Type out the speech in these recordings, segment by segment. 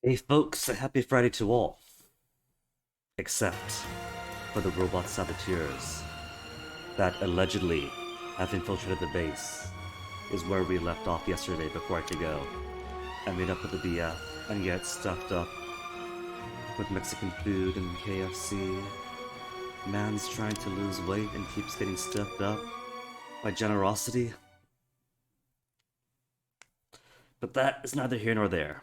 Hey folks, a happy Friday to all. Except for the robot saboteurs that allegedly have infiltrated the base, is where we left off yesterday before I had to go. I meet up with the BF and get stuffed up with Mexican food and KFC. Man's trying to lose weight and keeps getting stuffed up by generosity. But that is neither here nor there.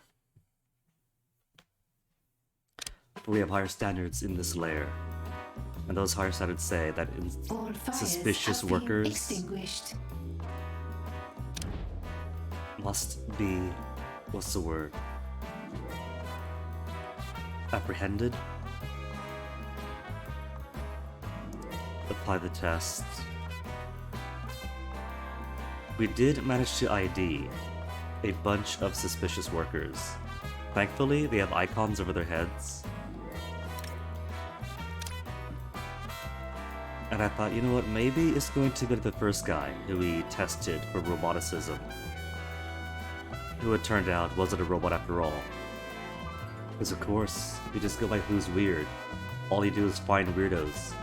For we have higher standards in this lair. And those higher standards say that suspicious workers must be, what's the word? Apprehended. Apply the test. We did manage to ID a bunch of suspicious workers. Thankfully, they have icons over their heads. And I thought, you know what, maybe it's going to be the first guy who we tested for roboticism. Who it turned out wasn't a robot after all. Because of course, if you just go by who's weird, all you do is find weirdos.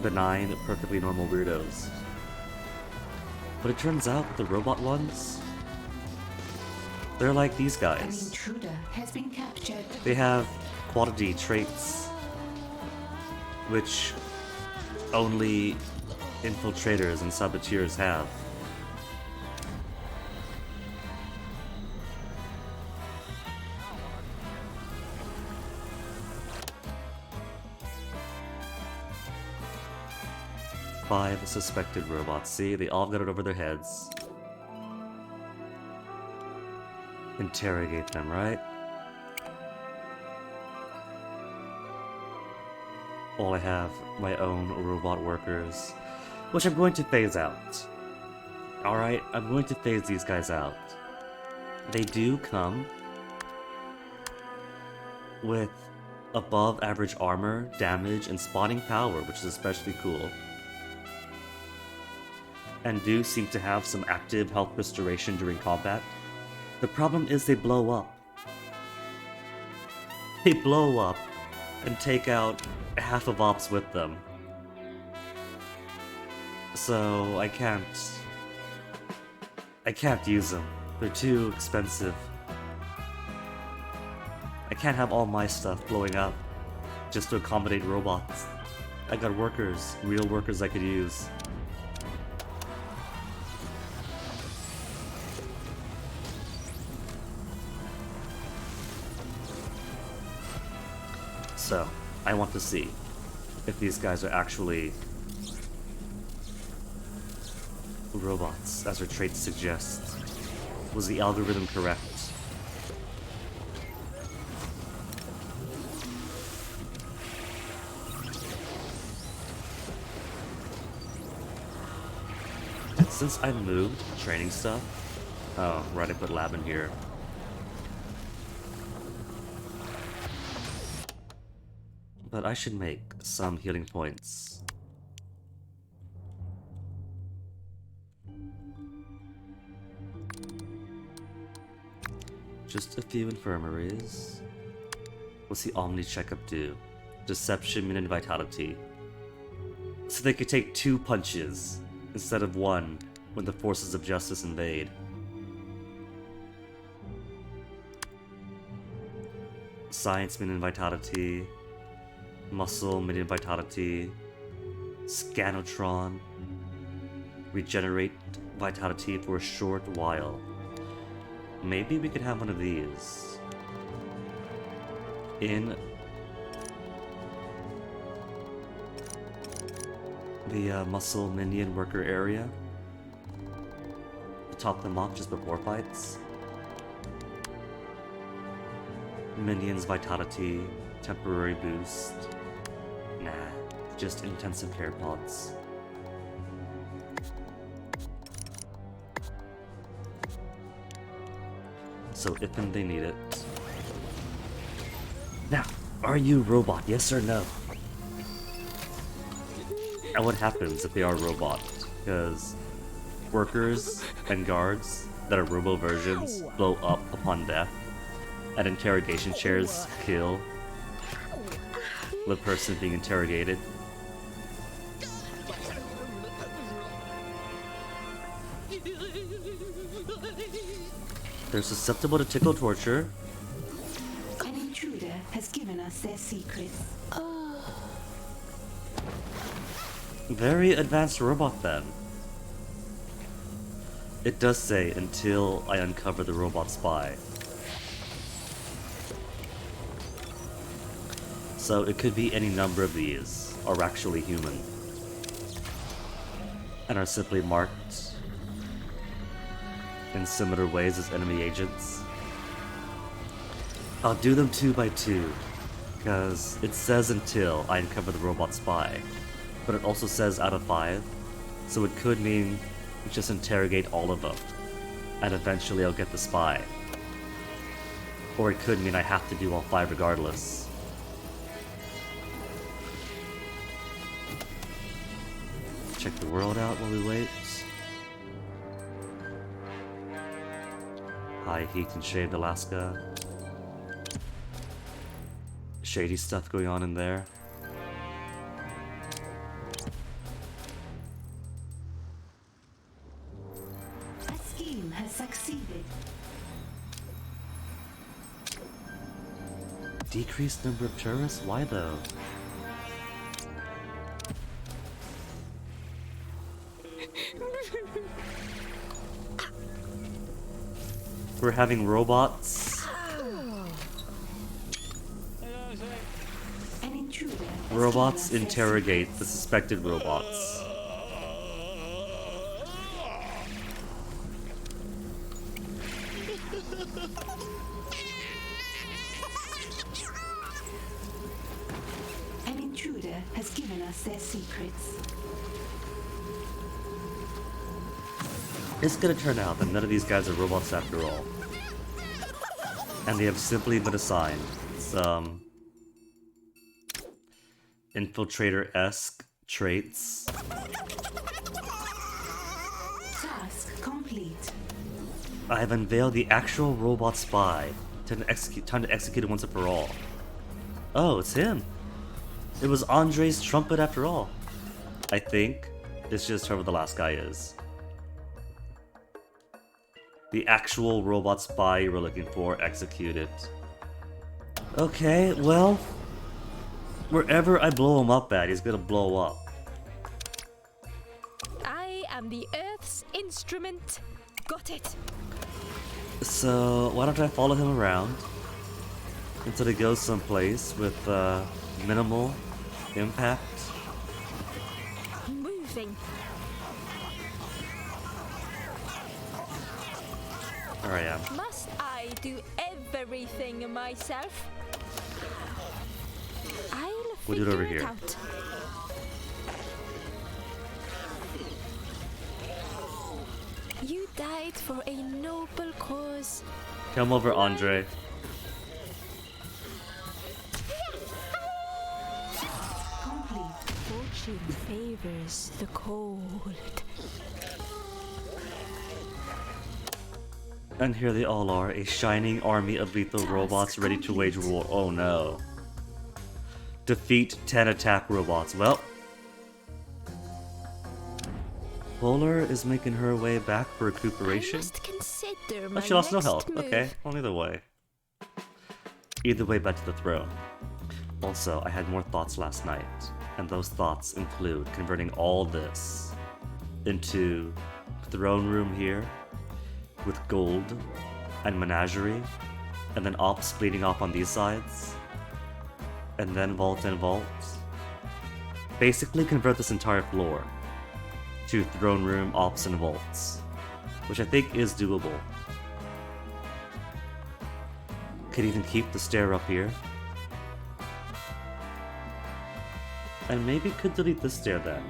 Benign, perfectly normal weirdos. But it turns out that the robot ones, they're like these guys. An intruder has been captured. They have quality traits which only infiltrators and saboteurs have. Five suspected robots. See, they all got it over their heads. Interrogate them, right? All I have my own robot workers, which I'm going to phase out. Alright, I'm going to phase these guys out. They do come with above average armor, damage, and spawning power, which is especially cool. And do seem to have some active health restoration during combat. The problem is they blow up. They blow up and take out half of ops with them. So I can't use them. They're too expensive. I can't have all my stuff blowing up just to accommodate robots. I got workers, real workers I could use. So, I want to see if these guys are actually robots, as their traits suggest. Was the algorithm correct? Since I moved training stuff... Oh, right, I put lab in here. But I should make some healing points. Just a few infirmaries. What's the Omni checkup do? Deception, and vitality. So they could take 2 punches instead of 1 when the forces of justice invade. Science, and vitality. Muscle, minion vitality, Scanotron, regenerate vitality for a short while. Maybe we could have one of these in the muscle minion worker area to top them off just before fights. Minions vitality, temporary boost. Nah, just intensive care pods. So if and they need it. Now, are you a robot, yes or no? And what happens if they are a robot? Because workers and guards that are robo versions blow up upon death. and interrogation chairs kill the person being interrogated. They're susceptible to tickle torture. An intruder has given us their secrets. Very advanced robot then. It does say, until I uncover the robot spy. So it could be any number of these are actually human. And are simply marked in similar ways as enemy agents. I'll do them 2 by 2, because it says until I uncover the robot spy, but it also says out of 5, so it could mean just interrogate all of them, and eventually I'll get the spy. Or it could mean I have to do all 5 regardless. Check the world out while we wait. High heat and shaved Alaska. Shady stuff going on in there. A scheme has succeeded. Decreased number of tourists? Why though? We're having robots. An intruder has Robots given us interrogate the suspected robots. An intruder has given us their secrets. It's gonna turn out that none of these guys are robots after all. And they have simply been assigned some infiltrator-esque traits. Task complete. I have unveiled the actual robot spy. Time to execute it once and for all. Oh, it's him. It was Andre's trumpet after all. I think it's just whoever the last guy is. The actual robot spy you were looking for, executed. Okay, well, wherever I blow him up at, he's gonna blow up. I am the Earth's instrument. Got it. So, why don't I follow him around until he goes someplace with minimal impact? Moving. There I am. Must I do everything myself? I'll We'll do it figure over here. out. You died for a noble cause. Come over, Andre. Complete. Fortune favors the cold. And here they all are, a shining army of lethal robots ready to wage war. Oh no. Defeat 10 attack robots. Well, Polar is making her way back for I recuperation. must consider Oh, my she lost no next health. move. Okay, well, either way. Either way, back to the throne. Also, I had more thoughts last night, and those thoughts include converting all this into throne room here with gold and menagerie, and then ops bleeding off on these sides, and then vault and vault. Basically convert this entire floor to throne room, ops, and vaults, which I think is doable. Could even keep the stair up here. And maybe could delete this stair then.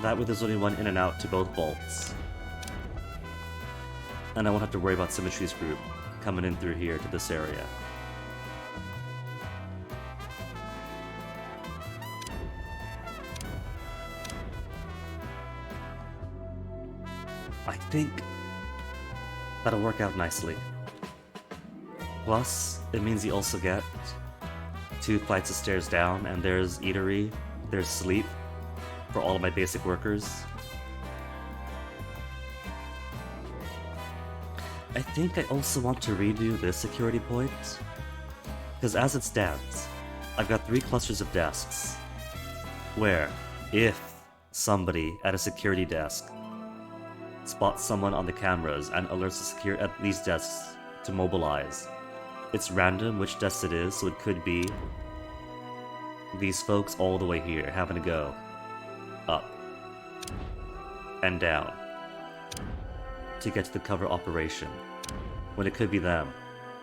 That way there's only one in and out to both vaults. And I won't have to worry about Symmetry's group coming in through here to this area. I think that'll work out nicely. Plus, it means you also get 2 flights of stairs down, and there's eatery, there's sleep for all of my basic workers. I think I also want to redo this security point, because as it stands, I've got 3 clusters of desks, where, if somebody at a security desk spots someone on the cameras and alerts at these desks to mobilize, it's random which desk it is, so it could be these folks all the way here having to go up and down to get to the cover operation, when it could be them,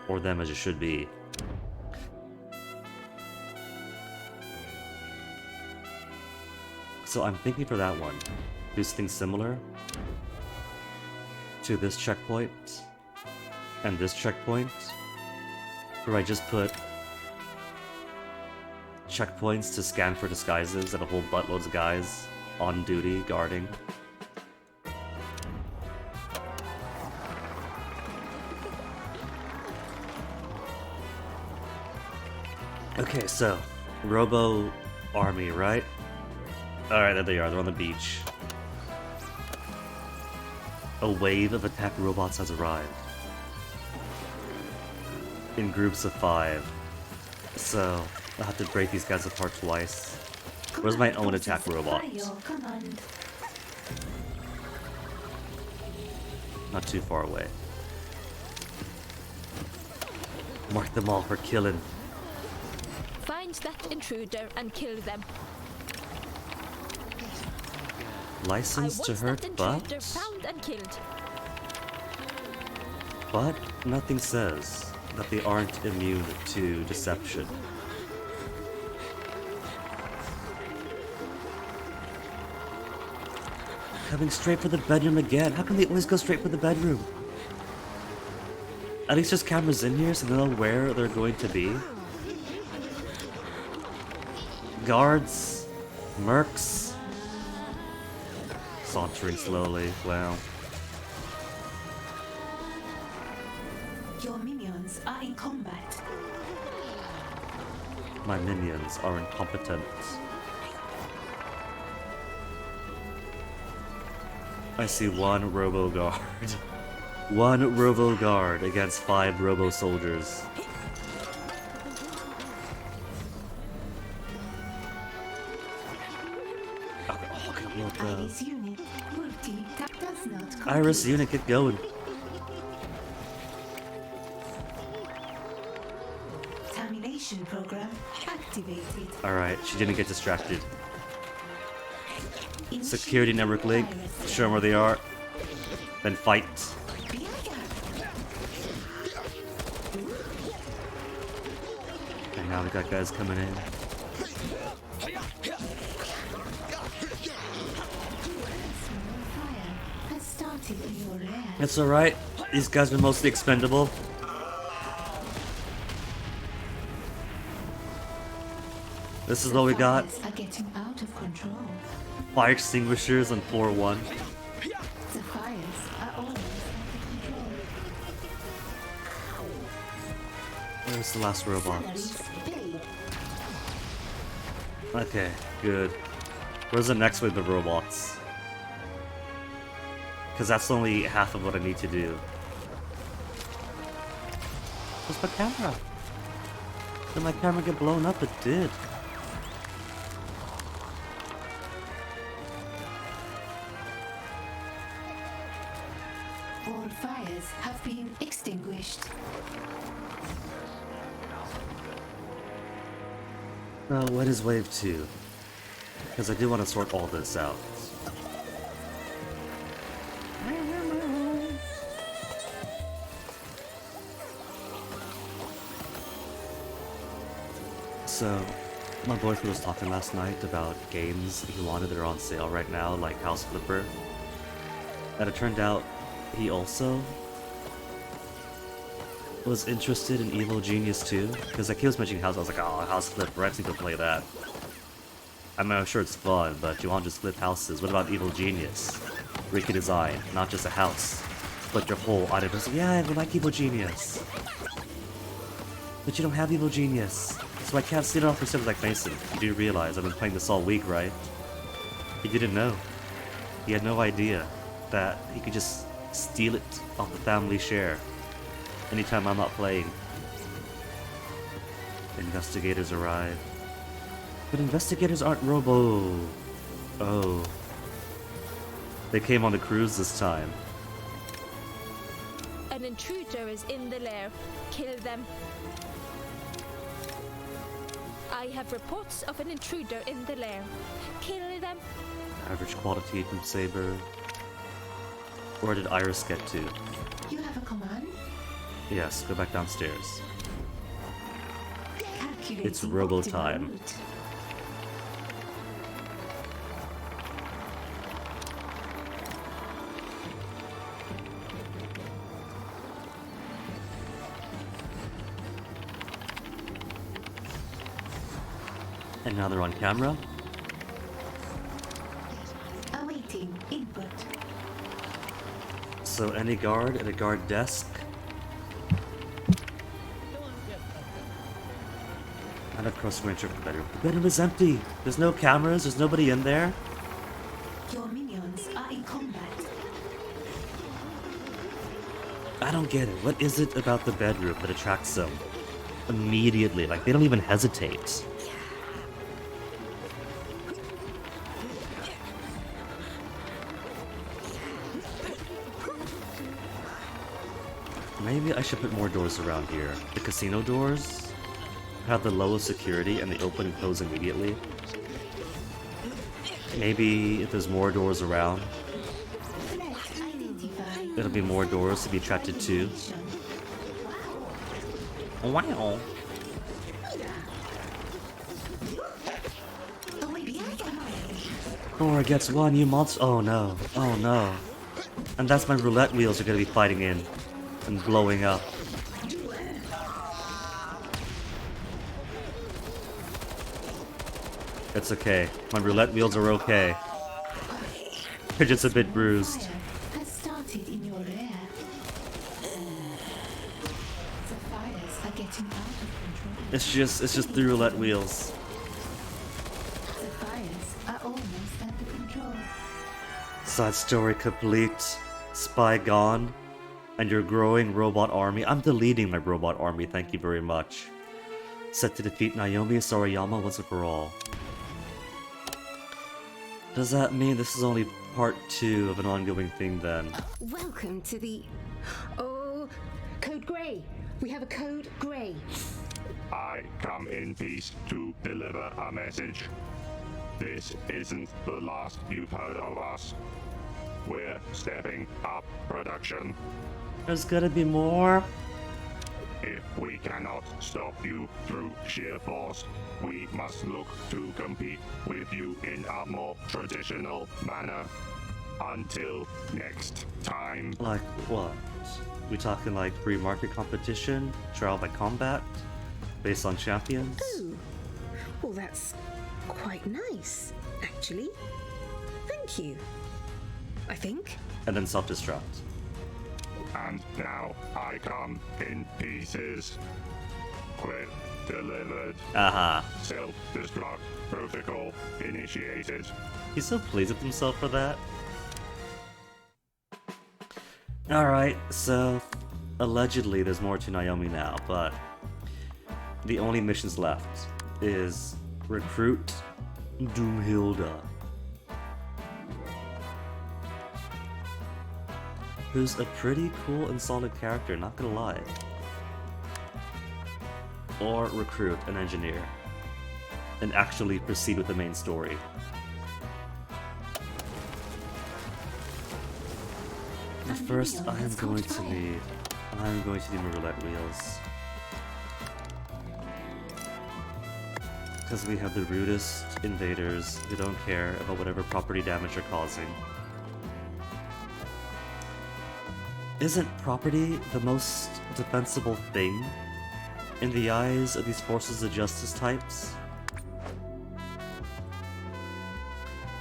or them as it should be. So I'm thinking for that one, do something similar to this checkpoint and this checkpoint, where I just put checkpoints to scan for disguises and a whole buttloads of guys on duty guarding. Okay, so Robo Army, right? Alright, there they are, they're on the beach. A wave of attack robots has arrived. In groups of 5. So, I'll have to break these guys apart twice. Where's my own attack robot? Not too far away. Mark them all for killing. Find that intruder and kill them. License to hurt, but... found and killed. But nothing says that they aren't immune to deception. Coming straight for the bedroom again. How can they always go straight for the bedroom? At least there's cameras in here so they know where they're going to be. Guards, mercs, sauntering slowly. Wow. Your minions are in combat. My minions are incompetent. I see one robo guard. One robo guard against 5 robo soldiers. Iris unit, multi does not Iris unit, get going. Termination program activated. Alright, she didn't get distracted. Security network link, show them where they are, then fight. And now we got guys coming in. It's alright, these guys are mostly expendable. This is what we got. Are getting out of control. Fire extinguishers on floor 1. The fires are always under control. Where's the last robot? Salaries paid. Okay, good. Where's the next wave of robots? Because that's only half of what I need to do. Where's my camera? Did my camera get blown up? It did. All fires have been extinguished. Now, what is wave 2? Because I do want to sort all this out. So, my boyfriend was talking last night about games he wanted that are on sale right now, like House Flipper. And it turned out he also was interested in Evil Genius 2. Because like he was mentioning House, I was like, oh, House Flipper, I need to play that. I mean, I'm sure it's fun, but you want to just flip houses. What about Evil Genius? Where you can design, not just a house, but your whole item. Yeah, I like Evil Genius. But you don't have evil genius, so I can't steal it off your server like Mason. You do realize I've been playing this all week, right? He didn't know. He had no idea that he could just steal it off the family share anytime I'm not playing. Investigators arrive. But investigators aren't robo. Oh. They came on the cruise this time. An intruder is in the lair. Kill them. I have reports of an intruder in the lair. Kill them. Average quality from Saber. Where did Iris get to? You have a command? Yes, go back downstairs. Calculating It's robo optimal time. route. And now they're on camera. Awaiting input. So any guard at a guard desk. And of course we're going to check the bedroom. The bedroom is empty. There's no cameras, there's nobody in there. Your minions are in combat. I don't get it. What is it about the bedroom that attracts them immediately? Like, they don't even hesitate. Maybe I should put more doors around here. The casino doors have the lowest security and they open and close immediately. Maybe if there's more doors around, Identify. it'll be more doors to be attracted to. Wow. Awaiting command. Thor gets one, you monster. Oh no. Oh no. And that's my roulette wheels are gonna be fighting in and blowing up. It's okay. My roulette wheels are okay. They're just a bit bruised. Fire has started in your lair. The fires are getting out of control. It's just the roulette wheels. The fires are almost under control. Side story complete. Spy gone. And your growing robot army. I'm deleting my robot army, thank you very much. Set to defeat Naomi Sorayama once and for all. Does that mean this is only part 2 of an ongoing thing then? Welcome to the... Oh, Code Grey. We have a Code Grey. I come in peace to deliver a message. This isn't the last you've heard of us. We're stepping up production. There's gotta be more. If we cannot stop you through sheer force, we must look to compete with you in a more traditional manner. Until next time. Like what? We talking like free market competition? Trial by combat? Based on champions? Oh, well that's quite nice, actually. Thank you. I think. And then self-destruct. And now I come in pieces. Quit delivered. Aha. Self-destruct protocol initiated. He's so pleased with himself for that. Alright, so allegedly there's more to Naomi now, but the only missions left is recruit Doomhilda, who's a pretty cool and solid character, not gonna lie. Or recruit an engineer and actually proceed with the main story. But first, I'm going to need my roulette wheels. Because we have the rudest invaders who don't care about whatever property damage they're causing. Isn't property the most defensible thing in the eyes of these forces of justice types?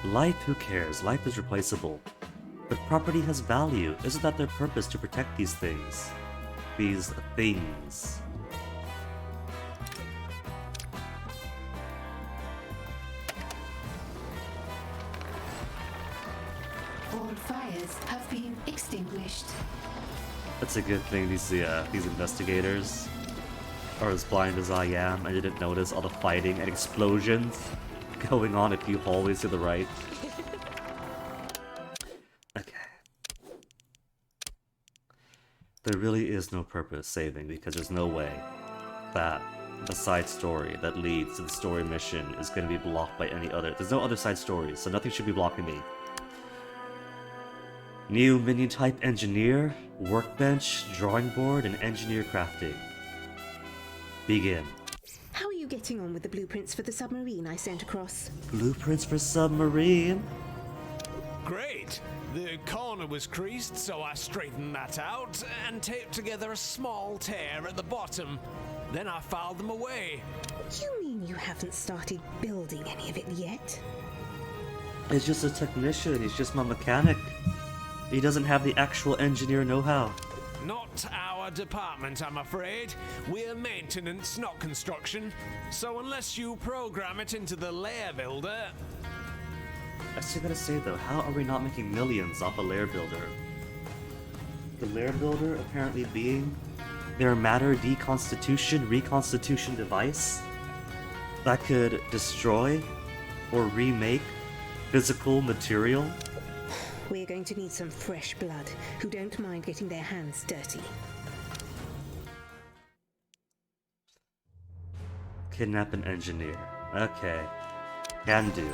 Life, who cares? Life is replaceable. But property has value. Isn't that their purpose, to protect these things? These things. All fires have been extinguished. That's a good thing these investigators are as blind as I am and didn't notice all the fighting and explosions going on a few hallways to the right. Okay. There really is no purpose saving because there's no way that the side story that leads to the story mission is going to be blocked by any other. There's no other side stories, so nothing should be blocking me. New minion type engineer, workbench, drawing board, and engineer crafting. Begin. How are you getting on with the blueprints for the submarine I sent across? Blueprints for submarine? Great! The corner was creased, so I straightened that out and taped together a small tear at the bottom. Then I filed them away. You mean you haven't started building any of it yet? He's just a technician, he's just my mechanic. He doesn't have the actual engineer know-how. Not our department, I'm afraid. We're maintenance, not construction. So unless you program it into the lair builder... I still gotta say though, how are we not making millions off a lair builder? The lair builder apparently being their matter reconstitution device that could destroy or remake physical material. We're going to need some fresh blood who don't mind getting their hands dirty. Kidnap an engineer. Okay. Can do.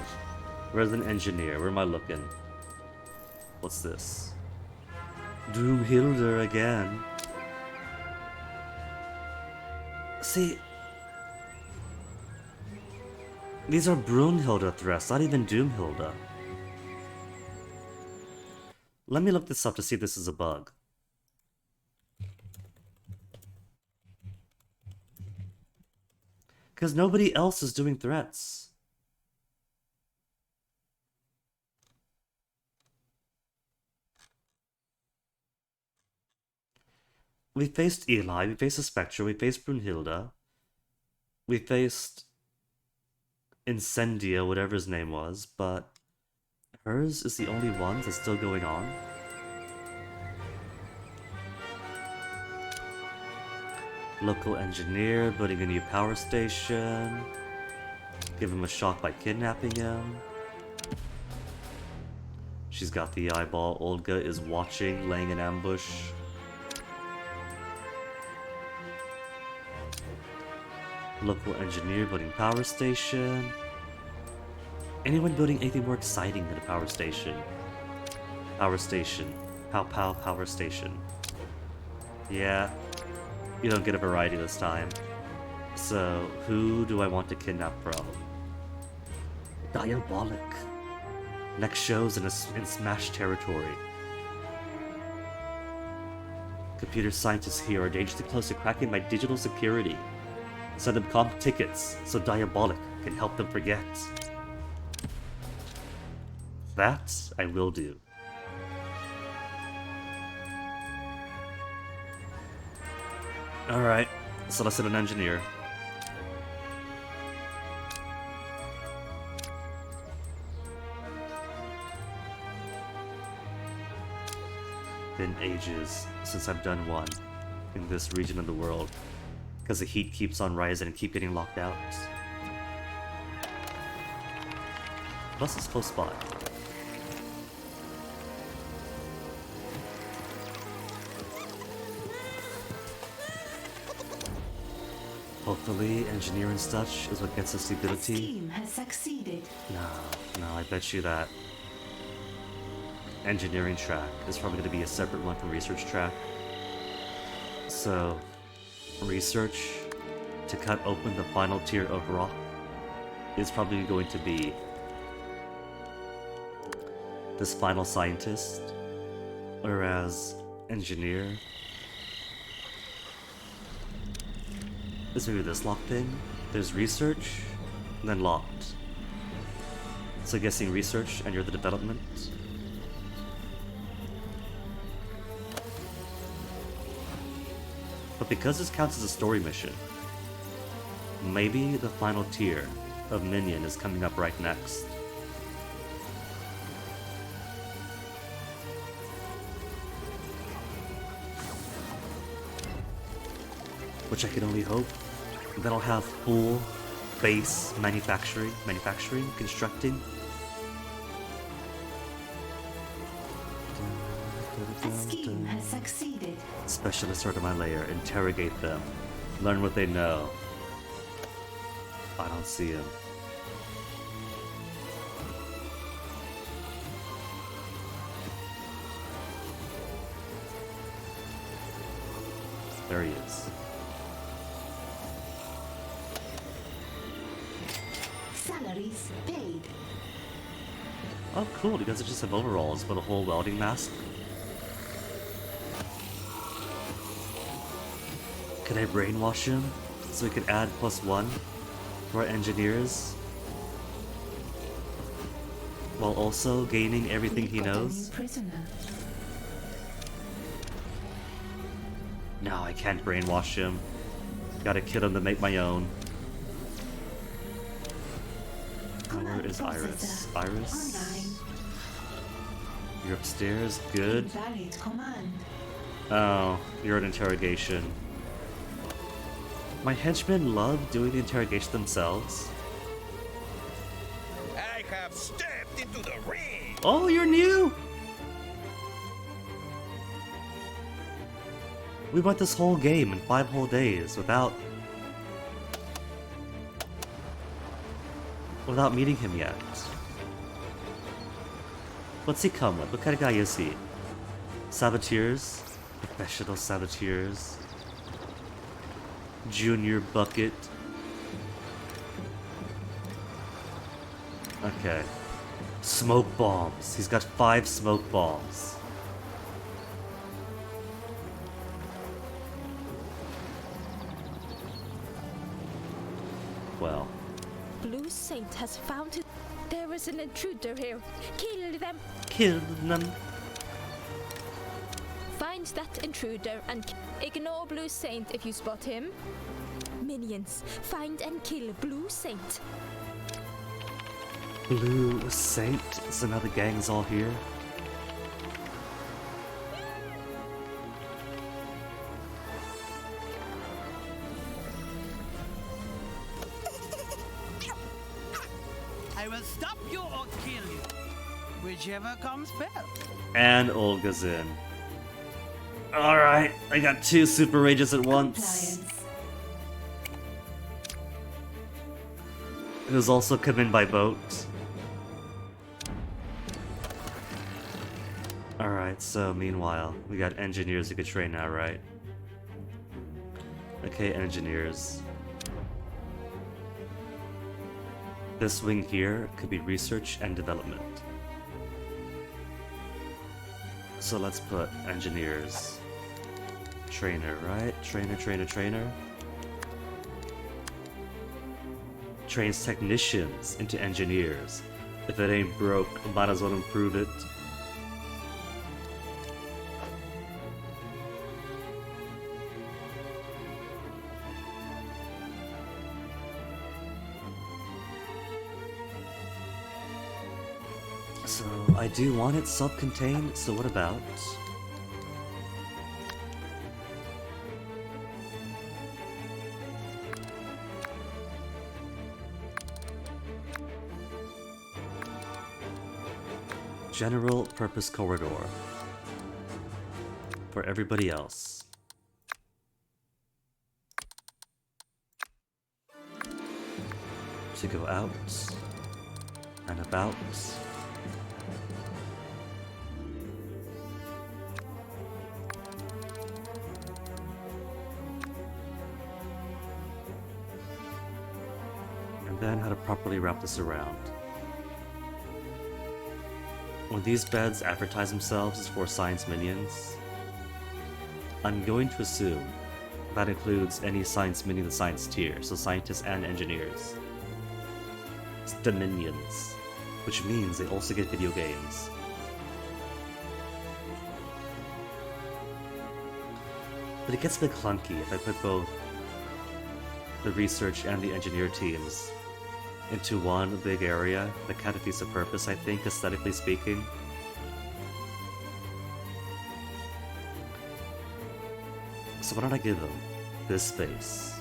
Where's an engineer? Where am I looking? What's this? Doomhilder again. See, these are Brunhilde threats, not even Doomhilde. Let me look this up to see if this is a bug. Because nobody else is doing threats. We faced Eli, we faced the Spectre, we faced Brunhilde. We faced Incendia, whatever his name was, but hers is the only one that's still going on. Local engineer, building a new power station. Give him a shock by kidnapping him. She's got the eyeball. Olga is watching, laying an ambush. Local engineer building power station. Anyone building anything more exciting than a power station? Power station. Pow pow power station. Yeah. You don't get a variety this time. So, who do I want to kidnap from? Diabolic. Next show's in Smash territory. Computer scientists here are dangerously close to cracking my digital security. Send them comp tickets so Diabolic can help them forget. That I will do. Alright, so let's send an engineer. Been ages since I've done one in this region of the world, because the heat keeps on rising and keep getting locked out. Plus it's close by. Hopefully, engineering and such is what gets us the ability. Team has succeeded. No, I bet you that engineering track is probably going to be a separate one from research track. So, research to cut open the final tier of rock is probably going to be this final scientist, whereas engineer is maybe this locked thing. There's research, and then locked. So guessing research and you're the development. But because this counts as a story mission, maybe the final tier of minion is coming up right next. which I can only hope. Then I'll have full base manufacturing, constructing. A scheme has succeeded. Specialists are to my lair, interrogate them, learn what they know. I don't see him. There he is. Salaries paid. Oh cool, you guys just have overalls with a whole welding mask. Can I brainwash him so we can add +1 to our engineers? While also gaining everything he We've got a knows? new prisoner. No, I can't brainwash him. Gotta kill him to make my own. Oh, where is Iris? Processor Iris? online. You're upstairs? Good. Invalid command. Oh, you're an interrogation. My henchmen love doing the interrogation themselves. I have stepped into the ring. Oh, you're new! We went this whole game in 5 whole days without meeting him yet. What's he come with? What kind of guy is he? Saboteurs? Professional saboteurs? Junior bucket? Okay. Smoke bombs. He's got 5 smoke bombs. Well. Blue Saint has found it. There is an intruder here. Kill them. Kill them. Find that intruder and ignore Blue Saint if you spot him. Minions, find and kill Blue Saint. Blue Saint? So now the gang's all here? I will stop you or kill you. Whichever comes first. And Olga's in. Alright, I got 2 super rages at once. Compliance. Who's also come in by boat. Alright, so meanwhile, we got engineers who could train now, right? Okay, engineers. This wing here could be research and development. So let's put engineers. Trainer, right? Trainer. Trains technicians into engineers. If it ain't broke, might as well improve it. So, I do want it self-contained, so what about... General purpose corridor. For everybody else. To go out and about. And then how to properly wrap this around. When these beds advertise themselves as for science minions, I'm going to assume that includes any science minion in the science tier, so scientists and engineers. It's dominions, which means they also get video games. But it gets a bit clunky if I put both the research and the engineer teams into one big area that kind of defeats the purpose, I think, aesthetically speaking. So what did I give them? this space.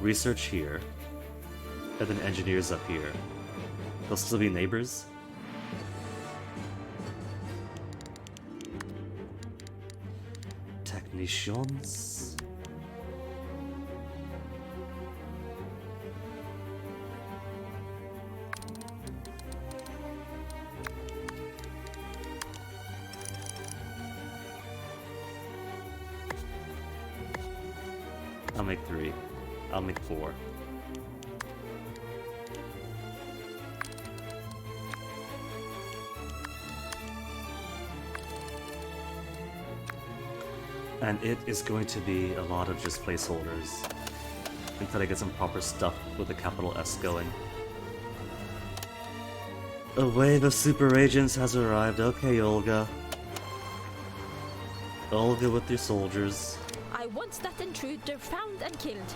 Research here. And then engineers up here. They'll still be neighbors? Technicians? I'll make 3. I'll make 4. And it is going to be a lot of just placeholders until I get some proper stuff with a capital S going. A wave of super agents has arrived. Okay, Olga. Olga with your soldiers. I want that intruder found and killed.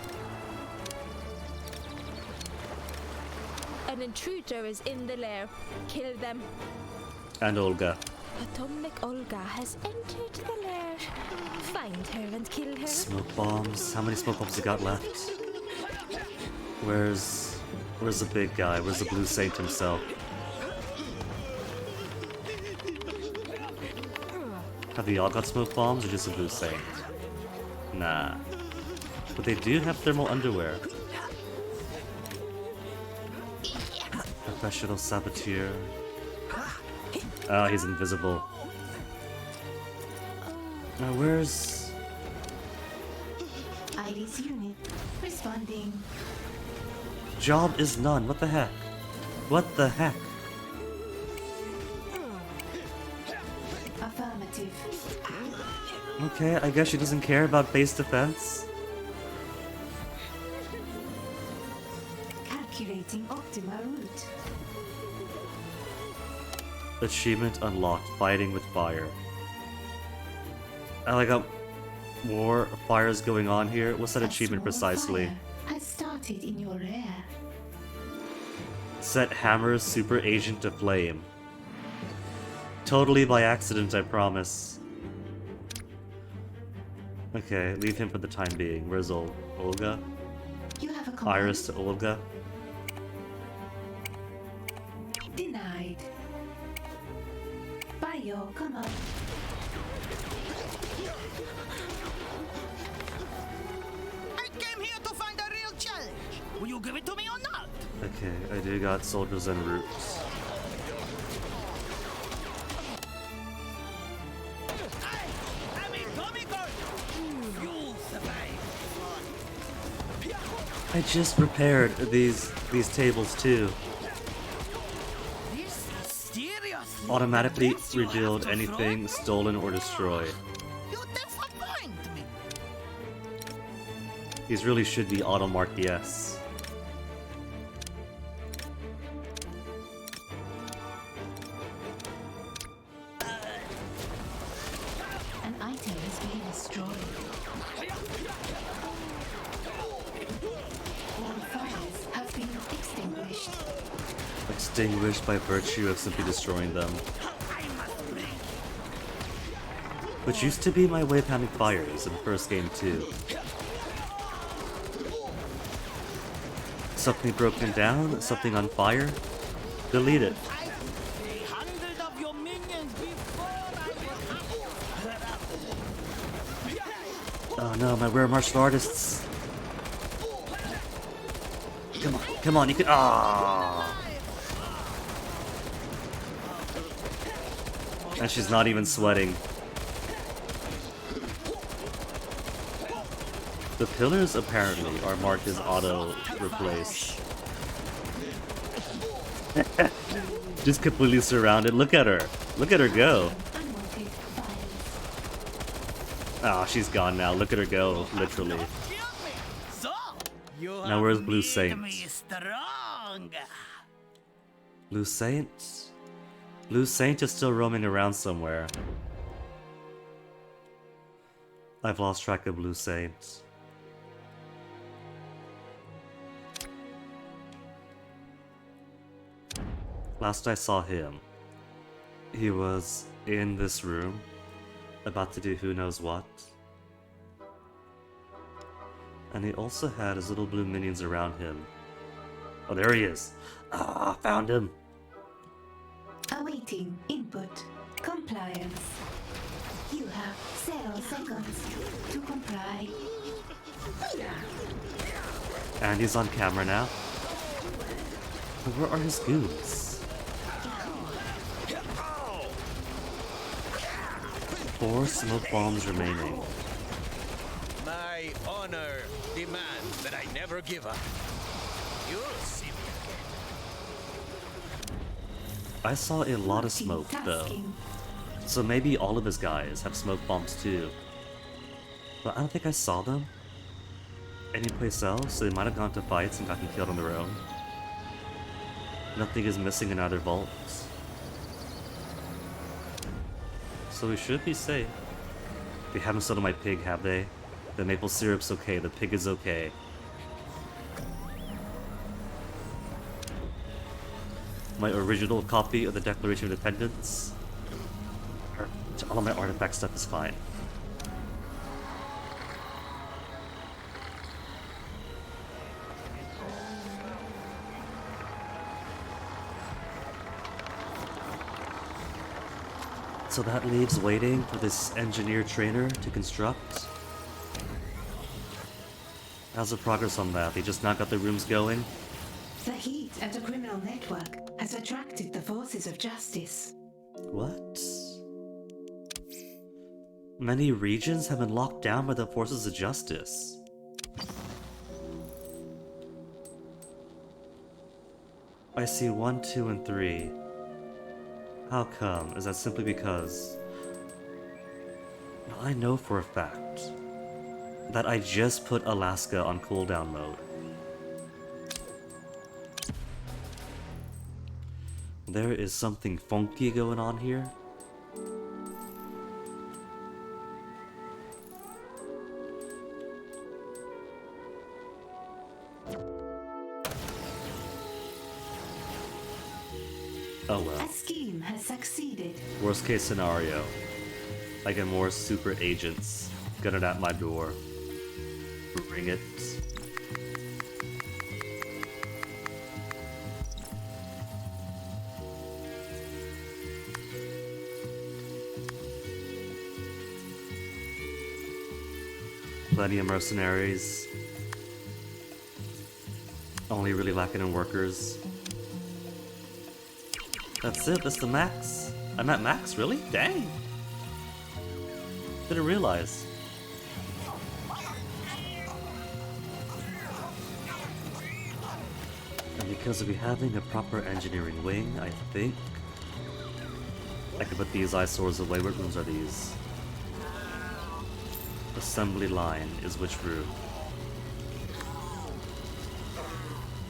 An intruder is in the lair. Kill them. And Olga. Atomic Olga has entered the lair. Find her and kill her. Smoke bombs. How many smoke bombs you got left? Where's the big guy? Where's the Blue Saint himself? Have they all got smoke bombs or just a Blue Saint? Nah. But they do have thermal underwear. Professional saboteur. Oh, he's invisible. Now where's... Iris unit responding. Job is none. What the heck? What the heck? Affirmative. Okay, I guess she doesn't care about base defense. Calculating optimal route. Achievement unlocked. Fighting with fire. I got more fires going on here. What's that A achievement small precisely? fire has started in your lair. Set Hammer's super agent to flame. Totally by accident, I promise. Okay, leave him for the time being. Where's Olga? You have a command. Iris to Olga. Denied. Bio, come on. I came here to find a real challenge. Will you give it to me or not? Okay, I do got soldiers en route. I'm atomical. You'll survive. I just repaired these tables too. This seriously. Automatically Yes, you have revealed to anything throw? stolen or destroyed. You disappoint me. These really should be auto-marked yes. An item is being destroyed. All fires have been extinguished. Extinguished by virtue of simply destroying them. I must break. Which used to be my way of having fires in the first game too. Something broken down, something on fire, delete it. 100 of your minions before I was. Oh no, my rare martial artists. Come on, you can. Ah! And she's not even sweating. The pillars apparently are marked as auto replace. Just completely surrounded. Look at her. Look at her go. Unwanted fires. Ah, she's gone now. Look at her go, literally. So, you Now have where's Blue made Saint? me strong. Blue Saint? Blue Saint is still roaming around somewhere. I've lost track of Blue Saint. Last I saw him, he was in this room, about to do who knows what. And he also had his little blue minions around him. Oh, there he is. Ah, found him. Awaiting input. Compliance. You have 0 seconds to comply. And he's on camera now. But where are his goons? 4 smoke bombs remaining. My honor demands that I never give up. You'll see me again. I saw a lot of smoke though. Multitasking. So maybe all of his guys have smoke bombs too. But I don't think I saw them anyplace else, so they might have gone to fights and gotten killed on their own. Nothing is missing in either vaults. So we should be safe. They haven't stolen my pig, have they? The maple syrup's okay, the pig is okay. My original copy of the Declaration of Independence. All of my artifact stuff is fine. So that leaves waiting for this engineer trainer to construct. How's the progress on that? They just now got the rooms going? The heat at a criminal network has attracted the forces of justice. What? Many regions have been locked down by the forces of justice. I see 1, 2, and 3. How come? Is that simply because I know for a fact that I just put Alaska on cooldown mode. There is something funky going on here. Oh well. A scheme has succeeded. Worst case scenario, I get more super agents gunning at my door. Bring it. Plenty of mercenaries. Only really lacking in workers. That's it, that's the max. I'm at max, really? Dang! Didn't realize. And because of me having a proper engineering wing, I think I can put these eyesores away. What rooms are these? Assembly line is which room?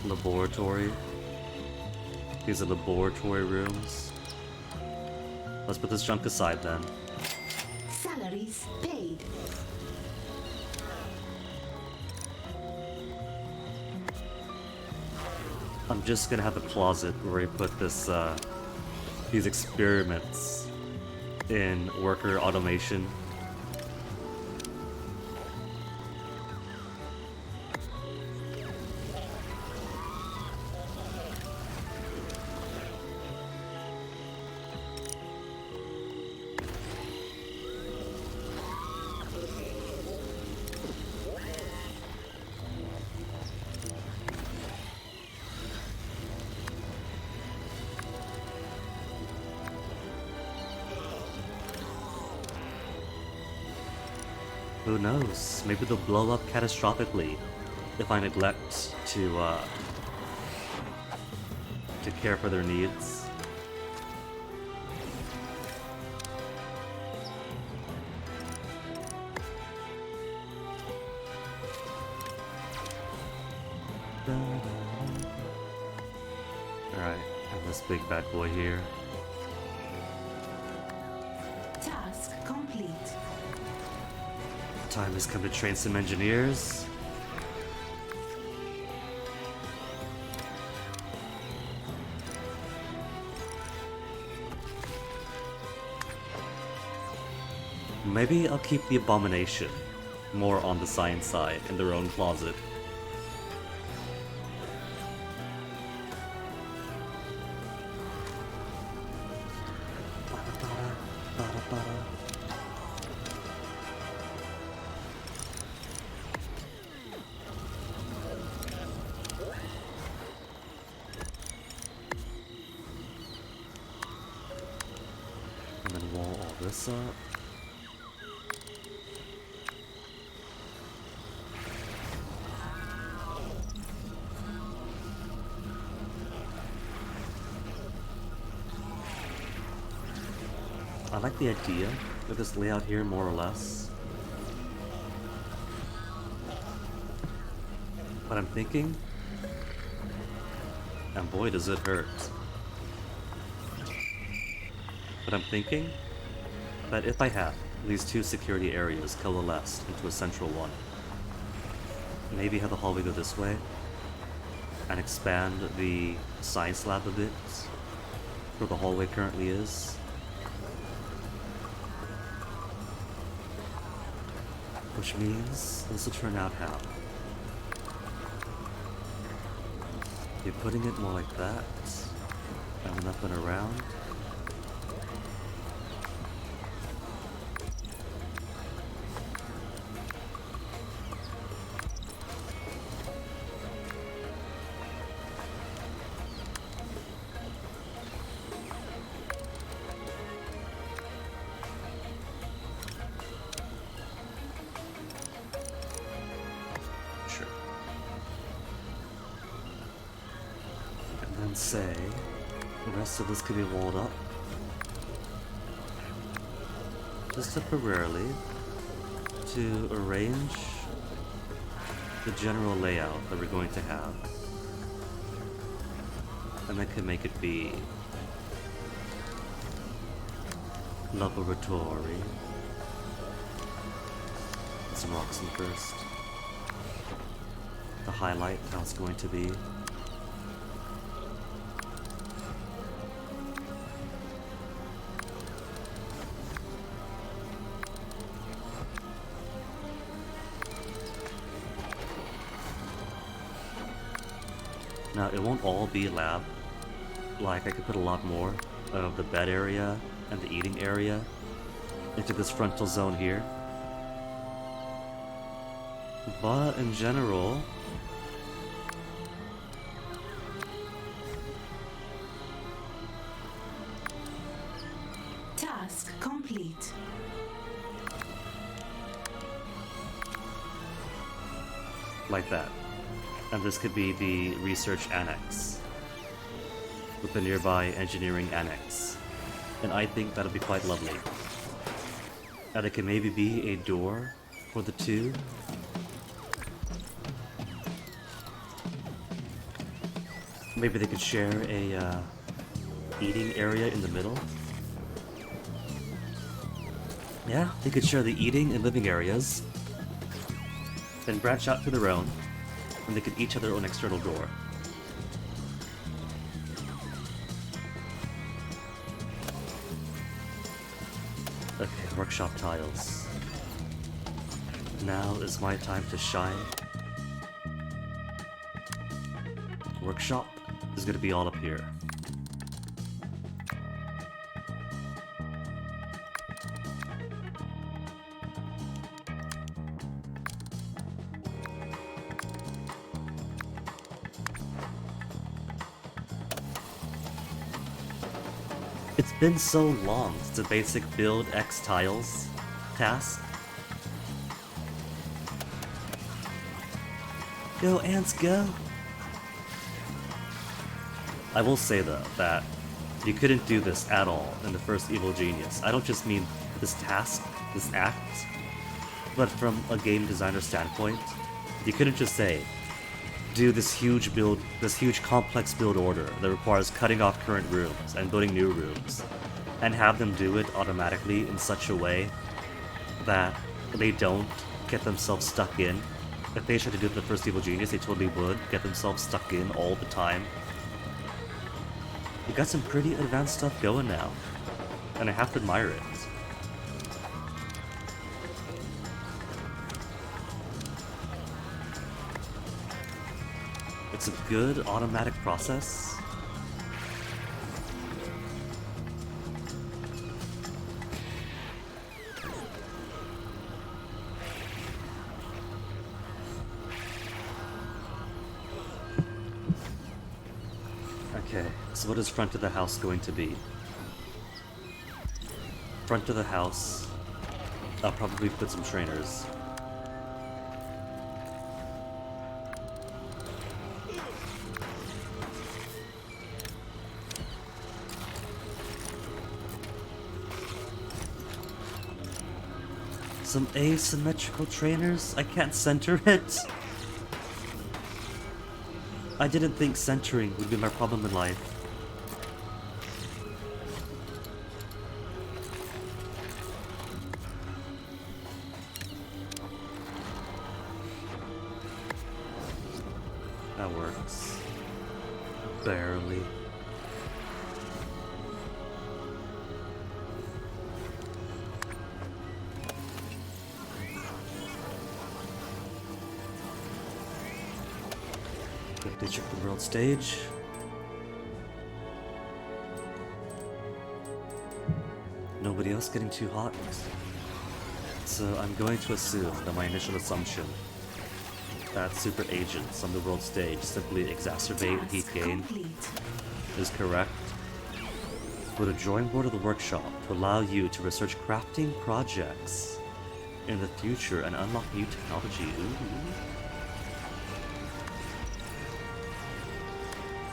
Laboratory. These are laboratory rooms. Let's put this junk aside then. Salaries paid. I'm just gonna have a closet where we put this, these experiments in worker automation. Who knows? Maybe they'll blow up catastrophically if I neglect to care for their needs. Alright, and this big bad boy here. Task complete. Time has come to train some engineers. Maybe I'll keep the abomination more on the science side in their own closet. And then wall all this up. I like the idea of this layout here, more or less. But I'm thinking, and boy does it hurt, but I'm thinking that if I have these two security areas coalesced into a central one, maybe have the hallway go this way, and expand the science lab a bit, where the hallway currently is. Which means this will turn out how? You're putting it more like that, and then up and around. Sure. And then say, the rest of this could be walled up. Just temporarily to arrange the general layout that we're going to have. And that could make it be laboratory. Put some rocks in first. The highlight, how it's going to be. Now, it won't all be lab. Like, I could put a lot more of the bed area and the eating area into this frontal zone here. But in general, Task complete. like that. And this could be the research annex with the nearby engineering annex. And I think that'll be quite lovely. And it can maybe be a door for the two. Maybe they could share a eating area in the middle. Yeah, they could share the eating and living areas. Then branch out to their own. And they could each have their own external door. Okay, workshop tiles. Now is my time to shine. Workshop is gonna be all up here. It's been so long since the basic build X tiles task. Go ants go! I will say though that you couldn't do this at all in the first Evil Genius. I don't just mean this task, this act, but from a game designer standpoint, you couldn't just say, do this huge build, this huge complex build order that requires cutting off current rooms and building new rooms, and have them do it automatically in such a way that they don't get themselves stuck in. If they tried to do it in the first Evil Genius, they totally would get themselves stuck in all the time. You got some pretty advanced stuff going now, and I have to admire it. It's a good automatic process. Okay, so what is front of the house going to be? Front of the house, I'll probably put some trainers. Some asymmetrical trainers? I can't center it! I didn't think centering would be my problem in life. That works. Barely. Quickly check the world stage. Nobody else getting too hot. So I'm going to assume that my initial assumption that super agents on the world stage simply exacerbate heat gain is correct. Go to drawing board of the workshop to allow you to research crafting projects in the future and unlock new technology. Ooh.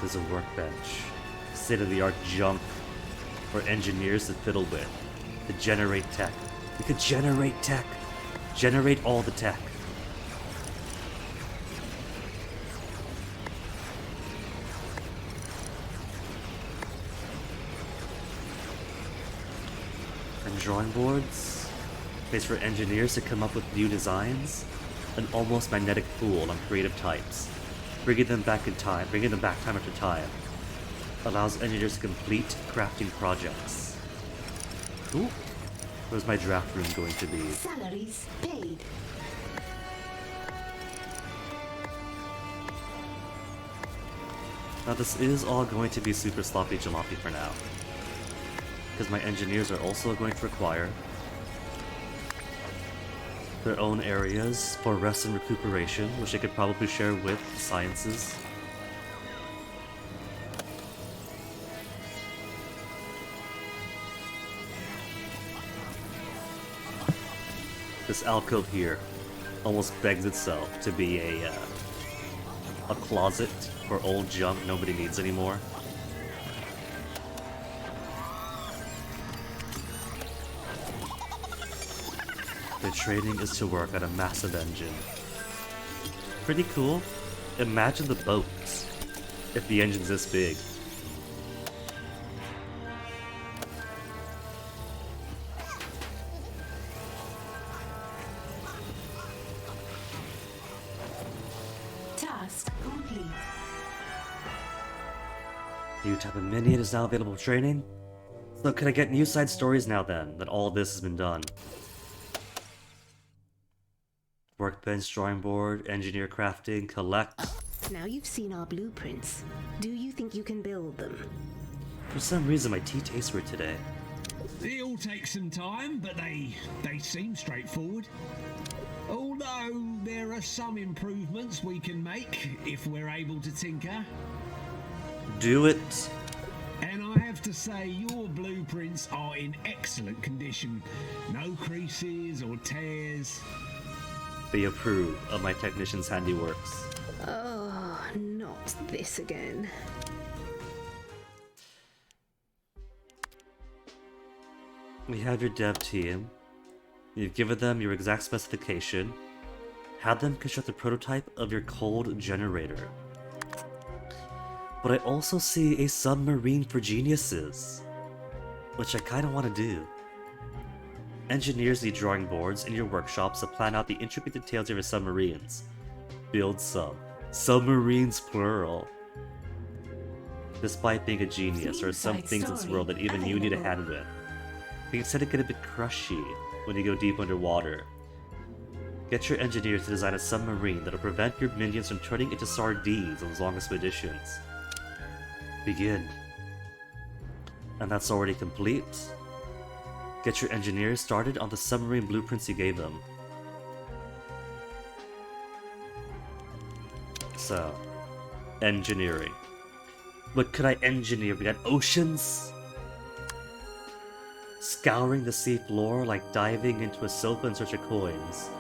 There's a workbench. State-of-the-art junk for engineers to fiddle with. To generate tech. We could generate tech. Generate all the tech. And drawing boards. Place for engineers to come up with new designs. An almost magnetic pool on creative types. Bringing them back time after time. Allows engineers to complete crafting projects. Ooh. Where's my draft room going to be? Salaries paid. Now this is all going to be super sloppy jalopy for now. Because my engineers are also going to require their own areas for rest and recuperation, which I could probably share with the sciences. This alcove here almost begs itself to be a closet for old junk nobody needs anymore. The training is to work on a massive engine. Pretty cool. Imagine the boats if the engine's this big. Task complete. New type of minion is now available for training. So can I get new side stories now then, that all this has been done? Workbench, drawing board, engineer crafting, collect. Now you've seen our blueprints. Do you think you can build them? For some reason my tea tastes weird today. They all take some time, but they seem straightforward. Although there are some improvements we can make if we're able to tinker. Do it! And I have to say, your blueprints are in excellent condition. No creases or tears. They approve of my technician's handiworks. Oh, not this again. We have your dev team. You've given them your exact specification. Had them construct a prototype of your cold generator. But I also see a submarine for geniuses, which I kinda wanna do. Engineers need drawing boards in your workshops to plan out the intricate details of your submarines. Build some. Submarines plural. Despite being a genius, there are some things in this world that even you need a hand with. Things tend to get a bit crushy when you go deep underwater. Get your engineers to design a submarine that'll prevent your minions from turning into sardines on long expeditions. Begin. And that's already complete. Get your engineers started on the submarine blueprints you gave them. So, engineering. What could I engineer? We got oceans? Scouring the sea floor like diving into a sofa in search of coins.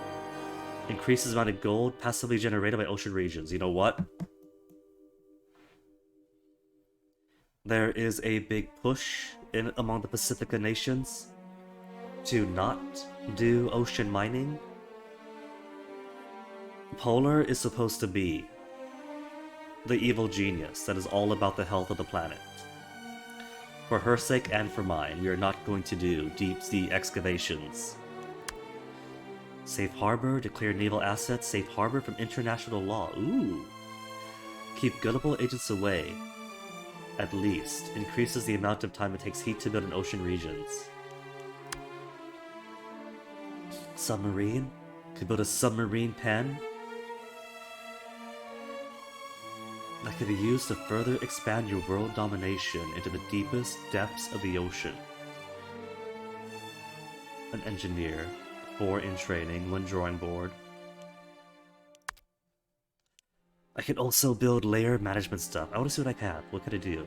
Increases the amount of gold passively generated by ocean regions. You know what? There is a big push among the Pacifica nations to not do ocean mining. Polar is supposed to be the evil genius that is all about the health of the planet. For her sake and for mine, we are not going to do deep sea excavations. Safe harbor, declare naval assets, safe harbor from international law. Ooh. Keep gullible agents away. At least, increases the amount of time it takes heat to build in ocean regions. Submarine? Could build a submarine pen? That could be used to further expand your world domination into the deepest depths of the ocean. An engineer, 4 in training, 1 drawing board. I can also build layer management stuff. I want to see what I have. What could I do?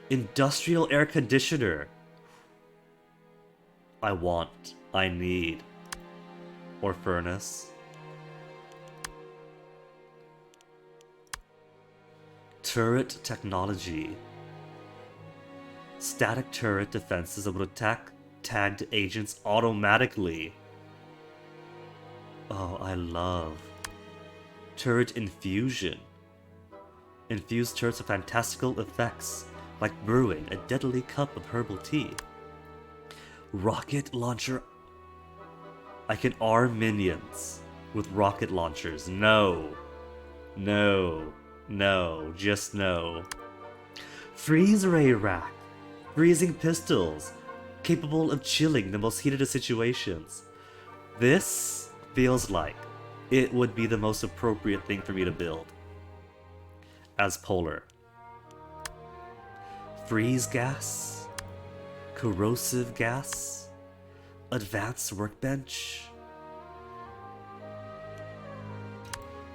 Industrial air conditioner. I need. Or furnace. Turret technology. Static turret defenses that would attack tagged agents automatically. Oh, I love. Turret infusion. Infused turrets have fantastical effects, like brewing a deadly cup of herbal tea. Rocket launcher. I can arm minions with rocket launchers. No. No. No. Just no. Freeze ray rack. Freezing pistols. Capable of chilling the most heated of situations. This feels like it would be the most appropriate thing for me to build. As Polar. Freeze gas. Corrosive gas. Advanced workbench.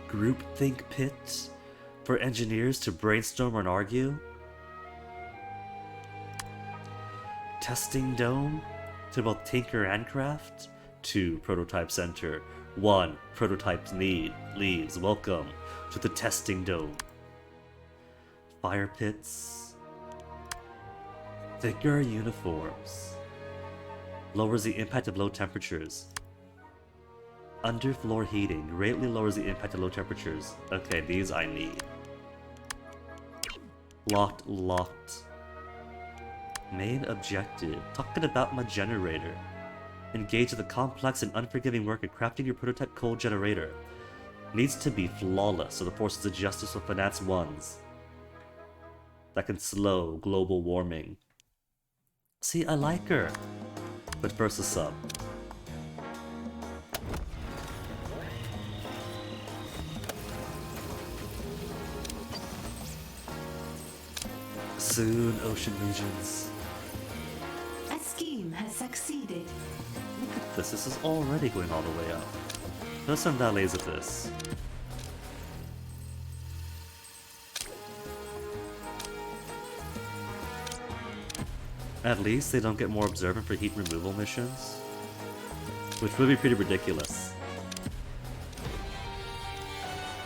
Groupthink pit for engineers to brainstorm and argue. Testing dome to both tinker and craft. 2 prototype center. 1 prototype leaves. Welcome to the testing dome. Fire pits. Thicker uniforms. Lowers the impact of low temperatures. Underfloor heating greatly lowers the impact of low temperatures. Okay, these I need. Locked. Main objective. Talking about my generator. Engage in the complex and unforgiving work of crafting your prototype coal generator. Needs to be flawless so the forces of justice will finance ones that can slow global warming. See, I like her. But first a sub. Soon, ocean regions. A scheme has succeeded. Look at this. This is already going all the way up. There's some valets at this. At least they don't get more observant for heat removal missions, which would be pretty ridiculous.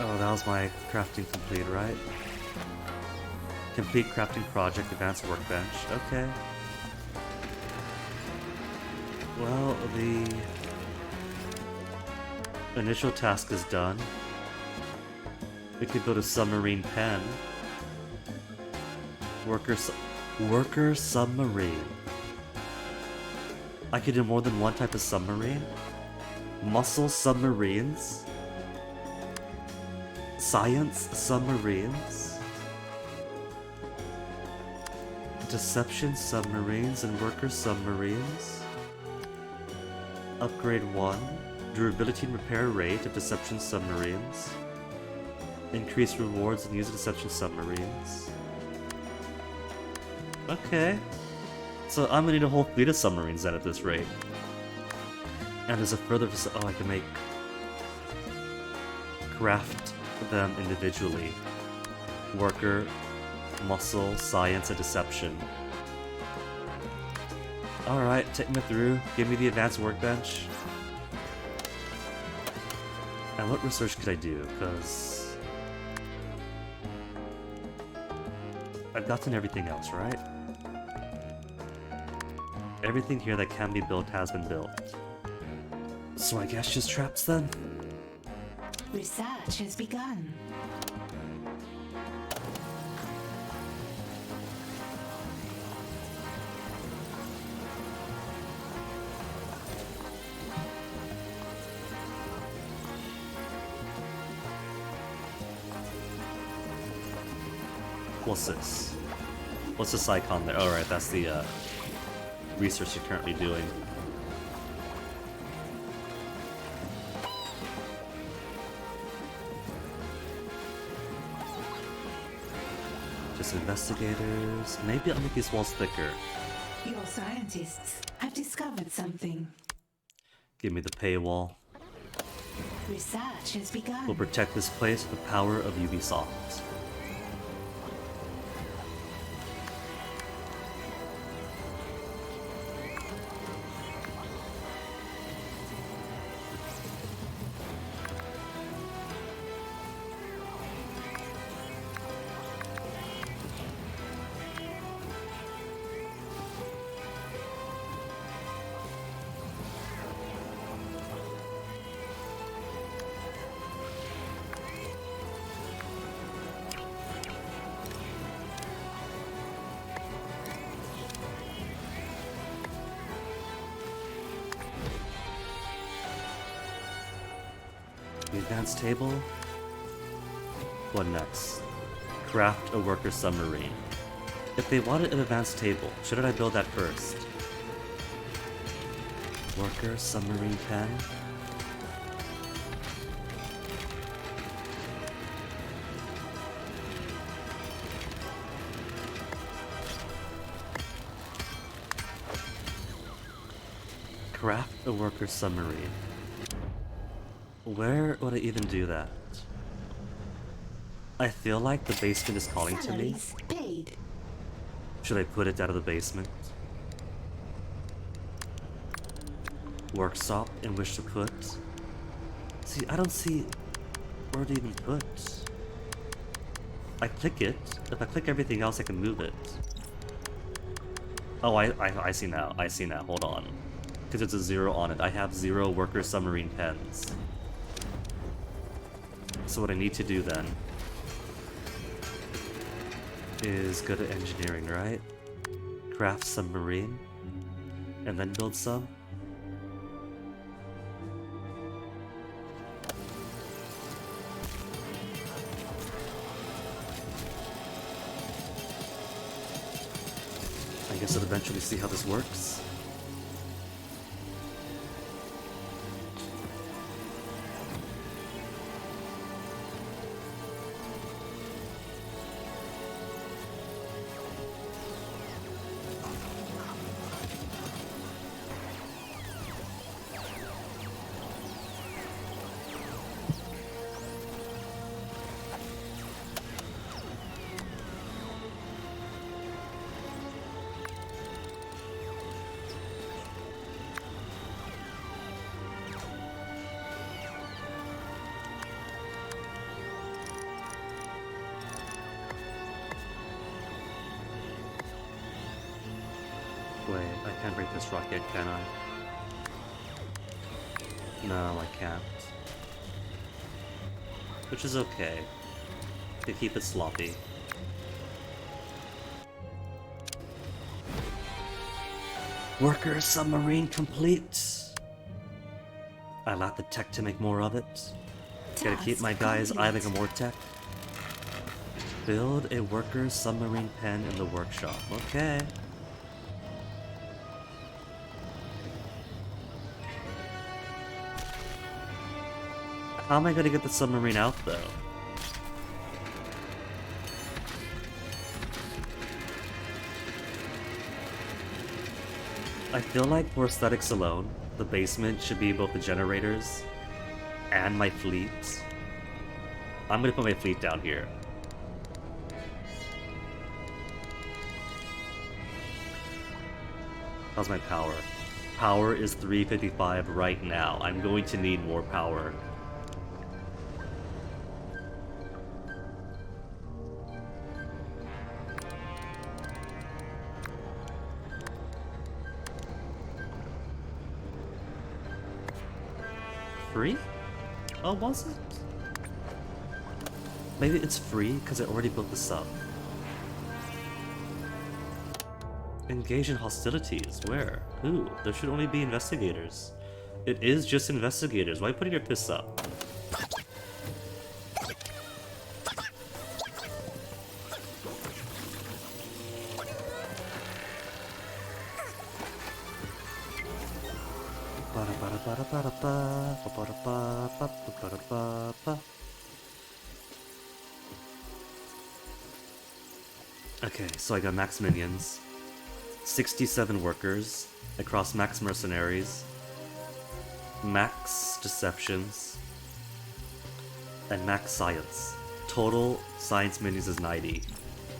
Oh, that was my crafting complete, right? Complete crafting project, advanced workbench. Okay. Well, the initial task is done. We could build a submarine pen. Worker submarine. I could do more than one type of submarine. Muscle submarines. Science submarines. Deception submarines and worker submarines. Upgrade 1. Durability and repair rate of deception submarines. Increase rewards and use of deception submarines. Okay. So I'm gonna need a whole fleet of submarines then at this rate. And there's a further oh, I can make craft them individually. Worker, muscle, science, and deception. Alright, take me through. Give me the advanced workbench. And what research could I do? Because I've gotten everything else, right? Everything here that can be built has been built. So I guess just traps then? Research has begun. What's this? What's this icon there? Alright, that's the research you're currently doing. Just investigators. Maybe I'll make these walls thicker. Your scientists have discovered something. Give me the paywall. Research has begun. We'll protect this place with the power of Ubisoft. The advanced table. What next? Craft a worker submarine. If they wanted an advanced table, shouldn't I build that first? Worker submarine pen. Craft a worker submarine. Where would I even do that? I feel like the basement is calling to me. Salaries paid. Should I put it out of the basement? Workshop in which to put? See, I don't see where to even put. I click it. If I click everything else, I can move it. Oh, I see now. I see now. Hold on. Because it's a 0 on it. I have 0 worker submarine pens. So what I need to do then is go to engineering, right? Craft submarine, and then build some. I guess I'll eventually see how this works. Wait, I can't break this rocket, can I? No, I can't. Which is okay. To keep it sloppy. Worker submarine complete! I lack the tech to make more of it. Gotta keep my guys idling for more tech. Build a worker submarine pen in the workshop. Okay. How am I gonna get the submarine out, though? I feel like for aesthetics alone, the basement should be both the generators and my fleet. I'm gonna put my fleet down here. How's my power? Power is 355 right now. I'm going to need more power. Free? Oh, was it? Maybe it's free because I already built the sub. Engage in hostilities. Where? Who? There should only be investigators. It is just investigators. Why putting your fists up? Okay, so I got max minions. 67 workers across max mercenaries, max deceptions, and max science. Total science minions is 90.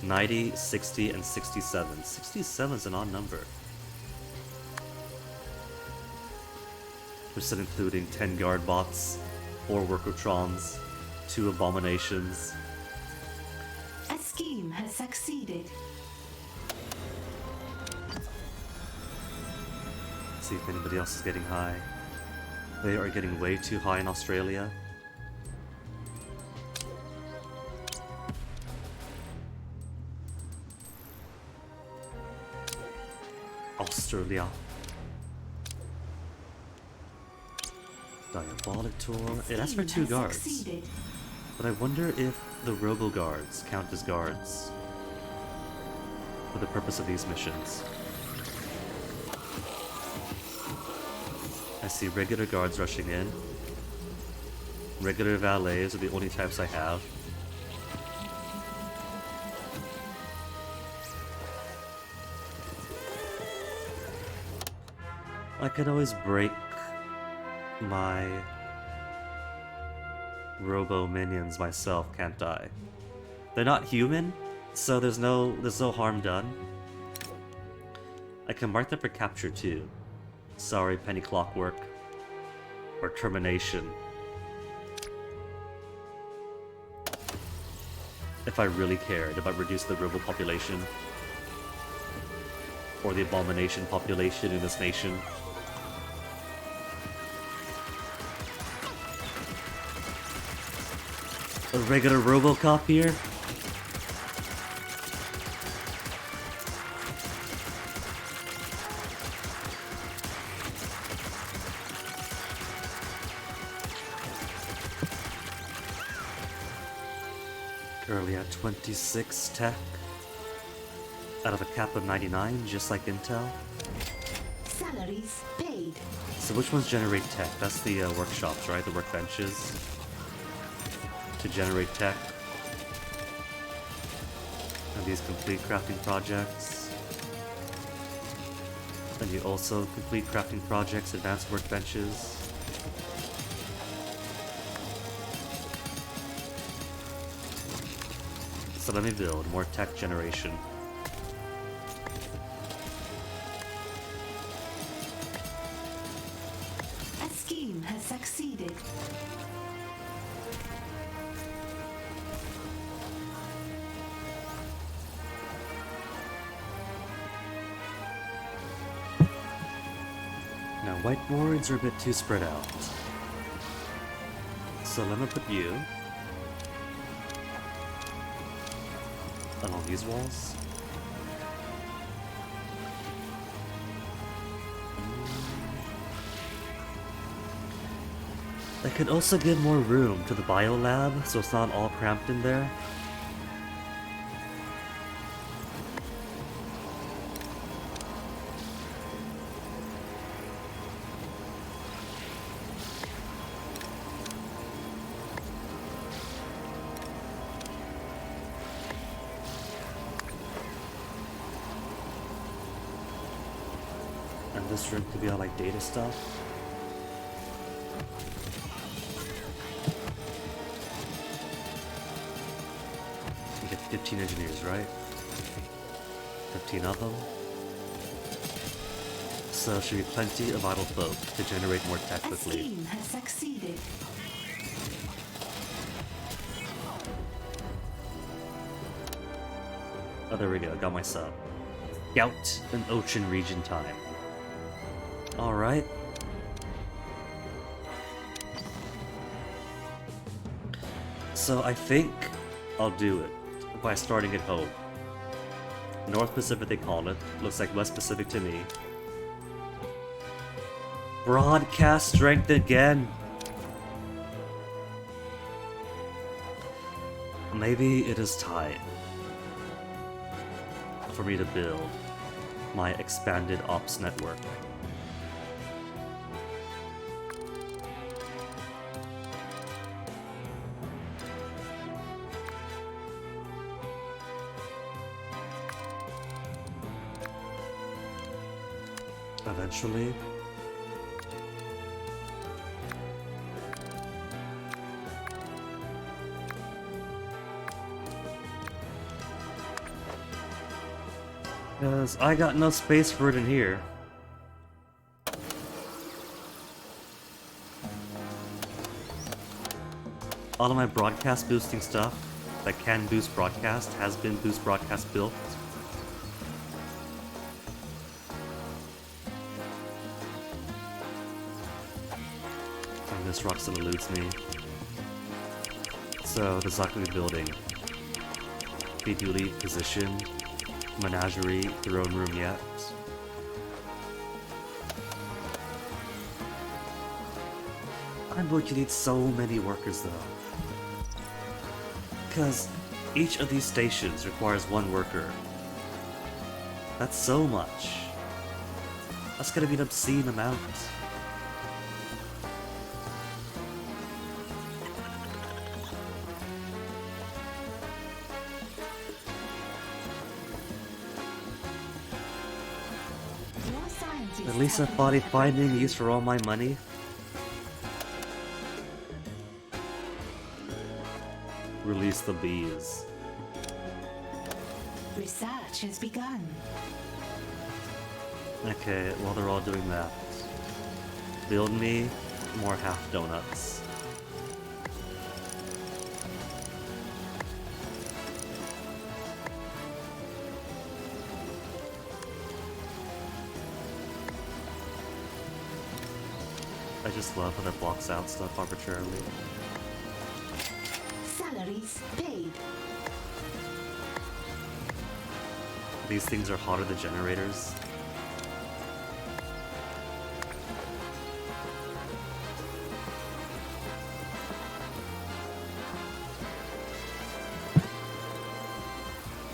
90, 60, and 67. 67 is an odd number. Which is including 10 guard bots, 4 workotrons, 2 abominations. A scheme has succeeded. See if anybody else is getting high. They are getting way too high in Australia. Australia. Diabolic Tour. It asks for 2 guards. Succeeded. But I wonder if the Robo Guards count as guards for the purpose of these missions. I see regular guards rushing in. Regular valets are the only types I have. I could always break my Robo minions myself, can't I? They're not human, so there's no harm done. I can mark them for capture too. Sorry, Penny Clockwork. Or Termination. If I really cared about reducing the Robo population. Or the Abomination population in this nation. A regular Robocop here? Currently at 26 tech. Out of a cap of 99, just like Intel. Salaries paid. So which ones generate tech? That's the workshops, right? The workbenches. To generate tech. And these complete crafting projects. And you also complete crafting projects, advanced workbenches. So let me build more tech generation. A scheme has succeeded. Now, whiteboards are a bit too spread out. So let me put you along these walls. I could also give more room to the bio lab, so it's not all cramped in there. And this room could be all like data stuff. You get 15 engineers, right? 15 of them. So should be plenty of idle folk to generate more tech A quickly. scheme has succeeded. Oh, there we go. Got my sub. Scout and Ocean region time. Alright. So I think I'll do it by starting at home. North Pacific they call it. Looks like West Pacific to me. Broadcast strength again. Maybe it is time for me to build my expanded ops network. Eventually. Because I got no space for it in here. All of my broadcast boosting stuff that can boost broadcast has been boost broadcast built. And this rock still eludes me. So the Zakui building. Be duly positioned. Menagerie, throne room yet. I'm going to need so many workers though. Because each of these stations requires one worker. That's so much. That's gonna be an obscene amount. Your scientists At least I'm have finally finding use for all my money. Release the bees. research has begun. Okay, while they're all doing that, build me more half donuts. I just love how that blocks out stuff arbitrarily. Salaries paid. These things are hotter than generators.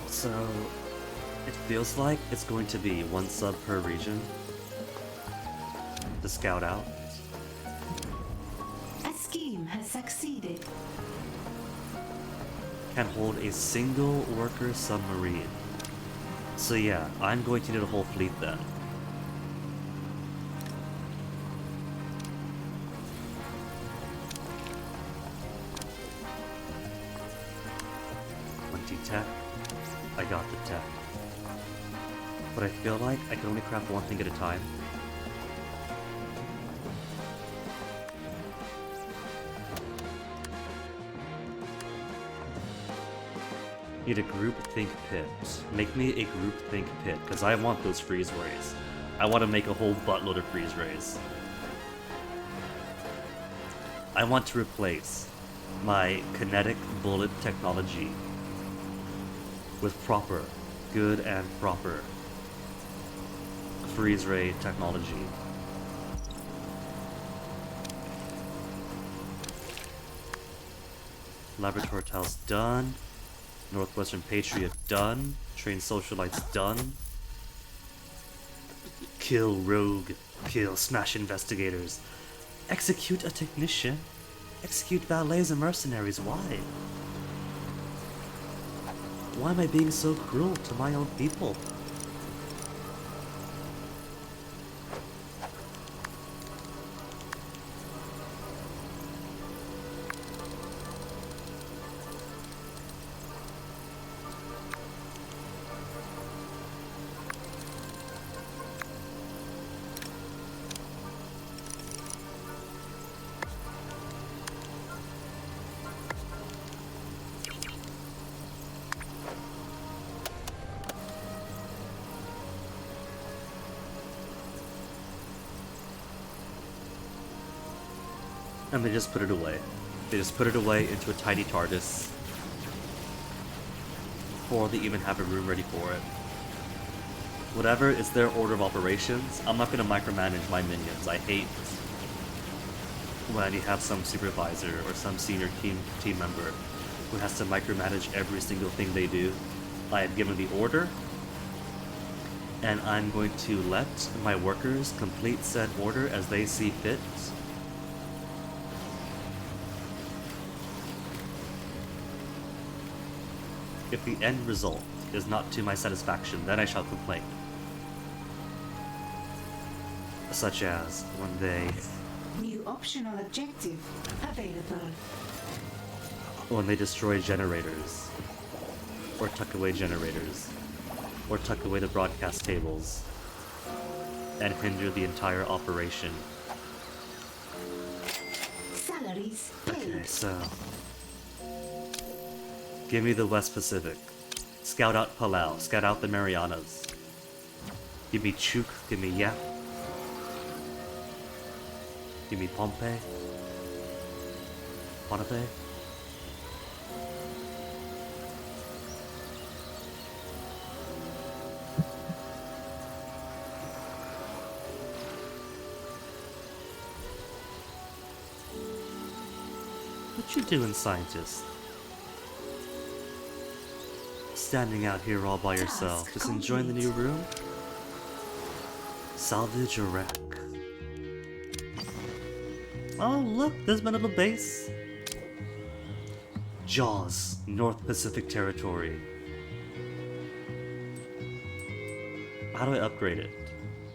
So, it feels like it's going to be one sub per region to scout out. A scheme has succeeded. Can hold a single worker submarine. So yeah, I'm going to need a whole fleet then. Tech. I got the tech. But I feel like I can only craft one thing at a time. Need a group think pit. Make me a group think pit, because I want those freeze rays. I want to make a whole buttload of freeze rays. I want to replace my kinetic bullet technology with proper, good and proper freeze ray technology. Laboratory tiles done. Northwestern Patriot done. Train socialites done. Kill rogue. Kill smash investigators. Execute a technician. Execute valets and mercenaries. Why? Why am I being so cruel to my own people? And they just put it away. They just put it away into a tiny TARDIS before they even have a room ready for it. Whatever is their order of operations, I'm not gonna micromanage my minions. I hate when you have some supervisor or some senior team member who has to micromanage every single thing they do. I have given the order, and I'm going to let my workers complete said order as they see fit. If the end result is not to my satisfaction, then I shall complain. Such as when they... New optional objective available. When they destroy generators, or tuck away generators, or tuck away the broadcast tables, and hinder the entire operation. Salaries paid. Okay, so... Give me the West Pacific. Scout out Palau, scout out the Marianas. Give me Chuk, give me Yap. Give me Pohnpei. Pohnpei. What you doing, scientist? Standing out here all by yourself, just enjoying the new room? Salvage a wreck. Oh look, there's my little base. Jaws, North Pacific Territory. How do I upgrade it?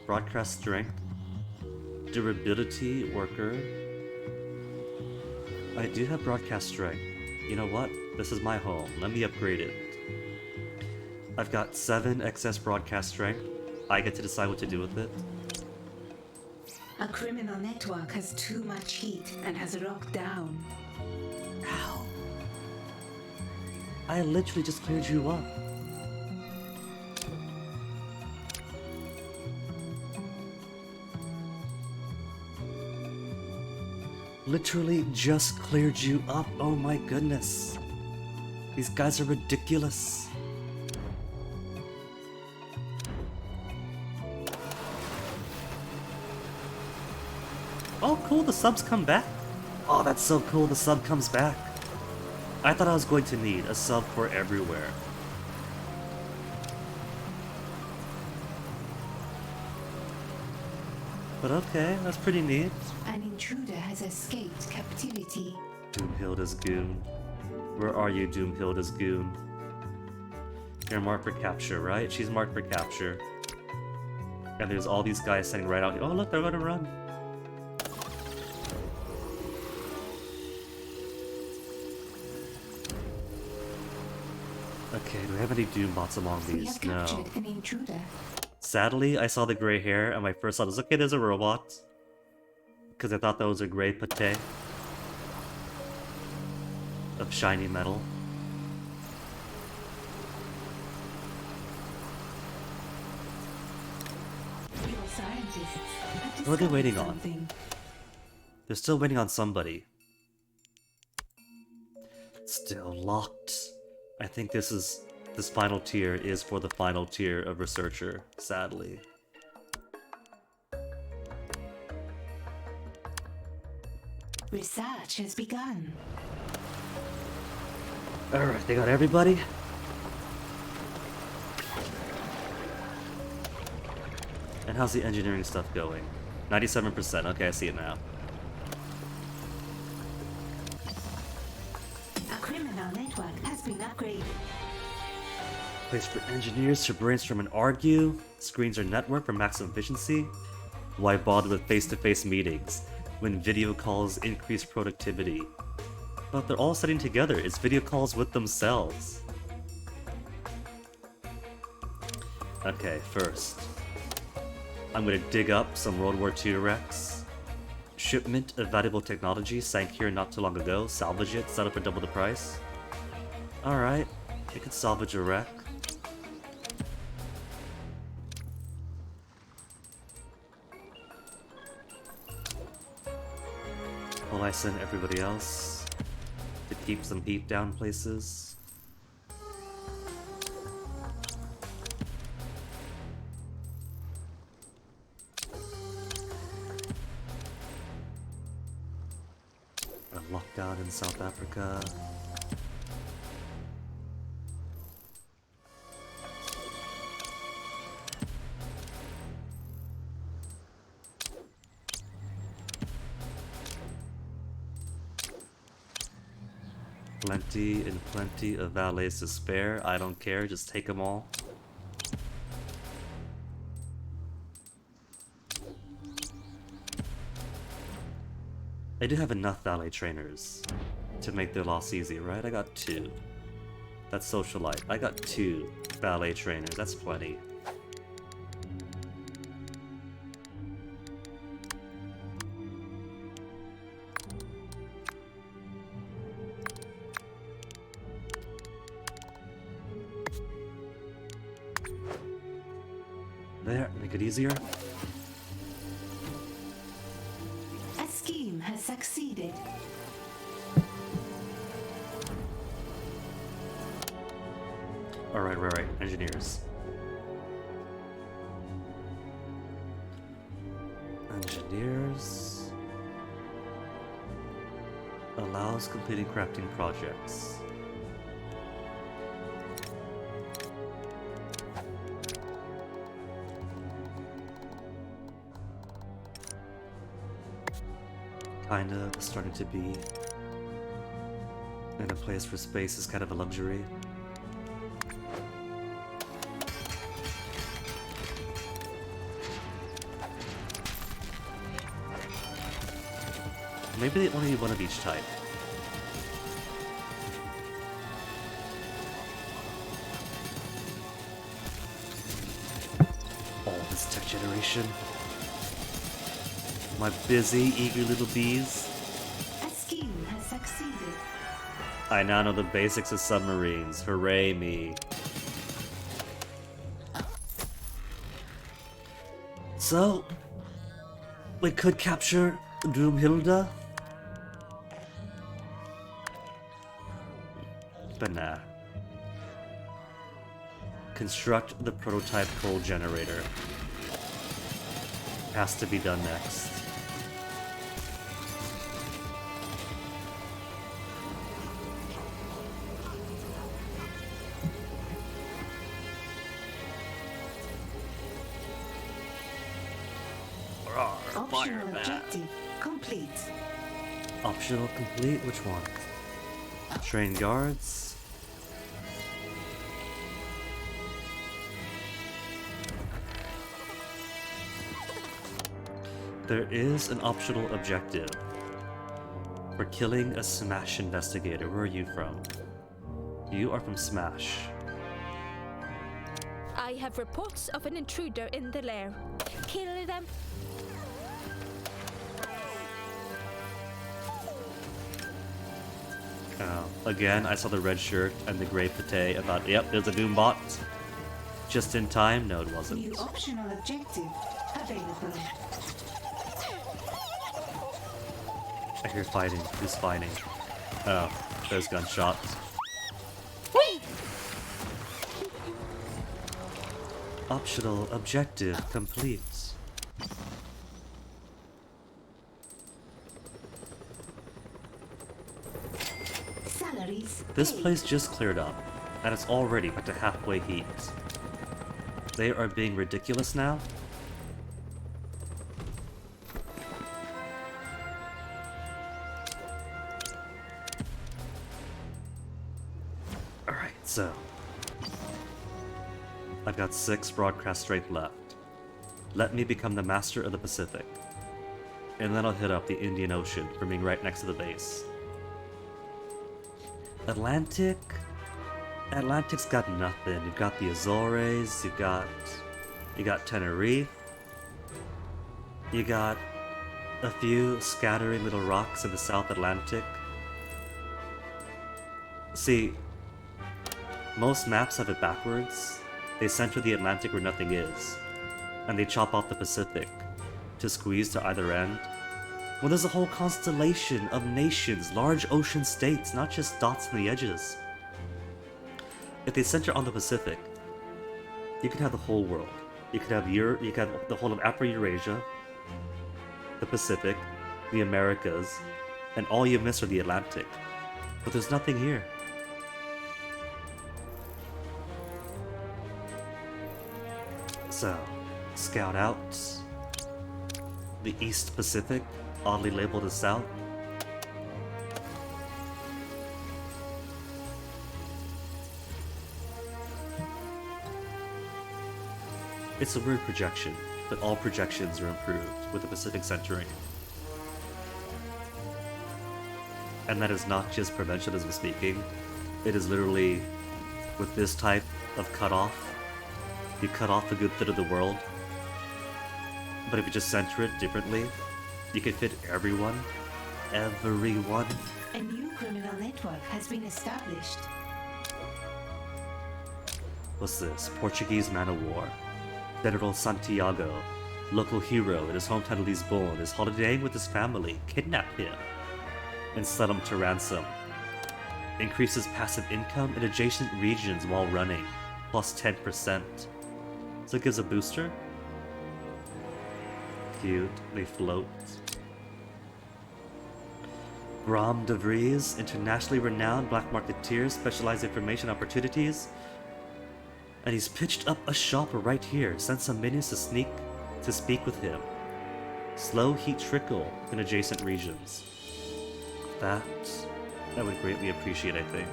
Broadcast strength? Durability, worker? I do have broadcast strength. You know what? This is my home. Let me upgrade it. I've got 7 excess broadcast strength. I get to decide what to do with it. A criminal network has too much heat and has locked down. Ow. I literally just cleared you up. Literally just cleared you up. Oh my goodness. These guys are ridiculous. Oh cool, the subs come back. Oh, that's so cool, the sub comes back. I thought I was going to need a sub for everywhere. But okay, that's pretty neat. An intruder has escaped captivity. Doomhilda's goon. Where are you, Doomhilda's goon? You're marked for capture, right? She's marked for capture. And there's all these guys standing right out here. Oh look, they're gonna run. Okay, do we have any Doom bots among We these? have No. captured an intruder. Sadly, I saw the gray hair, and my first thought was, okay, there's a robot. Because I thought that was a gray pate of shiny metal. Your scientists have What are they discovered waiting something. on? They're still waiting on somebody. Still locked. I think this final tier is for the final tier of researcher, sadly. Research has begun. Alright, they got everybody? And how's the engineering stuff going? 97%, okay, I see it now. A criminal network has been upgraded. Place for engineers to brainstorm and argue. Screens are networked for maximum efficiency. Why bother with face-to-face meetings when video calls increase productivity? But they're all sitting together. It's video calls with themselves. Okay, first, I'm gonna dig up some World War II wrecks. Shipment of valuable technology sank here not too long ago. Salvage it, sell it for double the price. Alright, you can salvage a wreck. while I send everybody else to keep some heat down places. A lockdown in South Africa. Plenty and plenty of valets to spare. I don't care, just take them all. I do have enough valet trainers to make their loss easy, right? I got 2. That's socialite. I got 2 valet trainers. That's plenty. There, make it easier. A scheme has succeeded. Alright, engineers. Engineers allows completing crafting projects. Kind of starting to be in a place where space is kind of a luxury. Maybe they only need one of each type. All this tech generation. My busy, eager little bees. A scheme has succeeded. I now know the basics of submarines. Hooray me. So, we could capture Droomhilda? But nah. Construct the prototype coal generator. Has to be done next. Optional objective complete. Optional complete? Which one? Train guards? There is an optional objective for killing a Smash investigator. Where are you from? You are from Smash. I have reports of an intruder in the lair. Kill them. Again, I saw the red shirt and the gray pate about, yep, there's a Doombot. Just in time? No, it wasn't. New optional objective available. I hear fighting. Who's fighting? Oh, there's gunshots. Optional objective complete. Salaries This paid. place just cleared up, and it's already back to halfway heat. They are being ridiculous now? Alright, so... I've got 6 broadcast strength left. Let me become the master of the Pacific. And then I'll hit up the Indian Ocean for being right next to the base. Atlantic? Atlantic's got nothing. You've got the Azores, you got Tenerife. You got a few scattering little rocks in the South Atlantic. See, most maps have it backwards. They center the Atlantic where nothing is, and they chop off the Pacific to squeeze to either end. Well, there's a whole constellation of nations, large ocean states, not just dots on the edges. If they center on the Pacific, you could have the whole world. You could have you could have the whole of Afro-Eurasia, the Pacific, the Americas, and all you miss are the Atlantic. But there's nothing here. So, scout out the East Pacific, oddly labeled as South. It's a weird projection, but all projections are improved with the Pacific centering. And that is not just provincialism speaking, it is literally, with this type of cutoff, you cut off a good third of the world. But if you just center it differently, you can fit everyone. Everyone. A new criminal network has been established. What's this? Portuguese man of war. General Santiago, local hero in his hometown of Lisbon, is holidaying with his family. Kidnap him and sell him to ransom. Increases passive income in adjacent regions while running, plus 10%. So it gives a booster. Cute, they float. Bram de Vries, internationally renowned black marketeer, specialized information opportunities. And he's pitched up a shop right here. Sent some minions to speak with him. Slow heat trickle in adjacent regions. That I would greatly appreciate, I think.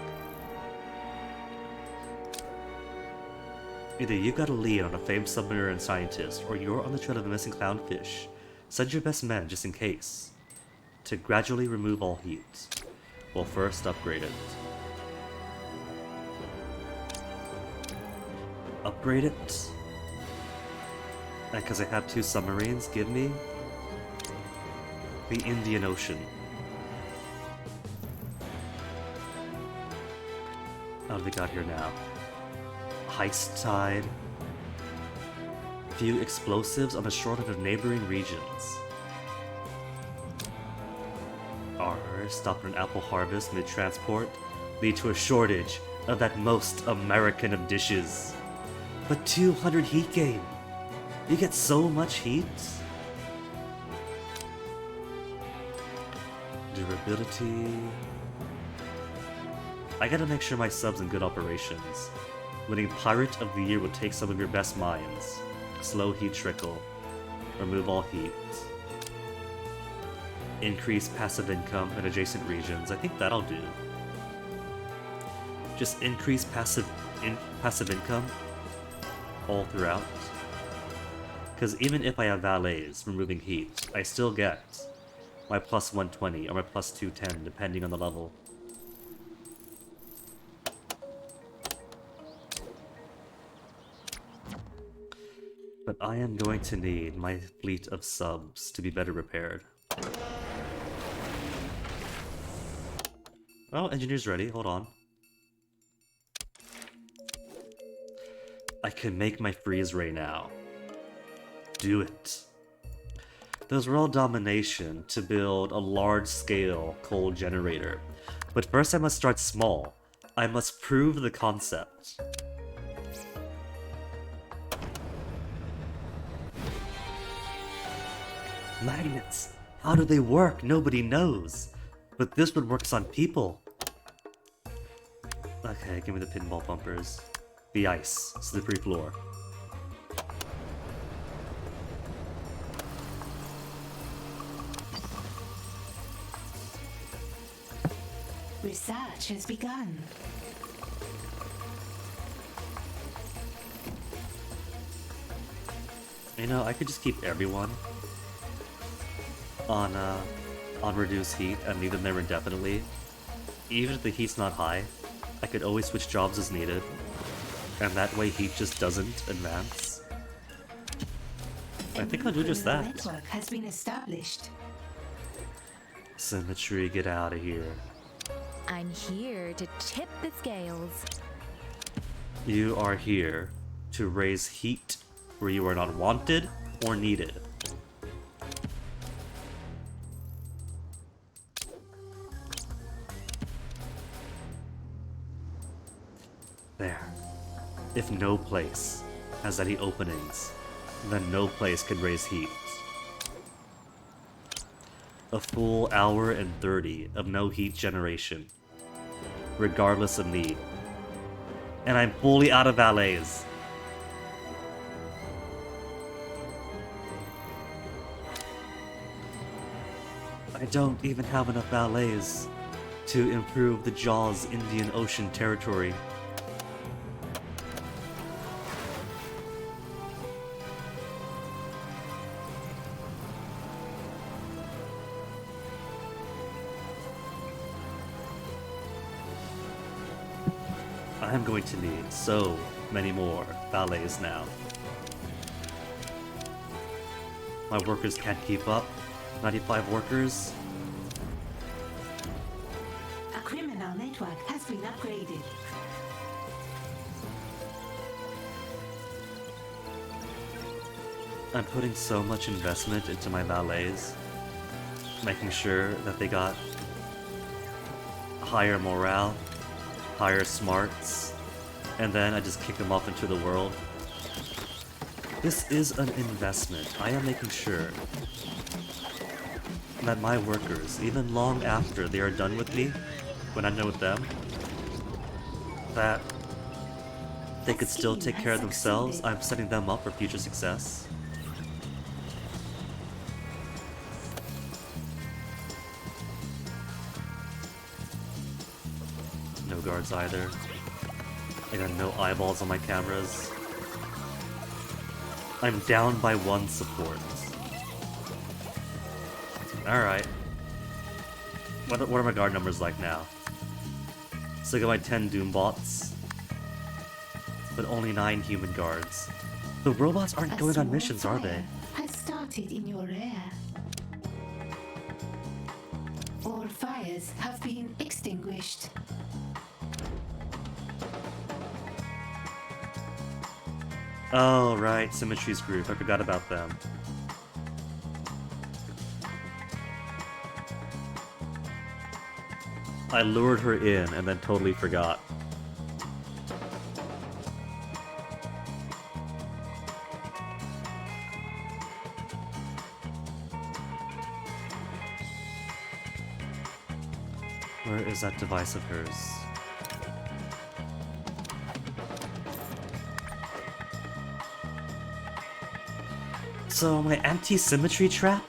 Either you got a lead on a famed submarine scientist, or you're on the trail of a missing clownfish. Send your best men just in case. To gradually remove all heat. We'll first upgrade it. Upgrade it. And because I have 2 submarines, give me the Indian Ocean. What have we got here now? Heist tide. Few explosives on the shoreline of neighboring regions. Stop an apple harvest mid-transport. Lead to a shortage of that most American of dishes. But 200 heat gain. You get so much heat. Durability. I gotta make sure my sub's in good operations. Winning Pirate of the Year will take some of your best mines. Slow heat trickle. Remove all heat. Increase passive income in adjacent regions. I think that'll do. Just increase passive income all throughout. Because even if I have valets removing heat, I still get my plus 120 or my plus 210 depending on the level. But I am going to need my fleet of subs to be better repaired. Oh, engineer's ready. Hold on. I can make my freeze ray now. Do it. There's world domination to build a large-scale coal generator. But first I must start small. I must prove the concept. Magnets! How do they work? Nobody knows. But this one works on people. Okay, give me the pinball bumpers. The ice. Slippery floor. Research has begun. You know, I could just keep everyone on reduced heat and leave them there indefinitely. Even if the heat's not high, I could always switch jobs as needed, and that way heat just doesn't advance. I think I'll do just that. Network has been established. Symmetry, get out of here. I'm here to tip the scales. You are here to raise heat where you are not wanted or needed. If no place has any openings, then no place can raise heat. A full hour and 30 of no heat generation, regardless of need. And I'm fully out of valets. I don't even have enough valets to improve the Jaws Indian Ocean territory. I'm going to need so many more valets now. My workers can't keep up. 95 workers. A criminal network has been upgraded. I'm putting so much investment into my valets, making sure that they got higher morale, higher smarts, and then I just kick them off into the world. This is an investment. I am making sure that my workers, even long after they are done with me, when I'm done with them, that they could still take care of themselves. I'm setting them up for future success. No guards either. I got no eyeballs on my cameras. I'm down by 1 support. Alright. What are my guard numbers like now? So I got my 10 Doom bots, but only 9 human guards. The robots aren't going on missions, are they? Has started in your lair. All fires have been extinguished. Oh, right, Symmetry's group. I forgot about them. I lured her in and then totally forgot. Where is that device of hers? So my anti-symmetry trap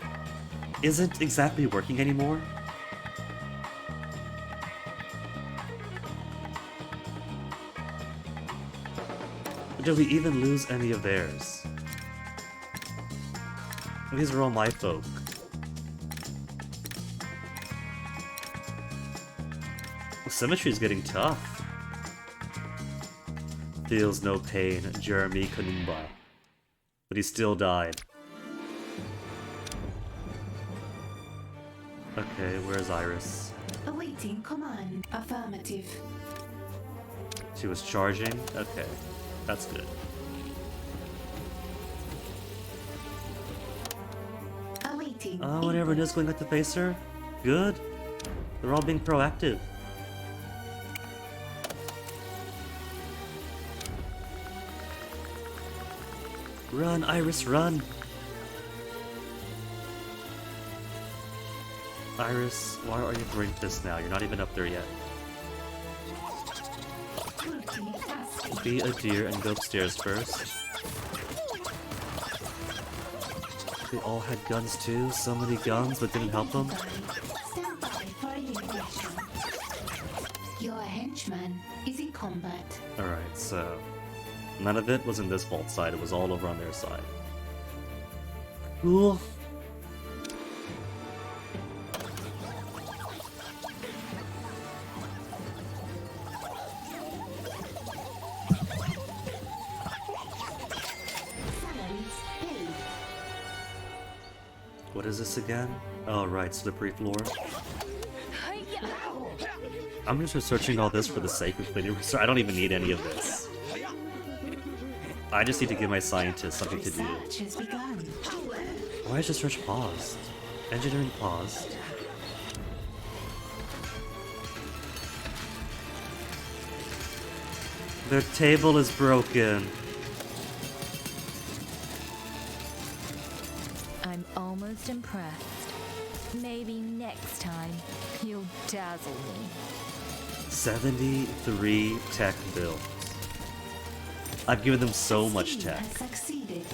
isn't exactly working anymore. Did we even lose any of theirs? These are all my folk. Well, symmetry's getting tough. Feels no pain, Jeremy Kanumba. But he still died. Okay, where's Iris? Awaiting command. Affirmative. She was charging? Okay, that's good. Awaiting. Oh, and everyone is going out to face her? Good. They're all being proactive. Run, Iris, run! Iris, why are you doing this now? You're not even up there yet. Be a deer and go upstairs first. They all had guns too, so many guns, but didn't help them. Stand by for elimination. Your henchman is in combat. Alright, so none of it was in this vault side, it was all over on their side. Cool. What is this again? Oh right, slippery floor. I'm just researching all this for the sake of cleaning research. I don't even need any of this. I just need to give my scientists something to do. Research has begun. Why is research paused? Engineering paused. Their table is broken. I'm almost impressed. Maybe next time you'll dazzle me. 73 tech builds. I've given them so much tech. Has succeeded.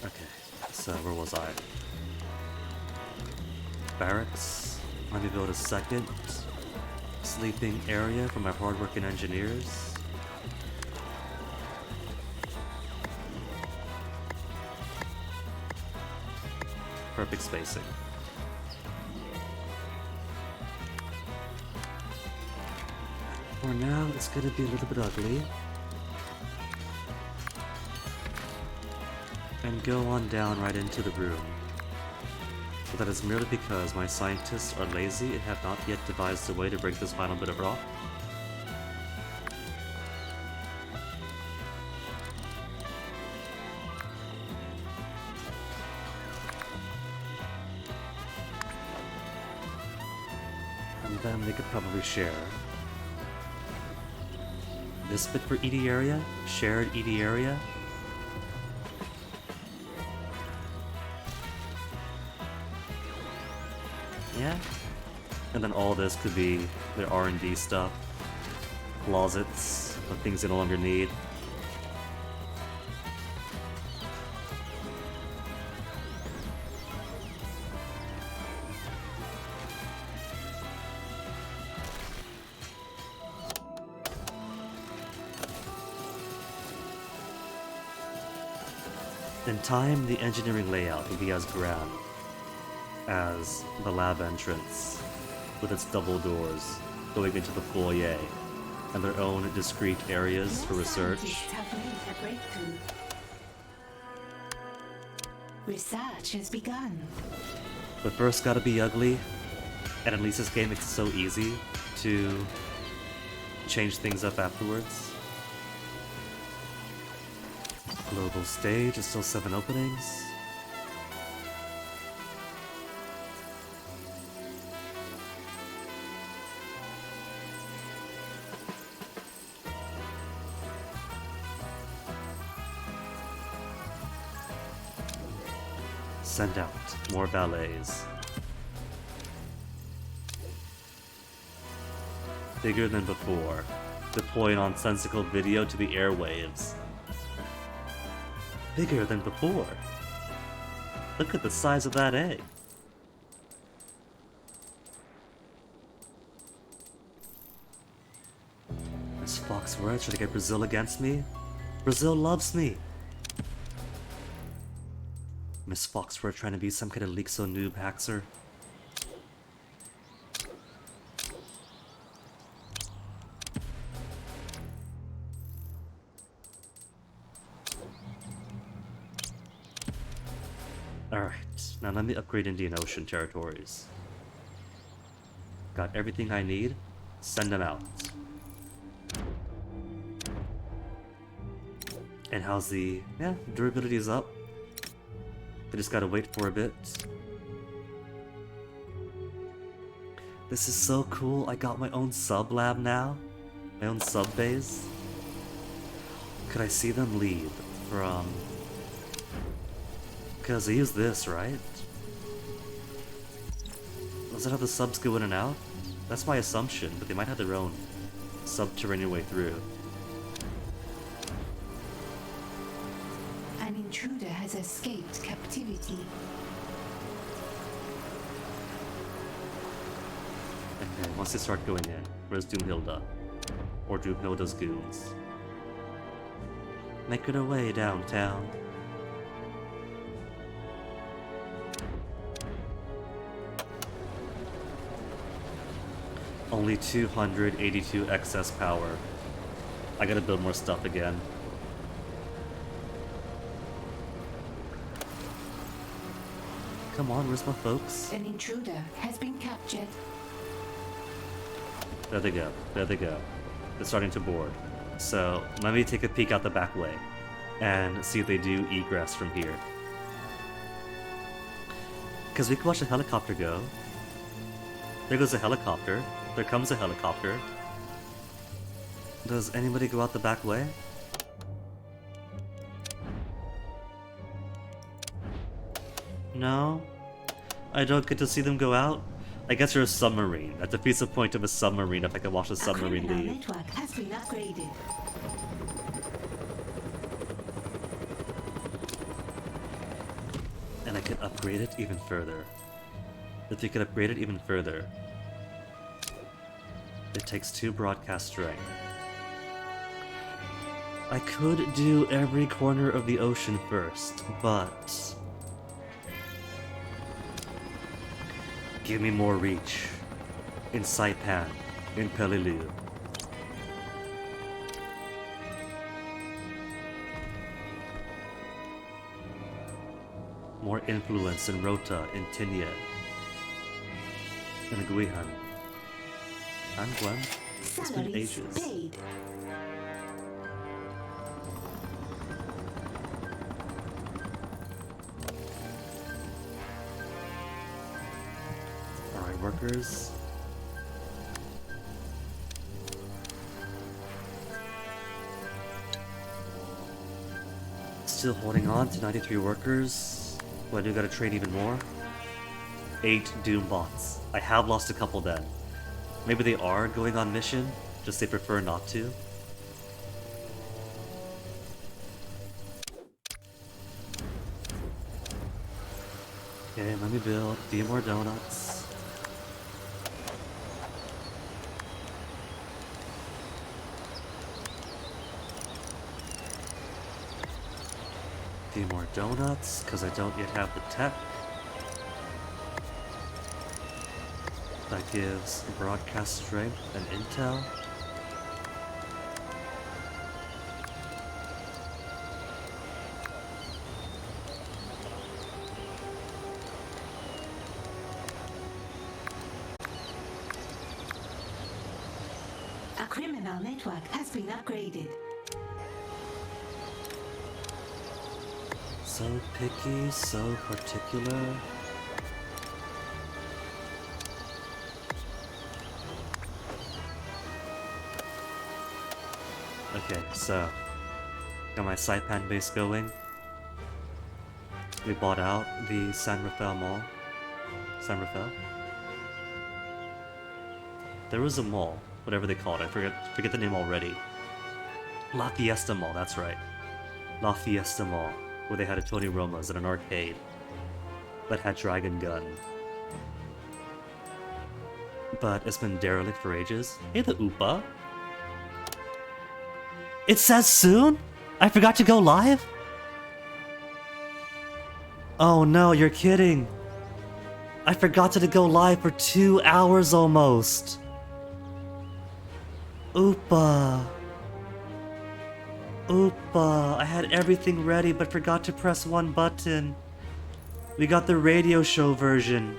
Okay, so where was I? Barracks. Let me build a second sleeping area for my hardworking engineers. Perfect spacing. For now, it's gonna be a little bit ugly. And go on down right into the room. But that is merely because my scientists are lazy and have not yet devised a way to break this final bit of rock. And then they could probably share this bit for ED area, shared ED area. Yeah. And then all this could be their R&D stuff. Closets of things they no longer need. In time, the engineering layout will be as grand as the lab entrance, with its double doors going into the foyer, and their own discrete areas for research. Scientists have made a breakthrough. Research has begun. But first gotta be ugly, and at least this game makes it so easy to change things up afterwards. Global stage is still 7 openings. Send out more ballets. Bigger than before. Deploy nonsensical video to the airwaves. Bigger than before. Look at the size of that egg. Miss Foxworth trying to get Brazil against me? Brazil loves me. Miss Foxworth trying to be some kind of Lixo noob haxer. Alright, now let me upgrade Indian Ocean territories. Got everything I need, send them out. And how's the... yeah, durability is up. They just gotta wait for a bit. This is so cool, I got my own sub lab now. My own sub base. Could I see them leave from... because they use this, right? Is that how the subs go in and out? That's my assumption, but they might have their own subterranean way through. An intruder has escaped captivity. Okay, once they start going in, where's Doomhilda? Or Doomhilda's goons? Making their way downtown. Only 282 excess power. I gotta build more stuff again. Come on, where's my folks? An intruder has been captured. There they go, there they go. They're starting to board. So let me take a peek out the back way and see if they do egress from here. Because we can watch a helicopter go. There goes a helicopter. There comes a helicopter. Does anybody go out the back way? No? I don't get to see them go out? I guess you're a submarine. That defeats the point of a submarine if I can watch a submarine criminal leave. network has been upgraded. And I could upgrade it even further. If you could upgrade it even further, it takes 2 broadcast strength. I could do every corner of the ocean first, but give me more reach. In Saipan, in Peleliu. More influence in Rota, in Tinia, in Guihan. And Gwen. It's been Salaries ages. paid. Alright, workers. Still holding on to 93 workers. But I do gotta train even more. 8 Doom bots. I have lost a couple then. Maybe they are going on mission, just they prefer not to. Okay, let me build a few more donuts. A few more donuts, because I don't yet have the tech. That gives broadcast strength and intel. A criminal network has been upgraded. So picky, so particular. Okay, so got my Saipan base going. We bought out the San Rafael Mall. San Rafael? There was a mall, whatever they call it. I forget the name already. La Fiesta Mall, that's right. La Fiesta Mall, where they had a Tony Roma's and an arcade that had Dragon Gun. But it's been derelict for ages. Hey, the Oopa. It says soon? I forgot to go live? Oh no, you're kidding. I forgot to go live for 2 hours almost. Oopa. Oopa. I had everything ready but forgot to press one button. We got the radio show version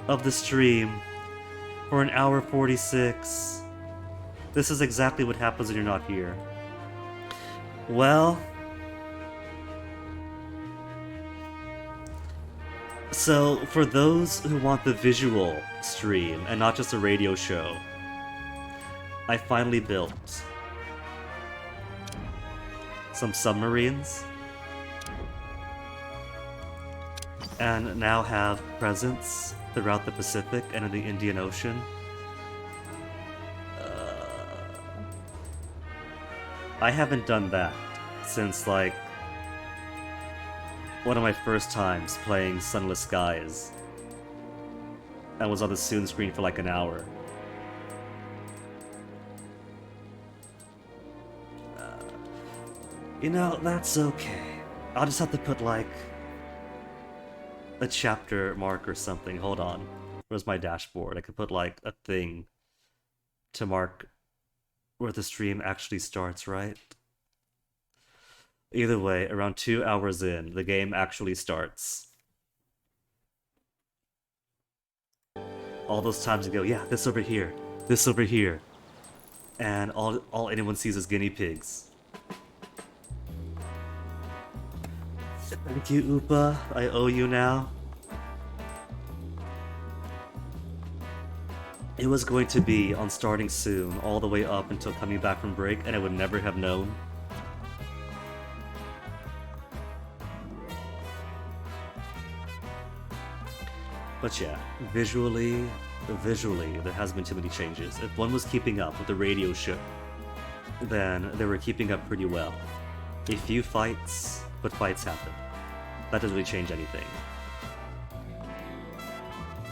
of the stream for 1 hour 46. This is exactly what happens when you're not here. Well, so for those who want the visual stream and not just a radio show, I finally built some submarines and now have presence throughout the Pacific and in the Indian Ocean. I haven't done that since, like, one of my first times playing Sunless Skies and was on the Soon screen for like an hour. You know, that's okay. I'll just have to put, like, a chapter mark or something. Hold on. Where's my dashboard? I could put, like, a thing to mark where the stream actually starts, right? Either way, around 2 hours in, the game actually starts. All those times ago, yeah, this over here, this over here. And all anyone sees is guinea pigs. Thank you, Upa. I owe you now. It was going to be on starting soon, all the way up until coming back from break, and I would never have known. But yeah, visually, there has been too many changes. If one was keeping up with the radio show, then they were keeping up pretty well. A few fights, but fights happen. That doesn't really change anything.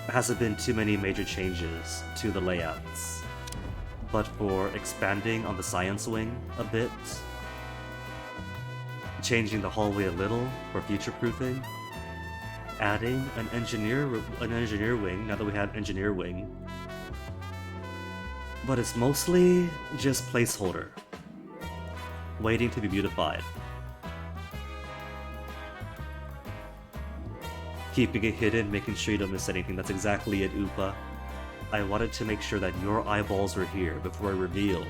There hasn't been too many major changes to the layouts. But for expanding on the science wing a bit, changing the hallway a little for future-proofing, adding an engineer wing, now that we have engineer wing. But it's mostly just placeholder, waiting to be beautified. Keeping it hidden, making sure you don't miss anything. That's exactly it, Upa. I wanted to make sure that your eyeballs were here before I revealed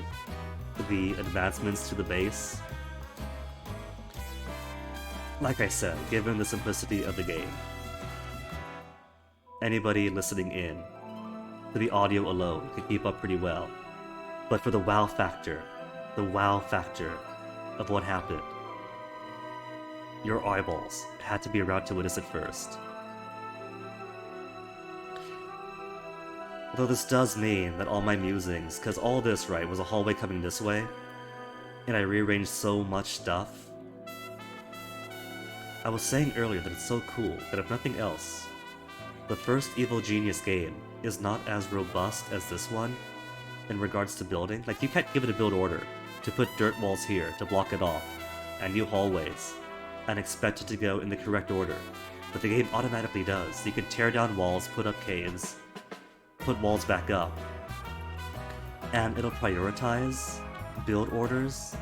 the advancements to the base. Like I said, given the simplicity of the game, anybody listening in to the audio alone could keep up pretty well. But for the wow factor of what happened, your eyeballs had to be around to witness it first. Though this does mean that all my musings, because all this, right, was a hallway coming this way, and I rearranged so much stuff. I was saying earlier that it's so cool that if nothing else, the first Evil Genius game is not as robust as this one in regards to building. Like, you can't give it a build order to put dirt walls here to block it off, and new hallways, and expect it to go in the correct order. But the game automatically does. You can tear down walls, put up caves, put walls back up, and it'll prioritize build orders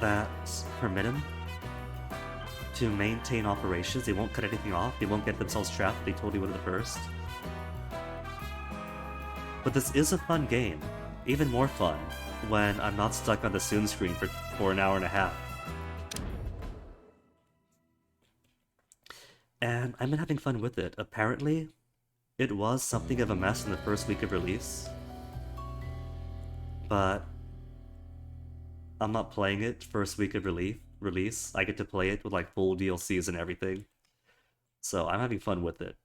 that permit them to maintain operations. They won't cut anything off, they won't get themselves trapped, they totally would at the first. But this is a fun game, even more fun when I'm not stuck on the Soon screen for an hour and a half. And I've been having fun with it. Apparently, it was something of a mess in the first week of release, but I'm not playing it first week of release. I get to play it with like full DLCs and everything, so I'm having fun with it.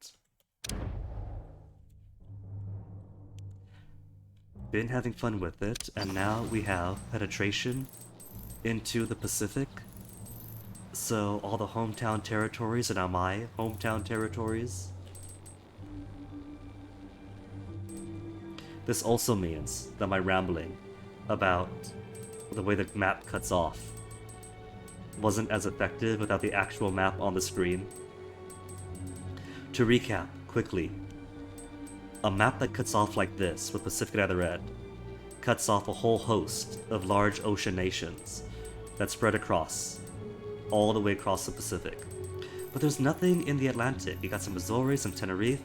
Been having fun with it, and now we have penetration into the Pacific, so all the hometown territories are now my hometown territories. This also means that my rambling about the way the map cuts off wasn't as effective without the actual map on the screen. To recap, quickly, a map that cuts off like this, with Pacific at either end, cuts off a whole host of large ocean nations that spread across, all the way across the Pacific. But there's nothing in the Atlantic. You got some Azores, some Tenerife,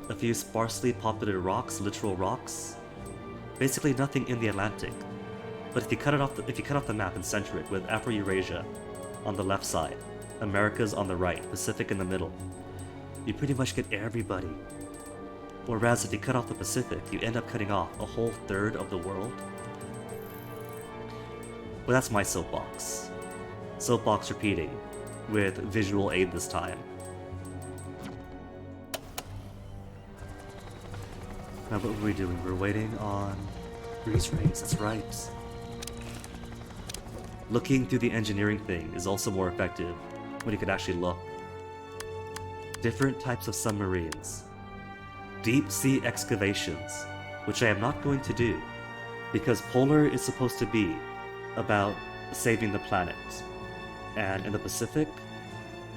a few sparsely populated rocks, literal rocks. Basically nothing in the Atlantic. But if you cut off the map and center it with Afro-Eurasia on the left side, Americas on the right, Pacific in the middle, you pretty much get everybody. Whereas if you cut off the Pacific, you end up cutting off a whole third of the world. Well, that's my soapbox. Soapbox repeating, with visual aid this time. Now what were we doing? We're waiting on freeze rays, that's right. Looking through the engineering thing is also more effective when you can actually look. Different types of submarines. Deep sea excavations, which I am not going to do, because Polar is supposed to be about saving the planet. And in the Pacific,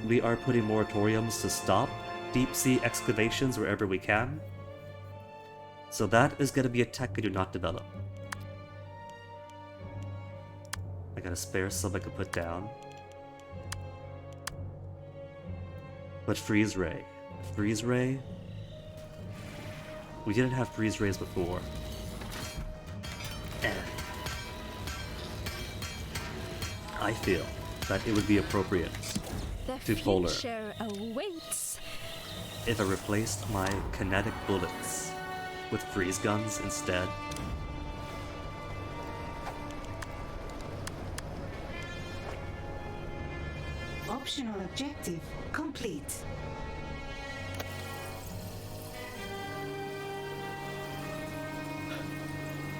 we are putting moratoriums to stop deep sea excavations wherever we can. So that is going to be a tech I do not develop. I got a spare sub I could put down. But freeze ray. Freeze ray? We didn't have freeze rays before. And I feel that it would be appropriate The to Polar future awaits. if I replaced my kinetic bullets with freeze guns instead. Optional objective complete.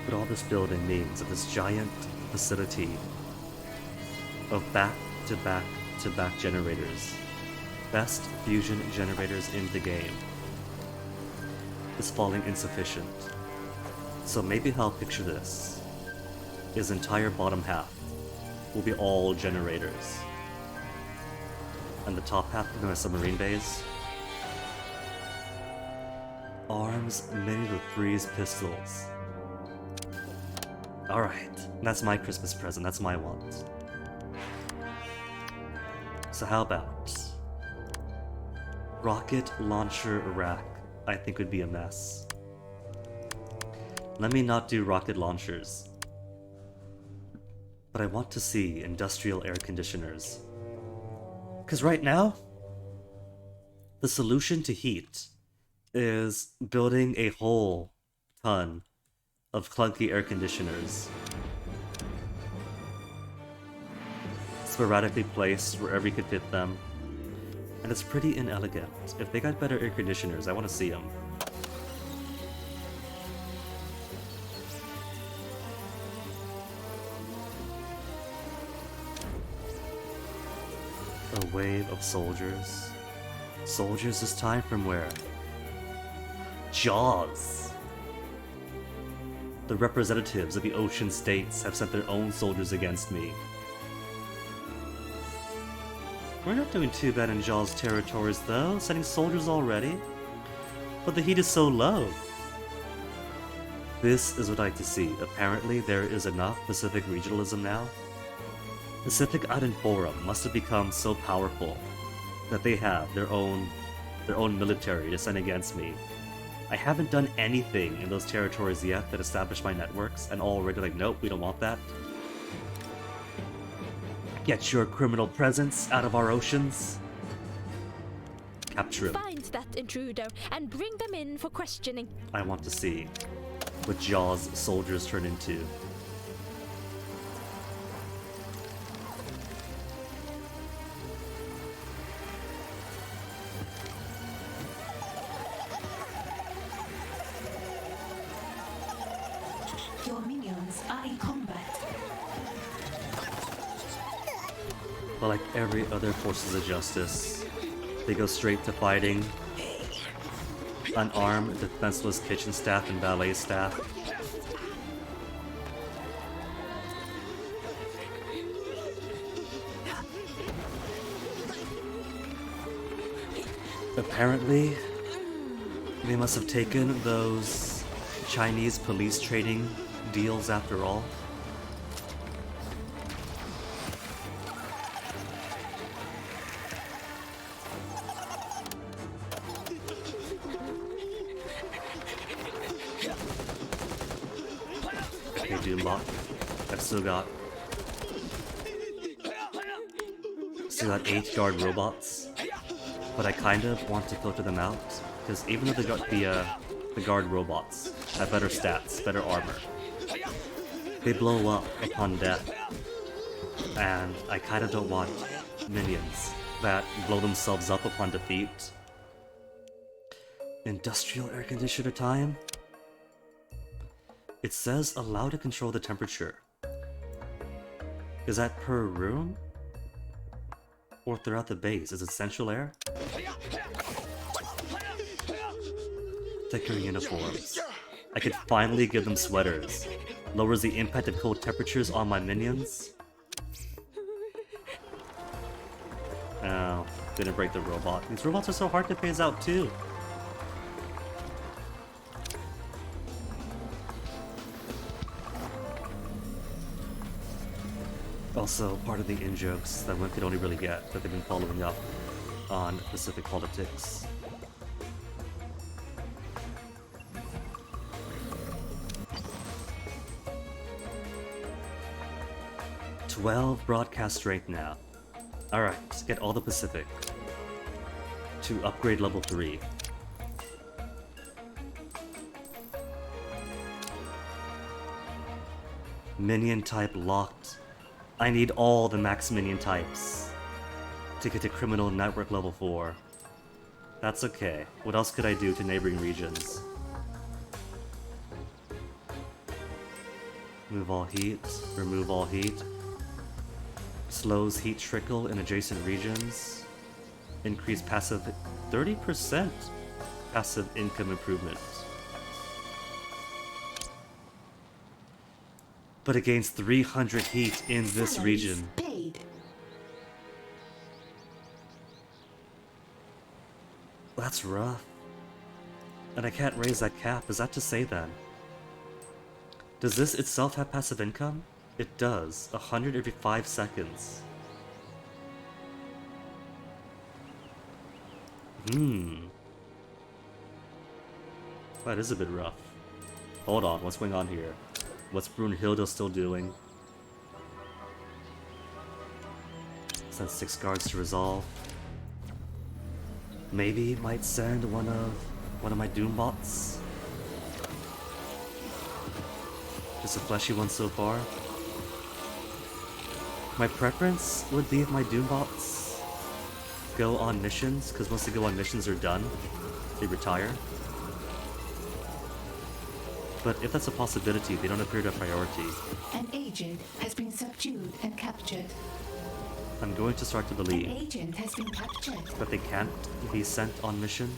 But all this building means of this giant facility of back-to-back-to-back generators, best fusion generators in the game, is falling insufficient. So maybe how I'll picture this is entire bottom half will be all generators. And the top half of my submarine bays, arms made with freeze pistols. Alright, that's my Christmas present, that's my want. So how about rocket launcher rack? I think would be a mess. Let me not do rocket launchers. But I want to see industrial air conditioners. Because right now, the solution to heat is building a whole ton of clunky air conditioners. Sporadically placed wherever you could fit them. And it's pretty inelegant. If they got better air conditioners, I want to see them. A wave of soldiers. Soldiers this time from where? Jaws! The representatives of the ocean states have sent their own soldiers against me. We're not doing too bad in Jaws territories though, sending soldiers already. But the heat is so low. This is what I like to see. Apparently there is enough Pacific regionalism now. Pacific Island Forum must have become so powerful that they have their own military to send against me. I haven't done anything in those territories yet that established my networks, and already like, nope, we don't want that. Get your criminal presence out of our oceans. Capture him. Find that intruder and bring them in for questioning. I want to see what Jaws soldiers turn into. Your minions are in combat. But like every other forces of justice, they go straight to fighting unarmed, defenseless kitchen staff and ballet staff. Apparently, they must have taken those Chinese police training deals after all. Okay, dude, lock. I've still got 8 guard robots, but I kind of want to filter them out because even though the guard robots have better stats, better armor, they blow up upon death, and I kind of don't want minions that blow themselves up upon defeat. Industrial air conditioner time? It says allow to control the temperature. Is that per room? Or throughout the base? Is it central air? Thicker uniforms. I could finally give them sweaters. Lowers the impact of cold temperatures on my minions. Oh, didn't break the robot. These robots are so hard to phase out too. Also, part of the in-jokes that one could only really get that they've been following up on Pacific politics. 12 broadcast strength now. Alright, let's get all the Pacific to upgrade level 3. Minion type locked. I need all the max minion types to get to criminal network level 4. That's okay. What else could I do to neighboring regions? Move all heat, remove all heat. Slows heat trickle in adjacent regions. Increase passive 30% passive income improvement. But it gains 300 heat in this region. Paid. That's rough. And I can't raise that cap. Is that to say then? Does this itself have passive income? It does. 100 every 5 seconds. That is a bit rough. Hold on, what's going on here? What's Brunhilde still doing? Send 6 guards to resolve. Maybe it might send one of my Doombots. Just a fleshy one so far. My preference would be if my Doombots go on missions, because once they go on missions they're done. They retire. But if that's a possibility, they don't appear to have priority. An agent has been subdued and captured. I'm going to start to An believe agent has been captured. that they can't be sent on mission.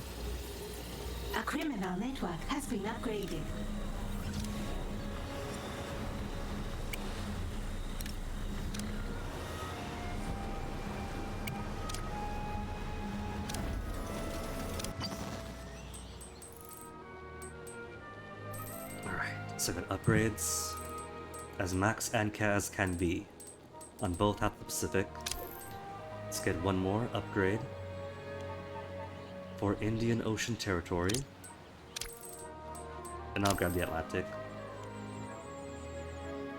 A criminal network has been upgraded. Alright, so I got upgrades as max and as can be on both half of the Pacific. Let's get one more upgrade for Indian Ocean territory. And I'll grab the Atlantic.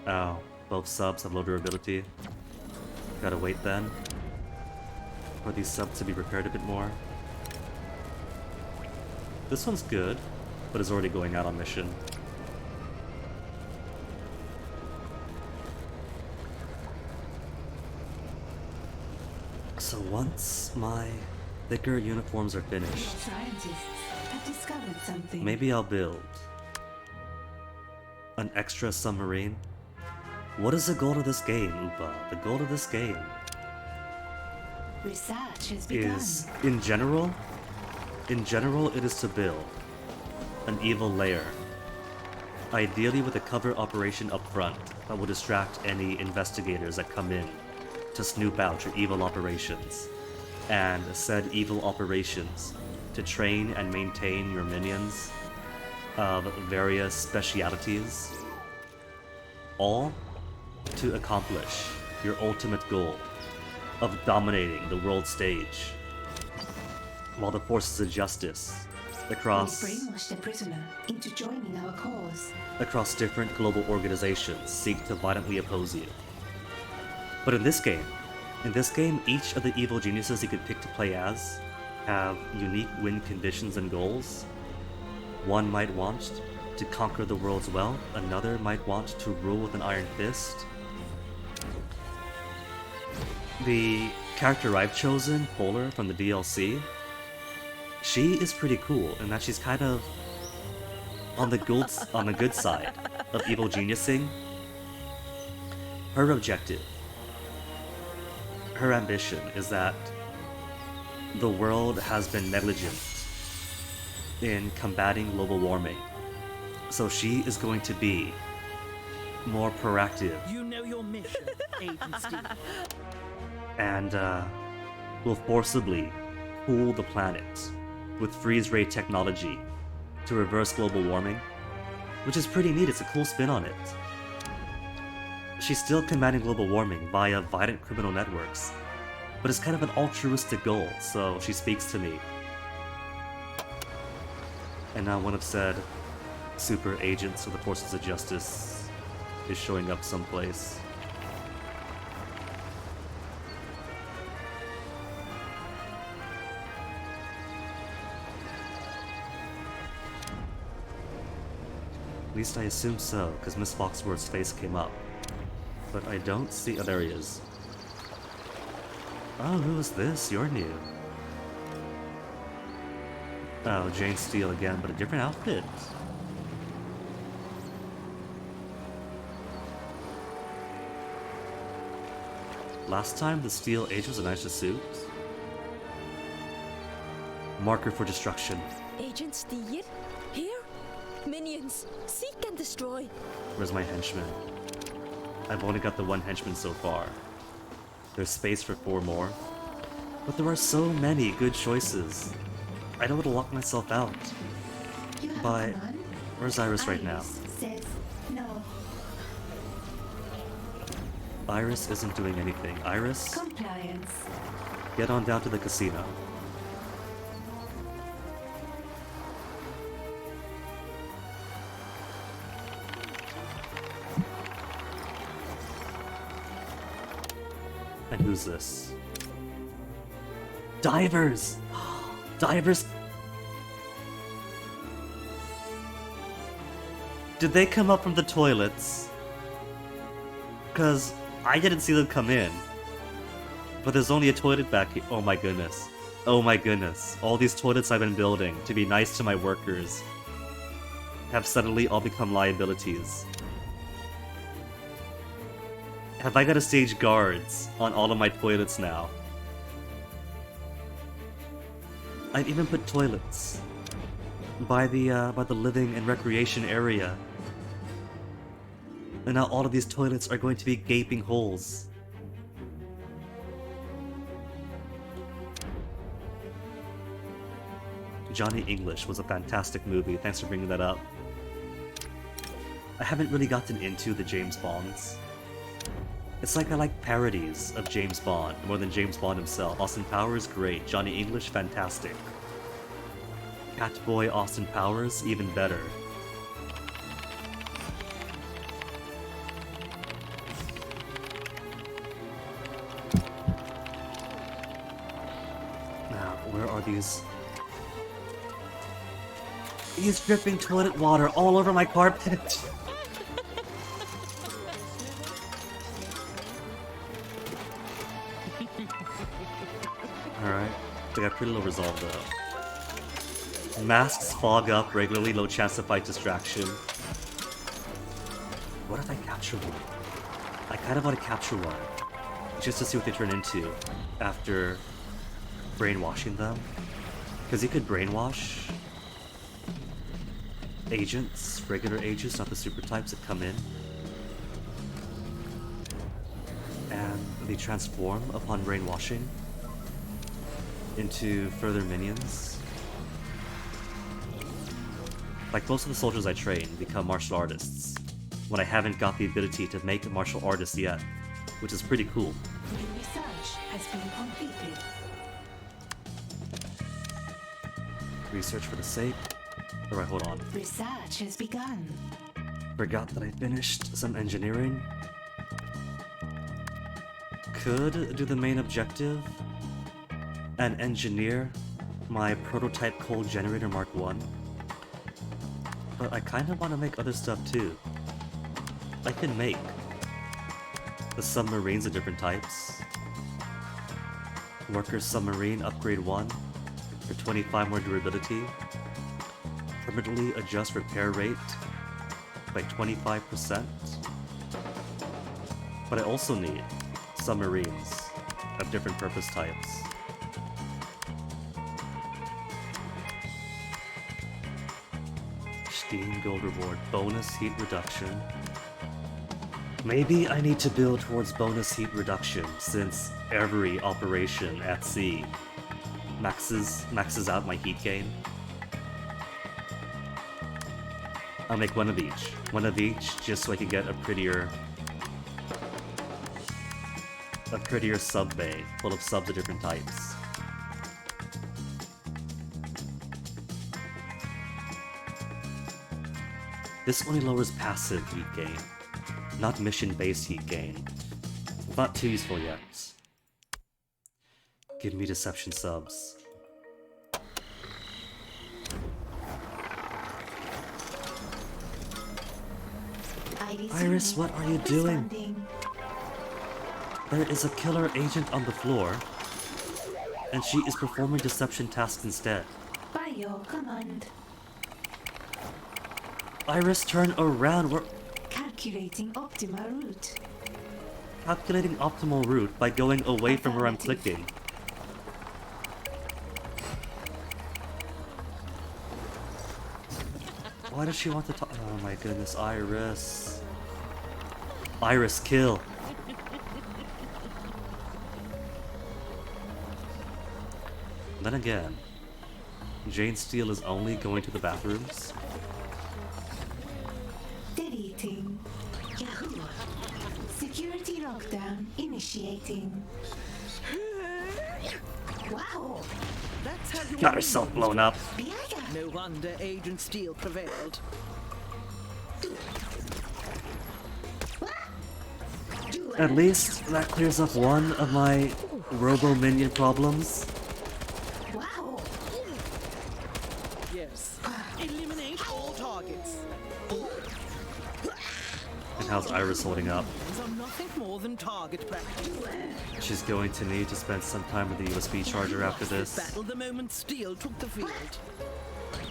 Oh, both subs have low durability. Gotta wait then for these subs to be repaired a bit more. This one's good, but is already going out on mission. So once my thicker uniforms are finished, Scientists have discovered something. maybe I'll build an extra submarine. What is the goal of this game, Upa? The goal of this game Research has begun. is, in general, it is to build an evil lair. Ideally with a covert operation up front that will distract any investigators that come in to snoop out your evil operations, and said evil operations to train and maintain your minions of various specialities, all to accomplish your ultimate goal of dominating the world stage, while the forces of justice across We brainwashed the prisoner into joining our cause. across different global organizations seek to violently oppose you. But in this game, each of the evil geniuses you could pick to play as have unique win conditions and goals. One might want to conquer the world's wealth, another might want to rule with an iron fist. The character I've chosen, Polar from the DLC, she is pretty cool in that she's kind of on the good side of evil geniusing. Her objective, her ambition is that the world has been negligent in combating global warming. So she is going to be more proactive You know your mission, Agent Steve. and will forcibly cool the planet with freeze ray technology to reverse global warming, which is pretty neat. It's a cool spin on it. She's still combating global warming via violent criminal networks, but it's kind of an altruistic goal, so she speaks to me. And now one of said super agents of the forces of justice is showing up someplace. least I assume so, because Miss Foxworth's face came up. But I don't see... Oh, there he is. Oh, who is this? You're new. Oh, Jane Steele again, but a different outfit. Last time, the Steel Age was a nicer suit. Marker for destruction. Agent Steele? Here? Minions, seek and destroy. Where's my henchman? I've only got the one henchman so far. There's space for 4 more. But there are so many good choices. I don't want to lock myself out. You have But a command? where's Iris right now? Iris says no. Iris isn't doing anything. Iris, Compliance. get on down to the casino. And who's this? Divers! Divers! Did they come up from the toilets? Cause I didn't see them come in. But there's only a toilet back here. Oh my goodness. Oh my goodness. All these toilets I've been building to be nice to my workers have suddenly all become liabilities. Have I got to stage guards on all of my toilets now? I've even put toilets by the living and recreation area. And now all of these toilets are going to be gaping holes. Johnny English was a fantastic movie, thanks for bringing that up. I haven't really gotten into the James Bonds. It's like I like parodies of James Bond more than James Bond himself. Austin Powers, great. Johnny English, fantastic. Catboy Austin Powers, even better. Now, where are these? He's dripping toilet water all over my carpet. Alright. They got pretty low resolve though. Masks fog up regularly, low chance to fight distraction. What if I capture one? I kind of want to capture one. Just to see what they turn into after brainwashing them. Because you could brainwash agents, regular agents, not the super types that come in. And they transform upon brainwashing into further minions. Like most of the soldiers I train become martial artists, when I haven't got the ability to make martial artists yet, which is pretty cool. Your research has been completed. Research for the sake. Alright, hold on. Research has begun. Forgot that I finished some engineering. Could do the main objective and engineer my prototype coal generator Mark 1. But I kind of want to make other stuff too. I can make the submarines of different types. Worker submarine upgrade 1 for 25 more durability. Permanently adjust repair rate by 25%. But I also need submarines of different purpose types. Steam Gold Reward, bonus heat reduction. Maybe I need to build towards bonus heat reduction since every operation at sea maxes out my heat gain. I'll make one of each just so I can get a prettier sub bay full of subs of different types. This only lowers passive heat gain, not mission-based heat gain. It's not too useful yet. Give me deception subs. Highly Iris, sonic. what are you doing? Responding. There is a killer agent on the floor, and she is performing deception tasks instead. By your command. Iris, turn around. We're Calculating optimal route. calculating optimal route by going away from where I'm Affirmative. clicking. Why does she want to talk? Oh my goodness, Iris. Iris, kill. Then again, Jane Steele is only going to the bathrooms. Deleting. Yahoo. Security lockdown initiating. Wow. That's how you Got herself blown up. Biaga. No wonder Agent Steele prevailed. At least that clears up one of my robo-minion problems. Wow. Yes. Eliminate all targets. And how's Iris holding up? These are nothing more than target practice. She's going to need to spend some time with the USB charger after this. Battle the moment Steele took the field.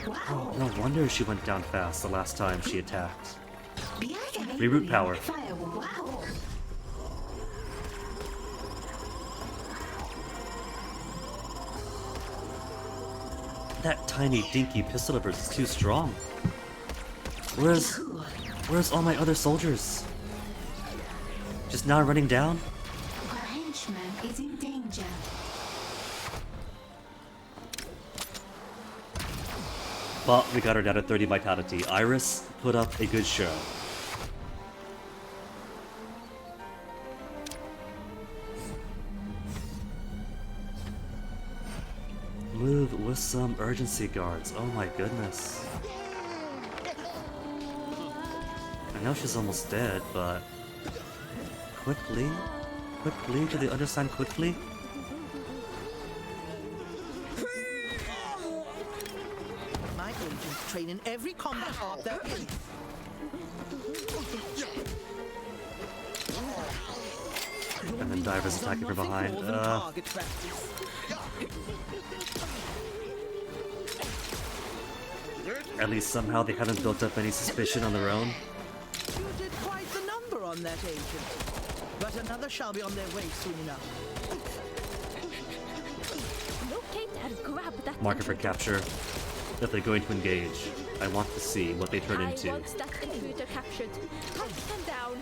Wow. No wonder she went down fast the last time she attacked. Biaga. Reboot power. Firewall. Wow. That tiny dinky pistol of hers is too strong. Where's all my other soldiers? Just now running down? Our henchman is in danger. But we got her down at 30 vitality. Iris put up a good show. Move with some urgency guards. Oh my goodness. I know she's almost dead, but... Quickly? Quickly? Do they understand quickly? My agents train in every combat art there is. And then Diver's attacking from behind. Target practice. At least somehow they haven't built up any suspicion on their own. You did quite the number on that agent. But another shall be on their way soon enough. Locate and grab that Marker for intruder. capture. If they're going to engage, I want to see what they turn I into. want that intruder captured. Hunt them down.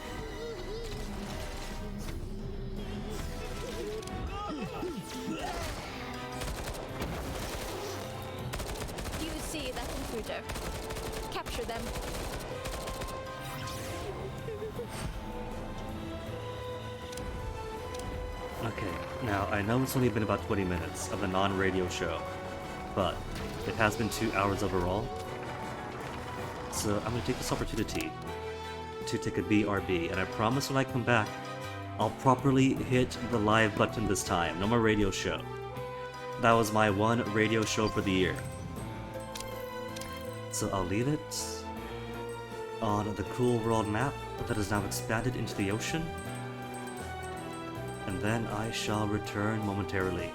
Do you see that intruder? Capture them. Okay, now I know it's only been about 20 minutes of a non-radio show, but it has been 2 hours overall. So I'm gonna take this opportunity to take a BRB, and I promise when I come back, I'll properly hit the live button this time. No more radio show. That was my one radio show for the year. So I'll leave it on the cool world map that is now expanded into the ocean. And then I shall return momentarily.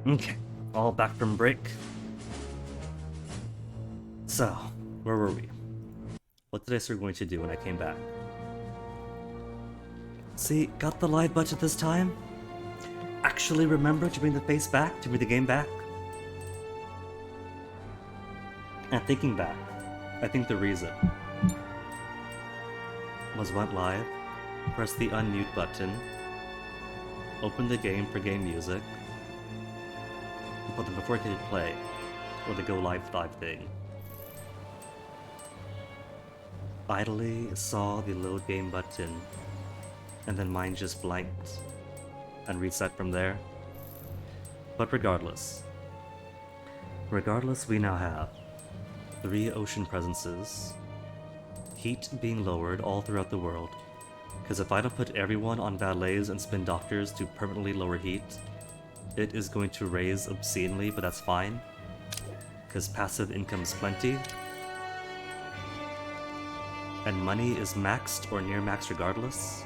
Okay, all back from break. So, where were we? What did I start going to do when I came back? See, got the live budget this time? Actually remember to bring the face back, to bring the game back? And thinking back, I think the reason was went live, press the unmute button, open the game for game music, but then before I could hit play, or the go live thing, idly saw the load game button, and then mine just blanked, and reset from there. But regardless, we now have 3 ocean presences, heat being lowered all throughout the world, because if I don't put everyone on valets and spin doctors to permanently lower heat, it is going to raise obscenely, but that's fine, because passive income is plenty, and money is maxed or near max regardless.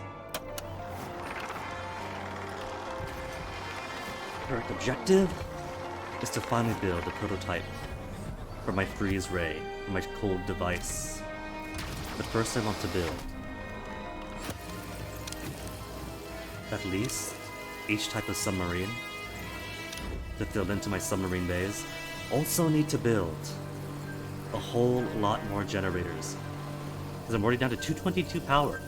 Current objective is to finally build a prototype for my freeze ray, for my cold device. But first I want to build at least each type of submarine to fill into my submarine bays. Also need to build a whole lot more generators, because I'm already down to 222 power.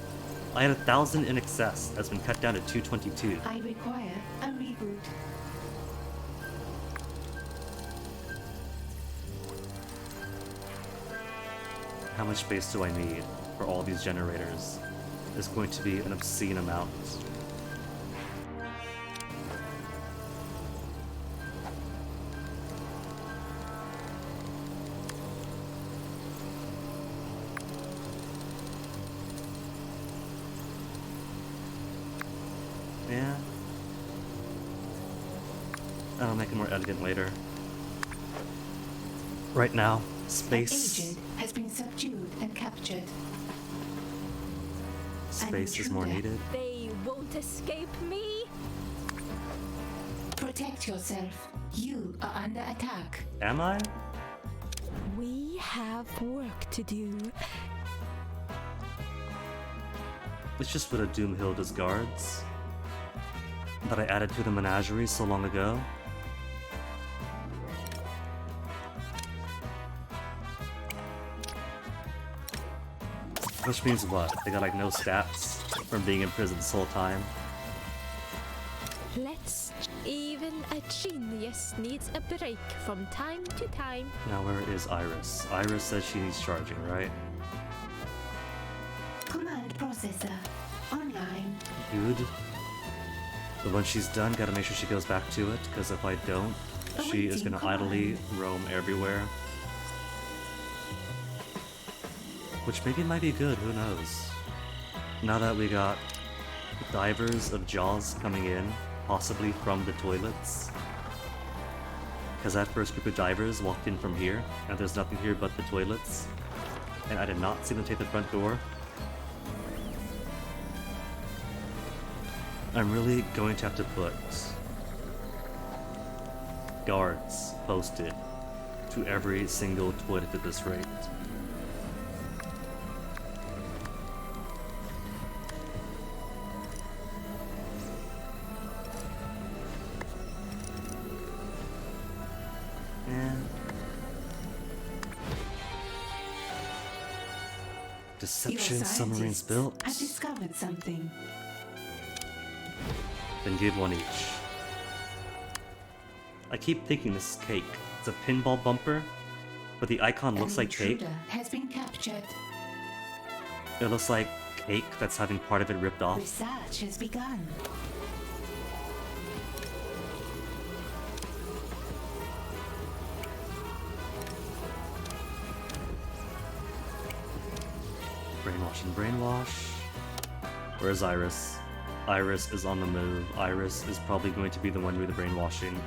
I had 1,000 in excess, has been cut down to 222. I require a reboot. How much space do I need for all these generators? Is going to be an obscene amount. Yeah. I'll make it more elegant later. Right now, space. An agent has been subdued and captured. Space is more intruder. needed. They won't escape me. Protect yourself. You are under attack. Am I? We have work to do. It's just what a Doomhilda's guards that I added to the menagerie so long ago. Which means what? They got like no stats from being in prison this whole time. Let's. Even a genius needs a break from time to time. Now where is Iris? Iris says she needs charging, right? Command processor online. Good. But when she's done, gotta make sure she goes back to it, because if I don't, she is gonna idly roam everywhere. Which maybe might be good, who knows? Now that we got divers of Jaws coming in, possibly from the toilets. Because that first group of divers walked in from here, and there's nothing here but the toilets. And I did not see them take the front door. I'm really going to have to put guards posted to every single toilet at this rate. Deception submarines built. I discovered something. Then give one each. I keep thinking this is cake. It's a pinball bumper, but the icon looks like cake. Intruder has been captured. It looks like cake that's having part of it ripped off. Research has begun. Brainwash and brainwash. Where's Iris? Iris is on the move. Iris is probably going to be the one doing the brainwashing.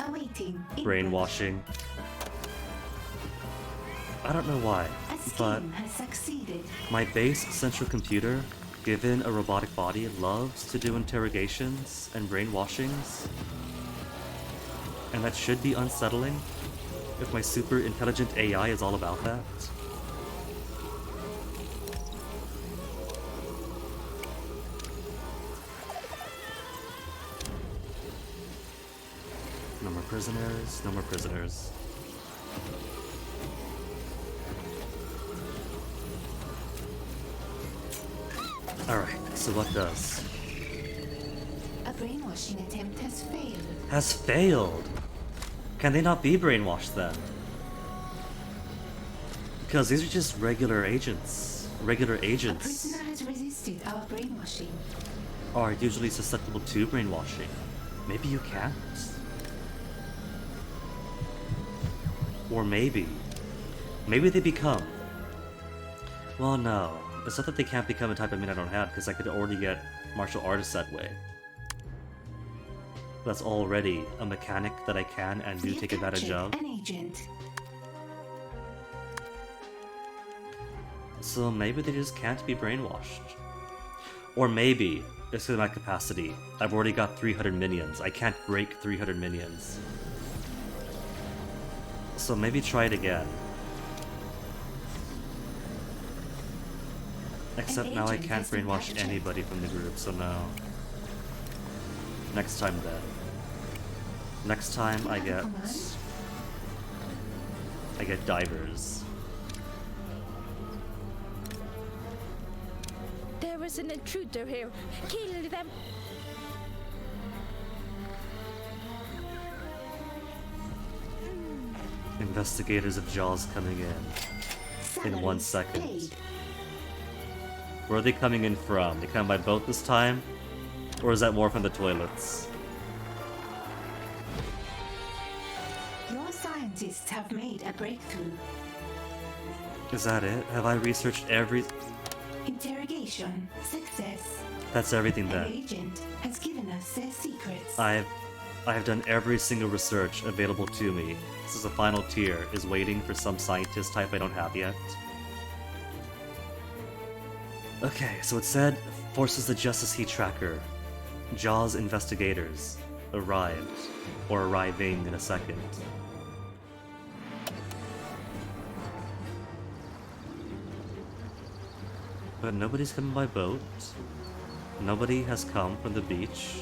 Awaiting input. Brainwashing. I don't know why, A but scheme has succeeded. my base central computer given a robotic body, loves to do interrogations and brainwashings. And that should be unsettling if my super intelligent AI is all about that. No more prisoners, no more prisoners. Alright, so what does? A brainwashing attempt has failed. Has failed? Can they not be brainwashed then? Because these are just regular agents. Regular A agents prisoner has resisted our brainwashing. are usually susceptible to brainwashing. Maybe you can't. Or maybe they become. Well, no. It's not that they can't become a type of meat I don't have, because I could already get martial artists that way. That's already a mechanic that I can and do We have take advantage of. captured an agent. So maybe they just can't be brainwashed. Or maybe it's in my capacity. I've already got 300 minions. I can't break 300 minions. So maybe try it again. Except now I agent can't has been brainwash captured. anybody from the group, so no. Next time then. Next time I get divers. There is an intruder here. Kill them. Investigators of Jaws coming in 1 second. Paid. Where are they coming in from? They come by boat this time? Or is that more from the toilets? Your scientists have made a breakthrough. Is that it? Have I researched every... Interrogation. Success. That's everything An then. agent has given us their secrets. I have done every single research available to me. This is the final tier, is waiting for some scientist type I don't have yet. Okay, so it said, Forces of Justice Heat Tracker. Jaws investigators arrived, or arriving in a second. But nobody's coming by boat. Nobody has come from the beach.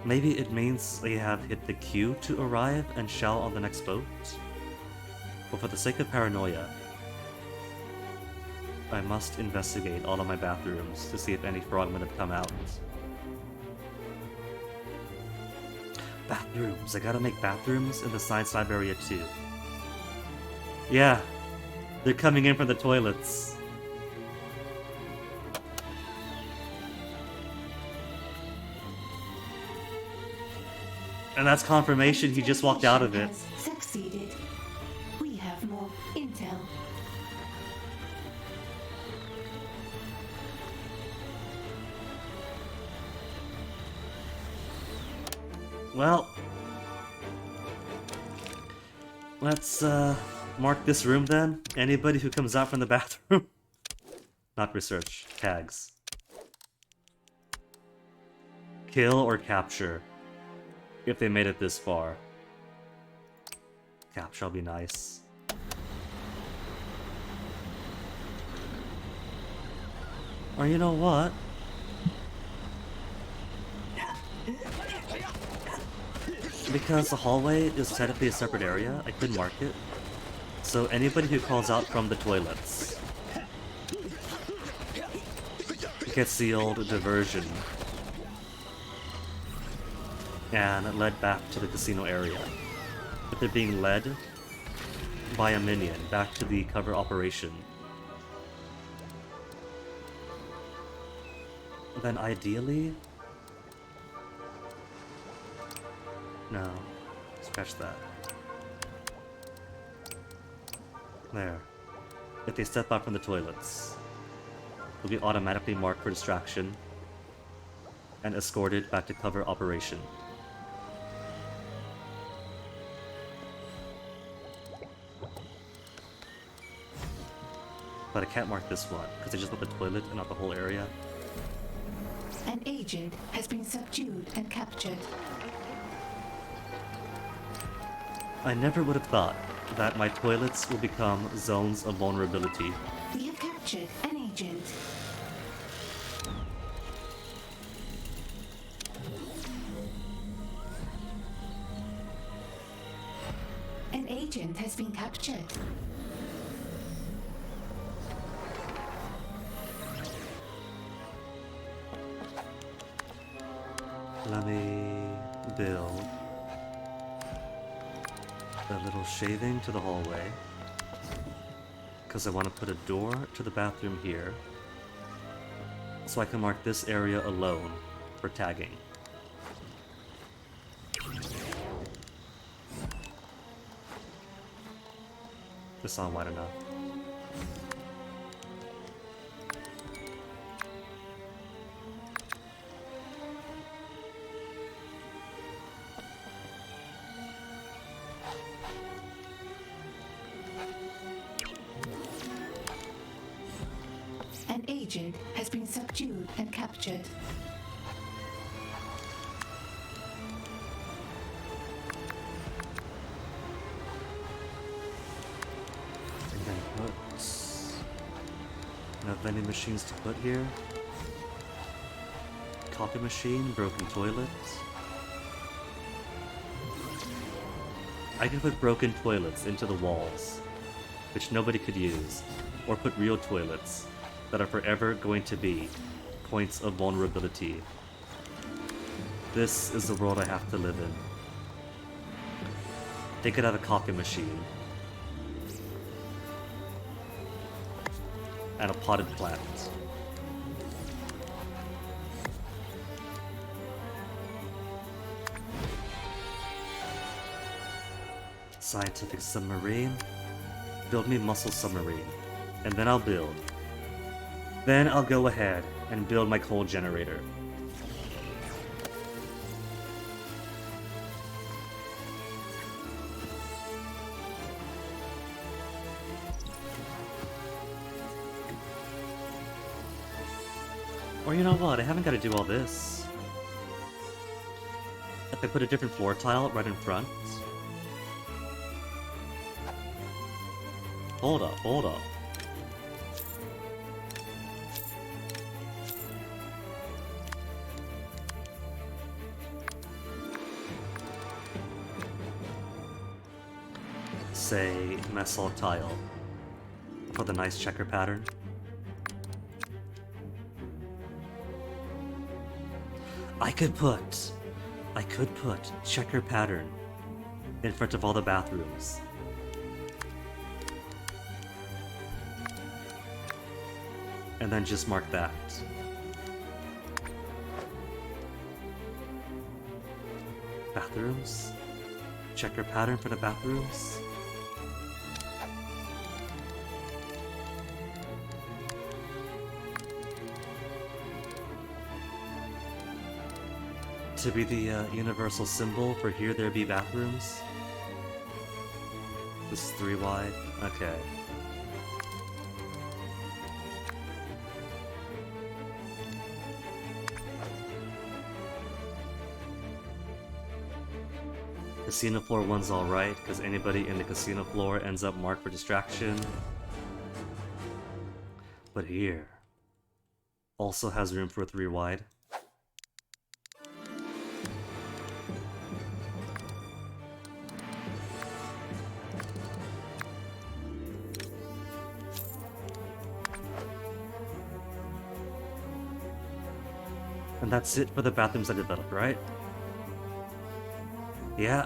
Maybe it means they have hit the queue to arrive and shall on the next boat? But for the sake of paranoia, I must investigate all of my bathrooms to see if any frogmen have come out. Bathrooms. I gotta make bathrooms in the science lab area too. Yeah, they're coming in from the toilets. And that's confirmation he just walked out of it. Has succeeded. We have more intel. Well, let's mark this room then. Anybody who comes out from the bathroom. Not research. Tags. Kill or capture. If they made it this far. Capture will be nice. Or you know what? Because the hallway is technically a separate area, I could mark it. So anybody who calls out from the toilets gets the old diversion and led back to the casino area. But they're being led by a minion back to the cover operation. Then ideally... No. Scratch that. There. If they step out from the toilets, they'll be automatically marked for distraction and escorted back to cover operation. But I can't mark this one, because I just want the toilet and not the whole area. An agent has been subdued and captured. I never would have thought that my toilets will become zones of vulnerability. We have captured an agent. An agent has been captured. Let me build a little shaving to the hallway, because I want to put a door to the bathroom here, so I can mark this area alone for tagging. This not wide enough. An agent has been subdued and captured. And then put enough vending machines to put here. Coffee machine, broken toilet. I can put broken toilets into the walls, which nobody could use, or put real toilets that are forever going to be points of vulnerability. This is the world I have to live in. They could have a coffee machine. And a potted plant. Scientific submarine. Build me muscle submarine. And then I'll build. Then I'll go ahead and build my coal generator. Or you know what, I haven't got to do all this. If I put a different floor tile right in front. Hold up, hold up. Say, mess hall tile. For the nice checker pattern. I could put checker pattern in front of all the bathrooms. And then just mark that. Bathrooms? Checker pattern for the bathrooms? To be the universal symbol for here there be bathrooms. This is 3 wide. Okay. Casino floor one's alright, because anybody in the casino floor ends up marked for distraction. But here also has room for 3 wide. And that's it for the bathrooms I developed, right? Yeah.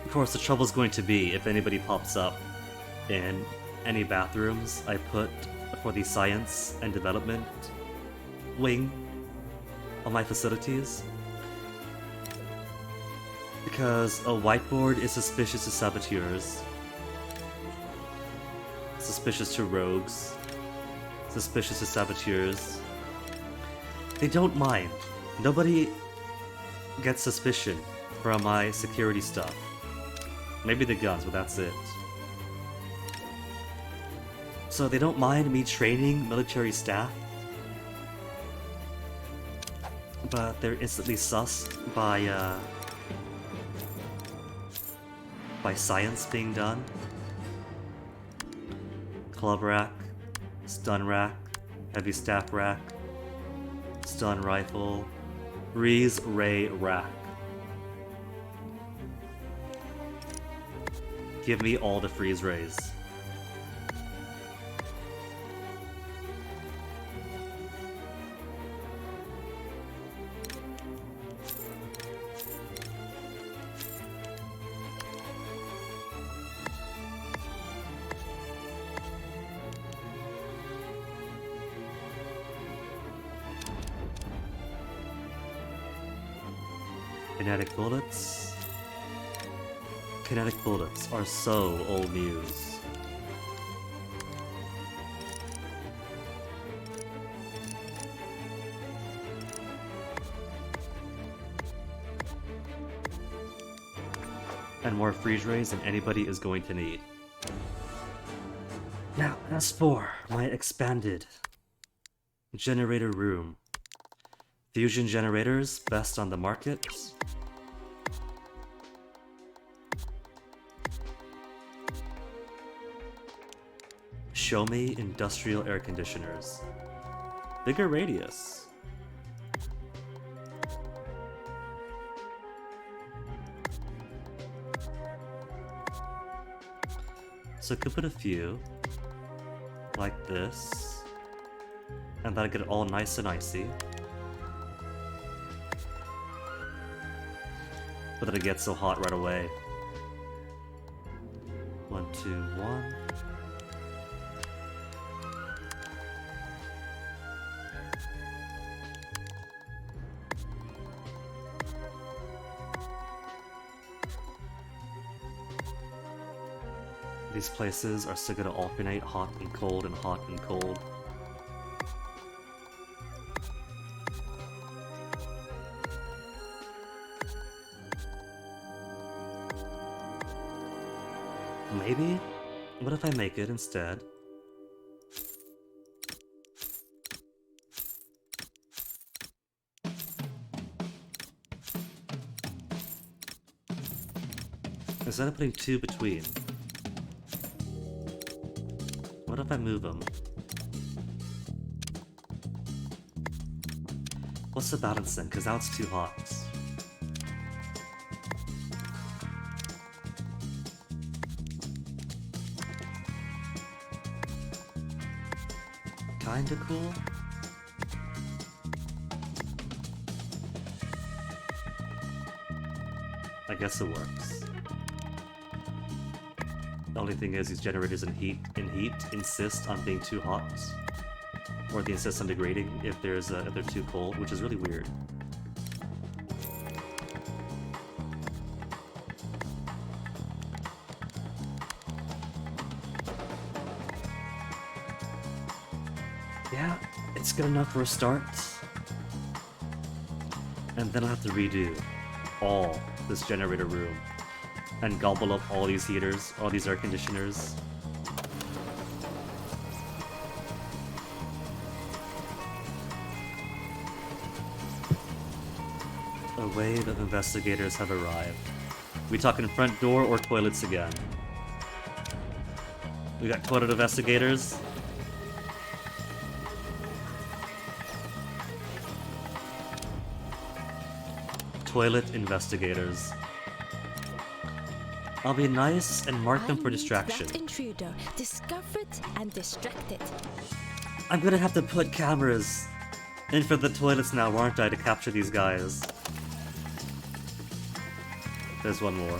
Of course, the trouble's going to be if anybody pops up in any bathrooms I put for the science and development wing of my facilities. Because a whiteboard is suspicious to saboteurs, suspicious to rogues, suspicious to saboteurs. They don't mind. Nobody gets suspicion from my security stuff. Maybe the guns, but that's it. So they don't mind me training military staff, but they're instantly sus by science being done. Club rack, stun rack, heavy staff rack, stun rifle, freeze ray rack. Give me all the freeze rays. Kinetic bullets. Kinetic bullets are so old news. And more freeze rays than anybody is going to need. Now, as for my expanded generator room. Fusion generators, best on the market. Show me industrial air conditioners. Bigger radius. So I could put a few, like this, and that'll get it all nice and icy. But then it gets so hot right away. 1, 2, 1. These places are still gonna alternate hot and cold and hot and cold. Maybe? What if I make it instead? Instead of putting two between, what if I move them? What's the balance then? Because now it's too hot. Kinda cool. I guess it works. The only thing is these generators in heat insist on being too hot, or they insist on degrading if they're too cold, which is really weird. Yeah, it's good enough for a start. And then I'll have to redo all this generator room and gobble up all these heaters, all these air conditioners. A wave of investigators have arrived. We talking front door or toilets again? We got toilet investigators. Toilet investigators. I'll be nice and mark them for distraction. That intruder, discover it and distract it. I'm gonna have to put cameras in for the toilets now, aren't I, to capture these guys? There's one more.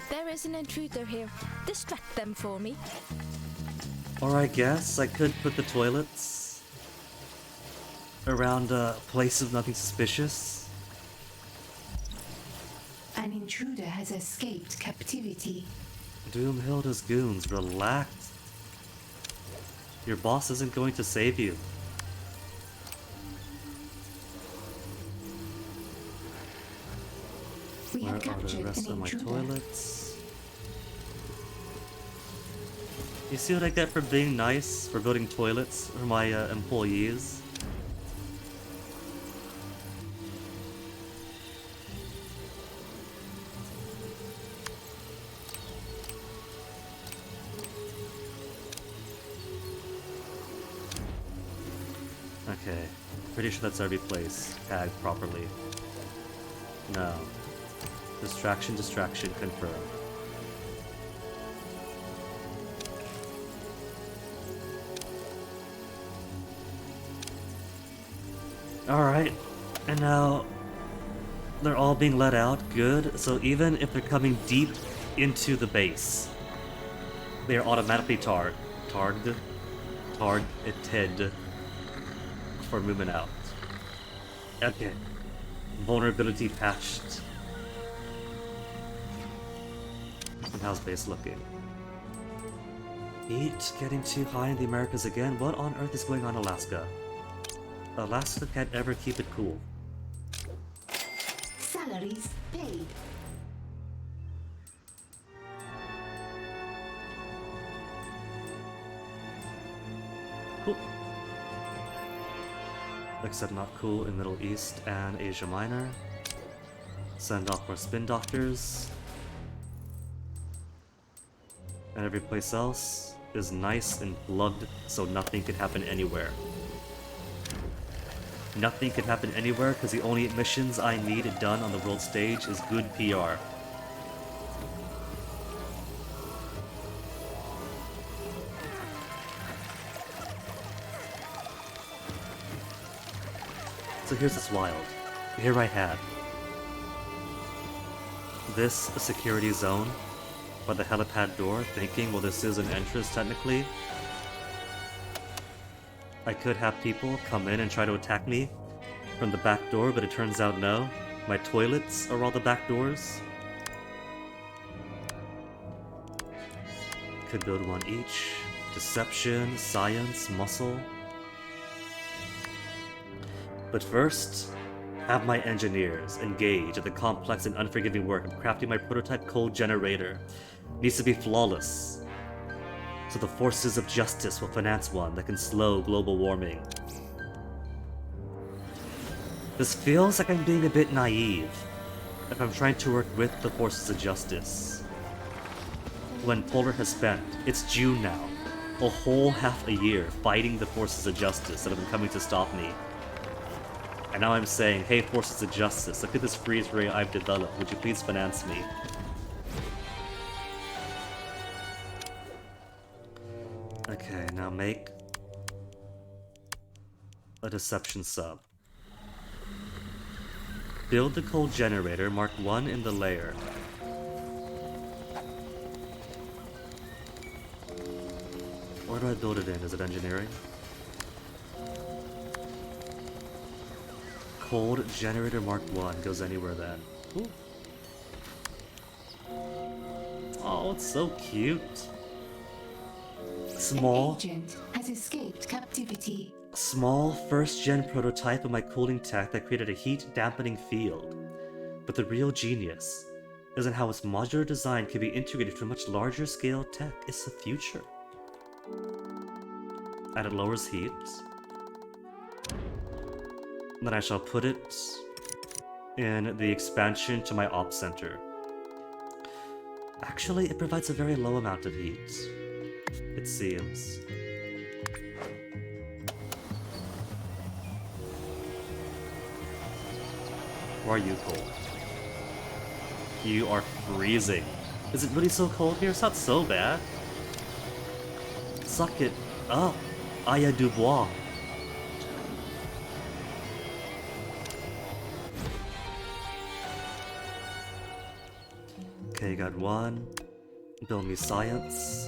There is an intruder here. Distract them for me. Or I guess I could put the toilets around a place of nothing suspicious. An intruder has escaped captivity. Doomhilda's goons, relax. Your boss isn't going to save you. We Where have are the captured rest an of my intruder. toilets? You see what I get for being nice, for building toilets for my employees? Okay, pretty sure that's every place tagged properly. No. Distraction, distraction, confirm. Alright, and now they're all being let out, good. So even if they're coming deep into the base, they are automatically targeted for moving out. Okay, vulnerability patched. And how's base looking? Heat getting too high in the Americas again? What on earth is going on in Alaska? Alaska can't ever keep it cool. Salaries paid. Cool. Except not cool in Middle East and Asia Minor. Send off more spin doctors. And every place else is nice and plugged so nothing can happen anywhere. Nothing can happen anywhere because the only missions I need done on the world stage is good PR. So here's what's wild. Here I had this security zone by the helipad door, thinking, well, this is an entrance technically. I could have people come in and try to attack me from the back door, but it turns out no. My toilets are all the back doors. Could build one each. Deception, science, muscle. But first, have my engineers engage in the complex and unforgiving work of crafting my prototype cold generator. Needs to be flawless, so the forces of justice will finance one that can slow global warming. This feels like I'm being a bit naive if I'm trying to work with the forces of justice. When Polar has spent, it's June now, a whole half a year fighting the forces of justice that have been coming to stop me. And now I'm saying, hey, forces of justice, look at this freeze ray I've developed, would you please finance me? Okay, now make a deception sub. Build the cold generator, mark 1 in the layer. Where do I build it in? Is it engineering? Cold generator mark 1 goes anywhere then. Ooh. Oh, it's so cute. Small. An agent has escaped captivity. Small first-gen prototype of my cooling tech that created a heat-dampening field. But the real genius isn't how its modular design can be integrated to a much larger scale tech. It's the future. And it lowers heat. Then I shall put it in the expansion to my op center. Actually, it provides a very low amount of heat, it seems. Why are you cold? You are freezing. Is it really so cold here? It's not so bad. Suck it up, Aya Dubois. Okay, got 1. Build me science.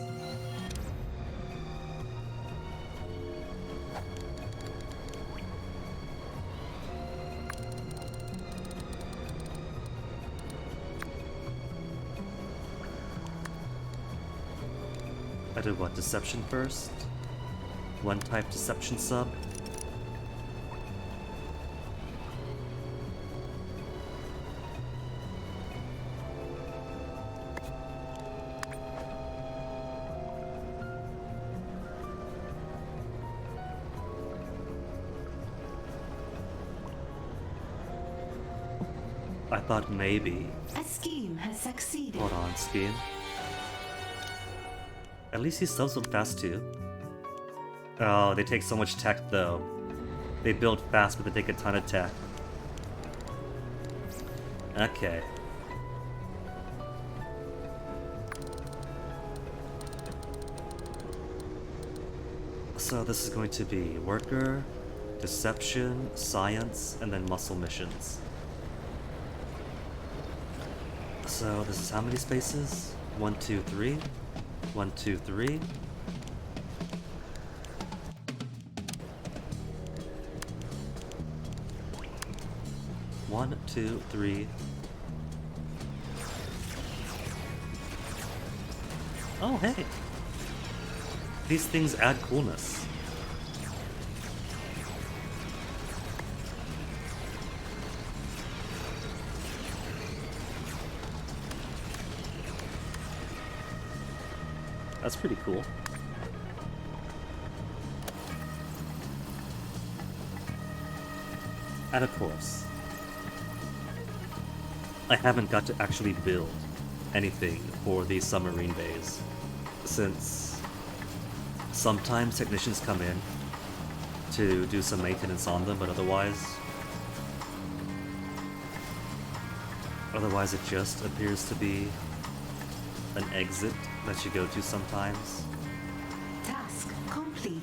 I did what? Deception first? 1 type deception sub? I thought maybe. A scheme has succeeded. Hold on, scheme. At least these subs went fast too. Oh, they take so much tech though. They build fast, but they take a ton of tech. Okay. So this is going to be worker, deception, science, and then muscle missions. So this is how many spaces? 1, 2, 3. 1, 2, 3. One, two, three. Oh, hey! These things add coolness. That's pretty cool. And of course, I haven't got to actually build anything for these submarine bays, since sometimes technicians come in to do some maintenance on them, but otherwise it just appears to be an exit that you go to sometimes. Task complete.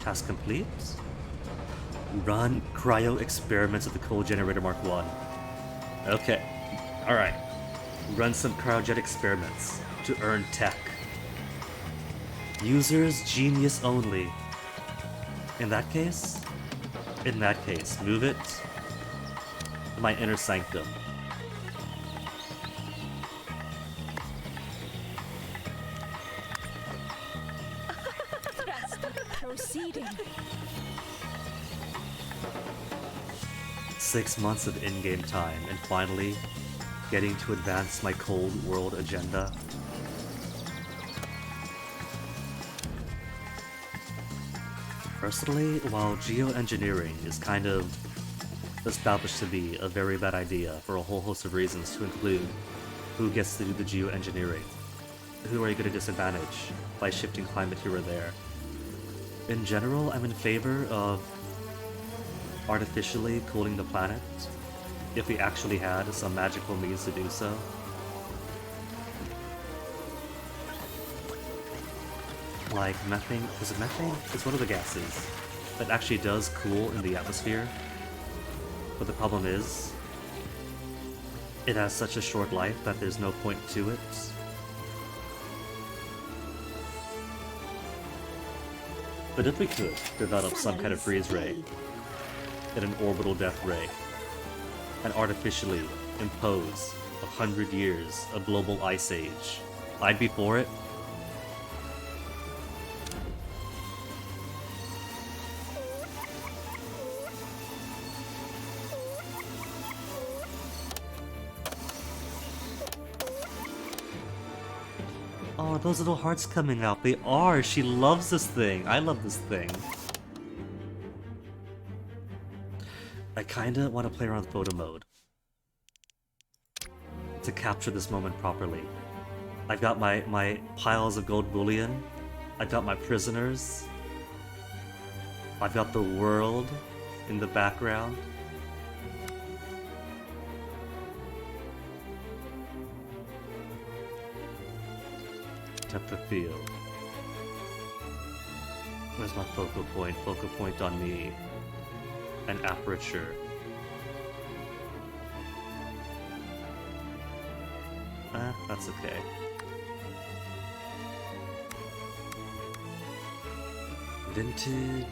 Task complete? Run cryo experiments at the coal generator Mark 1. Okay. Alright. Run some cryogenic experiments to earn tech. Users genius only. In that case, move it to my inner sanctum. Proceeding. 6 months of in-game time, and finally getting to advance my Cold World agenda. Personally, while geoengineering is kind of established to be a very bad idea for a whole host of reasons, to include who gets to do the geoengineering, who are you going to disadvantage by shifting climate here or there. In general, I'm in favor of artificially cooling the planet, if we actually had some magical means to do so. Like methane, is it methane? It's one of the gases that actually does cool in the atmosphere. But the problem is, it has such a short life that there's no point to it. But if we could develop some kind of freeze ray and an orbital death ray, and artificially impose 100 years of global ice age, I'd be for it. Oh, are those little hearts coming out? They are! She loves this thing! I love this thing! I kinda want to play around with photo mode to capture this moment properly. I've got my piles of gold bullion, I've got my prisoners, I've got the world in the background. Depth of field. Where's my focal point? Focal point on me. An aperture. That's okay. Vintage.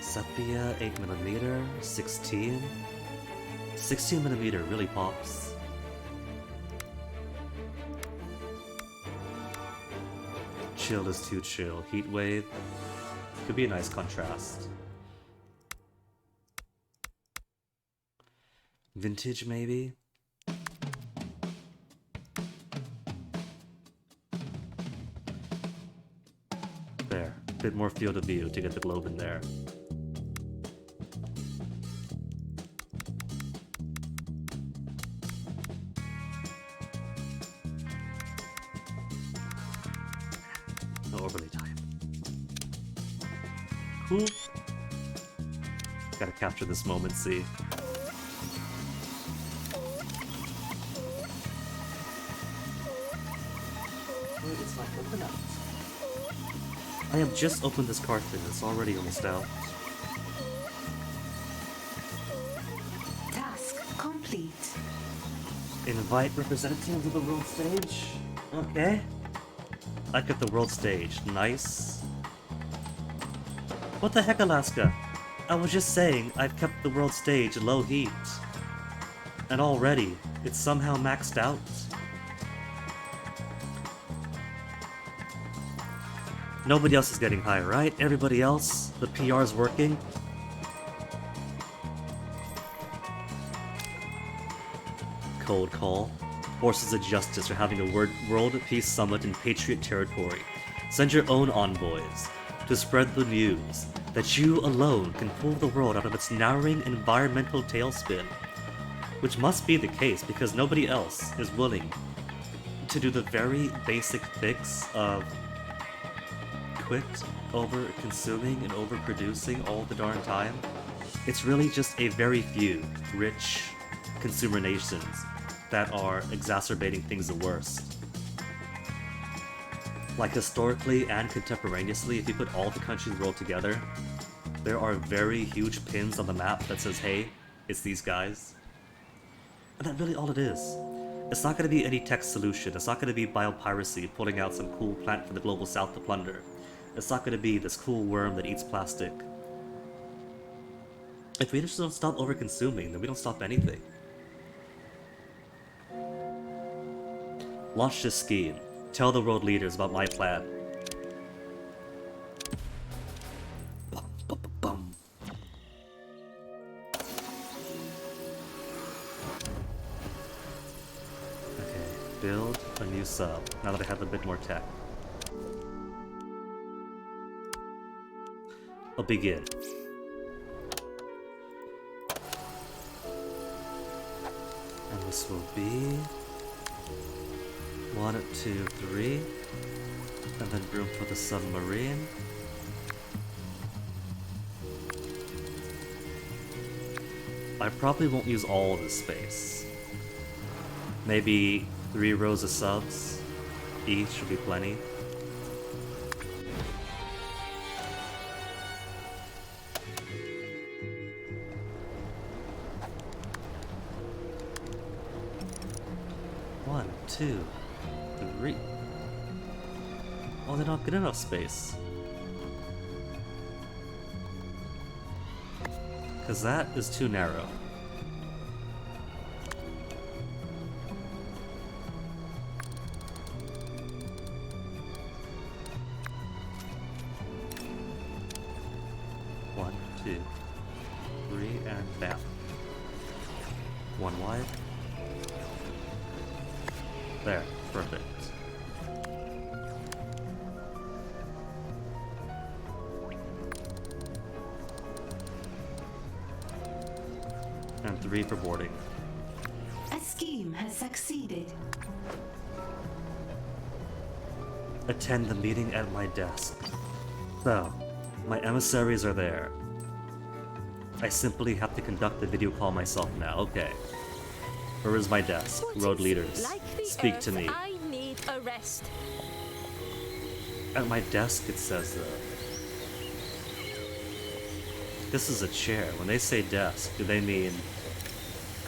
Sepia 8mm, 16. 16mm really pops. Chill is too chill. Heat wave could be a nice contrast. Vintage, maybe? There. Bit more field of view to get the globe in there. overly tired. Cool. Gotta capture this moment, see. Where is my coconut? I have just opened this cartridge, it's already almost out. Task complete. Invite representatives of the world stage. Okay. I got the world stage. Nice. What the heck, Alaska? I was just saying I've kept the world stage low heat. And already, it's somehow maxed out. Nobody else is getting high, right? Everybody else? The PR's working? Cold call. Forces of Justice are having a World Peace Summit in Patriot territory. Send your own envoys to spread the news that you alone can pull the world out of its narrowing environmental tailspin. Which must be the case because nobody else is willing to do the very basic fix of quit over-consuming and overproducing all the darn time. It's really just a very few rich consumer nations that are exacerbating things the worst. Like historically and contemporaneously, if you put all the countries in the world together, there are very huge pins on the map that says, hey, it's these guys. And that's really all it is. It's not going to be any tech solution. It's not going to be biopiracy pulling out some cool plant from the global south to plunder. It's not going to be this cool worm that eats plastic. If we just don't stop over-consuming, then we don't stop anything. Launch this scheme. Tell the world leaders about my plan. Bum, bum, bum, bum. Okay, build a new sub, now that I have a bit more tech. I'll begin. And this will be 1, 2, 3, and then room for the submarine. I probably won't use all of this space. Maybe 3 rows of subs each should be plenty. One, 2, 3. Oh, they're not good enough space. Because that is too narrow. One, 2, 3, and bam. 1 wide. There, perfect. And 3 for boarding. A scheme has succeeded. Attend the meeting at my desk. So, my emissaries are there. I simply have to conduct the video call myself now, okay. Where is my desk? Road leaders, speak to me. I need a rest. At my desk it says this is a chair. When they say desk, do they mean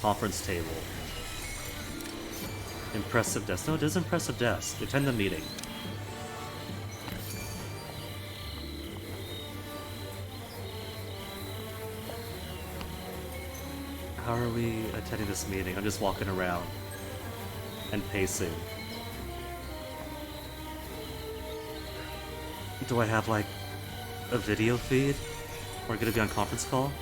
conference table? Impressive desk. No, it is impressive desk. Attend the meeting. How are we attending this meeting? I'm just walking around and pacing. Do I have like a video feed? Or gonna be on conference call?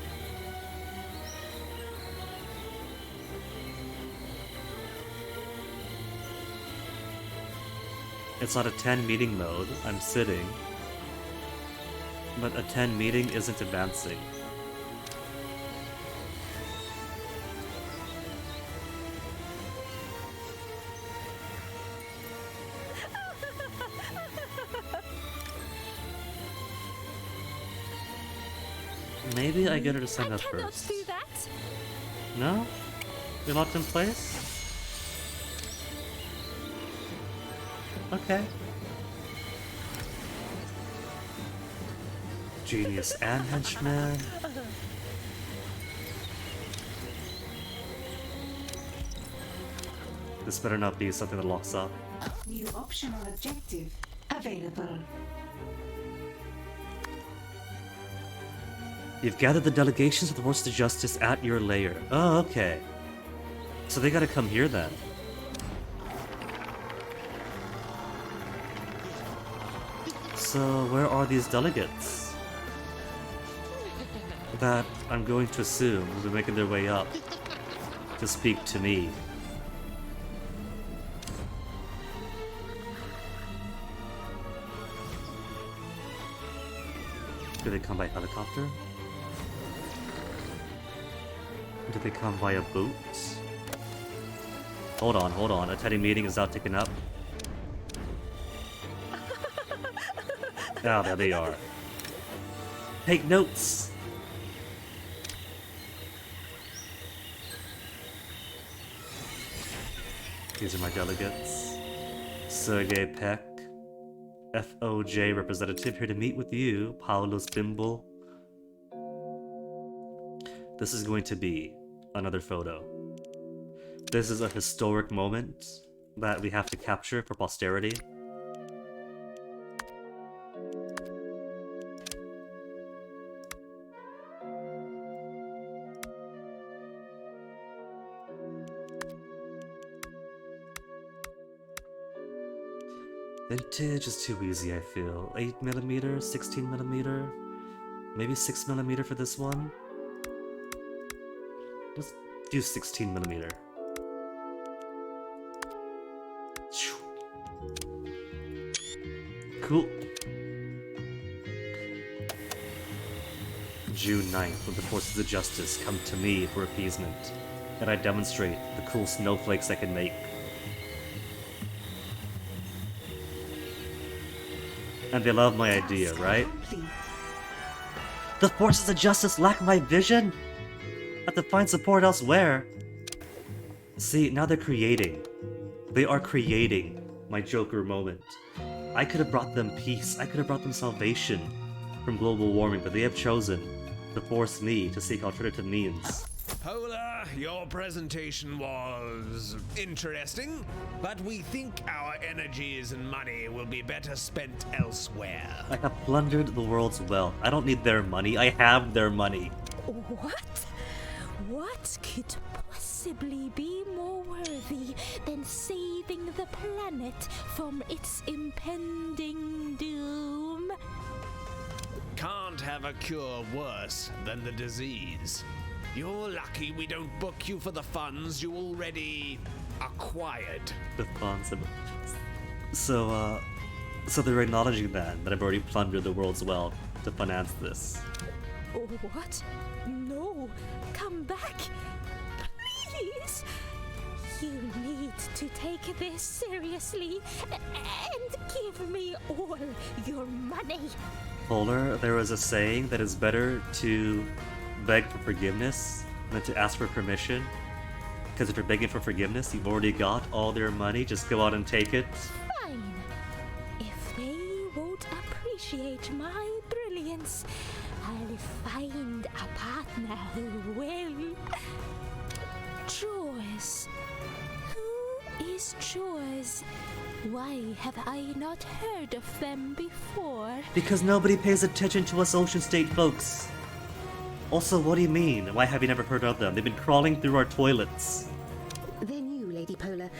It's not attend meeting mode. I'm sitting. But attend meeting isn't advancing. Maybe I get her to sign I up cannot first. do that. No? You're locked in place? Okay. Genius and henchman. This better not be something that locks up. New optional objective available. You've gathered the delegations of the Forces of Justice at your lair. Oh, okay. So they gotta come here then. So where are these delegates? That I'm going to assume will be making their way up to speak to me. Do they come by helicopter? Do they come by a boat? Hold on. Attending meeting is now taken up. Ah, there they are. Take notes! These are my delegates. Sergey Peck, FOJ representative, here to meet with you, Paulos Bimble. This is going to be another photo. This is a historic moment that we have to capture for posterity. Vintage is too easy, I feel. 8mm, 16mm, maybe 6mm for this one. Let's do 16mm. Cool. June 9th, when the Forces of Justice come to me for appeasement, and I demonstrate the cool snowflakes I can make. And they love my idea, right? The Forces of Justice lack my vision? I have to find support elsewhere. See, now they're creating. They are creating my Joker moment. I could have brought them peace, I could have brought them salvation from global warming, but they have chosen to force me to seek alternative means. Polar, your presentation was interesting, but we think our energies and money will be better spent elsewhere. I have plundered the world's wealth. I don't need their money, I have their money. What? What could possibly be more worthy than saving the planet from its impending doom? Can't have a cure worse than the disease. You're lucky we don't book you for the funds you already acquired. The concept. So they're acknowledging that I've already plundered the world's wealth to finance this. What? No, come back. Please. You need to take this seriously and give me all your money. Polar, there is a saying that it's better to beg for forgiveness than to ask for permission. Because if you're begging for forgiveness, you've already got all their money, just go out and take it. Fine. If they won't appreciate my brilliance, I'll find a partner who will. Jaws. Who is Jaws? Why have I not heard of them before? Because nobody pays attention to us Ocean State folks. Also, what do you mean? Why have you never heard of them? They've been crawling through our toilets. They're new, Lady Polar.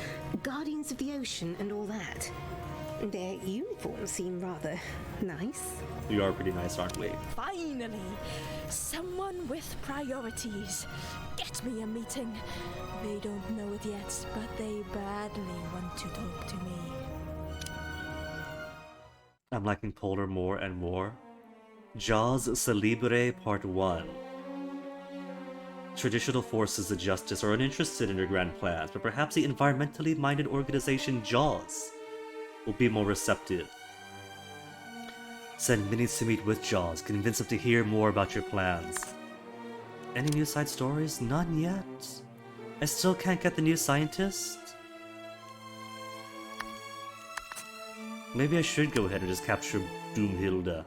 Guardians of the Ocean and all that. Their uniforms seem rather nice. We are pretty nice, aren't we? Finally! Someone with priorities. Get me a meeting. They don't know it yet, but they badly want to talk to me. I'm liking Polar more and more. Jaws Celebre Part 1. Traditional forces of justice are uninterested in your grand plans, but perhaps the environmentally minded organization Jaws will be more receptive. Send minis to meet with Jaws. Convince them to hear more about your plans. Any new side stories? None yet. I still can't get the new scientist. Maybe I should go ahead and just capture Doomhilda.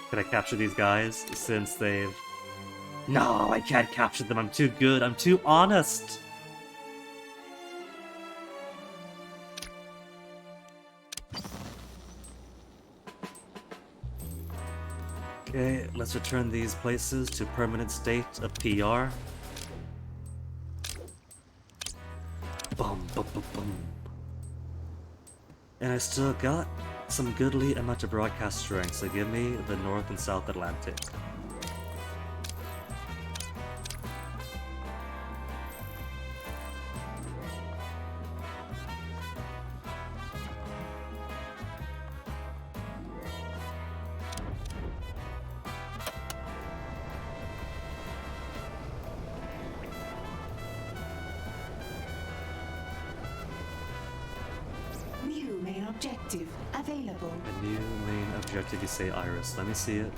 Can I capture these guys since they've... No, I can't capture them. I'm too good. I'm too honest. Okay, let's return these places to permanent state of PR. Boom, boom, boom, boom. And I still got some goodly amount of broadcast strength, so give me the North and South Atlantic. New main objective available. A new main objective, you say, Iris. Let me see it.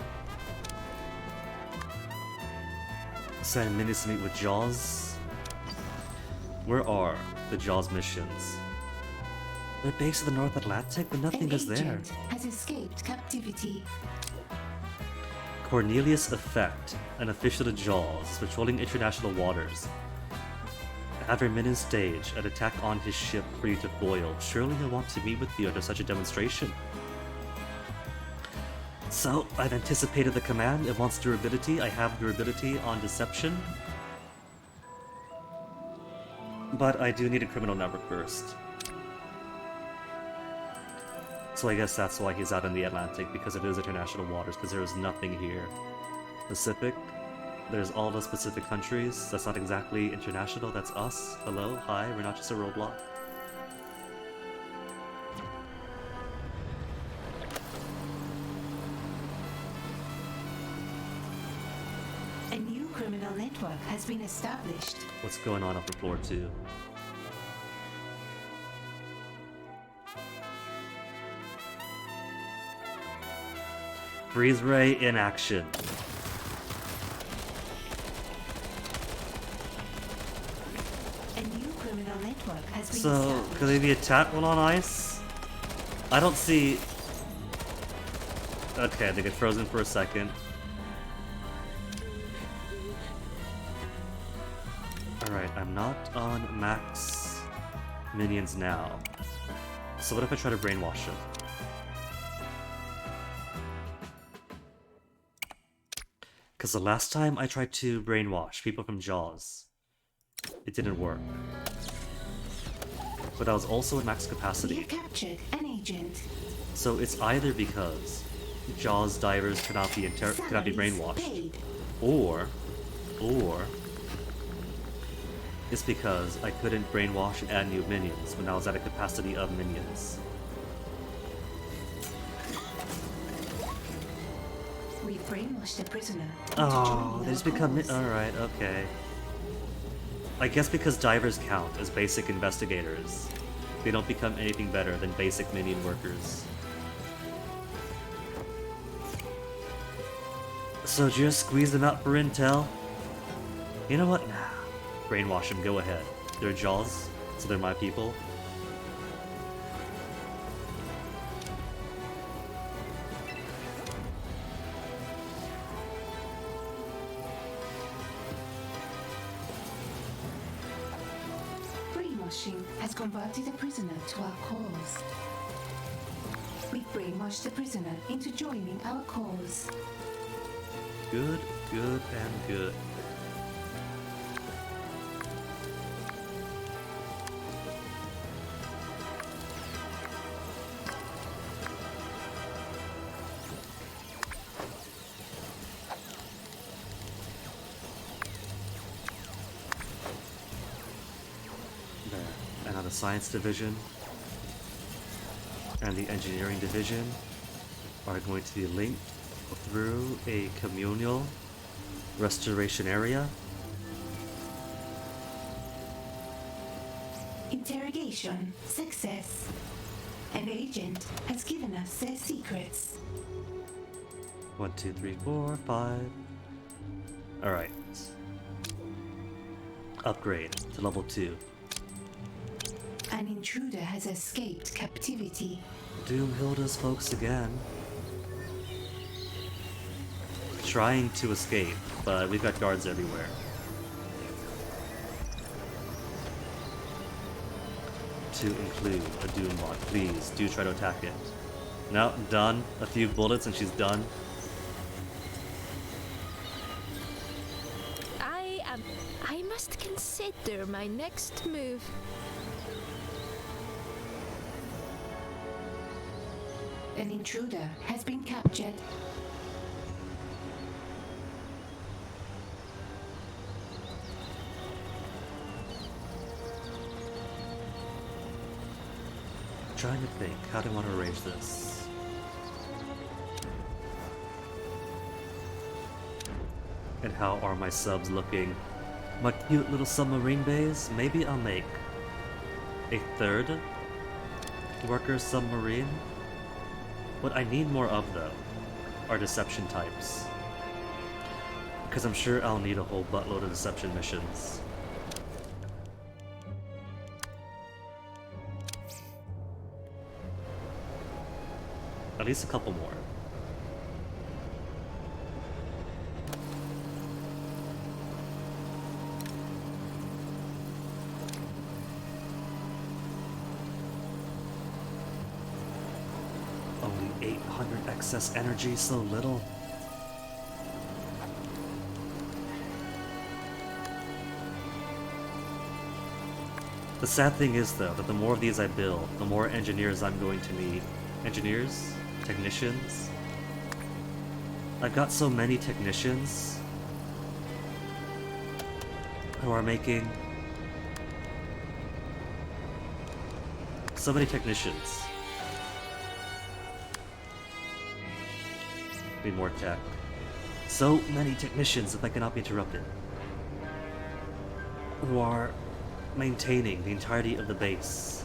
Send minis to meet with Jaws. Where are the Jaws missions? They're based in the North Atlantic, but nothing An is there. agent has escaped captivity. Cornelius Effect, an official of Jaws, is patrolling international waters. Have your minions stage an attack on his ship for you to foil. Surely he'll want to meet with you under such a demonstration. So, I've anticipated the command. It wants durability. I have durability on deception. But I do need a criminal number first. So I guess that's why he's out in the Atlantic, because it is international waters, because there is nothing here. Pacific. There's all the specific countries. That's not exactly international, that's us. Hello, hi, we're not just a roadblock. A new criminal network has been established. What's going on the floor 2? Freeze Ray in action. A new criminal network has been So, established. could they be attacked while on ice? I don't see... Okay, they get frozen for a second. Alright, I'm not on max minions now. So what if I try to brainwash them? Because the last time I tried to brainwash people from Jaws, it didn't work. But I was also at max We capacity. have captured an agent. So it's either because Jaws divers cannot be Salaries brainwashed, paid. or it's because I couldn't brainwash and add new minions when I was at a capacity of minions. We've brainwashed a prisoner. into Oh, joining they our just become cause. alright, okay. I guess because divers count as basic investigators, they don't become anything better than basic minion workers. So just squeeze them out for intel? You know what? Nah. Brainwash them, go ahead. They're Jaws, so they're my people. Brainwashing has converted a prisoner to our cause. We brainwashed the prisoner into joining our cause. Good, good, and good. There. And now the science division and the engineering division are going to be linked through a communal Restoration area? Interrogation success. An agent has given us their secrets. 1, 2, 3, 4, 5. Alright. Upgrade to level 2. An intruder has escaped captivity. Doomhilda's folks again. Trying to escape, but we've got guards everywhere. To include a Doombot, please do try to attack it. No, done. A few bullets and she's done. I must consider my next move. An intruder has been captured. Trying to think, how do I want to arrange this? And how are my subs looking? My cute little submarine bays? Maybe I'll make a third worker submarine? What I need more of, though, are deception types. Because I'm sure I'll need a whole buttload of deception missions. At least a couple more. Only 800 excess energy, so little. The sad thing is, though, that the more of these I build, the more engineers I'm going to need. Engineers? Technicians? I've got so many technicians who are making so many technicians. Need more tech. So many technicians if I cannot be interrupted. Who are maintaining the entirety of the base.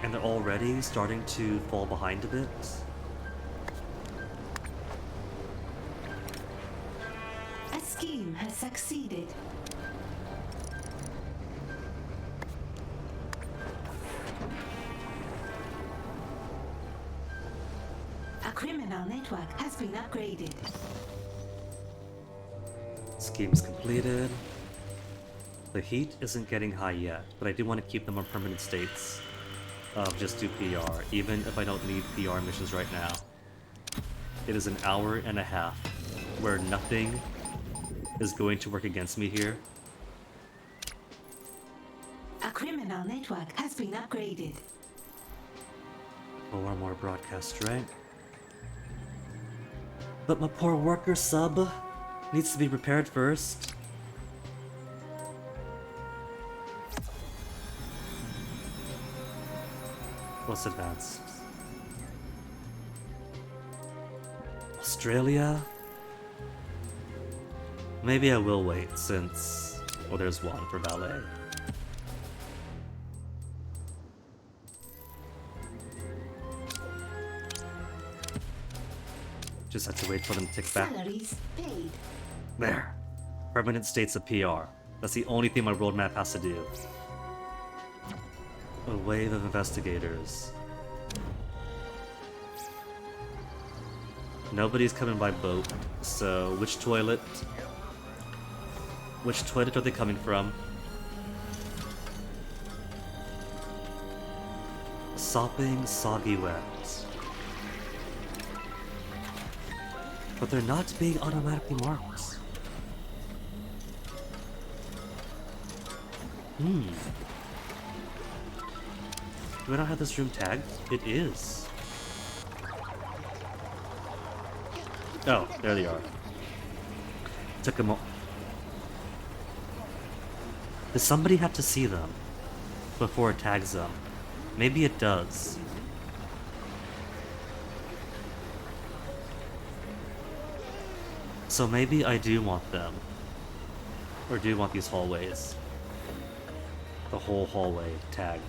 And they're already starting to fall behind a bit. A scheme has succeeded. A criminal network has been upgraded. Scheme's completed. The heat isn't getting high yet, but I do want to keep them on permanent states of just do PR, even if I don't need PR missions right now. It is an hour and a half where nothing is going to work against me here. A criminal network has been upgraded. 4 more broadcast strength. But my poor worker sub needs to be repaired first. What's advanced? Australia? Maybe I will wait since... Oh, there's one for ballet. Just have to wait for them to tick back. Salaries paid. There. Permanent states of PR. That's the only thing my roadmap has to do. A wave of investigators. Nobody's coming by boat, so which toilet? Which toilet are they coming from? Sopping, soggy wet. But they're not being automatically marked. Do I not have this room tagged? It is. Oh, there they are. Took a mo- Does somebody have to see them before it tags them? Maybe it does. So maybe I do want them. Or do want these hallways. The whole hallway tagged.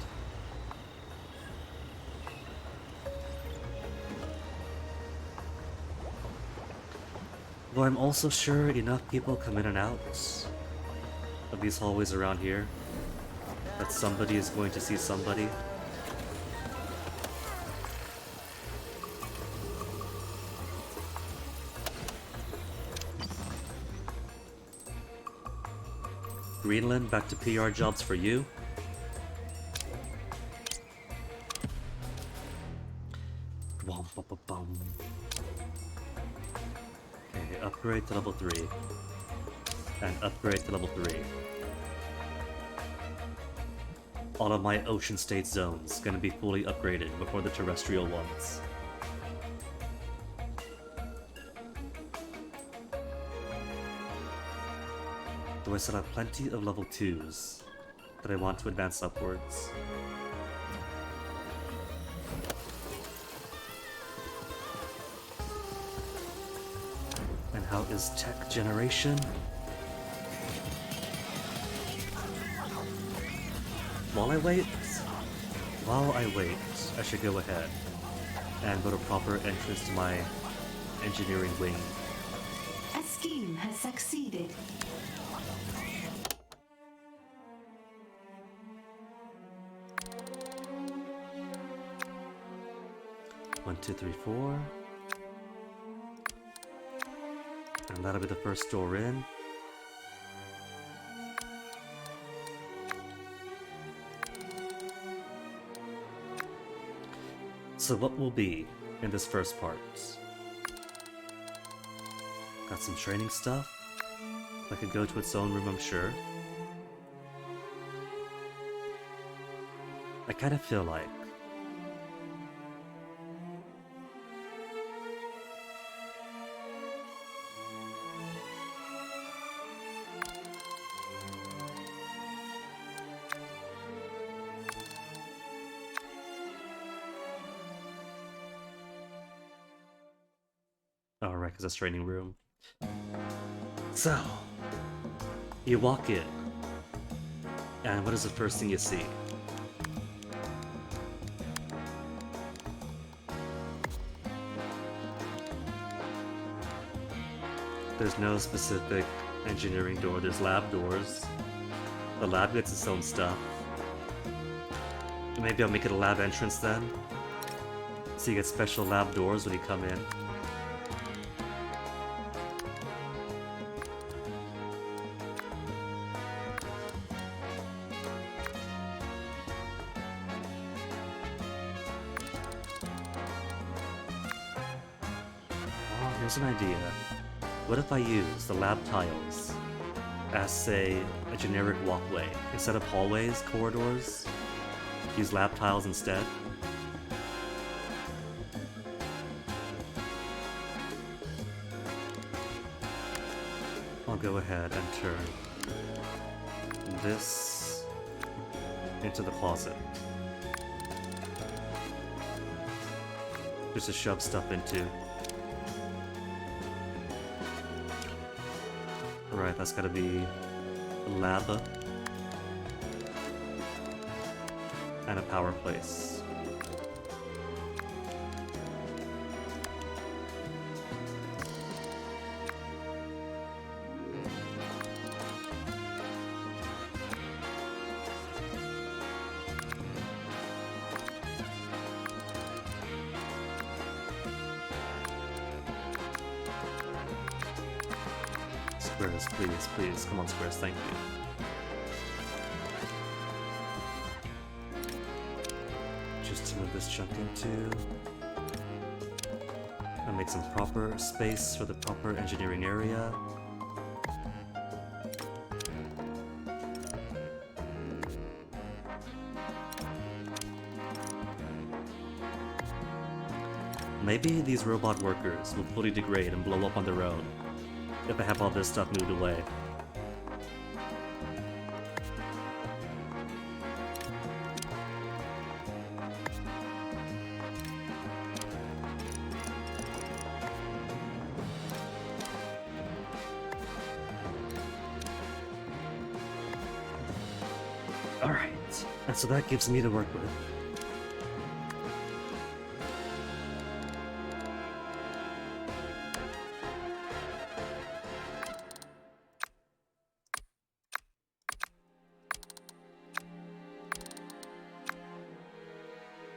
Though I'm also sure enough people come in and out of these hallways around here that somebody is going to see somebody. Greenland, back to PR jobs for you. Okay, upgrade to level 3. And upgrade to level 3. All of my ocean state zones gonna be fully upgraded before the terrestrial ones. Though I still have plenty of level 2s that I want to advance upwards. And how is tech generation? While I wait, I should go ahead and put a proper entrance to my engineering wing. A scheme has succeeded. One, two, three, four. And that'll be the first door in. So what will be in this first part? Got some training stuff. That could go to its own room, I'm sure. I kind of feel like alright, because that's training room. So, you walk in, and what is the first thing you see? There's no specific engineering door, there's lab doors. The lab gets its own stuff. Maybe I'll make it a lab entrance then. So you get special lab doors when you come in. Oh, here's an idea. What if I use the lab tiles as, say, a generic walkway? Instead of hallways, corridors, use lab tiles instead? I'll go ahead and turn this into the closet. Just to shove stuff into. Right, that's gotta be a lab and a power place. Squares, please, please. Come on, Squares, thank you. Just to move this chunk into. And make some proper space for the proper engineering area. Maybe these robot workers will fully degrade and blow up on their own if I have all this stuff moved away. Alright, and so that gives me to work with.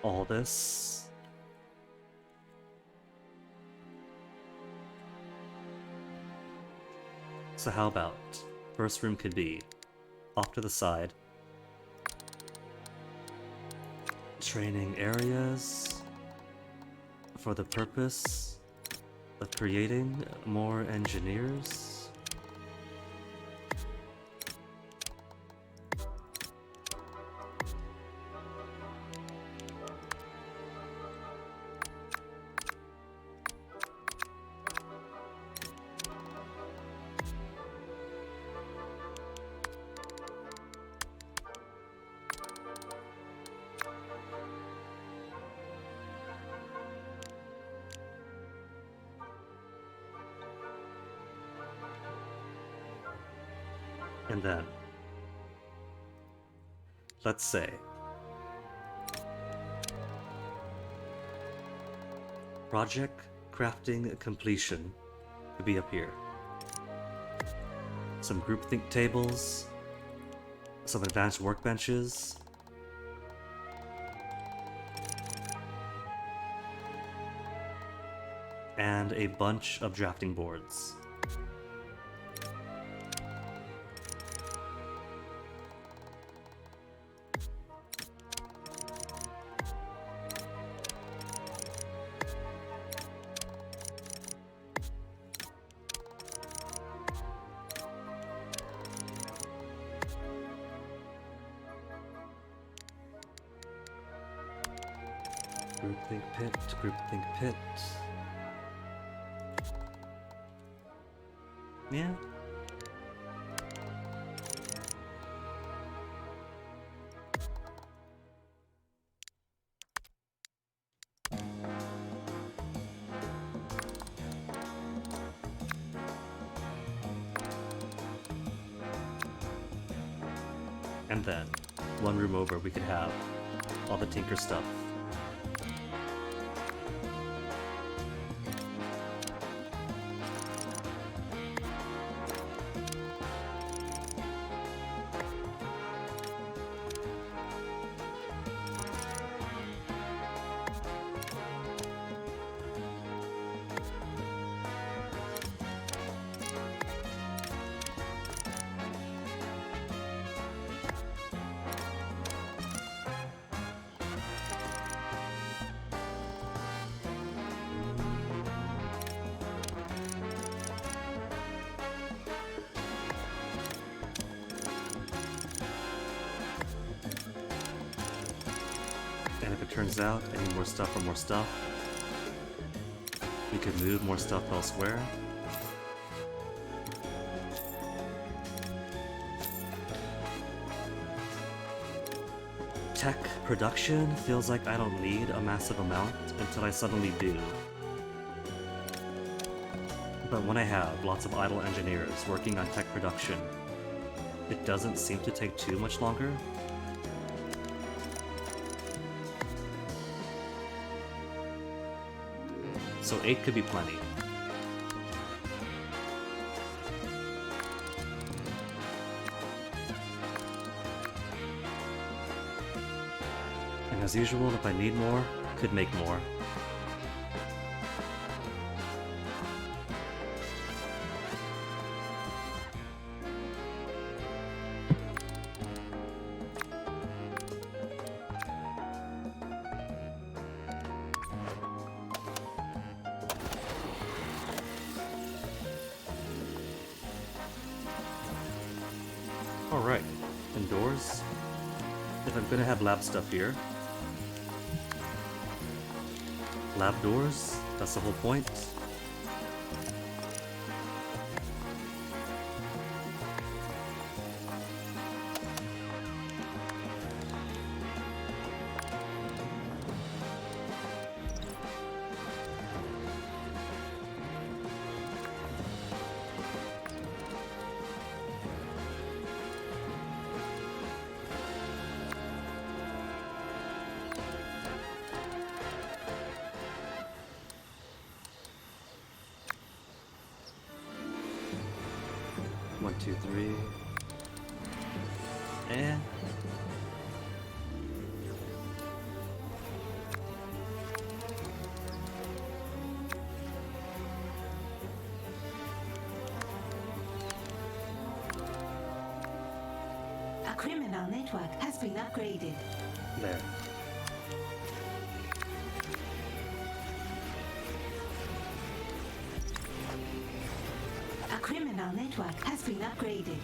All this. So how about first room could be off to the side. Training areas for the purpose of creating more engineers. And then, let's say, project crafting completion could be up here. Some groupthink tables, some advanced workbenches, and a bunch of drafting boards. Groupthink pit. Yeah. And then, one room over, we could have all the Tinker stuff. And if it turns out I need more stuff or more stuff, we could move more stuff elsewhere. Tech production feels like I don't need a massive amount until I suddenly do. But when I have lots of idle engineers working on tech production, it doesn't seem to take too much longer. So 8 could be plenty. And as usual, if I need more, could make more. Alright, indoors. If I'm gonna have lab stuff here. Lab doors, that's the whole point. 1, 2, 3. And A criminal network has been upgraded. there. A criminal network has been upgraded.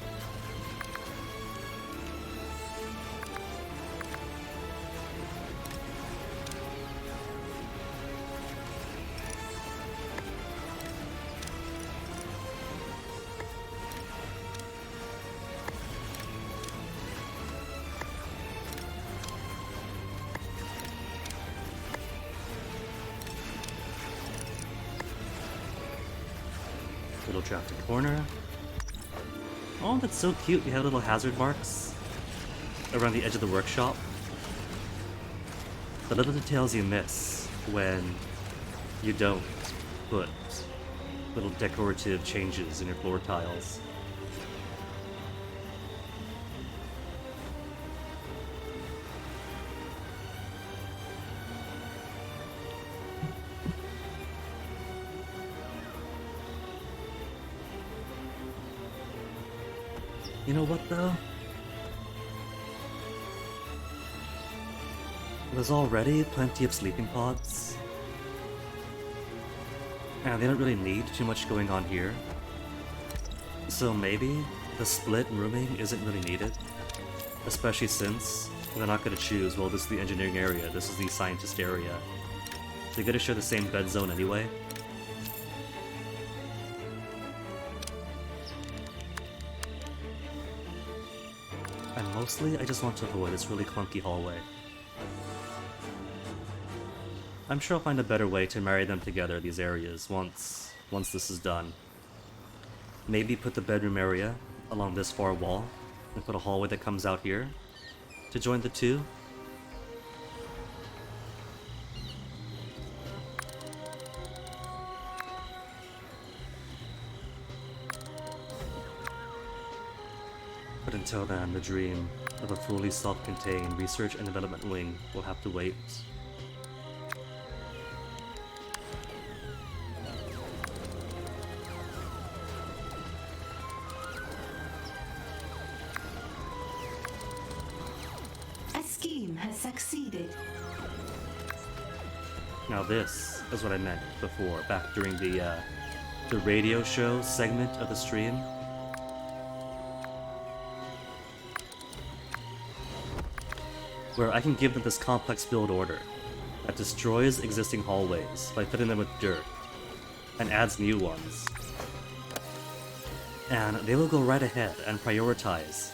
Little drafted corner. Oh, that's so cute. You have little hazard marks around the edge of the workshop. The little details you miss when you don't put little decorative changes in your floor tiles. You know what, though? There's already plenty of sleeping pods. And they don't really need too much going on here. So maybe the split rooming isn't really needed. Especially since they're not going to choose, well, this is the engineering area, this is the scientist area. They're going to share the same bed zone anyway. And mostly, I just want to avoid this really clunky hallway. I'm sure I'll find a better way to marry them together, these areas, once this is done. Maybe put the bedroom area along this far wall, and put a hallway that comes out here to join the two. But until then, the dream of a fully self-contained research and development wing will have to wait. A scheme has succeeded. Now this is what I meant before, back during the radio show segment of the stream. Where I can give them this complex build order that destroys existing hallways by filling them with dirt and adds new ones. And they will go right ahead and prioritize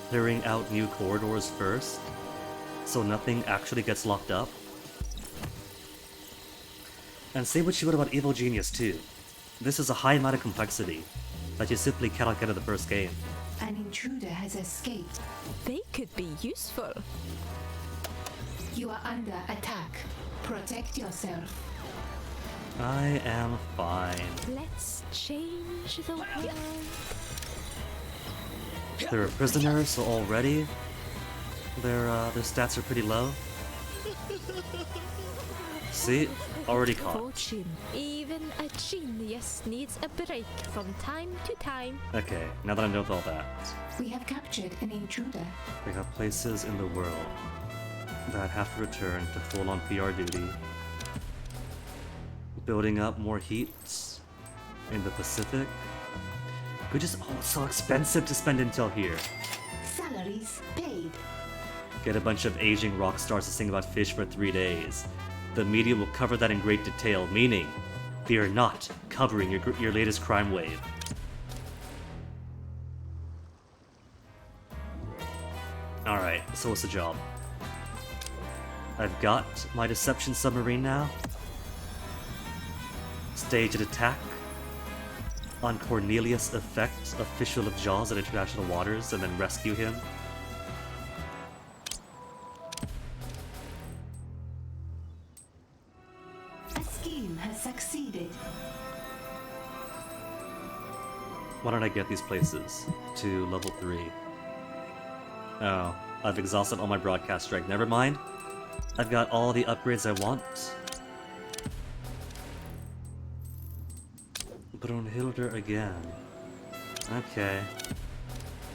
clearing out new corridors first, so nothing actually gets locked up. And say what you would about Evil Genius too. This is a high amount of complexity that you simply cannot get in the first game. An intruder has escaped. They could be useful. You are under attack. Protect yourself. I am fine. Let's change the world. They're a prisoner, so already their stats are pretty low. See? Already caught. Fortune. Even a genius needs a break from time to time. Okay, now that I know all that, We have captured an intruder. we have places in the world that have to return to full-on PR duty. Building up more heat in the Pacific. We just, oh, it's so expensive to spend intel here. Salaries paid. Get a bunch of aging rock stars to sing about fish for 3 days. The media will cover that in great detail, meaning they are not covering your latest crime wave. Alright, so what's the job? I've got my deception submarine now. Stage an attack on Cornelius Effect, official of Jaws at international waters, and then rescue him. A scheme has succeeded. Why don't I get these places to level 3? Oh, I've exhausted all my broadcast strength. Never mind. I've got all the upgrades I want. Brunhilde again. Okay.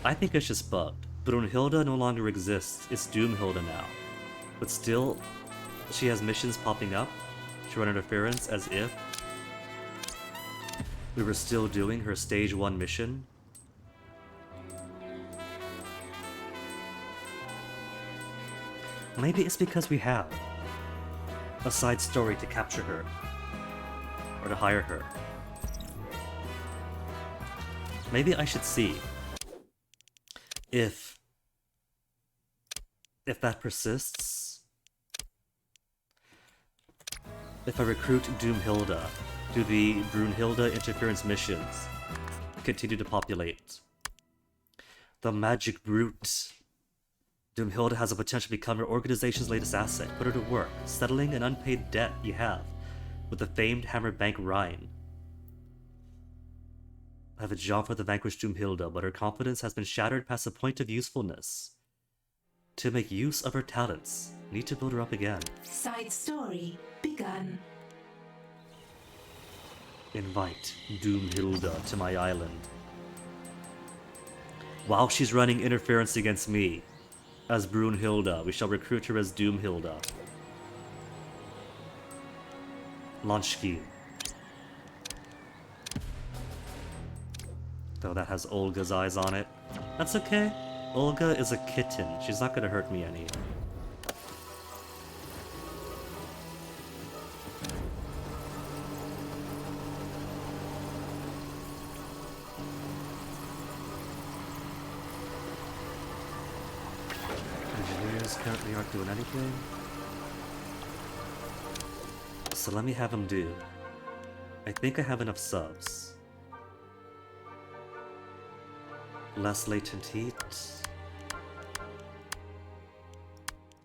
I think it's just bugged. Brunhilde no longer exists. It's Doomhilde now. But still, she has missions popping up to run interference as if we were still doing her stage 1 mission. Maybe it's because we have a side story to capture her or to hire her. Maybe I should see if that persists. If I recruit Doomhilde, do the Brunhilde interference missions continue to populate? The magic brute. Doomhilde has the potential to become your organization's latest asset. Put her to work, settling an unpaid debt you have with the famed Hammer Bank Rhine. I have a job for the vanquished Doomhilde, but her confidence has been shattered past the point of usefulness. To make use of her talents, need to build her up again. Side story begun. Invite Doomhilde to my island. While she's running interference against me, as Brunhilde, we shall recruit her as Doomhilde. Launch scheme. Though that has Olga's eyes on it. That's okay. Olga is a kitten. She's not gonna hurt me any. Engineers currently aren't doing anything. So let me have them do. I think I have enough subs. Less latent heat.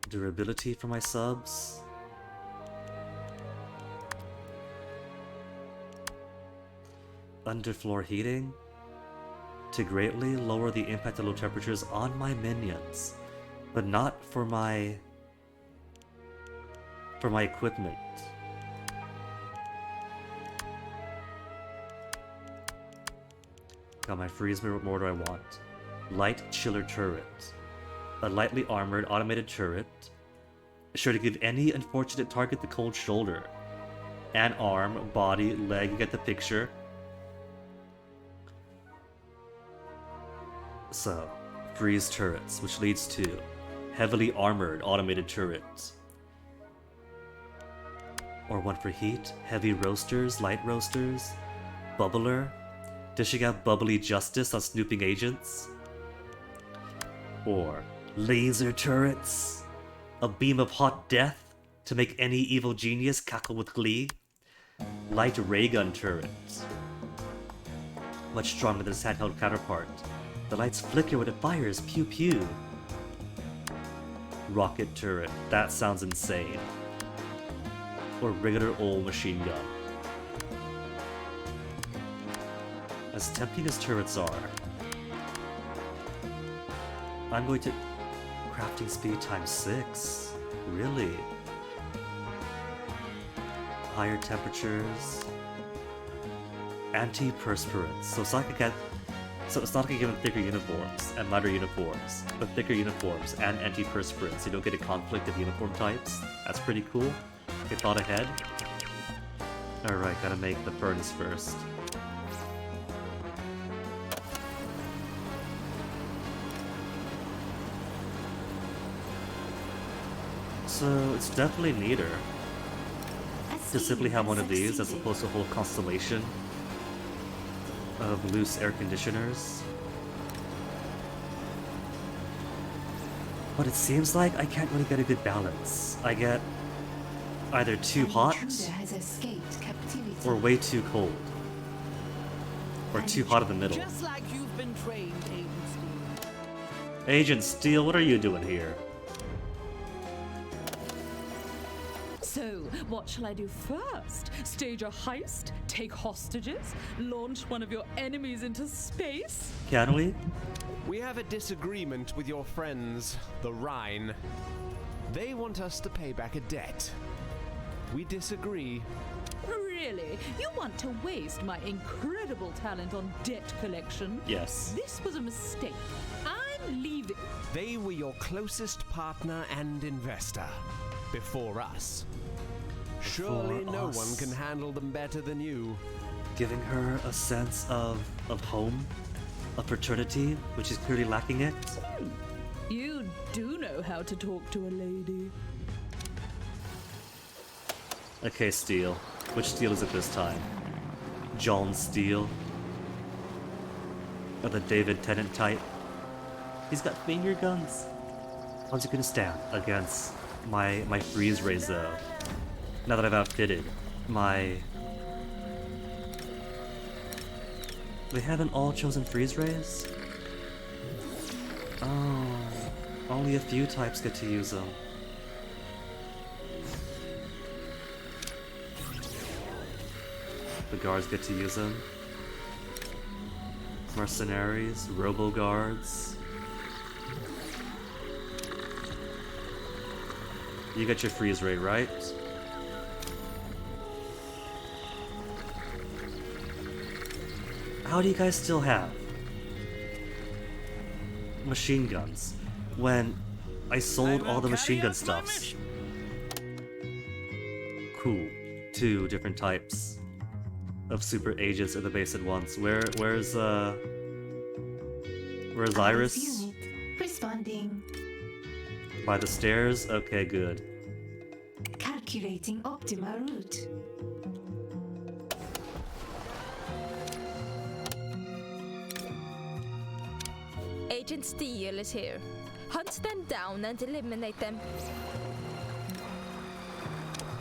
Durability for my subs. Underfloor heating. To greatly lower the impact of low temperatures on my minions. But not for my equipment. Got my freeze mirror. What more do I want? Light chiller turret. A lightly armored automated turret. Sure to give any unfortunate target the cold shoulder. An arm, body, leg, you get the picture. So, freeze turrets, which leads to heavily armored automated turrets. Or one for heat, heavy roasters, light roasters, bubbler, dishing out bubbly justice on snooping agents. Or laser turrets, a beam of hot death to make any evil genius cackle with glee. Light ray gun turrets, much stronger than its handheld counterpart. The lights flicker when it fires, pew pew. Rocket turret, that sounds insane. Or regular old machine gun. As tempting as turrets are, I'm going to... Crafting speed times 6? Really? Higher temperatures... Antiperspirants, so it's not like I give them thicker uniforms and lighter uniforms, but thicker uniforms and antiperspirants. You don't get a conflict of uniform types. That's pretty cool. They thought ahead. Alright, gotta make the furnace first. So, it's definitely neater to simply have one of these as opposed to a whole constellation of loose air conditioners. But it seems like I can't really get a good balance. I get either too hot or way too cold. Or too hot in the middle. Just like you've been trained, Agent Steel. Agent Steel, what are you doing here? So, what shall I do first? Stage a heist? Take hostages? Launch one of your enemies into space? Can we? We have a disagreement with your friends, the Rhine. They want us to pay back a debt. We disagree. Really? You want to waste my incredible talent on debt collection? Yes. This was a mistake. I'm leaving. They were your closest partner and investor. Before us. Surely no us. one can handle them better than you. Giving her a sense of home, of fraternity, which is clearly lacking it. You do know how to talk to a lady. Okay, Steele. Which Steele is it this time? John Steele? Or the David Tennant type? He's got finger guns. How's he gonna stand against my freeze rays though? Now that I've outfitted my... They haven't all chosen freeze rays? Oh, only a few types get to use them. The guards get to use them. Mercenaries, robo-guards. You get your freeze ray, right? How do you guys still have machine guns when I sold all the machine gun stuffs? Cool. 2 different types of super agents in the base at once. Where's Iris? Unit responding. By the stairs? Okay, good. Calculating optimal route. Agent Steele is here. Hunt them down and eliminate them.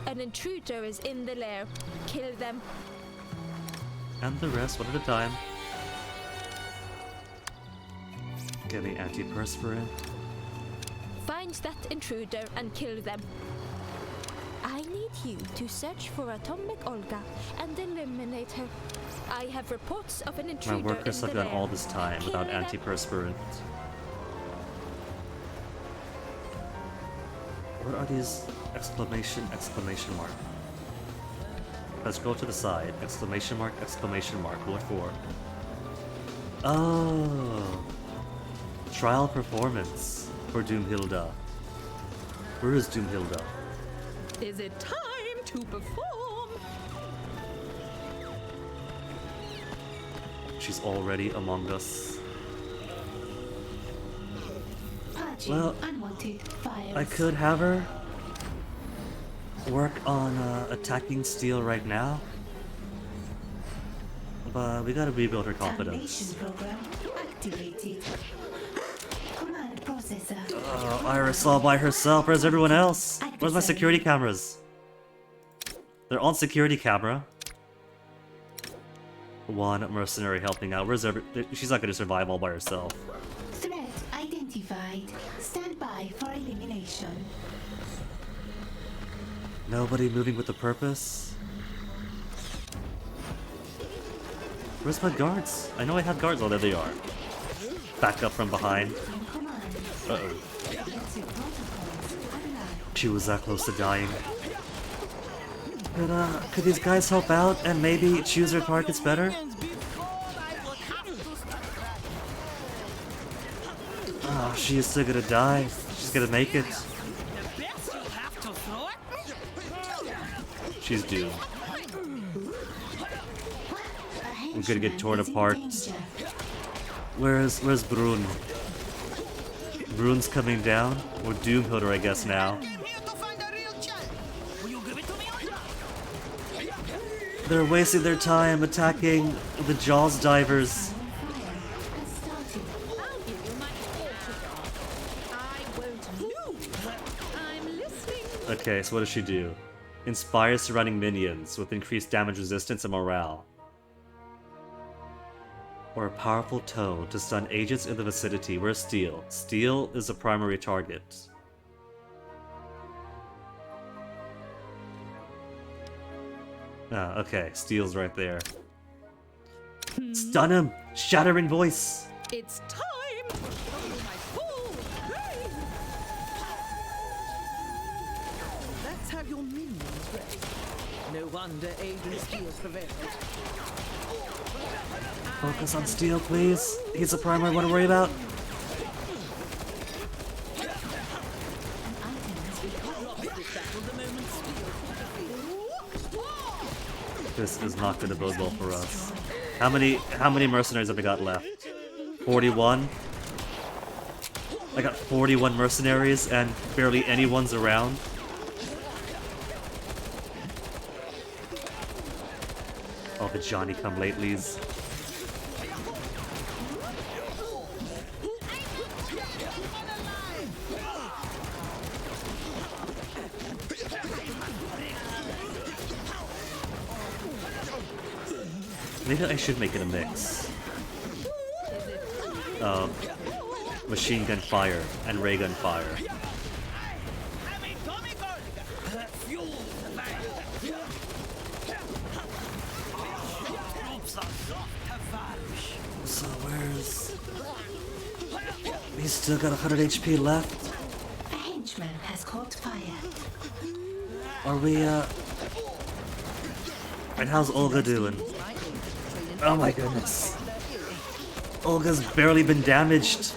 An intruder is in the lair. Kill them. And the rest, one at a time. Getting antiperspirant. Find that intruder and kill them. I need you to search for Atomic Olga and eliminate her. I have reports of an My intruder workers in have the gone lair. all this time Kill without them. antiperspirant. What are these exclamation mark? Let's go to the side. Exclamation mark. What for? Oh. Trial performance for Doomhilda. Where is Doomhilda? Is it time to perform? She's already among us. Purging Well, unwanted files. I could have her work on attacking Steel right now, but we gotta rebuild her confidence. Termination program activated. Command processor. Iris all by herself. Where's everyone else? Where's my security cameras? They're on security camera. One mercenary helping out. Where's she's not gonna survive all by herself. Threat identified. Stand by for elimination. Nobody moving with a purpose. Where's my guards? I know I had guards. Oh, there they are. Back up from behind. Command. Uh-oh. Exit protocols online. She was that close to dying. Could these guys help out and maybe choose their targets better? Ah, she is still gonna die. She's gonna make it. She's doomed. We're gonna get torn apart. Where's Brun? Brun's coming down? Or Doomhilder, I guess now. They're wasting their time attacking the Jaws divers. I'll give you my autograph. I won't move. I'm listening. Okay, so what does she do? Inspires surrounding minions with increased damage resistance and morale. Or a powerful tone to stun agents in the vicinity. Where's Steel? Steel is a primary target. Ah, okay. Steel's right there. Stun him! Shattering voice! It's time! Show me my full pain! Let's have your minions ready. No wonder Agent Steel prevailed. Focus on Steel, please. He's the primary one to worry about. This is not going to bode well for us. How many mercenaries have we got left? 41? I got 41 mercenaries and barely anyone's around. All the Johnny-come-latelys. Maybe I should make it a mix of machine gun fire and ray gun fire. So where's... He's still got 100 HP left. A henchman has caught fire. Are we, And how's Olga doing? Oh my goodness. Olga's barely been damaged.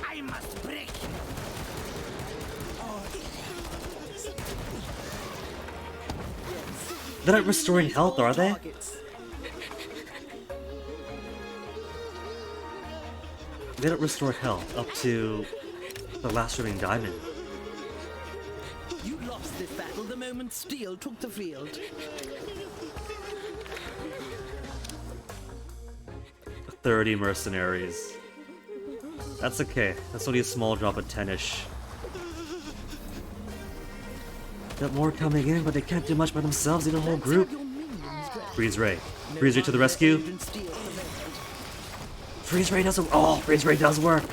They're not restoring health, are they? They don't restore health up to the last remaining diamond. You lost this battle the moment Steel took the field. 30 mercenaries. That's okay. That's only a small drop of 10-ish. Got more coming in, but they can't do much by themselves, even a whole group. Freeze Ray. Freeze Ray to the rescue. Freeze Ray doesn't... Oh, Freeze Ray does work.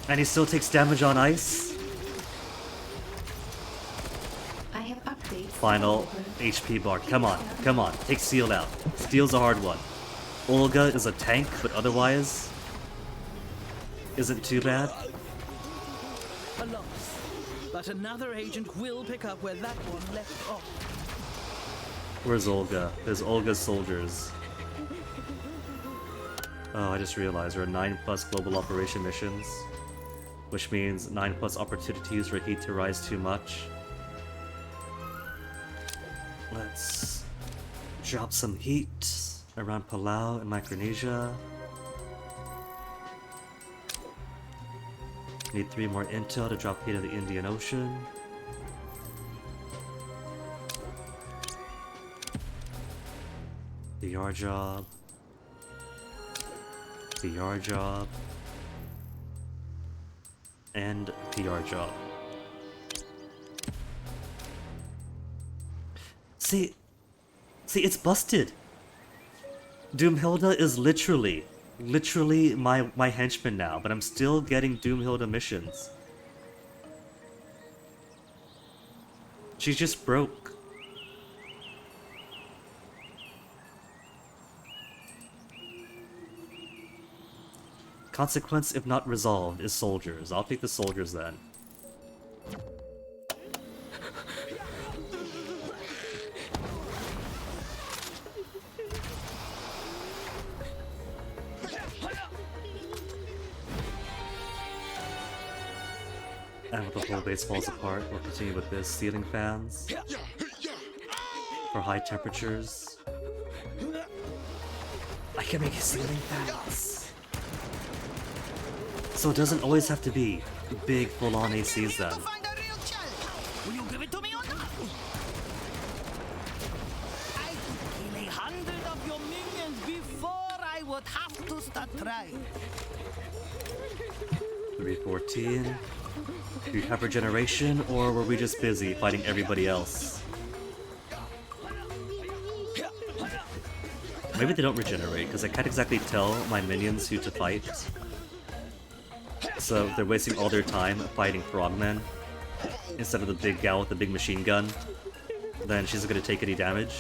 And he still takes damage on ice. I have updates. Final HP bar. Come on, come on. Take Steel out. Steel's a hard one. Olga is a tank, but otherwise isn't too bad. A loss. But another agent will pick up where that one left off. Where's Olga? There's Olga's soldiers. Oh, I just realized there are 9+ global operation missions, which means 9+ opportunities for heat to rise too much. Let's drop some heat around Palau and Micronesia. Need 3 more intel to drop heat in the Indian Ocean. PR job. PR job. And PR job. See, it's busted. Doomhilda is literally my henchman now, but I'm still getting Doomhilda missions. She's just broke. Consequence, if not resolved, is soldiers. I'll take the soldiers then. And with the whole base falls apart, we'll continue with this. Ceiling fans. For high temperatures. I can make ceiling fans. So it doesn't always have to be big full-on ACs then. Will you give it to me or not? I could kill 100 of your minions before I would have to start trying. 314. Do we have regeneration, or were we just busy fighting everybody else? Maybe they don't regenerate, because I can't exactly tell my minions who to fight. So they're wasting all their time fighting frogmen. instead of the big gal with the big machine gun, then she's not gonna take any damage.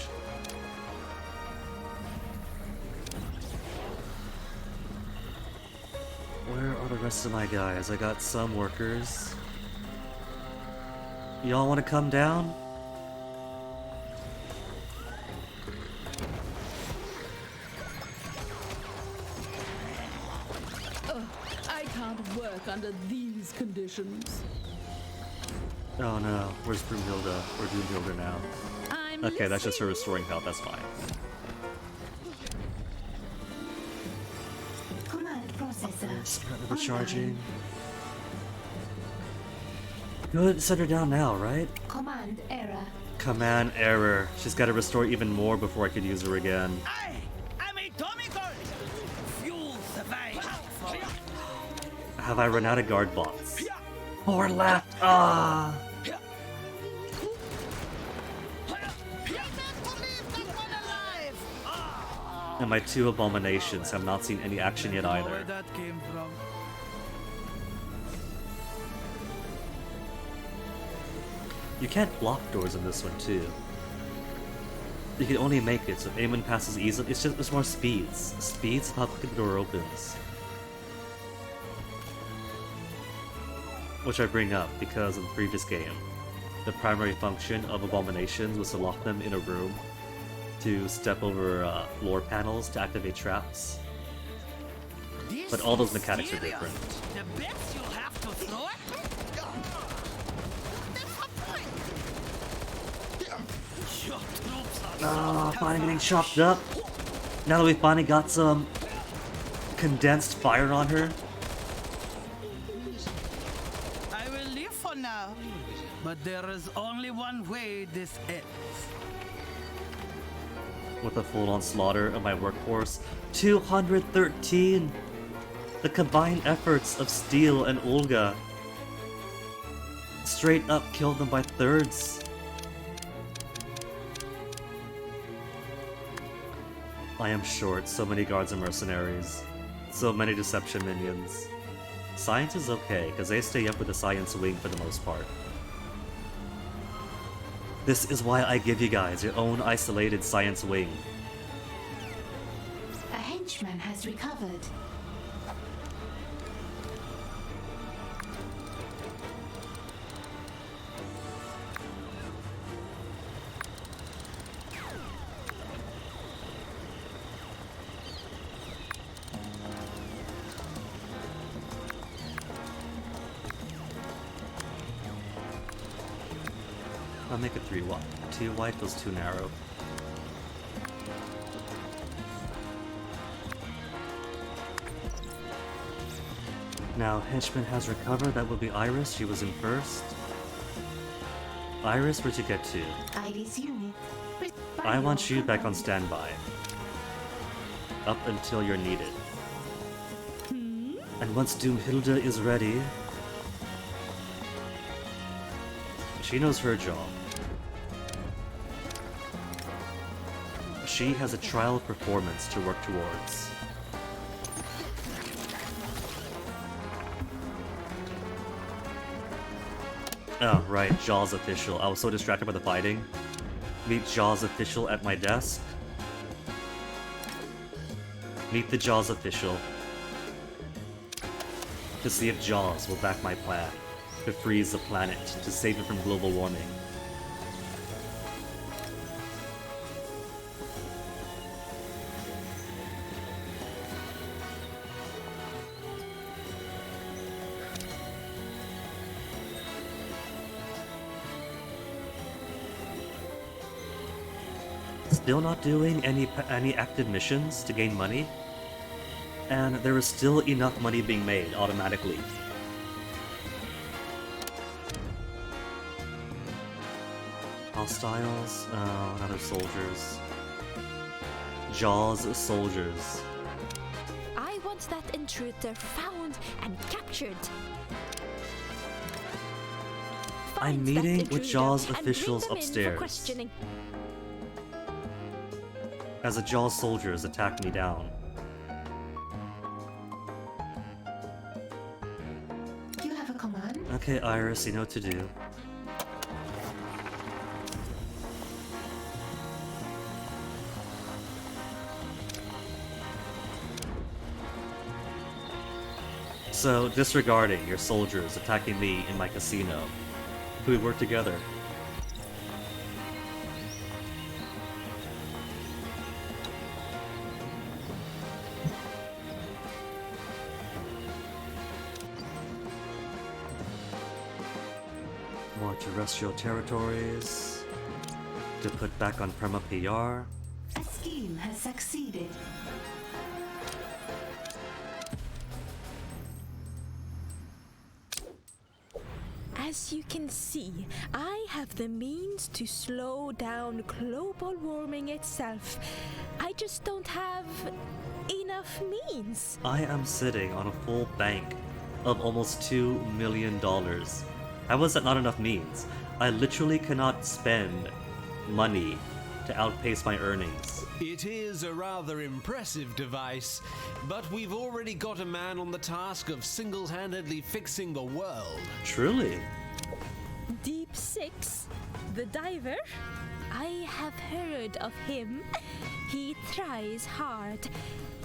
Where are the rest of my guys? I got some workers. Y'all wanna come down? I can't work under these conditions. Oh no, where's Broomhilda? Or Doomhilda now? Okay, that's just her restoring health, that's fine. Command processor. Recharging. Good, set her down now, right? Command error. Command error. She's gotta restore even more before I could use her again. I'm atomical. Fuel survive. Have I run out of guard bots? 4 left! Ah! And my 2 abominations have not seen any action yet either. Where that came from? You can't block doors in this one too. You can only make it so if anyone passes easily. It's more speeds. Speeds of how quickly the door opens. Which I bring up because in the previous game, the primary function of abominations was to lock them in a room to step over floor panels to activate traps. But all those mechanics are different. The best you'll have to throw it? Your troops are Ah, finally getting chopped up. Now that we finally got some condensed fire on her. I will leave for now, but there is only one way this ends. With a full-on slaughter of my workforce. 213! The combined efforts of Steel and Olga straight up killed them by thirds. I am short so many guards and mercenaries. So many deception minions. Science is okay, because they stay up with the science wing for the most part. This is why I give you guys your own isolated science wing. A henchman has recovered. I'll make it 3 wide. 2 wide feels too narrow. Now, henchman has recovered. That will be Iris. She was in first. Iris, where'd you get to? Iris unit. I want you back on standby. Up until you're needed. And once Doomhilda is ready, she knows her job. She has a trial performance to work towards. Oh, right, Jaws official. I was so distracted by the fighting. Meet Jaws official at my desk. Meet the Jaws official. To see if Jaws will back my plan to freeze the planet to save it from global warming. Still not doing any active missions to gain money, and there is still enough money being made automatically. Hostiles? Oh, another soldiers. Jaws soldiers. I want that intruder found and captured. I'm Find that meeting with intruder Jaws and bring officials them in for upstairs. questioning. As the Jaws soldiers attack me down. You have a command? Okay, Iris, you know what to do. So, disregarding your soldiers attacking me in my casino, could we work together? More terrestrial territories to put back on perma PR. A scheme has succeeded. As you can see, I have the means to slow down global warming itself. I just don't have enough means. I am sitting on a full bank of almost $2 million. How is that not enough means? I literally cannot spend money to outpace my earnings. It is a rather impressive device, but we've already got a man on the task of single-handedly fixing the world. Truly. Deep Six, the diver? I have heard of him. He tries hard,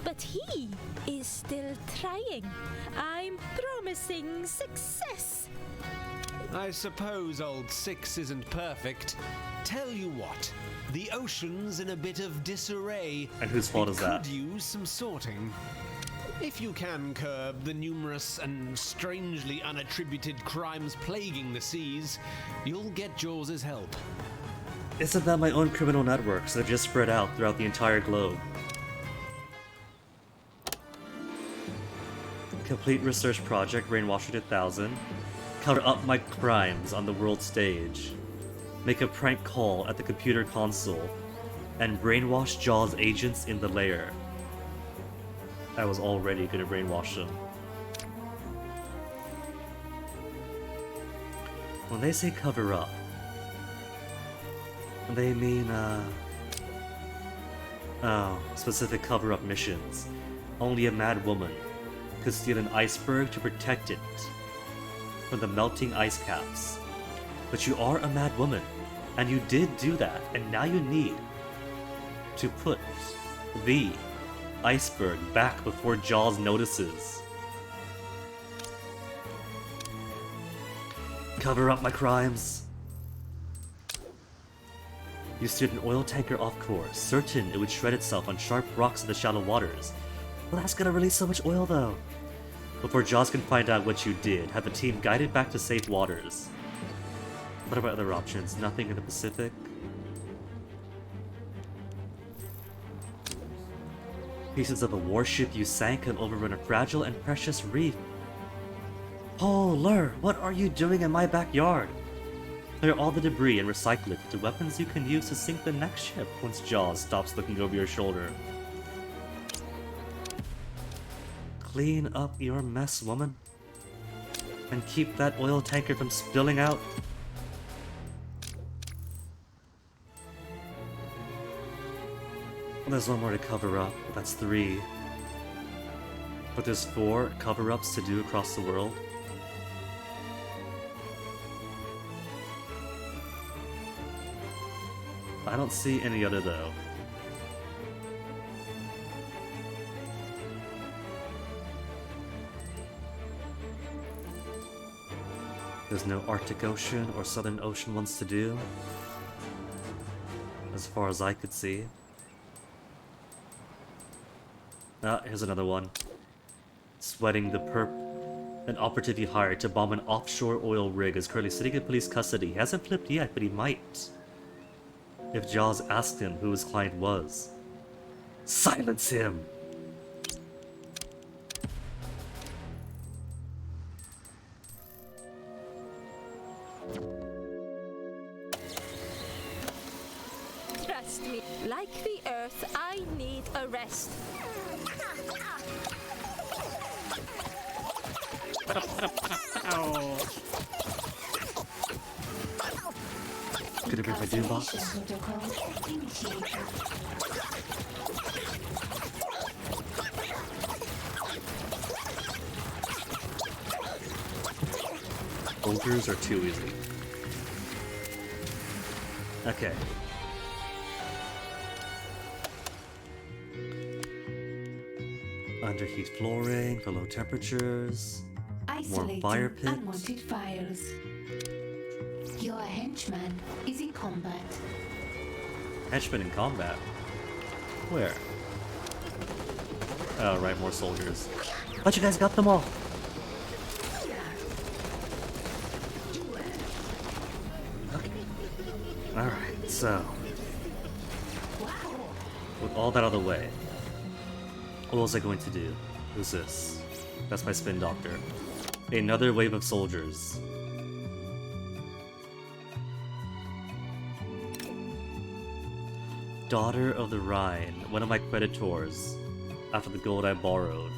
but he is still trying. I'm promising success. I suppose old Six isn't perfect. Tell you what, the ocean's in a bit of disarray. And whose fault is that? Could use some sorting. If you can curb the numerous and strangely unattributed crimes plaguing the seas, you'll get Jaws' help. Isn't that my own criminal networks that have just spread out throughout the entire globe? Complete research project Brainwasher 2000. Cover up my crimes on the world stage. Make a prank call at the computer console. And brainwash Jaws agents in the lair. I was already gonna brainwash them. When they say cover up, they mean, specific cover-up missions. Only a mad woman could steal an iceberg to protect it from the melting ice caps. But you are a mad woman, and you did do that, and now you need to put the iceberg back before Jaws notices. Cover up my crimes. You steered an oil tanker off course, certain it would shred itself on sharp rocks in the shallow waters. Well, that's gonna release so much oil, though. Before Jaws can find out what you did, have the team guided back to safe waters. What about other options? Nothing in the Pacific? Pieces of a warship you sank can overrun a fragile and precious reef. Polar, what are you doing in my backyard? Clear all the debris and recycle it into weapons you can use to sink the next ship once Jaws stops looking over your shoulder. Clean up your mess, woman. And keep that oil tanker from spilling out. Well, there's one more to cover up. That's 3. But there's 4 cover-ups to do across the world. I don't see any other, though. There's no Arctic Ocean or Southern Ocean ones to do, as far as I could see. Ah, here's another one. Sweating the perp. An operative he hired to bomb an offshore oil rig is currently sitting in police custody. He hasn't flipped yet, but he might. If Jaws asked him who his client was. Silence him! Trust me, like the Earth, I need a rest. Gonna bring my doom box. Protocol initiated. Ogres are too easy. Okay. Underheat flooring for low temperatures. Isolating fire pits. unwanted fires. Your henchman is in combat. Henchman in combat? Where? Oh, right, more soldiers. But you guys got them all! Okay. Alright, so... with all that out of the way, what was I going to do? Who's this? That's my spin doctor. Another wave of soldiers. Daughter of the Rhine, one of my creditors, after the gold I borrowed.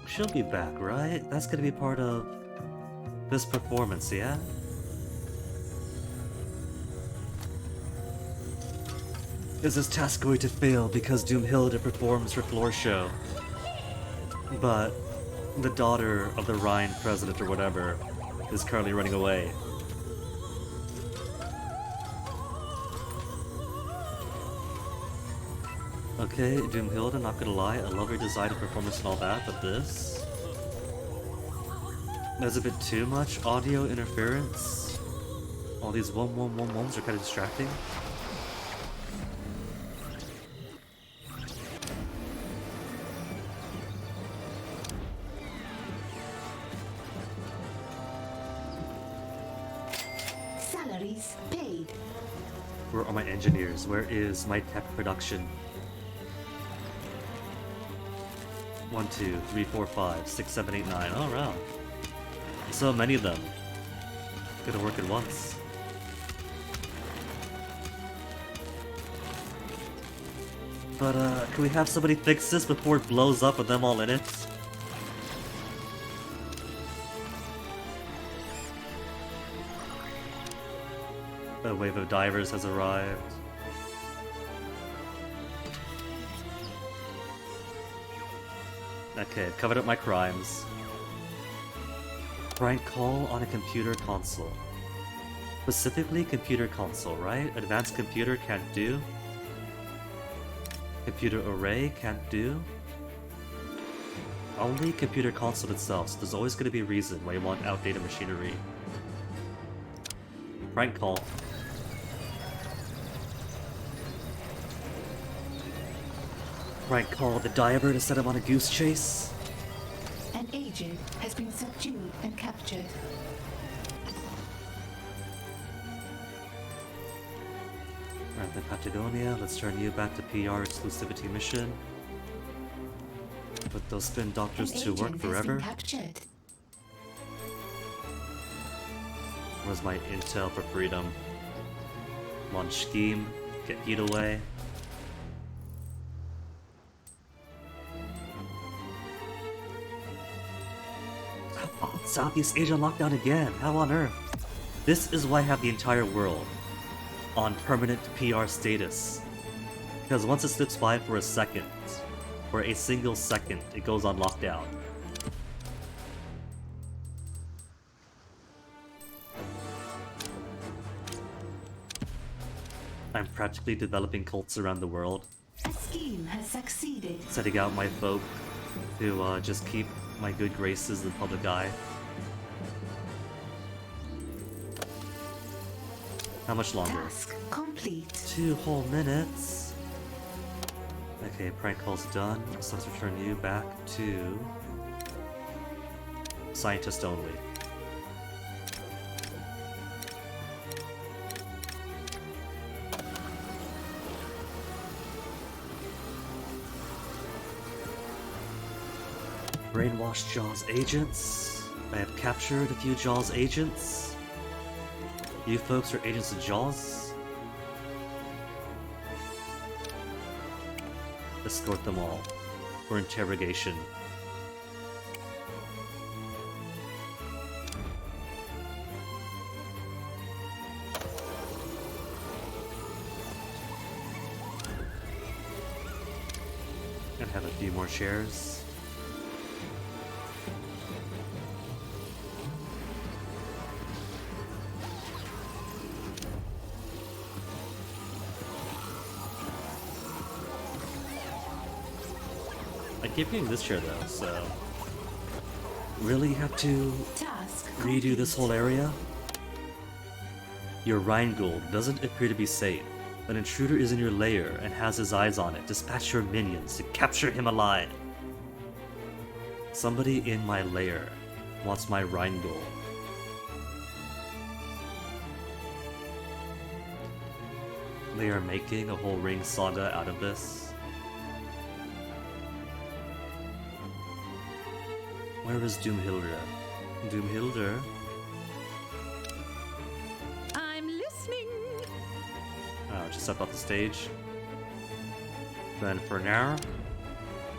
She'll be back, right? That's gonna be part of this performance, yeah? Is this task going to fail because Doomhilda performs her floor show? But the daughter of the Rhine president or whatever is currently running away. Okay, Doomhilda, not gonna lie, I love your design and performance and all that, but this... there's a bit too much audio interference. All these wums are kind of distracting. Salaries paid. Where are my engineers? Where is my tech production? 1, 2, 3, 4, 5, 6, 7, 8, 9. Oh, wow. So many of them. Gonna work at once. But, can we have somebody fix this before it blows up with them all in it? A wave of divers has arrived. Okay, I've covered up my crimes. Prank call on a computer console. Specifically computer console, right? Advanced computer can't do. Computer array can't do. Only computer console itself, so there's always going to be a reason why you want outdated machinery. Prank call. Prank call the diver to set him on a goose chase. An agent has been subdued and captured. Alright, then Patagonia, let's turn you back to PR exclusivity mission. Put those spin doctors to work forever. Where's my intel for freedom? Launch scheme, get heat away. Oh, Southeast Asia lockdown again. How on earth? This is why I have the entire world on permanent PR status. Because once it slips by for a second, for a single second, it goes on lockdown. I'm practically developing cults around the world. A scheme has succeeded. Setting out my folk to just keep my good graces in the public eye. How much longer? Task complete. 2 whole minutes. Okay, prank call's done. So let's return you back to scientist only. Brainwashed Jaws agents. I have captured a few Jaws agents. You folks are agents of Jaws. Escort them all for interrogation. And have a few more shares. I keep getting this chair though, so... Really have to Task redo this whole area? Your Rheingold doesn't appear to be safe. An intruder is in your lair and has his eyes on it. Dispatch your minions to capture him alive. Somebody in my lair wants my Rheingold. They are making a whole ring saga out of this. Where is Doomhilder? Doomhilder? I'm listening. Oh, just step off the stage. Then for now,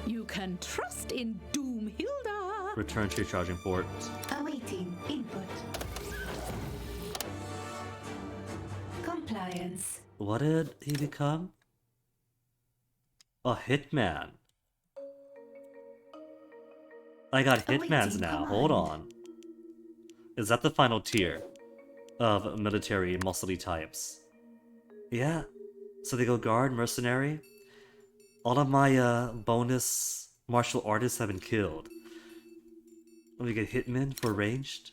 You can trust in Doomhilda. return to your charging port. Awaiting input. Compliance. What did he become? A hitman. I got hitmans now, hold on. Is that the final tier of military muscly types? Yeah. So they go guard, mercenary. All of my bonus martial artists have been killed. Let me get hitman for ranged.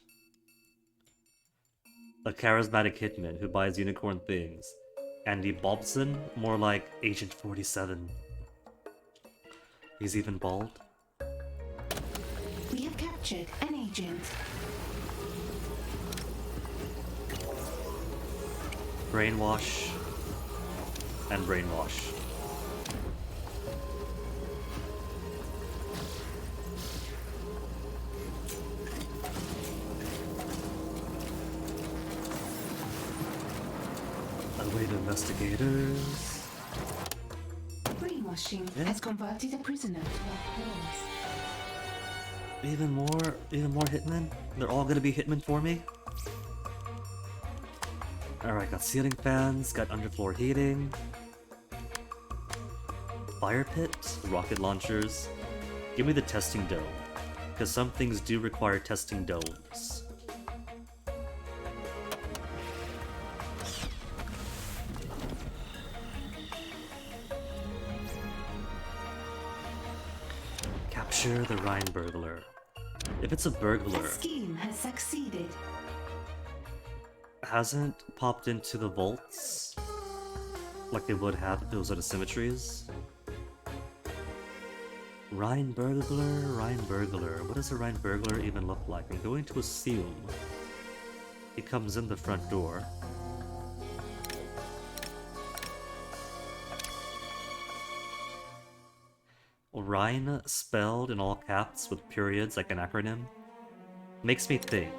A charismatic hitman who buys unicorn things. Andy Bobson, more like Agent 47. He's even bald. We have captured an agent. Brainwash and brainwash. Await investigators. Brainwashing Yeah. has converted a prisoner to our cause. Even more hitmen? They're all gonna be hitmen for me? Alright, got ceiling fans, got underfloor heating. Fire pit, rocket launchers. Give me the testing dome. Because some things do require testing domes. Capture the Rhine burglar. If it's a burglar, The scheme has succeeded. hasn't popped into the vaults like they would have if it was at asymmetries. Rhine burglar. What does a Rhine burglar even look like? I'm going to assume he comes in the front door. Rhine spelled in all caps with periods like an acronym makes me think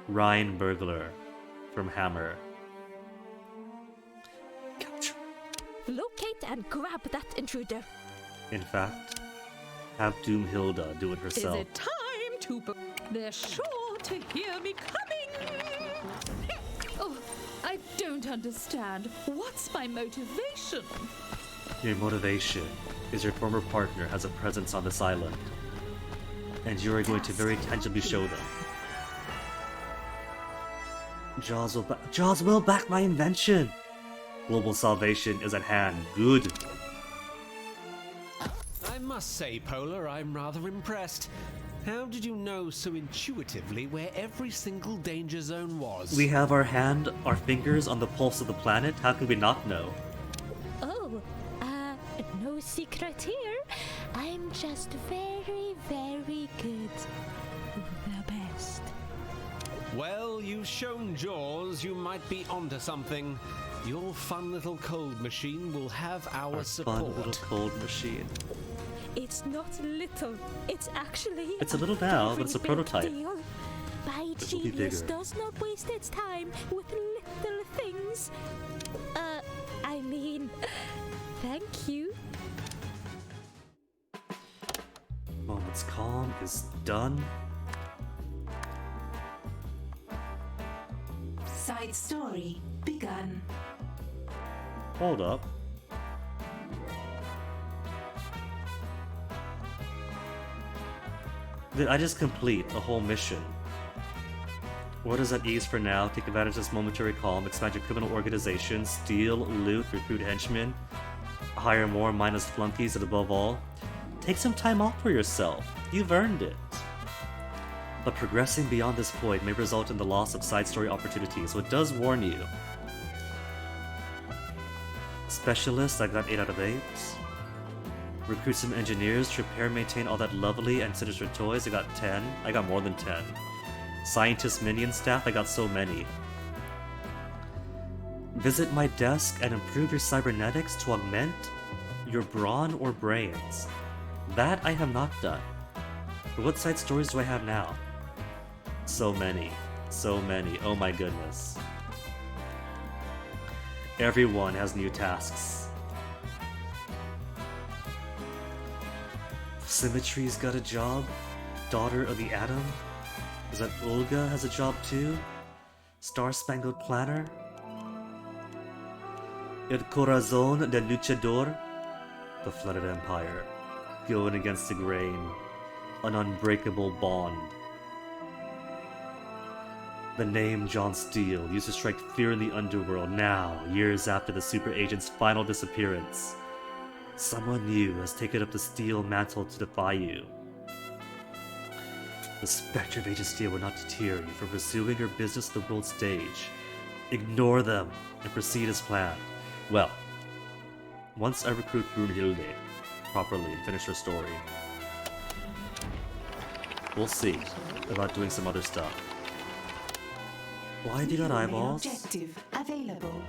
Rhine burglar from Hammer. Capture. Locate and grab that intruder. In fact, have Doomhilda do it Is herself. it time to... They're sure to hear me coming. Oh, I don't understand. What's my motivation? Your motivation is your former partner has a presence on this island, and you are going to very tangibly show them. Jaws will back my invention! Global salvation is at hand. Good. I must say, Polar, I'm rather impressed. How did you know so intuitively where every single danger zone was? We have our fingers on the pulse of the planet. How could we not know? Oh, no secret here. I'm just very, very good. The best. Well, you've shown Jaws you might be onto something. Your fun little cold machine will have our support. Fun little cold machine. It's not little. It's actually. It's a little now, but it's a very big prototype. deal. My It will be genius bigger. does not waste its time with little things. I mean, thank you. Moment's calm is done. Side story begun. Hold up. Did I just complete a whole mission? What is at ease for now? Take advantage of this momentary calm, expand your criminal organization, steal, loot, recruit henchmen. hire more minus flunkies, and above all, take some time off for yourself. You've earned it. But progressing beyond this point may result in the loss of side story opportunities, so it does warn you. Specialists, I got 8 out of 8. Recruit some engineers to repair and maintain all that lovely and sinister toys, I got 10. I got more than 10. Scientist minion staff, I got so many. Visit my desk and improve your cybernetics to augment your brawn or brains. That I have not done. But what side stories do I have now? So many. So many. Oh my goodness. Everyone has new tasks. Symmetry's got a job. Daughter of the Atom. Is that Olga has a job too? Star Spangled Planner. El Corazon del Luchador. The Flooded Empire. Going against the grain. An unbreakable bond. The name John Steele used to strike fear in the underworld. Now, years after the super agent's final disappearance, someone new has taken up the Steele mantle to defy you. The specter of Agent Steele will not deter you from pursuing your business on the world stage. Ignore them and proceed as planned. Well, once I recruit Brunhilde properly and finish her story, we'll see about doing some other stuff. Why do you got eyeballs? Objective available.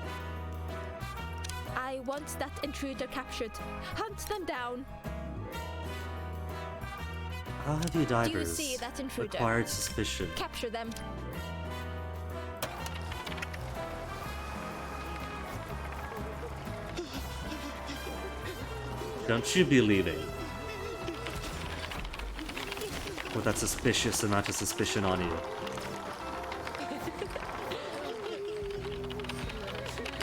I want that intruder captured. Hunt them down. How have you divers Do you see that intruder? acquired suspicion? Capture them. Don't you be leaving with that suspicious amount of suspicion on you.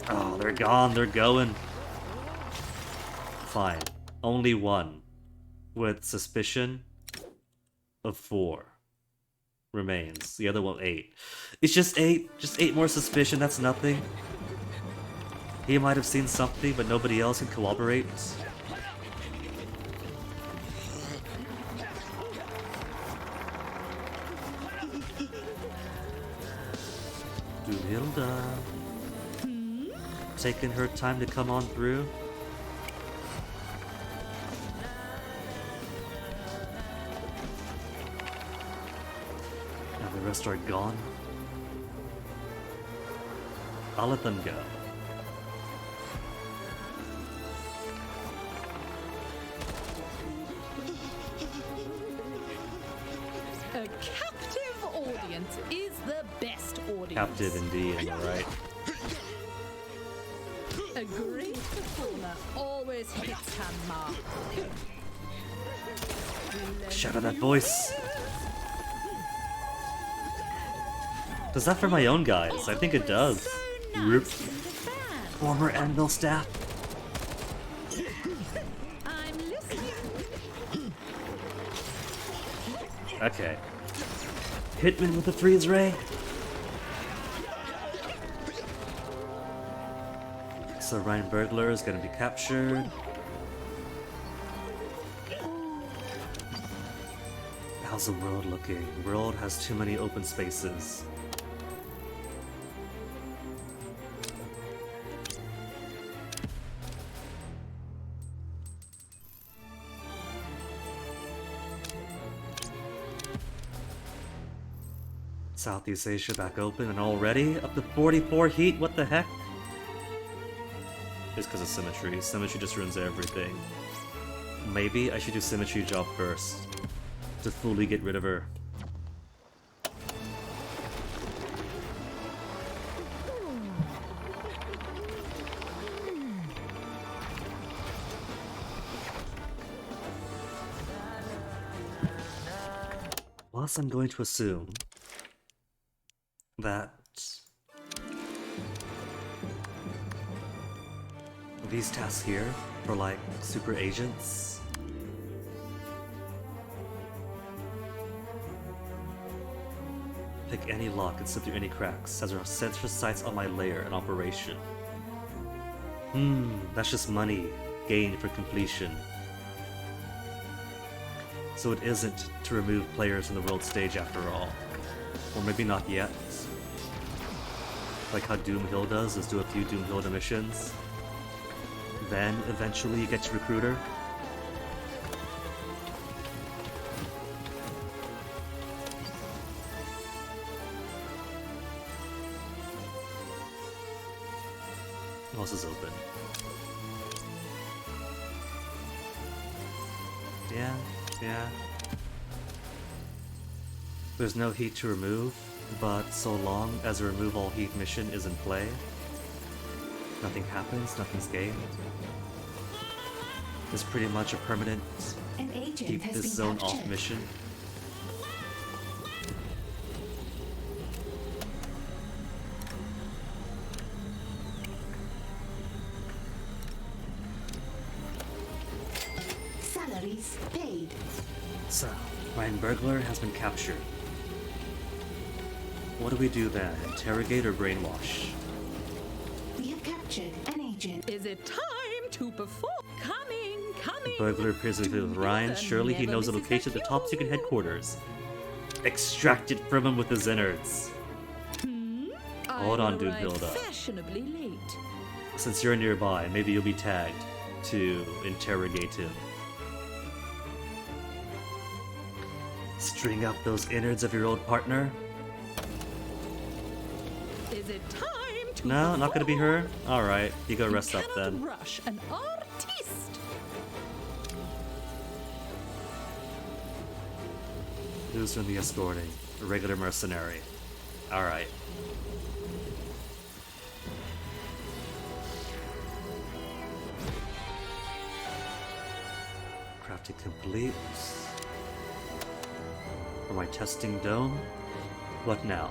Oh, they're gone, they're going. Fine. Only one. With suspicion of 4 remains. The other one 8. It's just 8. Just 8 more suspicion, that's nothing. He might have seen something, but nobody else can corroborate. Brunhilde. Taking her time to come on through. And the rest are gone. I'll let them go. A captive audience is the best audience. Captive indeed, am I right? A great performer always hits her mark. Shout out that voice. Does that for my own guys? I think it does. Rip. Former Anvil staff. I'm listening. Okay. Hitman with the freeze ray. So Ryan Burglar is going to be captured. How's the world looking? The world has too many open spaces. Southeast Asia back open and already up to 44 heat, what the heck? It's because of symmetry. Symmetry just ruins everything. Maybe I should do symmetry job first to fully get rid of her. Plus, I'm going to assume that these tasks here for like super agents pick any lock and slip through any cracks as there are sensor sites on my lair in operation. That's just money. gained for completion. So it isn't to remove players from the world stage after all. Or maybe not yet. Like how Doomhill does, is do a few Doomhill missions. Then eventually you get to Recruiter. What else is open? Yeah. There's no heat to remove, but so long as a remove all heat mission is in play, nothing happens, nothing's gained. It's pretty much a permanent An agent keep has this been zone captured. off mission. Salaries paid. So, Ryan Burglar has been captured. What do we do then? Interrogate or brainwash? We have captured an agent. Is it time to perform? Coming. Burglar appears to be with Ryan. Surely he knows the location of the top secret headquarters. Extract it from him with his innards. Hold on, dude, build up. Fashionably late. Since you're nearby, maybe you'll be tagged to interrogate him. String up those innards of your old partner? Is it time to No, not gonna be her? Alright, you go rest up cannot then. rush an artiste. Who's doing the escorting? A regular mercenary. Alright. Crafting complete. For my testing dome. What now?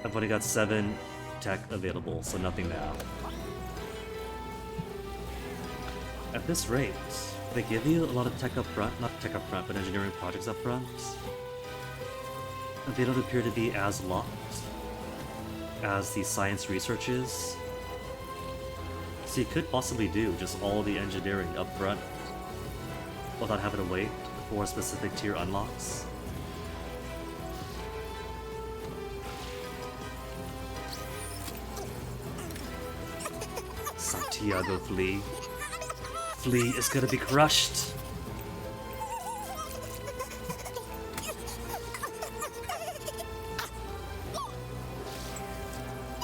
I've only got 7 tech available, so nothing now. At this rate, they give you a lot of tech up front, not tech up front, but engineering projects up front. They don't appear to be as locked as the science research is. So you could possibly do just all the engineering up front without having to wait for specific tier unlocks. Santiago Flea. Flea is gonna be crushed!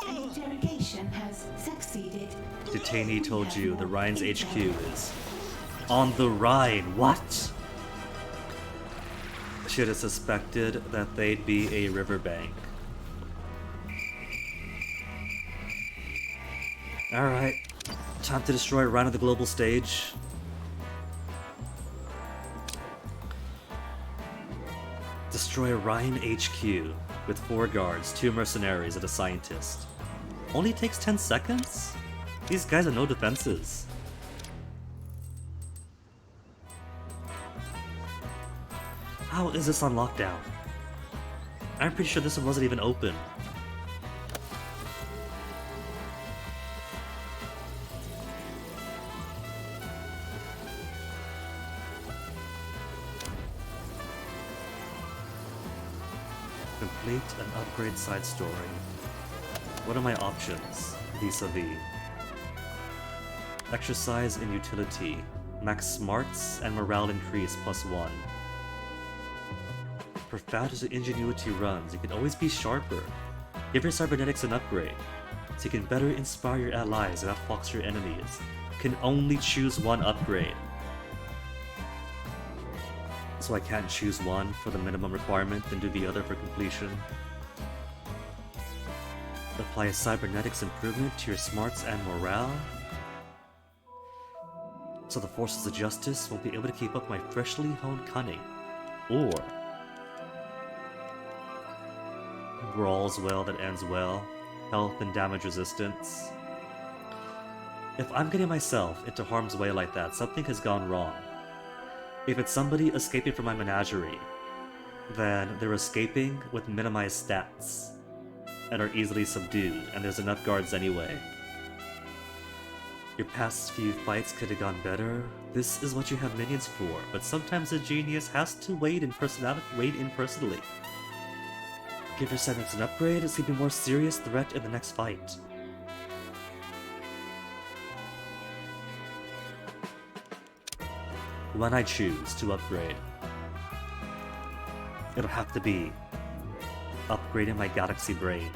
An interrogation has succeeded. Detainee told you the Rhine's HQ is on the Rhine. What? Should have suspected that they'd be a riverbank. Alright, time to destroy Rhine on the global stage. Destroy Rhine HQ with 4 guards, 2 mercenaries, and a scientist. Only takes 10 seconds? These guys have no defenses. How is this on lockdown? I'm pretty sure this one wasn't even open. Complete an upgrade side story. What are my options vis-a-vis? Exercise and utility. Max smarts and morale increase +1. For fast ingenuity runs, you can always be sharper. Give your cybernetics an upgrade, so you can better inspire your allies and outfox your enemies. You can only choose one upgrade. So I can't choose one for the minimum requirement, then do the other for completion. Apply a cybernetics improvement to your smarts and morale. So the forces of justice won't be able to keep up my freshly honed cunning. Or brawls well that ends well. Health and damage resistance. If I'm getting myself into harm's way like that, something has gone wrong. If it's somebody escaping from my menagerie, then they're escaping with minimized stats and are easily subdued, and there's enough guards anyway. Your past few fights could have gone better. This is what you have minions for, but sometimes a genius has to wait in personally. Give your sentence an upgrade, it's gonna be a more serious threat in the next fight. When I choose to upgrade, it'll have to be upgrading my galaxy brain.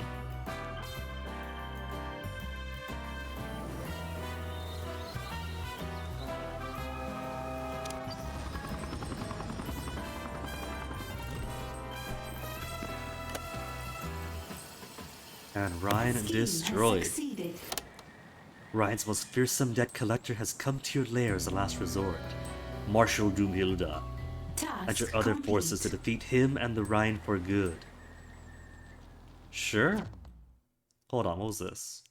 And Ryan destroyed. Ryan's most fearsome debt collector has come to your lair as a last resort. Marshal Doomhilda, and your other forces to defeat him and the Rhine for good. Sure? Hold on, what was this?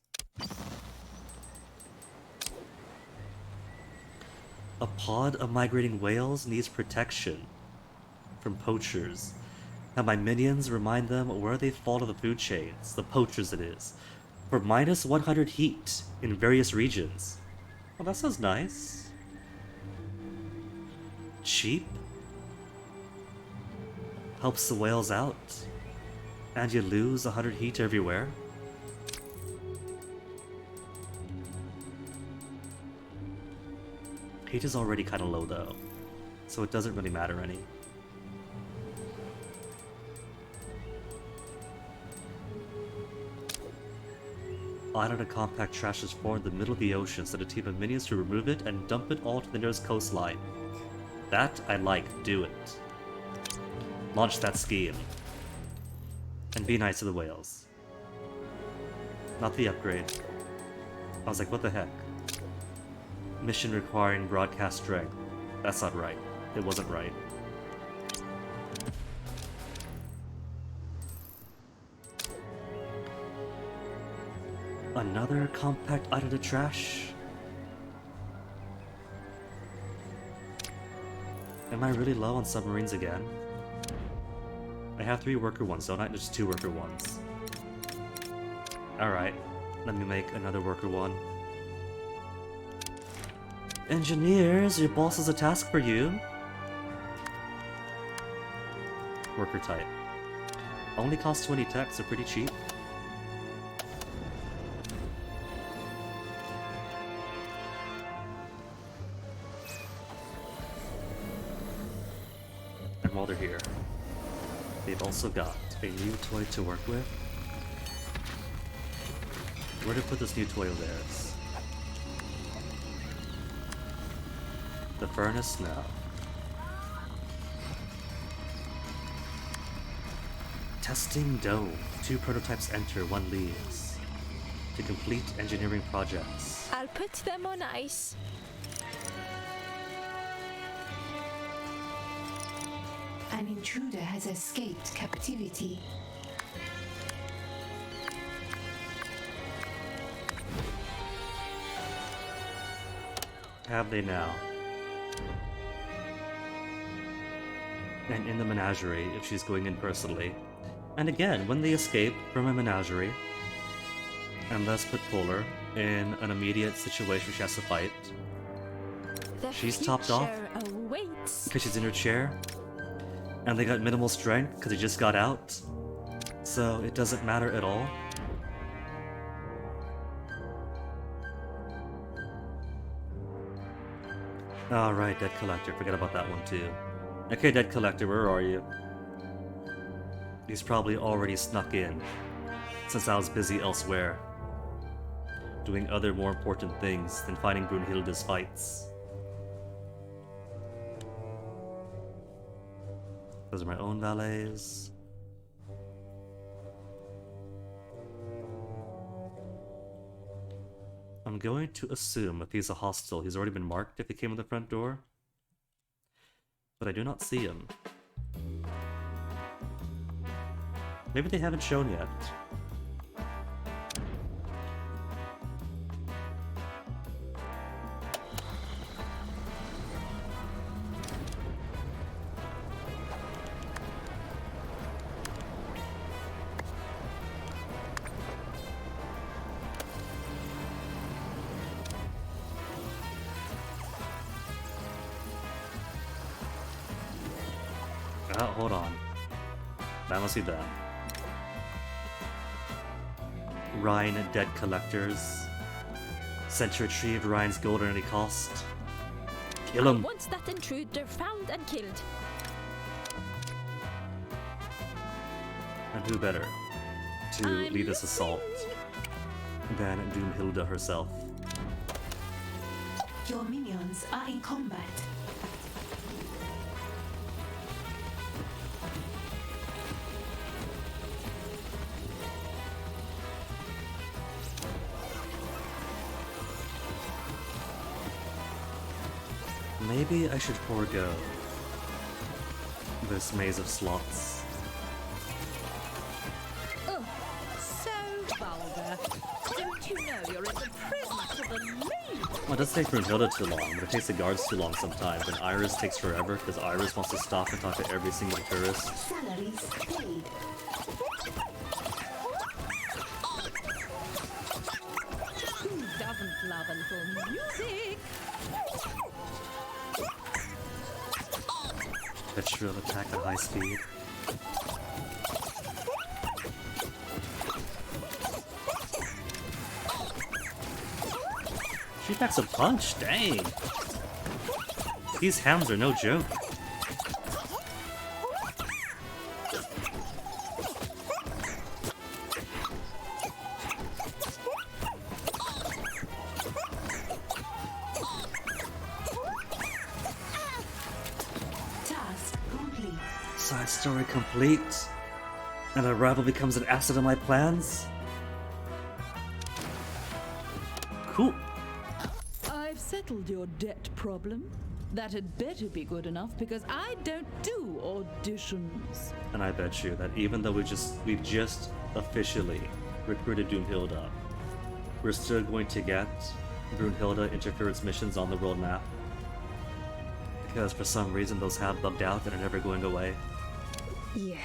A pod of migrating whales needs protection from poachers. And my minions remind them where they fall in the food chains, the poachers it is, for minus 100 heat in various regions. Well, that sounds nice. Cheap? Helps the whales out. And you lose 100 heat everywhere. Heat is already kind of low though, so it doesn't really matter any. Island of compact trash is formed in the middle of the ocean, send a team of minions to remove it and dump it all to the nearest coastline. That I like, do it. Launch that scheme. And be nice to the whales. Not the upgrade. I was like, what the heck? Mission requiring broadcast strength. That's not right. It wasn't right. Another compact item to trash? Am I really low on submarines again? I have 3 worker ones, don't I? Just 2 worker ones. Alright, let me make another worker one. Engineers, your boss has a task for you. Worker type. Only costs 20 tech, so pretty cheap. And while they're here, they've also got a new toy to work with. Where to put this new toy of theirs? The furnace? No. Testing dome. 2 prototypes enter, 1 leaves. To complete engineering projects. I'll put them on ice. An intruder has escaped captivity. Have they now? And in the menagerie, if she's going in personally. And again, when they escape from a menagerie, and let's put Polar in an immediate situation she has to fight. She's topped off because she's in her chair, and they got minimal strength because they just got out, so it doesn't matter at all. Alright, Debt Collector, forget about that one too. Okay, Debt Collector, where are you? He's probably already snuck in, since I was busy elsewhere, doing other more important things than fighting Brunhilde's fights. Those are my own valets. I'm going to assume if he's a hostile, he's already been marked if he came in the front door. But I do not see him. Maybe they haven't shown yet. hold on. That must be them. Rhine dead collectors. Sent to retrieve Rhine's gold at any cost. Kill him! Once that intruder found and killed. And who better to lead this assault than Doomhilda herself? Your minions are in combat. Maybe I should forego this maze of slots. Oh, so vulgar. Don't you know you're in the presence of a lady? Well, it does take Brunhilde too long, but it takes the guards too long sometimes, and Iris takes forever because Iris wants to stop and talk to every single tourist. Salaries paid. Who doesn't love a little music? Petrol attack at high speed. She packs a punch, dang! These hams are no joke. Task complete. Side story complete. And a rival becomes an asset in my plans? Cool. I've settled your debt problem. That had better be good enough because I don't do auditions. And I bet you that even though we've just officially recruited Doomhilda, we're still going to get Brunhilde interference missions on the world map. Because for some reason those have bugged out and are never going away. Yes,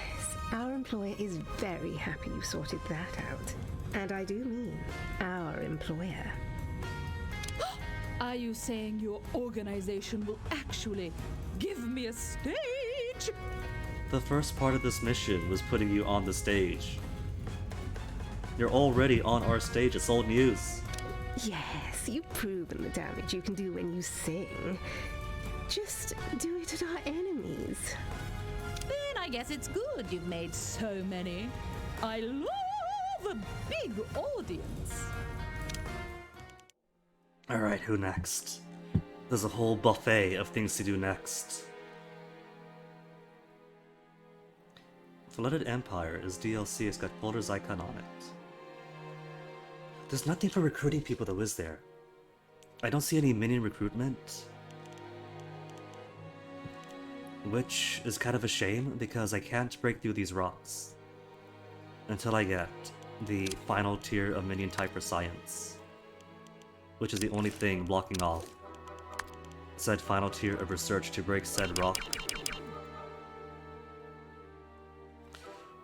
our employer is very happy you sorted that out. And I do mean our employer. Are you saying your organization will actually give me a stage? The first part of this mission was putting you on the stage. You're already on our stage, it's old news. Yes, you've proven the damage you can do when you sing. Just do it at our enemies. Then I guess it's good you've made so many. I love a big audience. Alright, who next? There's a whole buffet of things to do next. Flooded Empire is DLC, it's got Boulder's icon on it. There's nothing for recruiting people though, is there? I don't see any minion recruitment. Which is kind of a shame because I can't break through these rocks until I get the final tier of minion type for science, which is the only thing blocking off said final tier of research to break said rock.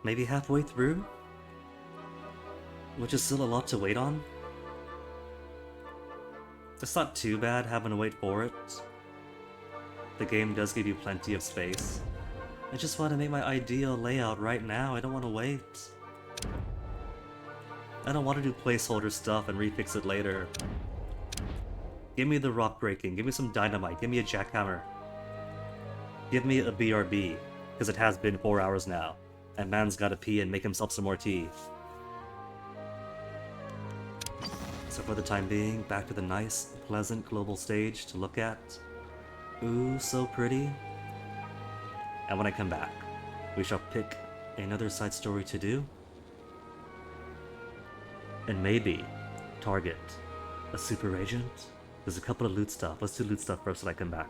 Maybe halfway through? Which is still a lot to wait on. It's not too bad having to wait for it. The game does give you plenty of space. I just want to make my ideal layout right now, I don't want to wait. I don't want to do placeholder stuff and refix it later. Give me the rock breaking, give me some dynamite, give me a jackhammer. Give me a BRB, because it has been 4 hours now, and man's gotta pee and make himself some more tea. So for the time being, back to the nice, pleasant global stage to look at. Ooh, so pretty. And when I come back, we shall pick another side story to do. And maybe target a super agent. There's a couple of loot stuff. Let's do loot stuff first when I come back.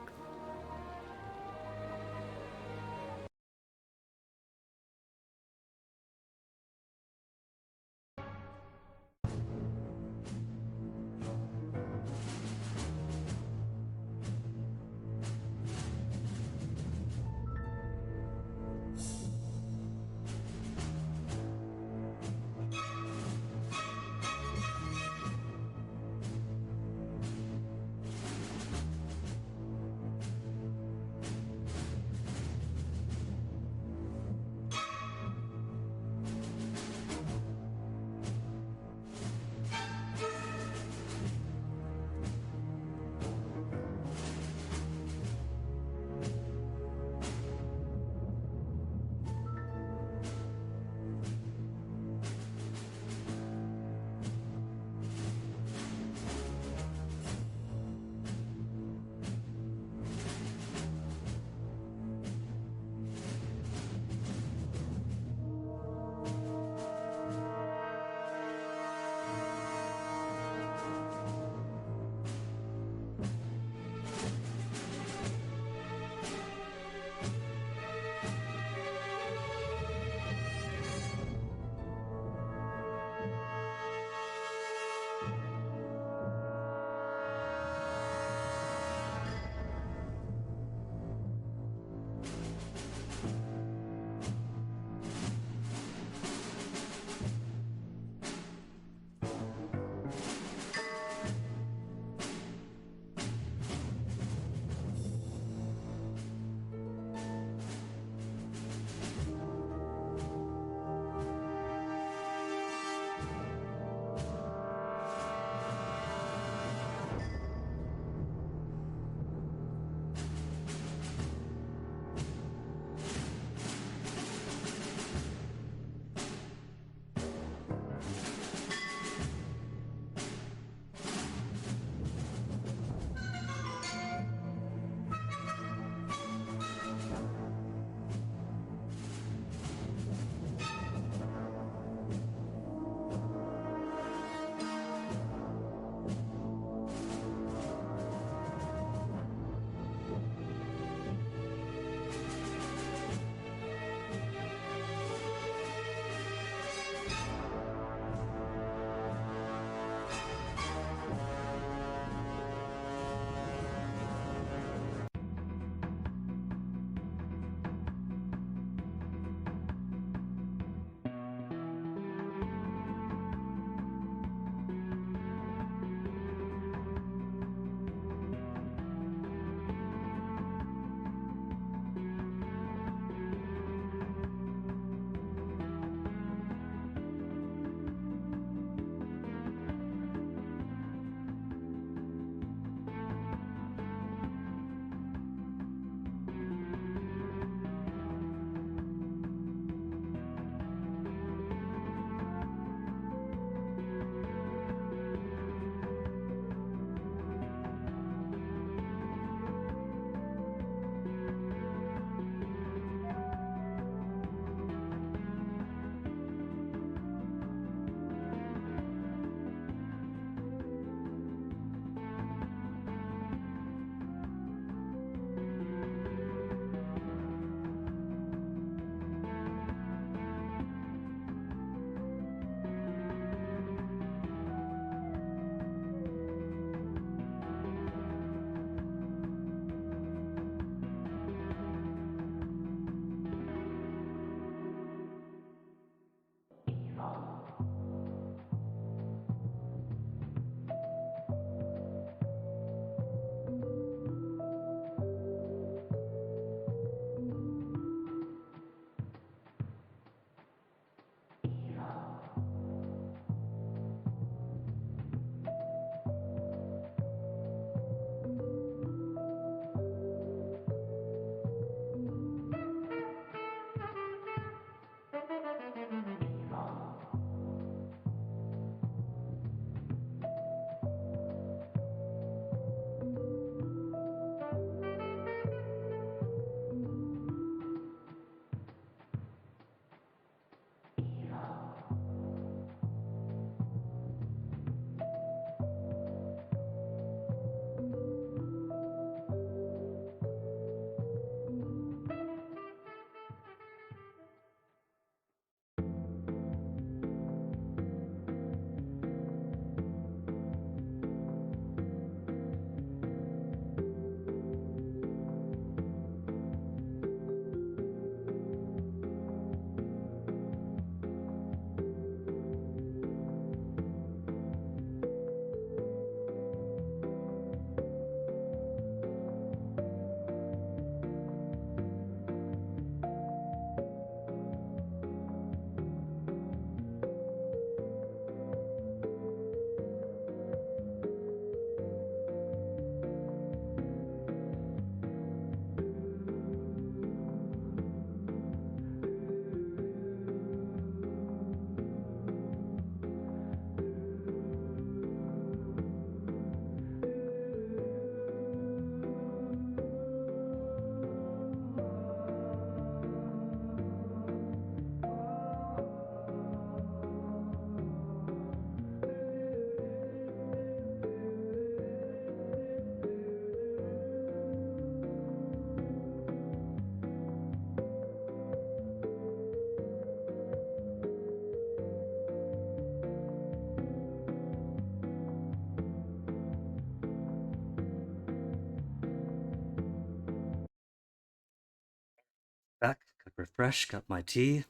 Back, got refresh, got my tea.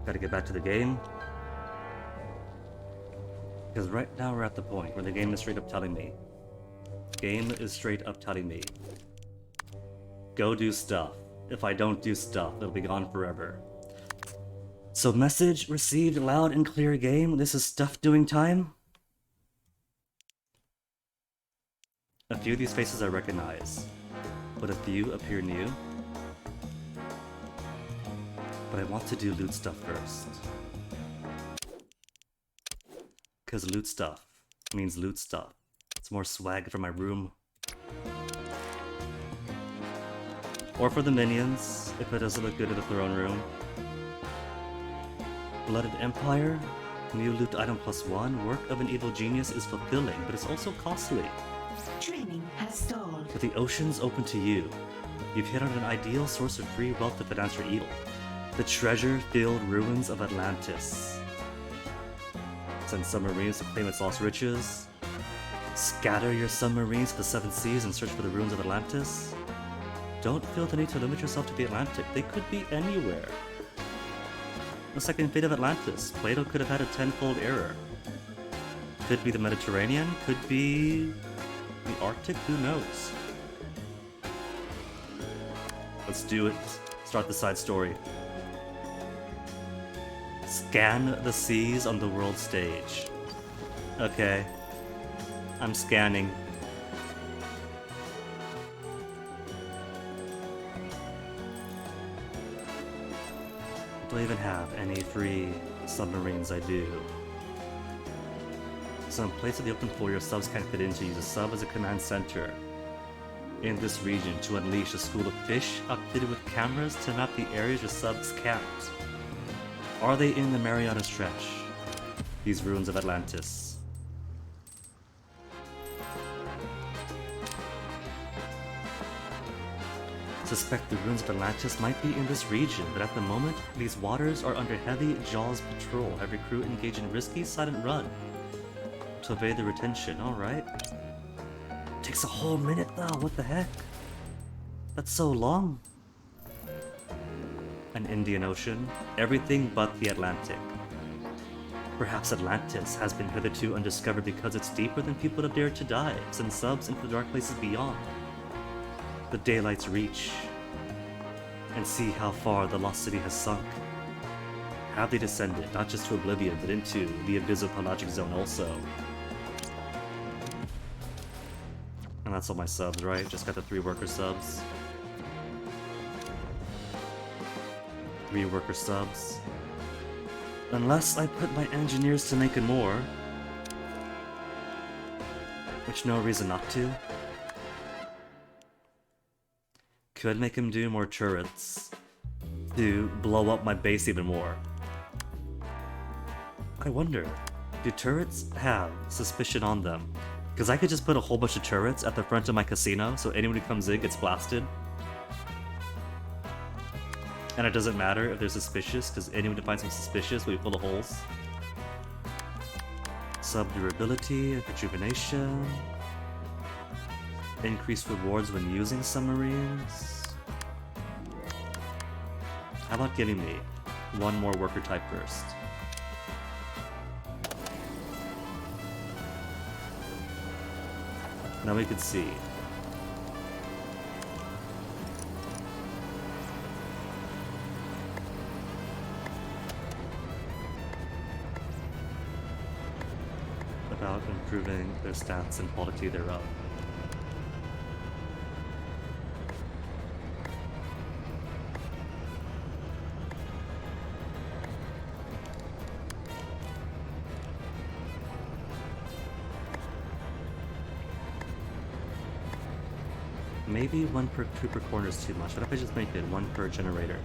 Gotta get back to the game. Because right now we're at the point where the game is straight up telling me. Go do stuff. If I don't do stuff, it'll be gone forever. So message received loud and clear game. This is stuff doing time. A few of these faces I recognize, but a few appear new. But I want to do loot stuff first. Because loot stuff means loot stuff. It's more swag for my room. Or for the minions, if it doesn't look good in the throne room. Blooded Empire, new loot item +1, work of an evil genius is fulfilling, but it's also costly. Training has stalled. With the oceans open to you, you've hit on an ideal source of free wealth to finance your evil. The treasure-filled ruins of Atlantis. Send submarines to claim its lost riches. Scatter your submarines to the seven seas and search for the ruins of Atlantis. Don't feel the need to limit yourself to the Atlantic. They could be anywhere. The second fate of Atlantis. Plato could have had a tenfold error. Could be the Mediterranean, could be the Arctic, who knows? Let's do it. Start the side story. Scan the seas on the world stage. Okay. I'm scanning. Do I even have any free submarines? I do. So in place of the open floor your subs can't fit into, use a sub as a command center in this region to unleash a school of fish outfitted with cameras to map the areas your subs can't. Are they in the Mariana Stretch? These ruins of Atlantis. Suspect the ruins of Atlantis might be in this region, but at the moment, these waters are under heavy Jaws patrol. Every crew engage in risky silent run to evade the retention. Alright. Takes a whole minute though, what the heck? That's so long. An Indian Ocean, everything but the Atlantic. Perhaps Atlantis has been hitherto undiscovered because it's deeper than people have dared to dive, send subs into the dark places beyond the daylight's reach, and see how far the lost city has sunk. Have they descended, not just to oblivion, but into the abyssopelagic zone also? And that's all my subs, right? Just got the 3 worker subs. 3 worker subs. Unless I put my engineers to making more. Which no reason not to. Could make him do more turrets to blow up my base even more. I wonder, do turrets have suspicion on them? Because I could just put a whole bunch of turrets at the front of my casino so anyone who comes in gets blasted. And it doesn't matter if they're suspicious, because anyone who finds them suspicious will be full of holes. Sub-durability and rejuvenation. Increased rewards when using submarines. How about giving me one more worker type first? Now we can see. About improving their stats and quality thereof. Maybe 1 per trooper corner is too much. What if I just make it 1 per generator?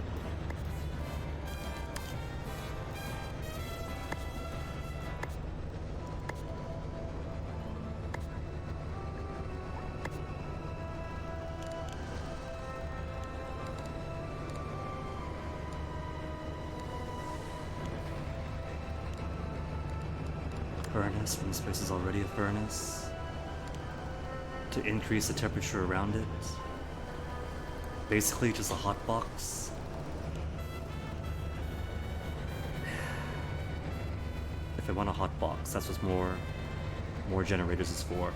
Furnace, when this place is already a furnace. To increase the temperature around it. Basically just a hot box. if I want a hotbox, that's what more generators is for.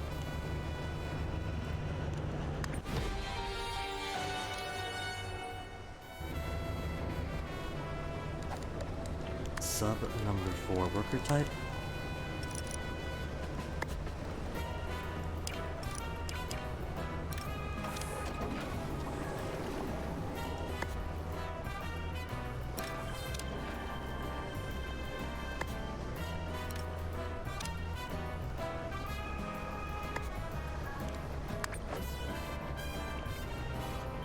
Sub number 4 worker type.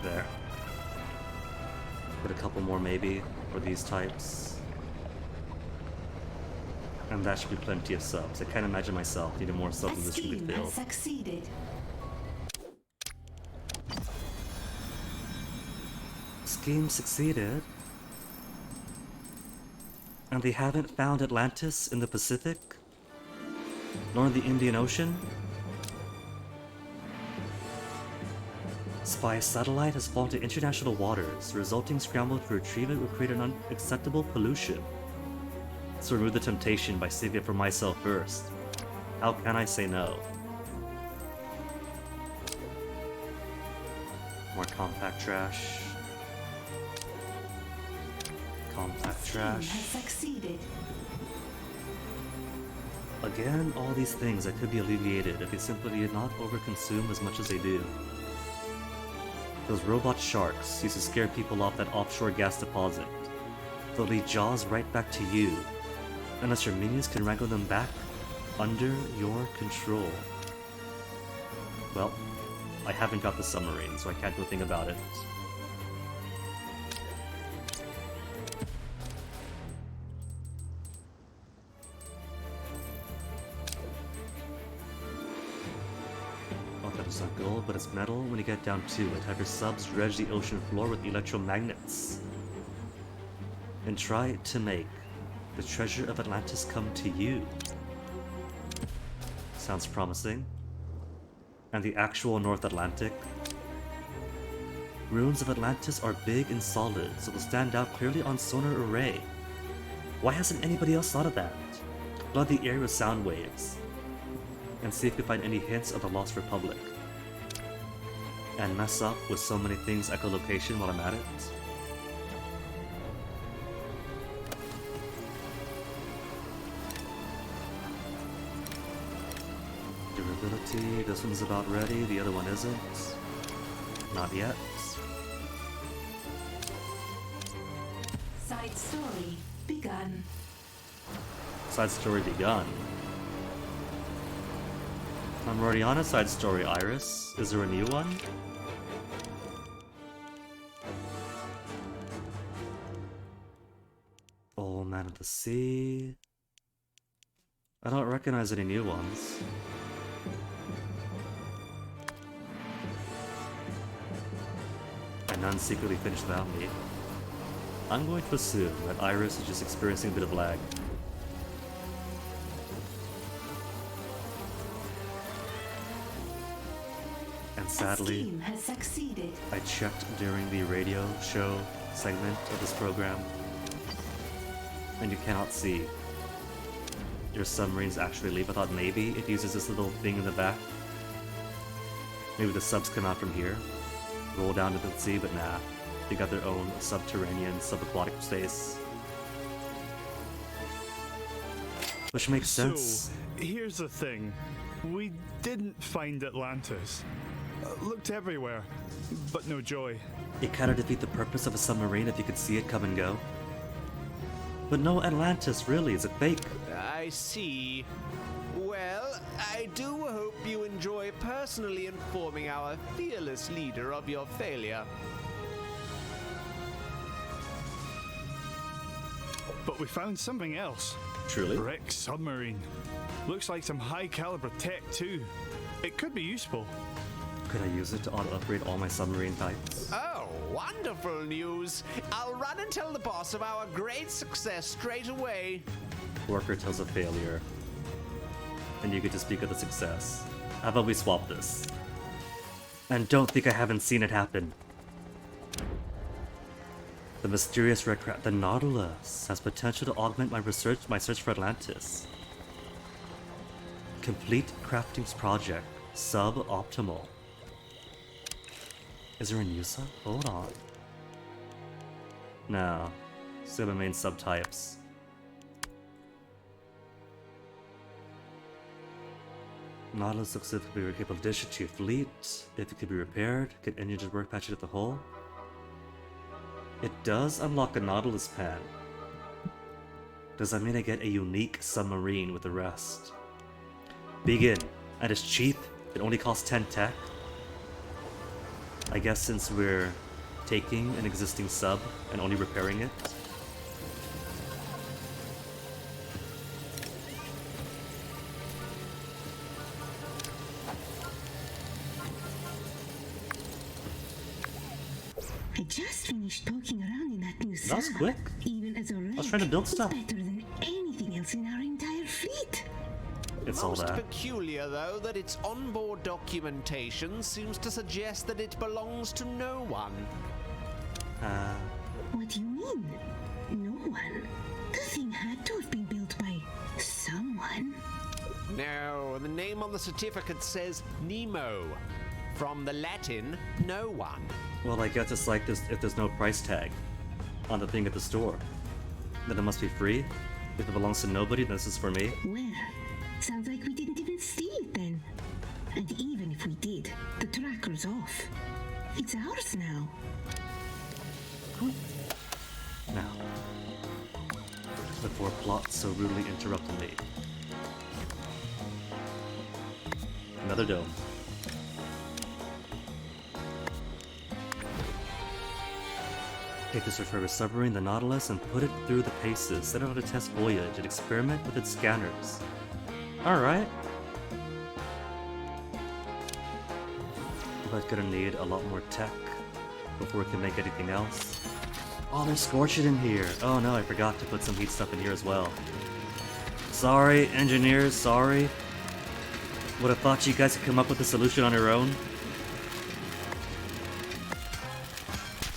There. Put a couple more maybe for these types. And that should be plenty of subs. I can't imagine myself needing more subs than this should be Scheme filled. has succeeded. Scheme succeeded. And they haven't found Atlantis in the Pacific? Nor in the Indian Ocean? Spy satellite has fallen to international waters, resulting scramble to retrieve it would create an unacceptable pollution. So remove the temptation by saving it for myself first. How can I say no? More compact trash. Compact Scheme has trash. succeeded. Again, all these things that could be alleviated if they simply did not overconsume as much as they do. Those robot sharks used to scare people off that offshore gas deposit. They'll lead jaws right back to you, unless your minions can wrangle them back under your control. Well, I haven't got the submarine, so I can't do a thing about it. It's not gold, but it's metal. When you get down to it, have your subs dredge the ocean floor with electromagnets. And try to make the treasure of Atlantis come to you. Sounds promising. And the actual North Atlantic. Ruins of Atlantis are big and solid, so will stand out clearly on sonar array. Why hasn't anybody else thought of that? Flood the air with sound waves. And see if you find any hints of the Lost Republic. And mess up with so many things echolocation while I'm at it. Durability, this one's about ready, the other one isn't. Not yet. Side story begun. Side story begun. I'm already on a side story, Iris. Is there a new one? Old Man of the Sea. I don't recognize any new ones. And none secretly finished without me. I'm going to assume that Iris is just experiencing a bit of lag. And sadly, Scheme has succeeded. I checked during the radio show segment of this program, and you cannot see your submarines actually leave. I thought maybe it uses this little thing in the back. Maybe the subs come out from here, roll down into the sea, but nah. They got their own subterranean, subaquatic space. Which makes sense. So, here's the thing. We didn't find Atlantis. Looked everywhere, but no joy. It kind of defeat the purpose of a submarine if you could see it come and go. But no Atlantis, really. Is it fake? I see. Well, I do hope you enjoy personally informing our fearless leader of your failure. But we found something else. Truly? Wrecked submarine. Looks like some high caliber tech too. It could be useful. Could I use it to auto-upgrade all my submarine types? Oh, wonderful news. I'll run and tell the boss of our great success straight away. Worker tells a failure. And you get to speak of the success. How about we swap this? And don't think I haven't seen it happen. The mysterious red craft, the Nautilus, has potential to augment my search for Atlantis. Complete crafting's project. Suboptimal. Is there a new sub? Hold on. No. Still the main subtypes. Nautilus looks as if it could be capable of addition to your fleet. If it could be repaired, could engines work patch it at the hull? It does unlock a Nautilus pan. Does that mean I get a unique submarine with the rest? Begin. And it's cheap. It only costs 10 tech. I guess since we're taking an existing sub and only repairing it. I just finished poking around in that new That was sub. quick. Even as a wreck, I was trying to build it's stuff. better than anything else in our entire fleet. It's all Most that. peculiar, though, that its onboard documentation seems to suggest that it belongs to no one. What do you mean? No one? The thing had to have been built by someone. No, the name on the certificate says Nemo. From the Latin, no one. Well, I guess it's like this if there's no price tag on the thing at the store. Then it must be free. If it belongs to nobody, then this is for me. Well, sounds like we didn't even steal it then. And even if we did, the tracker's off. It's ours now. Now. Before plot so rudely interrupted me. Another dome. Take this refurbished submarine, the Nautilus, and put it through the paces. Set it on a test voyage and experiment with its scanners. Alright. But gonna need a lot more tech before we can make anything else. Oh, there's scorching in here. Oh no, I forgot to put some heat stuff in here as well. Sorry, engineers, sorry. Would have thought you guys could come up with a solution on your own.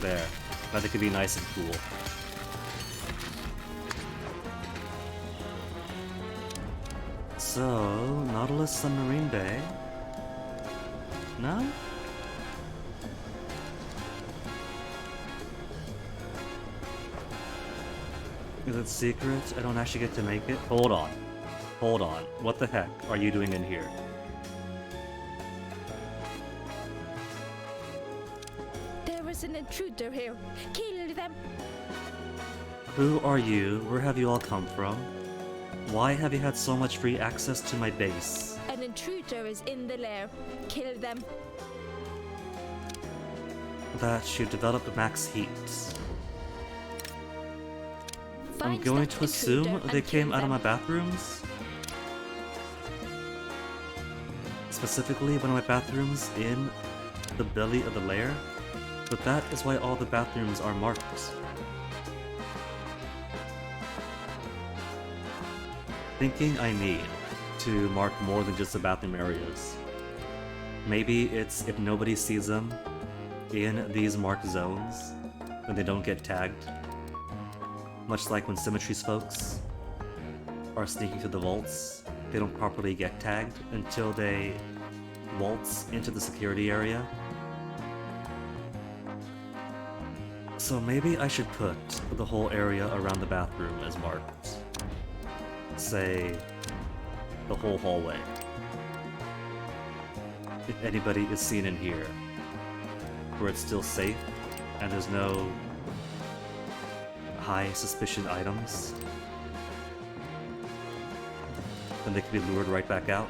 There. Now they could be nice and cool. So, Nautilus Submarine Bay. No? Is it secret? I don't actually get to make it? Hold on. Hold on. What the heck are you doing in here? There is an intruder here. Kill them. Who are you? Where have you all come from? Why have you had so much free access to my base? An intruder is in the lair. Kill them. That you developed max heat. I'm Find going that to assume intruder they and came kill out of my them. bathrooms. Specifically, one of my bathrooms in the belly of the lair. But that is why all the bathrooms are marked. Thinking I need to mark more than just the bathroom areas. Maybe it's if nobody sees them in these marked zones, then they don't get tagged. Much like when Symmetry's folks are sneaking through the vaults, they don't properly get tagged until they waltz into the security area. So maybe I should put the whole area around the bathroom as marked. Say, the whole hallway. If anybody is seen in here, where it's still safe, and there's no high suspicion items, then they can be lured right back out.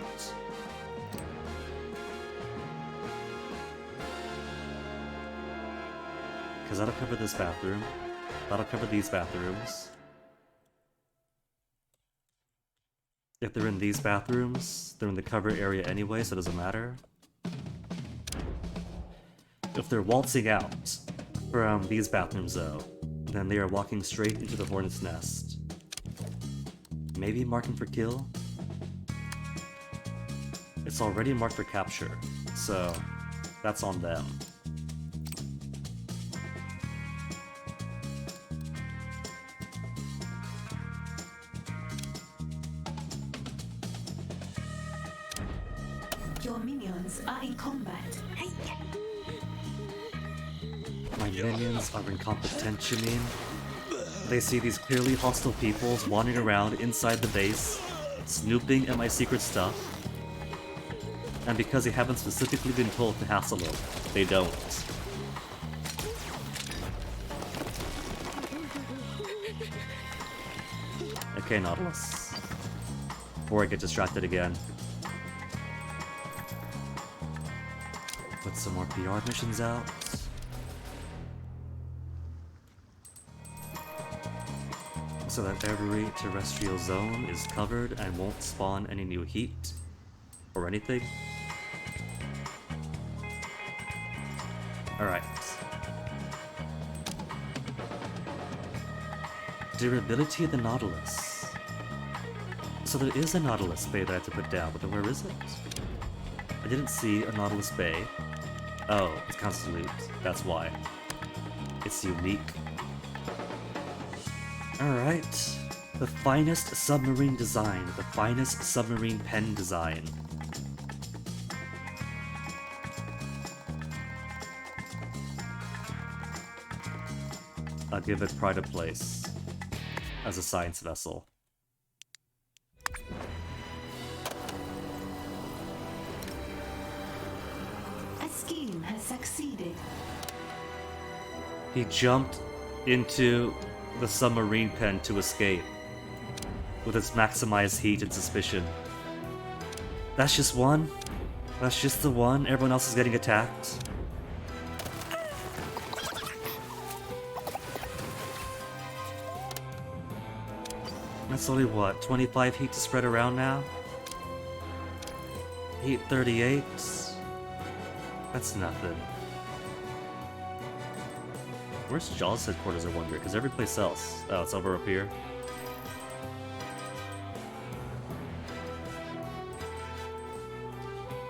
Because that'll cover this bathroom, that'll cover these bathrooms. If they're in these bathrooms, they're in the cover area anyway, so it doesn't matter. If they're waltzing out from these bathrooms though, then they are walking straight into the hornet's nest. Maybe marking for kill? It's already marked for capture, so that's on them. minions are in combat. My minions are in competition, you mean? They see these clearly hostile peoples wandering around inside the base, snooping at my secret stuff. And because they haven't specifically been told to hassle them, they don't. Okay, Nautilus. Before I get distracted again. Put some more PR missions out. So that every terrestrial zone is covered and won't spawn any new heat or anything. Alright. Durability of the Nautilus. So there is a Nautilus Bay that I have to put down, but where is it? I didn't see a Nautilus Bay. Oh, it's constant loot. That's why. It's unique. Alright. The finest submarine design. The finest submarine pen design. I'll give it pride of place as a science vessel. A scheme has succeeded. He jumped into the submarine pen to escape with its maximized heat and suspicion. That's just one? That's just the one? Everyone else is getting attacked? That's only what, 25 heat to spread around now? Heat 38? That's nothing. Where's Jaws headquarters, I wonder? Because every place else... Oh, it's over up here.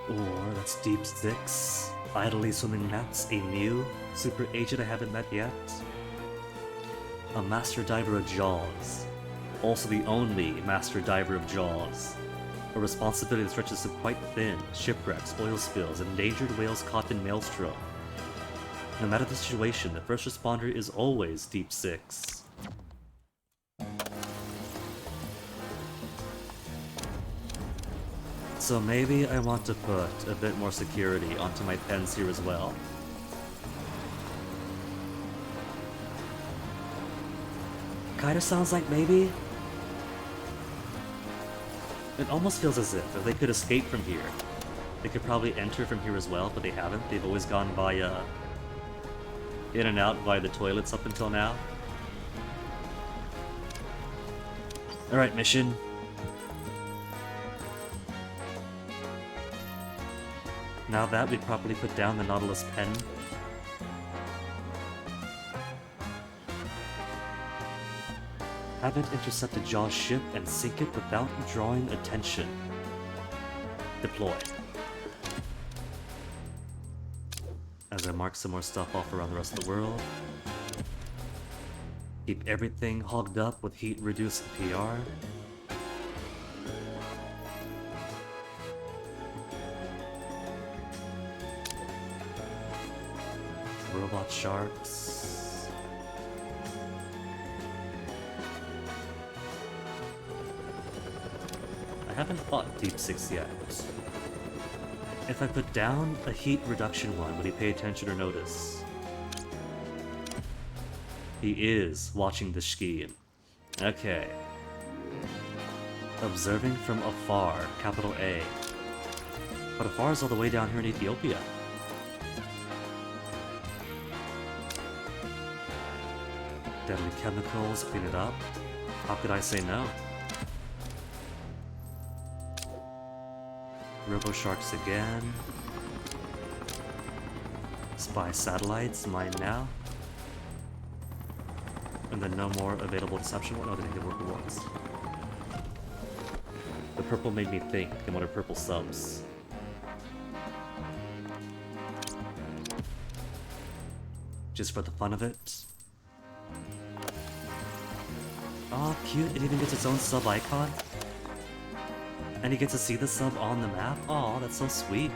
Or that's Deep Six. Idly swimming maps, a new super agent I haven't met yet. A master diver of Jaws. Also the only master diver of Jaws. A responsibility that stretches to quite thin. Shipwrecks, oil spills, endangered whales caught in maelstrom. No matter the situation, the first responder is always Deep Six. So maybe I want to put a bit more security onto my pens here as well. Kinda sounds like maybe. It almost feels as if they could escape from here. They could probably enter from here as well, but they haven't. They've always gone via... in and out via the toilets up until now. Alright, mission. Now that we've properly put down the Nautilus pen. Haven't intercepted Jaws' ship and sink it without drawing attention. Deploy. As I mark some more stuff off around the rest of the world. Keep everything hogged up with heat-reduced PR. Robot sharks. I haven't fought Deep Six yet. If I put down a heat reduction one, would he pay attention or notice? He is watching the scheme. Okay. Observing from afar, capital A. But afar is all the way down here in Ethiopia. Deadly chemicals, clean it up. How could I say no? Robo sharks again. Spy satellites, mine now. And then no more available deception. Oh, they didn't give work rewards. The purple made me think. And what are purple subs? Just for the fun of it. Aw, cute. It even gets its own sub icon. And you get to see the sub on the map. Aw, that's so sweet.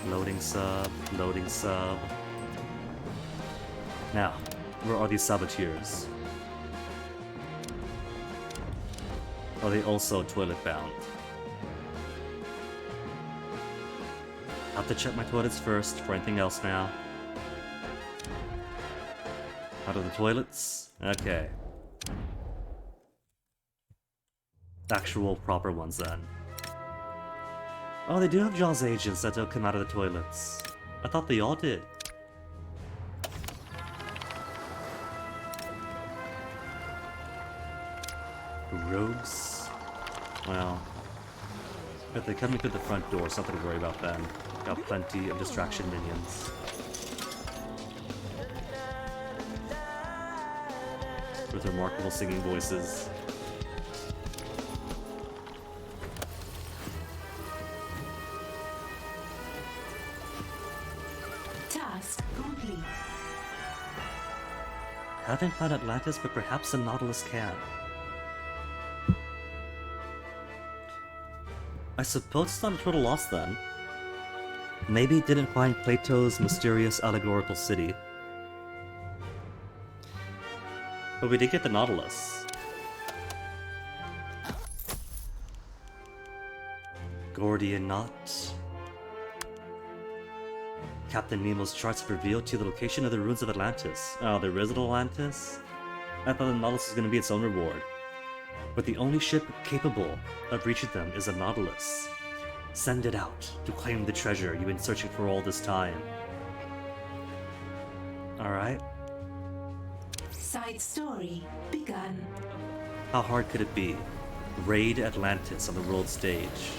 Loading sub, loading sub. Now, where are these saboteurs? Are they also toilet bound? I have to check my toilets first for anything else now. Out of the toilets? Okay. Actual proper ones then. Oh, they do have Jaws agents that don't come out of the toilets. I thought they all did. Rogues? Well, if they're coming through the front door, something to worry about then. Got plenty of distraction minions. With remarkable singing voices. Task complete. Haven't found Atlantis, but perhaps the Nautilus can. I suppose it's not a total loss then. Maybe it didn't find Plato's mysterious allegorical city. But we did get the Nautilus. Gordian Knot. Captain Nemo's charts have revealed to you the location of the ruins of Atlantis. Oh, there is an Atlantis? I thought the Nautilus was going to be its own reward. But the only ship capable of reaching them is a Nautilus. Send it out to claim the treasure you've been searching for all this time. Alright. Side story begun. How hard could it be? Raid Atlantis on the world stage.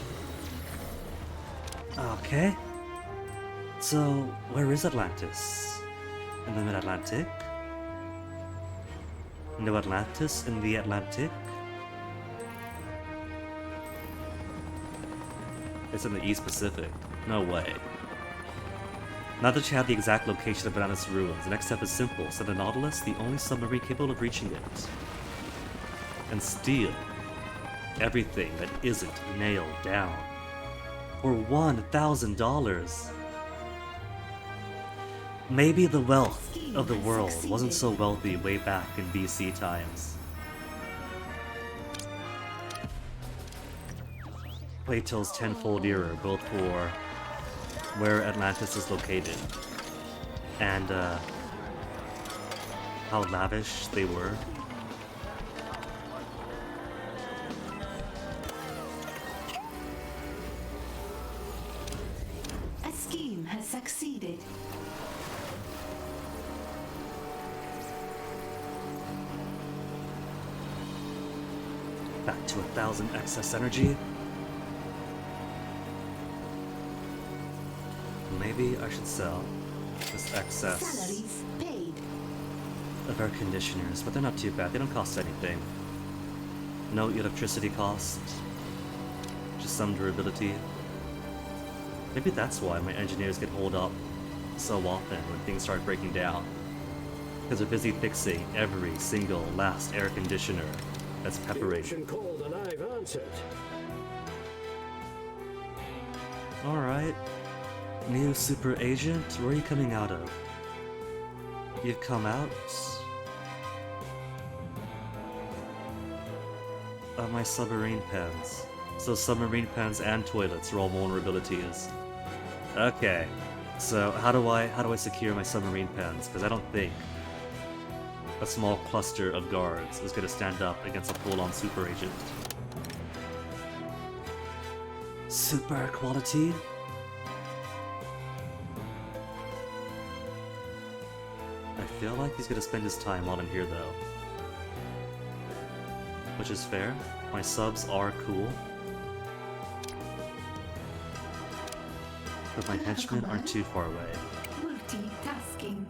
Okay. So, where is Atlantis? In the mid-Atlantic? No Atlantis in the Atlantic? It's in the East Pacific. No way. Now that you have the exact location of Atlantis' ruins, the next step is simple. Send a Nautilus, the only submarine capable of reaching it. And steal everything that isn't nailed down. For $1,000. Maybe the wealth of the world wasn't so wealthy way back in BC times. Plato's tenfold error, both for where Atlantis is located and how lavish they were. A scheme has succeeded. Back to 1,000 excess energy. Maybe I should sell this excess Salaries paid. of air conditioners, but they're not too bad. They don't cost anything. No electricity cost. Just some durability. Maybe that's why my engineers get holed up so often when things start breaking down. Because they're busy fixing every single last air conditioner that's peppering. Called and I've answered. Alright. New super agent, where are you coming out of? You've come out of my submarine pens. So submarine pens and toilets are all vulnerabilities. Okay. So how do I secure my submarine pens? Because I don't think a small cluster of guards is gonna stand up against a full-on super agent. Super quality? I feel like he's gonna spend his time while in here though. Which is fair. My subs are cool. But my henchmen aren't too far away. Multitasking.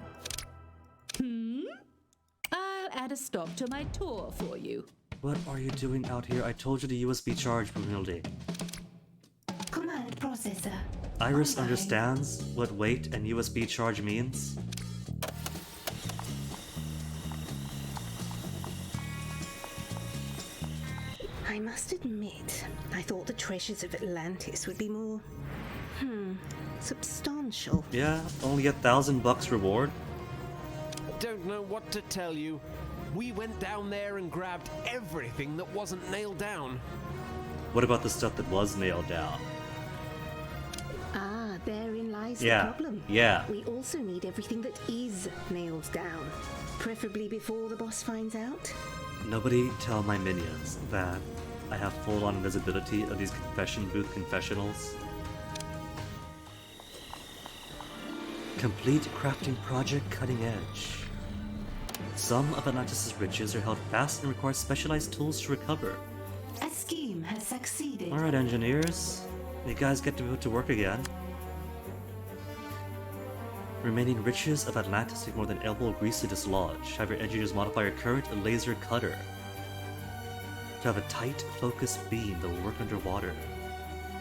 I'll add a stop to my tour for you. What are you doing out here? I told you to USB charge, Brunhilde. Command processor. Iris online. understands what weight and USB charge means. I must admit, I thought the treasures of Atlantis would be more Substantial. Yeah, only $1,000 reward. Don't know what to tell you. We went down there and grabbed everything that wasn't nailed down. What about the stuff that was nailed down? Ah, therein lies Yeah, the problem. yeah. We also need everything that is nailed down. Preferably before the boss finds out. Nobody tell my minions that I have full-on invisibility of these confession booth confessionals. Complete crafting project cutting edge. Some of Atlantis' riches are held fast and require specialized tools to recover. A scheme has succeeded. Alright, engineers. You guys get to put to work again. Remaining riches of Atlantis take more than elbow grease to dislodge. Have your engineers modify your current laser cutter to have a tight, focused beam that will work underwater.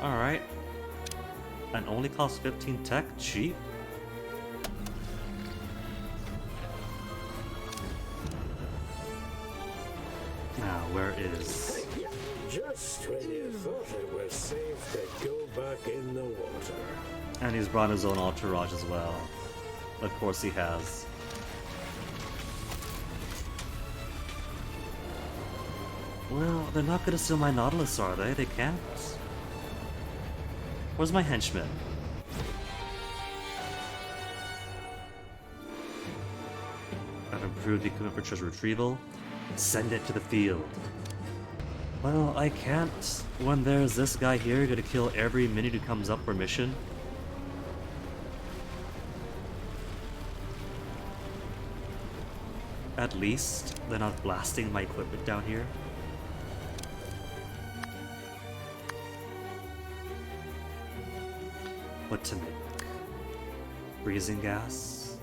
Alright. And only costs 15 tech? Cheap? Now, where is... Just when you thought it was safe to go back in the water. And he's brought his own entourage as well. Of course he has. Well, they're not gonna steal my Nautilus, are they? They can't. Where's my henchman? I've improved the equipment for treasure retrieval. Send it to the field. Well, I can't when there's this guy here gonna kill every minion who comes up for mission. At least they're not blasting my equipment down here. What to make? Freezing gas?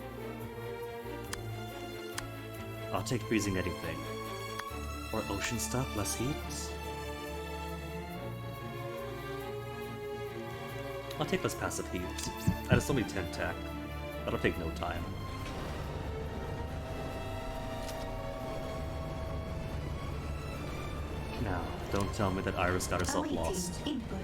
I'll take freezing anything. Or ocean stuff, less heat? I'll take less passive heat. And it's only 10 tech. That'll take no time. Now, don't tell me that Iris got herself lost. Input.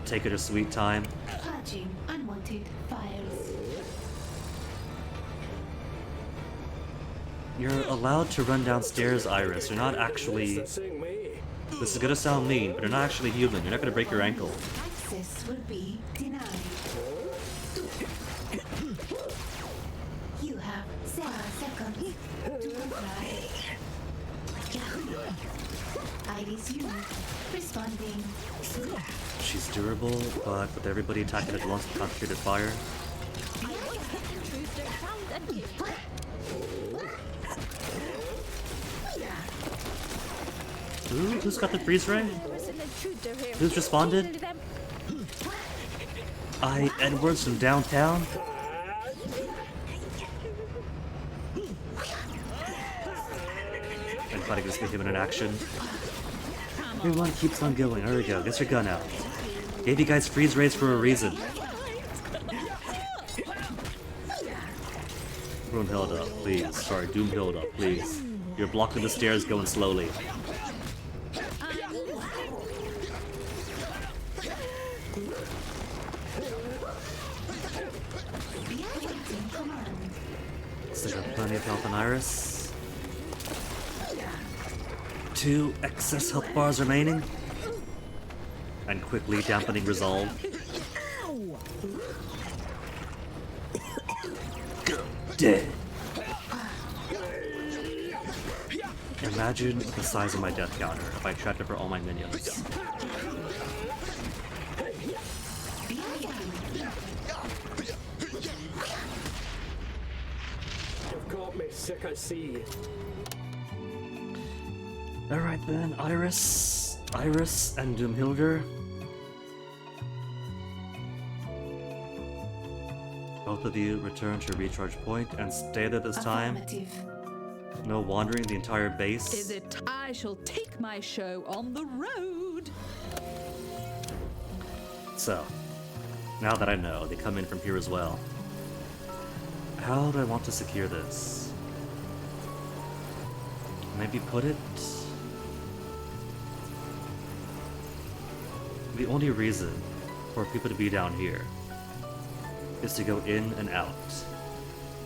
Take it a sweet time. Purging unwanted files. You're allowed to run downstairs, Iris. You're not actually... This is gonna sound mean, but you're not actually human. You're not gonna break your ankle. Access will be denied. You have 7 seconds to comply. Iris unit responding. She's durable, but with everybody attacking at once with concentrated fire. Ooh, who's got the freeze ray? Who's responded? Edwards from downtown? And fighting this him in action. Everyone keeps on going. There we go. Get your gun out. Gave you guys freeze rays for a reason. Broomhilda, please. Sorry, Doomhilda, please. You're blocking the stairs going slowly. Still got plenty of health on Iris. 2 excess health bars remaining. And quickly dampening resolve. Dead. Imagine the size of my death counter if I tracked it for all my minions. You've got me sick at sea. Alright then, Iris and Doomhilder. Both of you return to your recharge point and stay there this time. No wandering the entire base. Is it? I shall take my show on the road. So, now that I know, they come in from here as well. How do I want to secure this? Maybe put it... the only reason for people to be down here is to go in and out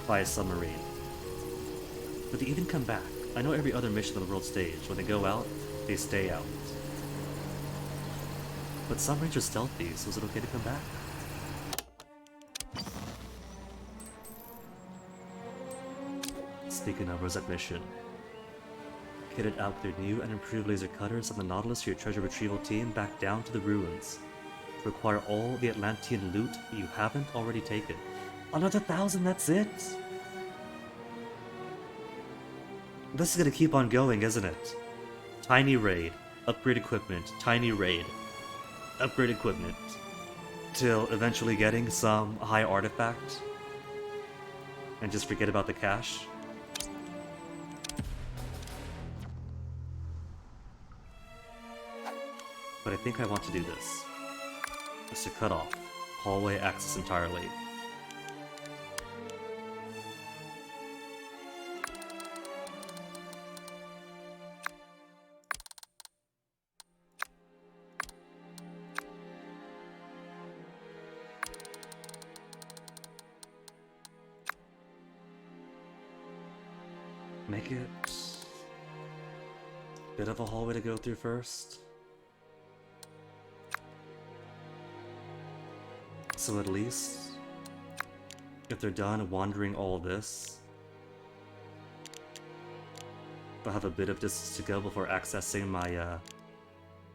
by a submarine. But they even come back. I know every other mission on the world stage, when they go out, they stay out. But submarines are stealthy, so is it okay to come back? Speaking of Rosette mission, kitted out with their new and improved laser cutters on the Nautilus for your treasure retrieval team back down to the ruins. To acquire all the Atlantean loot you haven't already taken. Another 1,000, that's it? This is gonna keep on going, isn't it? Tiny raid, upgrade equipment, tiny raid, upgrade equipment. Till eventually getting some high artifact. And just forget about the cash. But I think I want to do this. Just to cut off hallway access entirely. Make it a bit of a hallway to go through first. So at least, if they're done wandering all this, they'll have a bit of distance to go before accessing my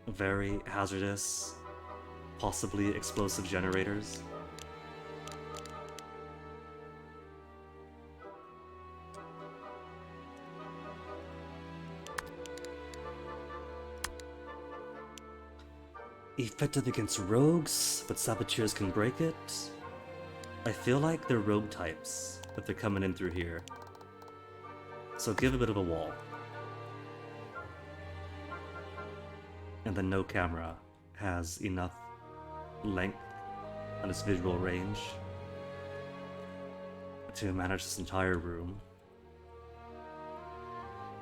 very hazardous, possibly explosive generators. Effective against rogues, but saboteurs can break it. I feel like they're rogue types if they're coming in through here. So give a bit of a wall. And then no camera has enough length on its visual range to manage this entire room.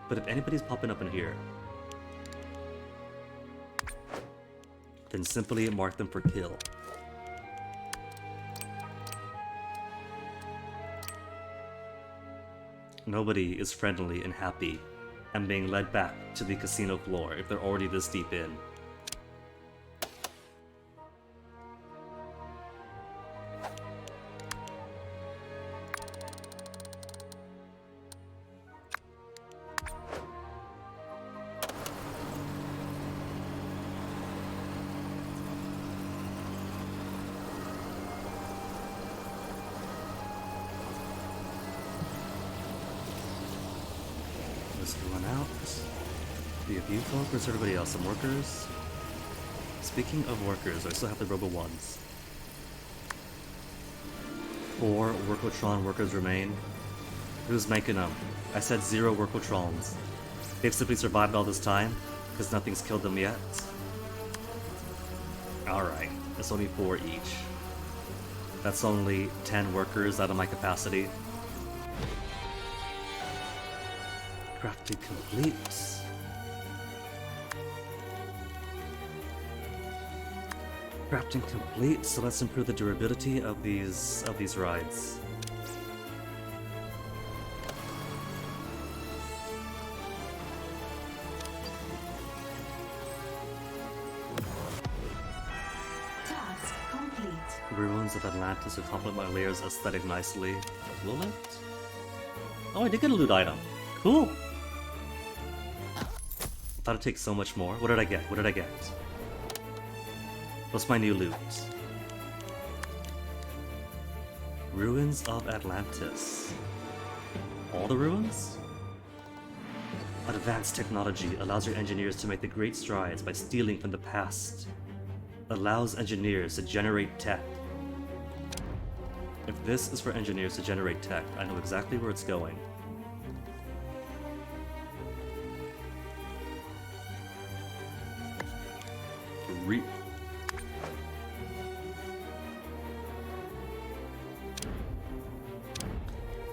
But if anybody's popping up in here, then simply mark them for kill. Nobody is friendly and happy and being led back to the casino floor if they're already this deep in. Is everybody else some workers? Speaking of workers, I still have the Robo ones. 4 Workotron workers remain. Who's making them? I said 0 Workotrons. They've simply survived all this time because nothing's killed them yet. Alright, it's only 4 each. That's only 10 workers out of my capacity. Crafting complete. Crafting complete, so let's improve the durability of these rides. Task complete. Ruins of Atlantis will complement my layer's aesthetic nicely. Will it? Oh, I did get a loot item. Cool! I thought it'd take so much more. What did I get? What did I get? What's my new loot? Ruins of Atlantis. All the ruins? Advanced technology allows your engineers to make the great strides by stealing from the past. Allows engineers to generate tech. If this is for engineers to generate tech, I know exactly where it's going.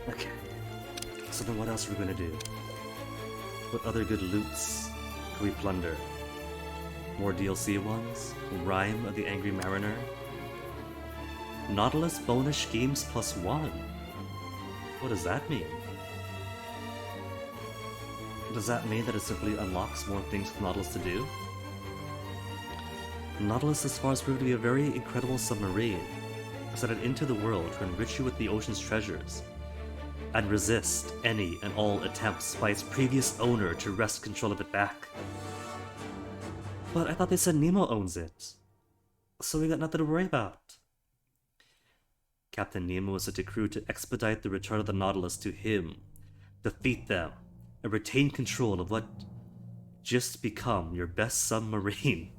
Okay, so then what else are we gonna do? What other good loots can we plunder? More DLC ones. Rhyme of the Angry Mariner. Nautilus bonus schemes +1. What does that mean? Does that mean that it simply unlocks more things for Nautilus to do? Nautilus thus far has proved to be a very incredible submarine. Set it into the world to enrich you with the ocean's treasures, and resist any and all attempts by its previous owner to wrest control of it back. But I thought they said Nemo owns it, so we got nothing to worry about. Captain Nemo was set to crew to expedite the return of the Nautilus to him, defeat them, and retain control of what just become your best submarine.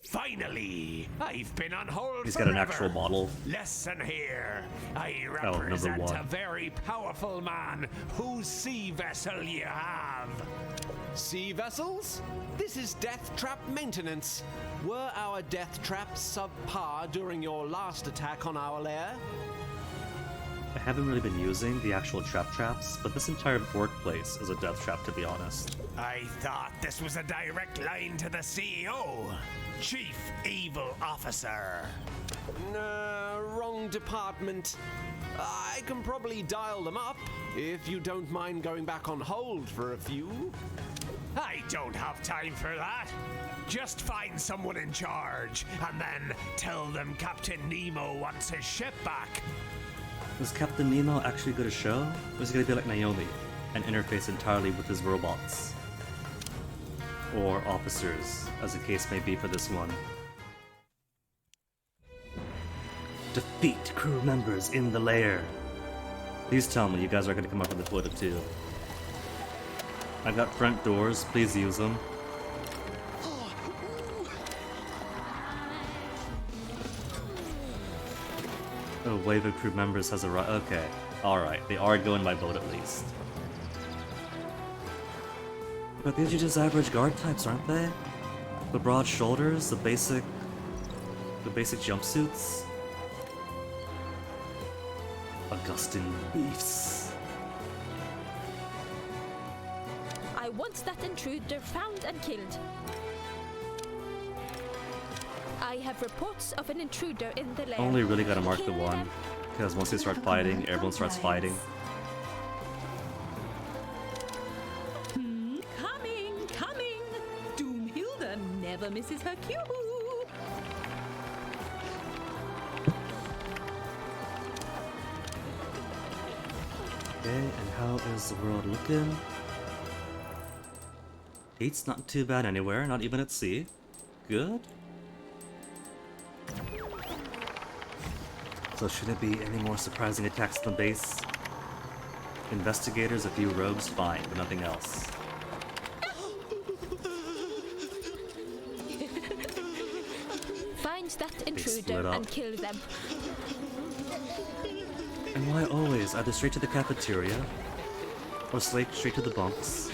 Finally, I've been on hold He's forever. got an actual model. Listen here, I number represent one. a very powerful man whose sea vessel you have. Sea vessels? This is death trap maintenance. Were our death traps subpar during your last attack on our lair? I haven't really been using the actual traps, but this entire workplace is a death trap, to be honest. I thought this was a direct line to the CEO, Chief Evil Officer. Wrong department. I can probably dial them up, if you don't mind going back on hold for a few. I don't have time for that. Just find someone in charge, and then tell them Captain Nemo wants his ship back. Is Captain Nemo actually going to show? Or is he going to be like Naomi and interface entirely with his robots? Or officers, as the case may be for this one. Defeat crew members in the lair. Please tell me you guys are going to come up with the quota too. I've got front doors, please use them. A wave of crew members has arrived. Okay, alright, they are going by boat at least. But these are just average guard types, aren't they? The broad shoulders, the basic jumpsuits. Augustin beefs. I want that intruder found and killed. I have reports of an intruder in the lair. Only really gotta mark the one, because once they start fighting, everyone starts fighting. Coming! Doomhilda never misses her cue. Okay, and how is the world looking? 8's not too bad anywhere, not even at sea. Good. So should it be any more surprising attacks on the base? Investigators, a few rogues, fine, but nothing else. Find that intruder and kill them. And why always? Either straight to the cafeteria, or straight to the bunks,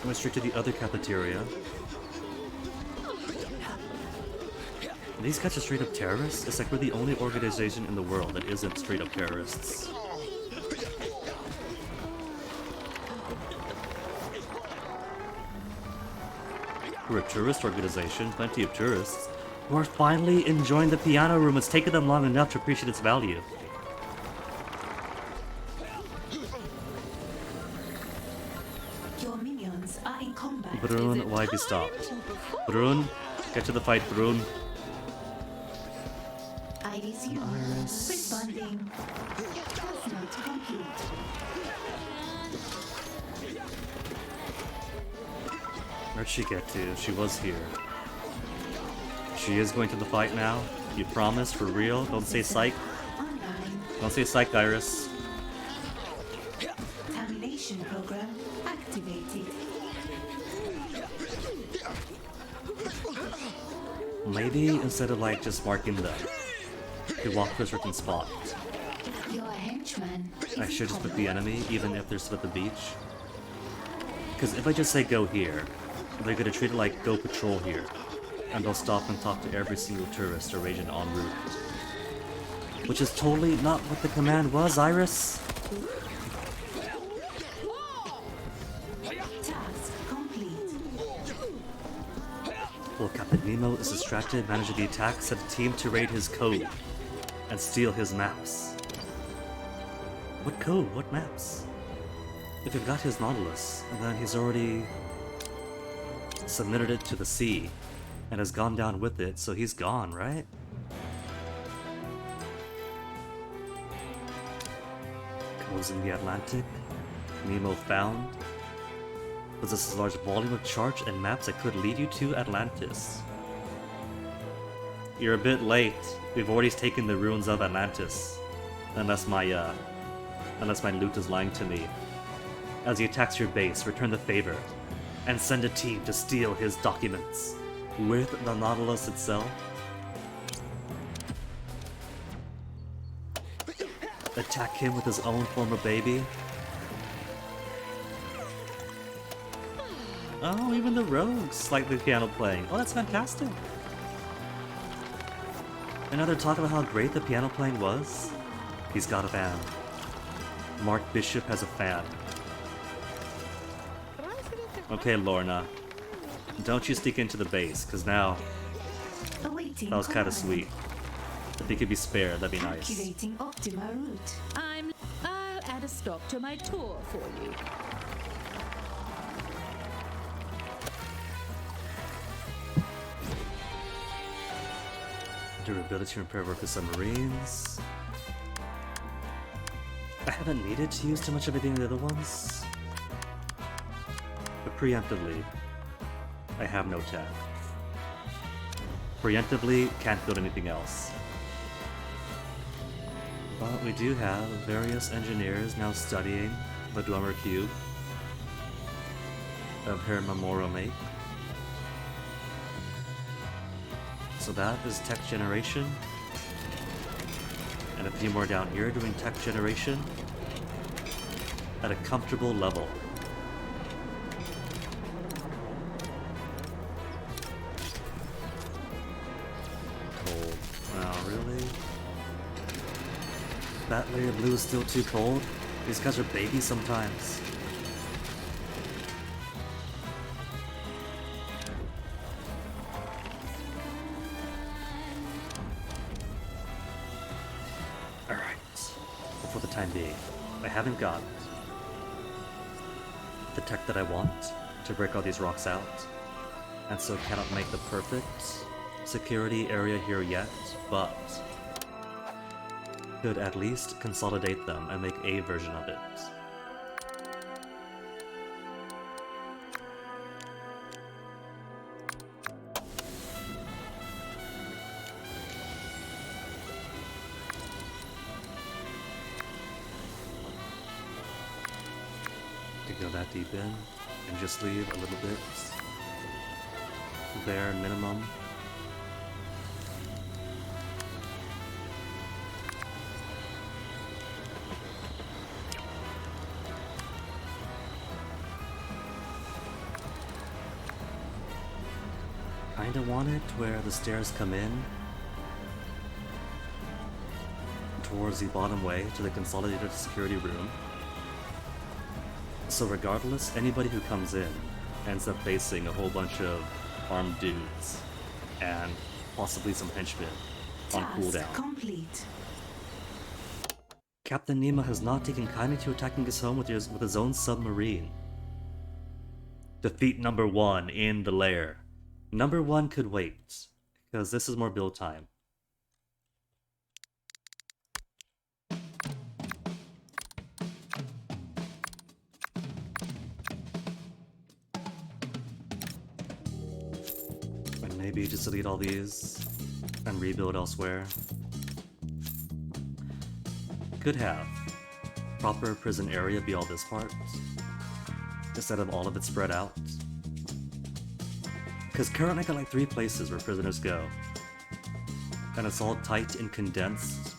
or straight to the other cafeteria. These guys are straight up terrorists? It's like we're the only organization in the world that isn't straight up terrorists. We're a tourist organization, plenty of tourists, who are finally enjoying the piano room. It's taken them long enough to appreciate its value. Your minions are in combat. Brun, why be stopped? Brun, get to the fight, Brun. ID's unit responding. Task not complete. Where'd she get to? She was here. She is going to the fight now? You promise? For real? Don't say psych. Don't say psych, Iris. Termination program activated. Maybe instead of like just marking them, you walk to a certain spot. Your henchman. I should just put the enemy, even if they're still at the beach. Because if I just say go here, they're gonna treat it like go patrol here, and they'll stop and talk to every single tourist or agent en route. Which is totally not what the command was, Iris. Nemo is distracted, managing the attack, set a team to raid his code and steal his maps. What code? What maps? If you've got his Nautilus, then he's already submitted it to the sea and has gone down with it, so he's gone, right? Codes in the Atlantic. Nemo found. Possesses a large volume of charts and maps that could lead you to Atlantis. You're a bit late. We've already taken the ruins of Atlantis. Unless my loot is lying to me. As he attacks your base, return the favor, and send a team to steal his documents. With the Nautilus itself. Attack him with his own former baby. Oh, even the rogues like the piano playing. Oh, that's fantastic. Another talk about how great the piano playing was. He's got a fan. Mark Bishop has a fan. Okay, Lorna. Don't you sneak into the base, because now... Awaiting that was kind of command. sweet. If he could be spared, that'd be nice. Calculating optimal route. I'll add a stop to my tour for you. Durability repair work with submarines. I haven't needed to use too much of anything in the other ones. But preemptively, I have no tech. Preemptively, can't build anything else. But we do have various engineers now studying the Dwemer Cube of Her Memorial Make. So that is tech generation. And a few more down here doing tech generation at a comfortable level. Cold. Wow, really? That layer of blue is still too cold? These guys are babies sometimes. For the time being, I haven't got the tech that I want to break all these rocks out, and so cannot make the perfect security area here yet, but could at least consolidate them and make a version of it. To go that deep in and just leave a little bit bare minimum. Kinda want it where the stairs come in towards the bottom way to the consolidated security room. So regardless, anybody who comes in ends up facing a whole bunch of armed dudes and possibly some henchmen on cooldown. Complete. Captain Nemo has not taken kindly to attacking his home with his own submarine. Defeat number 1 in the lair. Number 1 could wait, because this is more build time. Maybe just delete all these and rebuild elsewhere. Could have proper prison area be all this part instead of all of it spread out. Because currently I got like 3 places where prisoners go, and it's all tight and condensed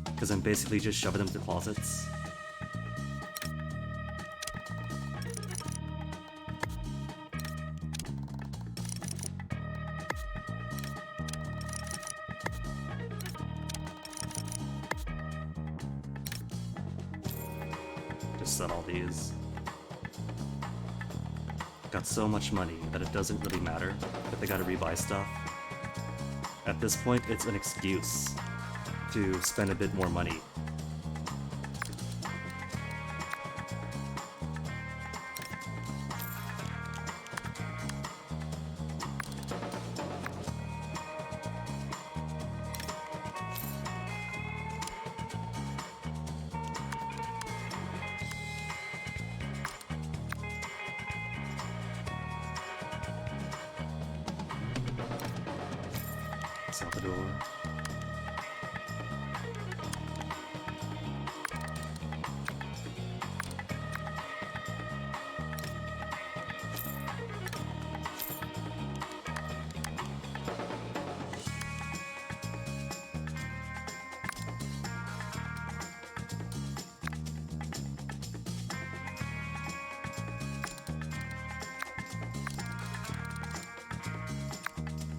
because I'm basically just shoving them to closets. Just set all these. Got so much money that it doesn't really matter if they gotta rebuy stuff. At this point, it's an excuse to spend a bit more money. Salvador.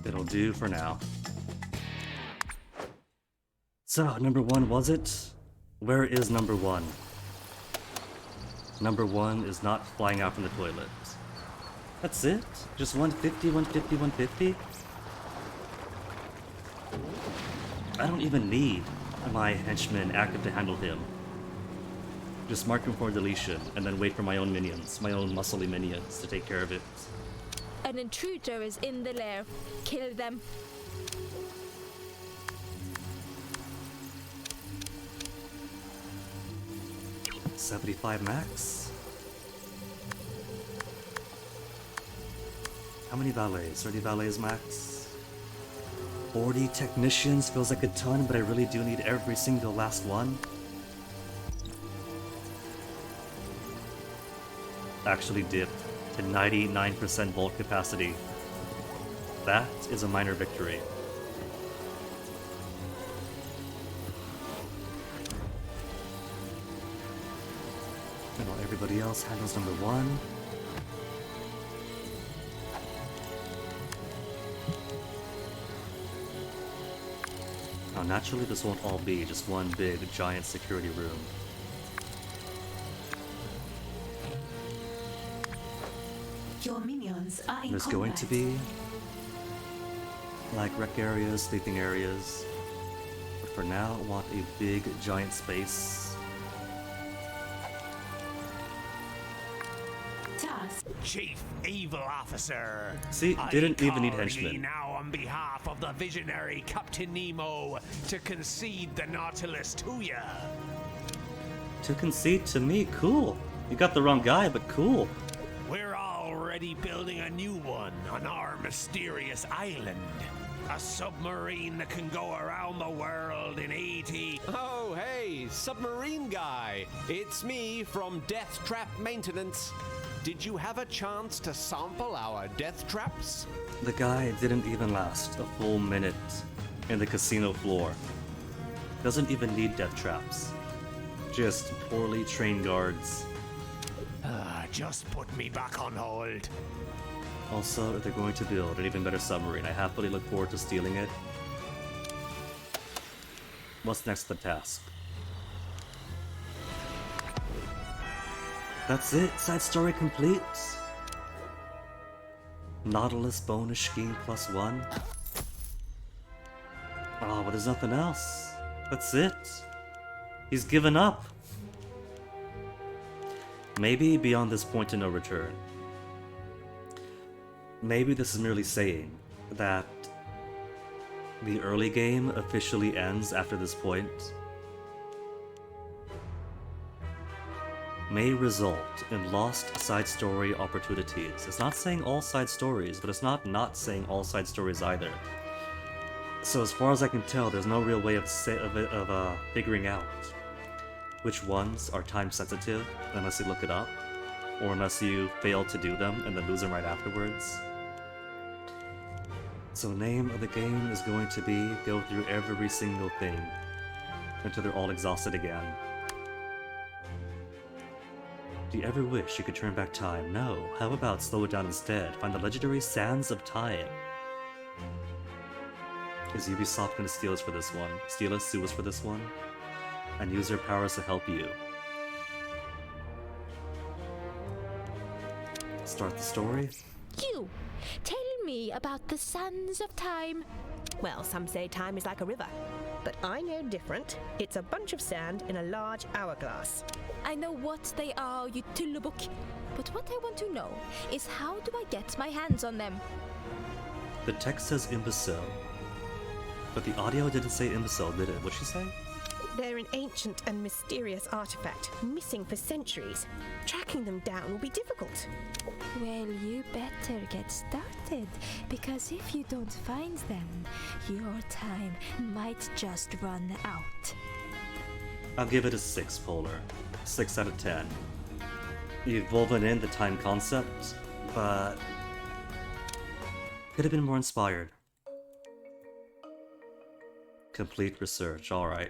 It'll do for now. So, number 1 was it? Where is number 1? Number 1 is not flying out from the toilet. That's it? Just 150, 150, 150? I don't even need my henchman active to handle him. Just mark him for deletion, and then wait for my own minions, my own muscly minions, to take care of it. An intruder is in the lair. Kill them. $75 max? How many valets? 30 valets max? 40 technicians feels like a ton, but I really do need every single last one. Actually dipped to 99% vault capacity. That is a minor victory. And while everybody else handles number 1. Now naturally this won't all be just one big giant security room. Your minions are in There's combat. going to be like rec areas, sleeping areas. But for now, I want a big giant space. Task. Chief Evil Officer. See, didn't even need henchmen. Now on behalf of the visionary Captain Nemo to concede the Nautilus to ya. To concede to me, cool. You got the wrong guy, but cool. We're already building a new one on our mysterious island. A submarine that can go around the world in 80... Oh, hey, submarine guy. It's me from Death Trap Maintenance. Did you have a chance to sample our death traps? The guy didn't even last a full minute in the casino floor. Doesn't even need death traps. Just poorly trained guards. Just put me back on hold. Also, if they're going to build an even better submarine, I happily look forward to stealing it. What's next to the task? That's it, side story complete. Nautilus bonus scheme +1. Oh, but there's nothing else. That's it. He's given up. Maybe beyond this point to no return. Maybe this is merely saying that the early game officially ends after this point. May result in lost side story opportunities. It's not saying all side stories, but it's not saying all side stories either. So as far as I can tell, there's no real way of figuring out which ones are time sensitive unless you look it up, or unless you fail to do them and then lose them right afterwards. So the name of the game is going to be go through every single thing until they're all exhausted again. Do you ever wish you could turn back time? No. How about slow it down instead? Find the legendary Sands of Time. Is Ubisoft going to steal us for this one? Steal us, sue us for this one? And use their powers to help you. Start the story. You! Tell me about the Sands of Time. Well, some say time is like a river, but I know different. It's a bunch of sand in a large hourglass. I know what they are, you tullabuk. But what I want to know is how do I get my hands on them? The text says imbecile, but the audio didn't say imbecile, did it? What'd she say? They're an ancient and mysterious artifact, missing for centuries. Tracking them down will be difficult. Well, you better get started, because if you don't find them, your time might just run out. I'll give it a 6, Polar. 6 out of 10. You've woven in the time concept, but could have been more inspired. Complete research, alright.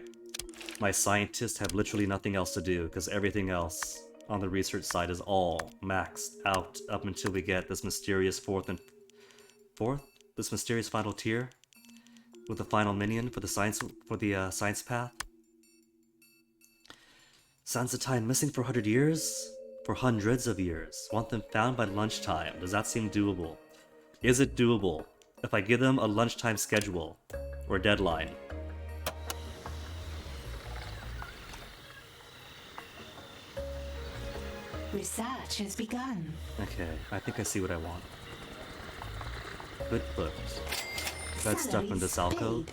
My scientists have literally nothing else to do, because everything else on the research side is all maxed out up until we get this mysterious this mysterious final tier with the final minion for the science path. Sands of time missing for 100 years? For hundreds of years. Want them found by lunchtime. Does that seem doable? Is it doable if I give them a lunchtime schedule or deadline? Research has begun. Okay, I think I see what I want. Good put. That stuff in this alcove.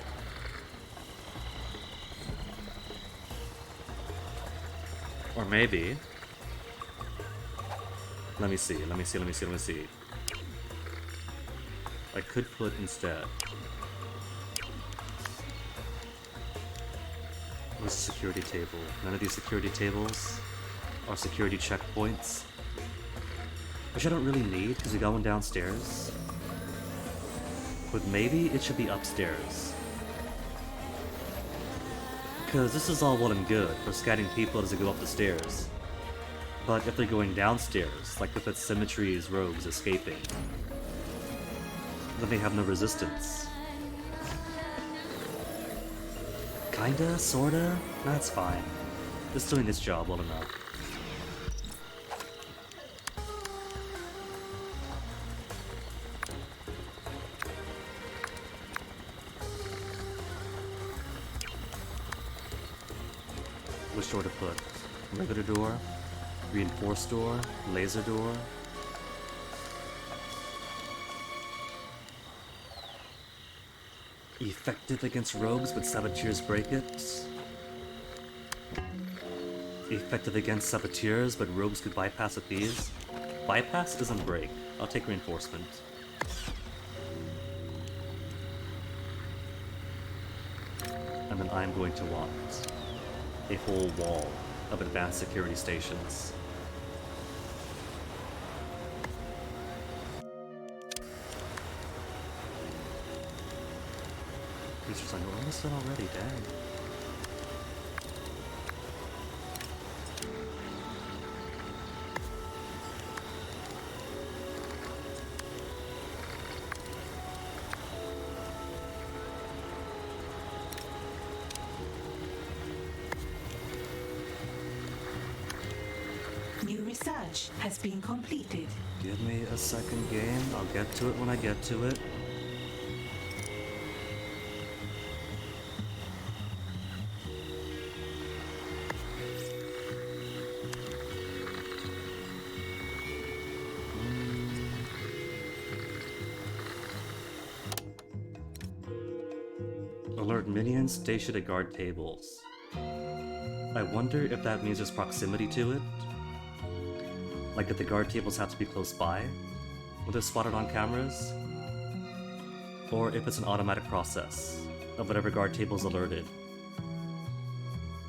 Or maybe... Let me see. I could put instead... Where's the security table? None of these security tables are security checkpoints. Which I don't really need, because we're going downstairs. But maybe it should be upstairs. Because this is all well and good for scanning people as they go up the stairs. But if they're going downstairs, like with its symmetry's rogues escaping, then they have no resistance. Kinda? Sorta? That's fine. It's doing its job well enough. Which door to put? Regular door? Reinforced door? Laser door? Effective against rogues, but saboteurs break it. Effective against saboteurs, but rogues could bypass with these. Bypass isn't break. I'll take reinforcement. And then I'm going to want a whole wall of advanced security stations. Creatures on, we're almost done already, dang. New research has been completed. Give me a second game. I'll get to it when I get to it. Alert minions stationed at guard tables. I wonder if that means there's proximity to it. Like that the guard tables have to be close by when they're spotted on cameras. Or if it's an automatic process of whatever guard table is alerted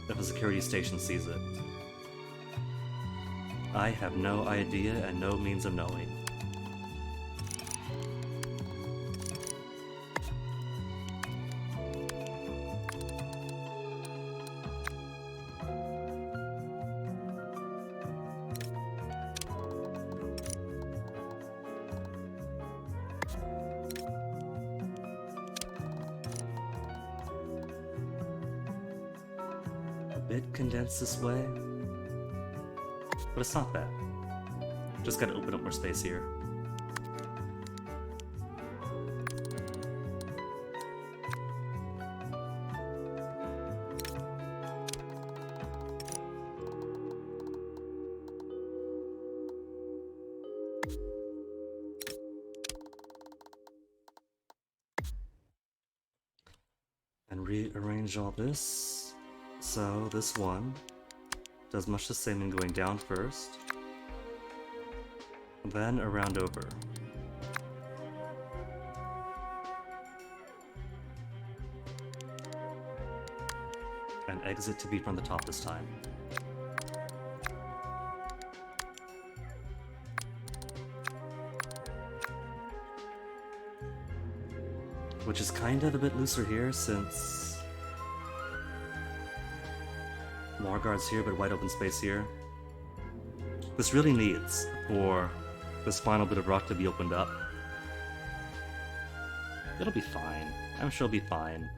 if a security station sees it. I have no idea and no means of knowing. Bit condensed this way, but it's not bad. Just gotta open up more space here. And rearrange all this. So this one does much the same in going down first, then around over. And exit to be from the top this time. Which is kind of a bit looser here since more guards here but wide open space here. This really needs for this final bit of rock to be opened up. It'll be fine. I'm sure it'll be fine.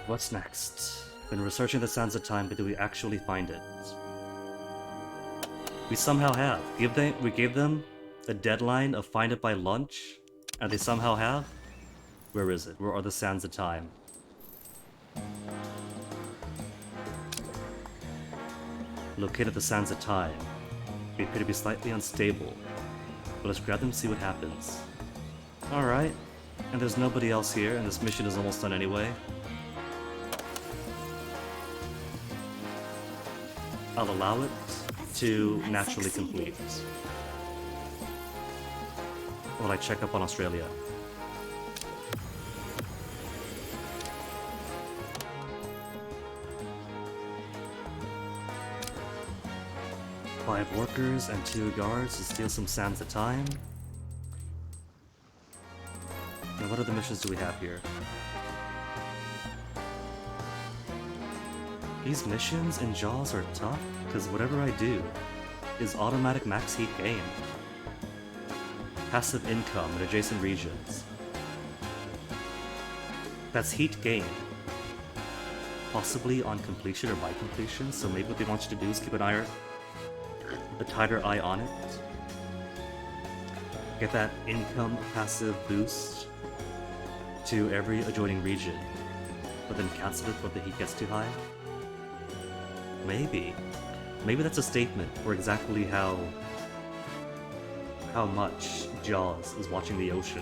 What's next? Been researching the sands of time, but do we actually find it? We somehow have. We gave them a deadline of find it by lunch, and they somehow have? Where is it? Where are the sands of time? Located the sands of time. They appear to be slightly unstable, but let's grab them and see what happens. Alright, and there's nobody else here, and this mission is almost done anyway. I'll allow it to naturally complete while I check up on Australia. Five workers and 2 guards to steal some sands of time. Now what other missions do we have here? These missions in Jaws are tough, because whatever I do is automatic max heat gain. Passive income in adjacent regions. That's heat gain. Possibly on completion or by completion, so maybe what they want you to do is keep a tighter eye on it. Get that income passive boost to every adjoining region, but then cancel it when the heat gets too high. Maybe that's a statement for exactly how much Jaws is watching the ocean.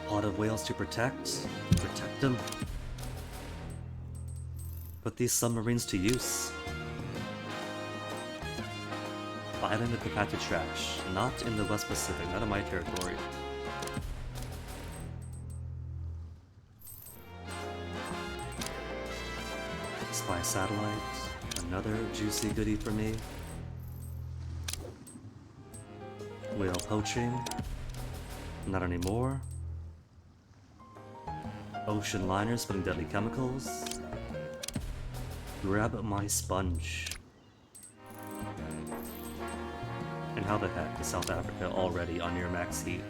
Pod of whales to protect them. Put these submarines to use. Island of compacted trash, not in the West Pacific, not in my territory. Spy satellite, another juicy goodie for me. Whale poaching, not anymore. Ocean liners spilling deadly chemicals. Grab my sponge. And how the heck is South Africa already on your max heat?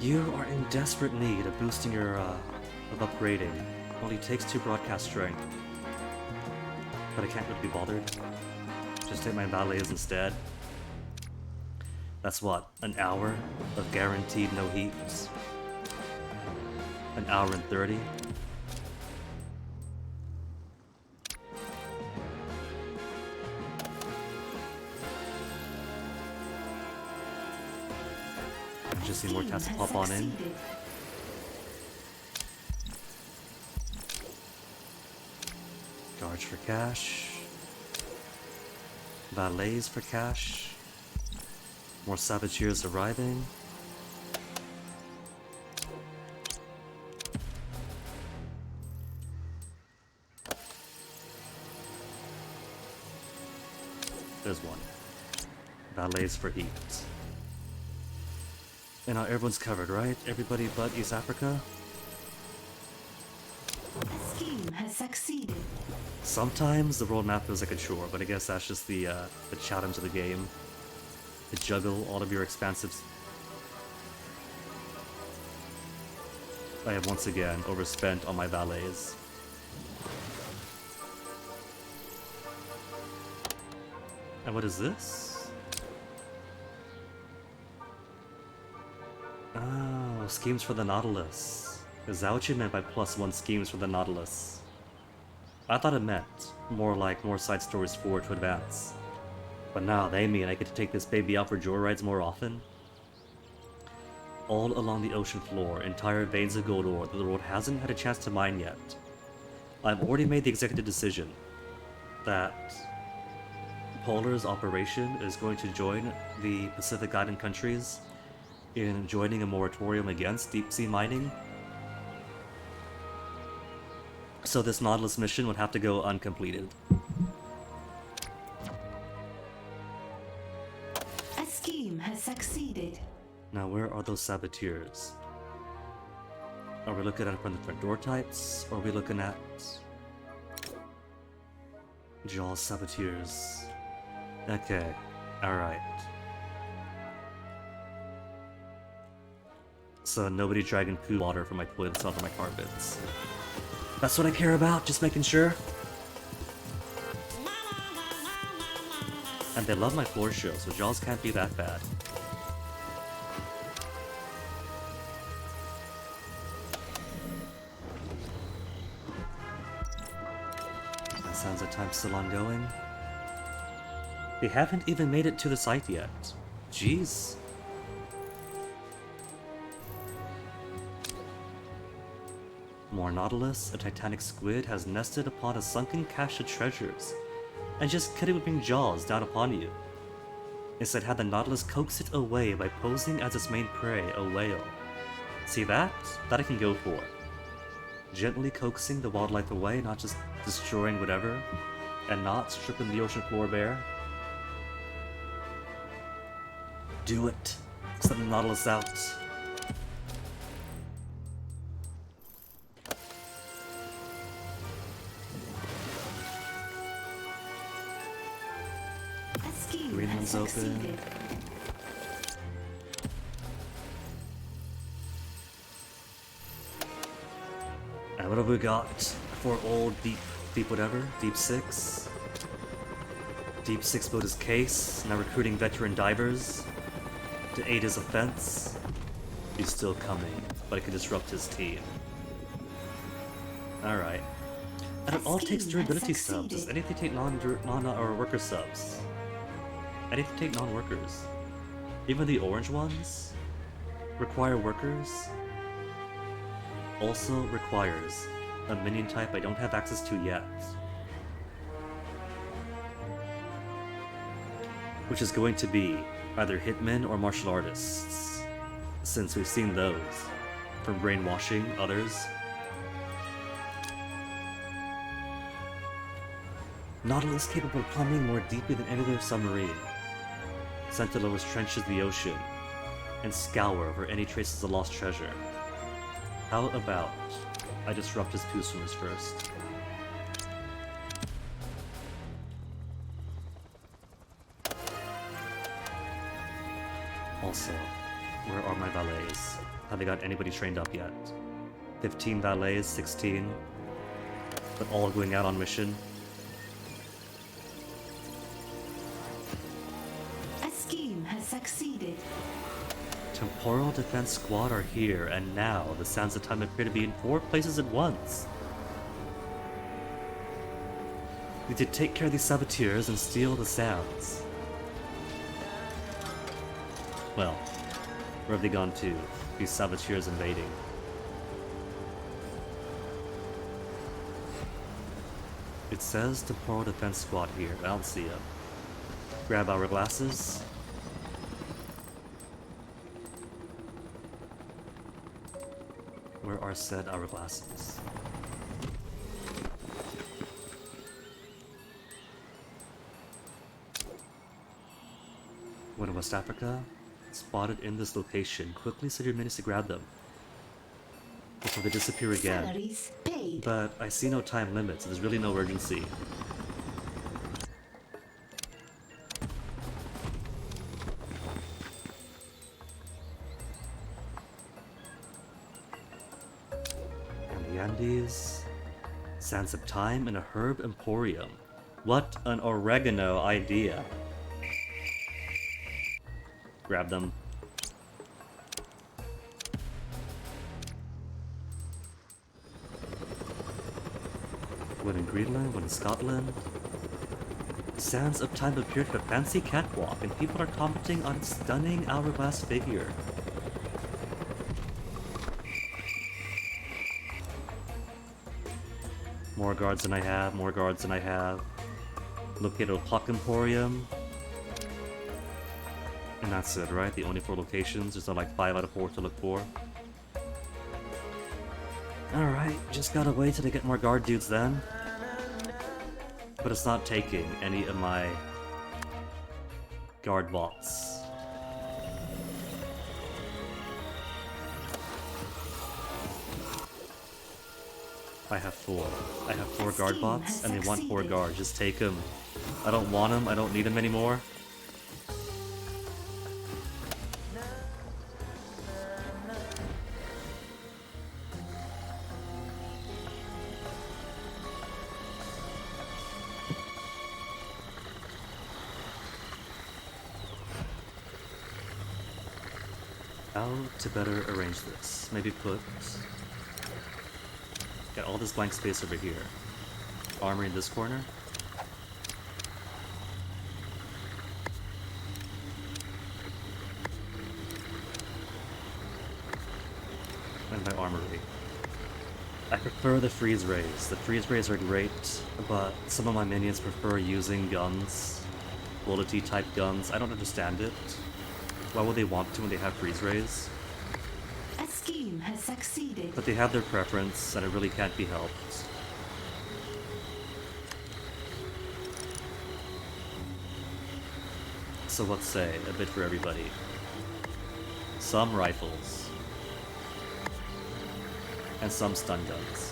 You are in desperate need of boosting your, of upgrading. Only takes 2 broadcast strength. But I can't really be bothered. Just take my valets instead. That's what? An hour of guaranteed no heat? An hour and 30? Just see more tasks pop on in. Guards for cash. Valets for cash. More saboteurs arriving. There's one. Valets for heat. And now everyone's covered, right? Everybody but East Africa? The scheme has succeeded. Sometimes the world map feels like a chore, but I guess that's just the challenge of the game. To juggle all of your expansive... I have once again overspent on my valets. And what is this? Oh, schemes for the Nautilus. Is that what you meant by +1 schemes for the Nautilus? I thought it meant more like more side stories for it to advance. But now they mean I get to take this baby out for joyrides more often? All along the ocean floor, entire veins of gold ore that the world hasn't had a chance to mine yet. I've already made the executive decision that Polar's operation is going to join the Pacific Island countries in joining a moratorium against deep-sea mining. So this Nautilus mission would have to go uncompleted. A scheme has succeeded. Now where are those saboteurs? Are we looking at from the front door types, or are we looking at Jaws saboteurs? Okay, alright. So nobody dragging poo water from my toilets onto my carpets. That's what I care about, just making sure. And they love my floor show, so Jaws can't be that bad. That sounds like time's still ongoing. They haven't even made it to the site yet. Jeez. More Nautilus, a titanic squid, has nested upon a sunken cache of treasures, and just kidding would bring Jaws down upon you. Instead, had the Nautilus coax it away by posing as its main prey, a whale. See that? That I can go for. Gently coaxing the wildlife away, not just destroying whatever, and not stripping the ocean floor bare. Do it. Send the Nautilus out. Greenland's open. And what have we got for old deep whatever? Deep 6? Deep 6 boat is Case, now recruiting veteran divers to aid his offense. He's still coming, but it can disrupt his team. Alright. And it all takes durability subs. Does anything take or worker subs? Anything take non-workers? Even the orange ones require workers. Also requires a minion type I don't have access to yet, which is going to be either hitmen or martial artists, since we've seen those from brainwashing others. Nautilus capable of plummeting more deeply than any other submarine. Sent to lowest trenches of the ocean and scour for any traces of lost treasure. How about I disrupt his poo swimmers first? Also, where are my valets? Have they got anybody trained up yet? 15 valets, 16, but all going out on mission. Succeeded. Temporal Defense Squad are here, and now the sands of time appear to be in 4 places at once. We need to take care of these saboteurs and steal the sands. Well, where have they gone to? These saboteurs invading. It says Temporal Defense Squad here, I don't see it. Grab our glasses. Where are said hourglasses? When in West Africa, spotted in this location, quickly set your minutes to grab them before they disappear again. But I see no time limit, so there's really no urgency. Sands of Time and a Herb Emporium. What an oregano idea. Grab them. When in Greenland, when in Scotland. Sands of Time appeared to a fancy catwalk, and people are commenting on its stunning hourglass figure. More guards than I have, more guards than I have. Located a Puck Emporium. And that's it, right? The only 4 locations. There's not like 5 out of 4 to look for. Alright, just gotta wait till they get more guard dudes then. But it's not taking any of my guard bots. I have 4. I have 4 guard bots, and they want 4 guards. Just take them. I don't want them. I don't need them anymore. How to better arrange this? Maybe put... Got all this blank space over here. Armory in this corner. And my armory. I prefer the freeze rays. The freeze rays are great, but some of my minions prefer using guns. Quality type guns. I don't understand it. Why would they want to when they have freeze rays? A scheme has succeeded. But they have their preference, and it really can't be helped. So let's say, a bit for everybody. Some rifles. And some stun guns.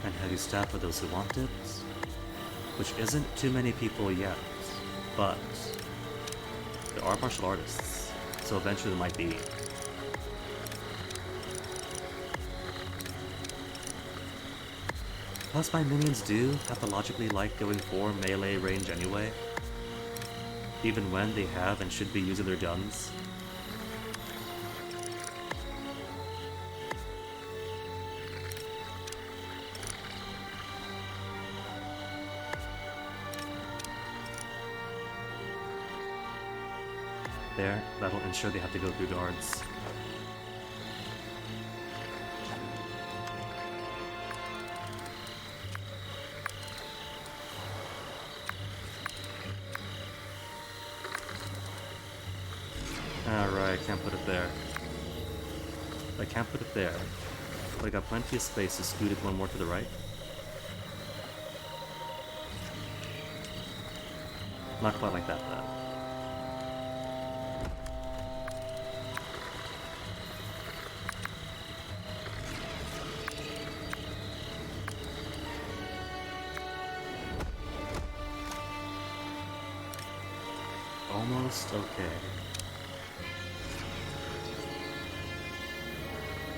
And heavy staff for those who want it. Which isn't too many people yet. But there are martial artists, so eventually there might be. Plus my minions do pathologically like going for melee range anyway, even when they have and should be using their guns. There, that'll ensure they have to go through guards. Alright, I can't put it there. I can't put it there. But I got plenty of space to scoot it one more to the right. Not quite like that, though. Almost okay.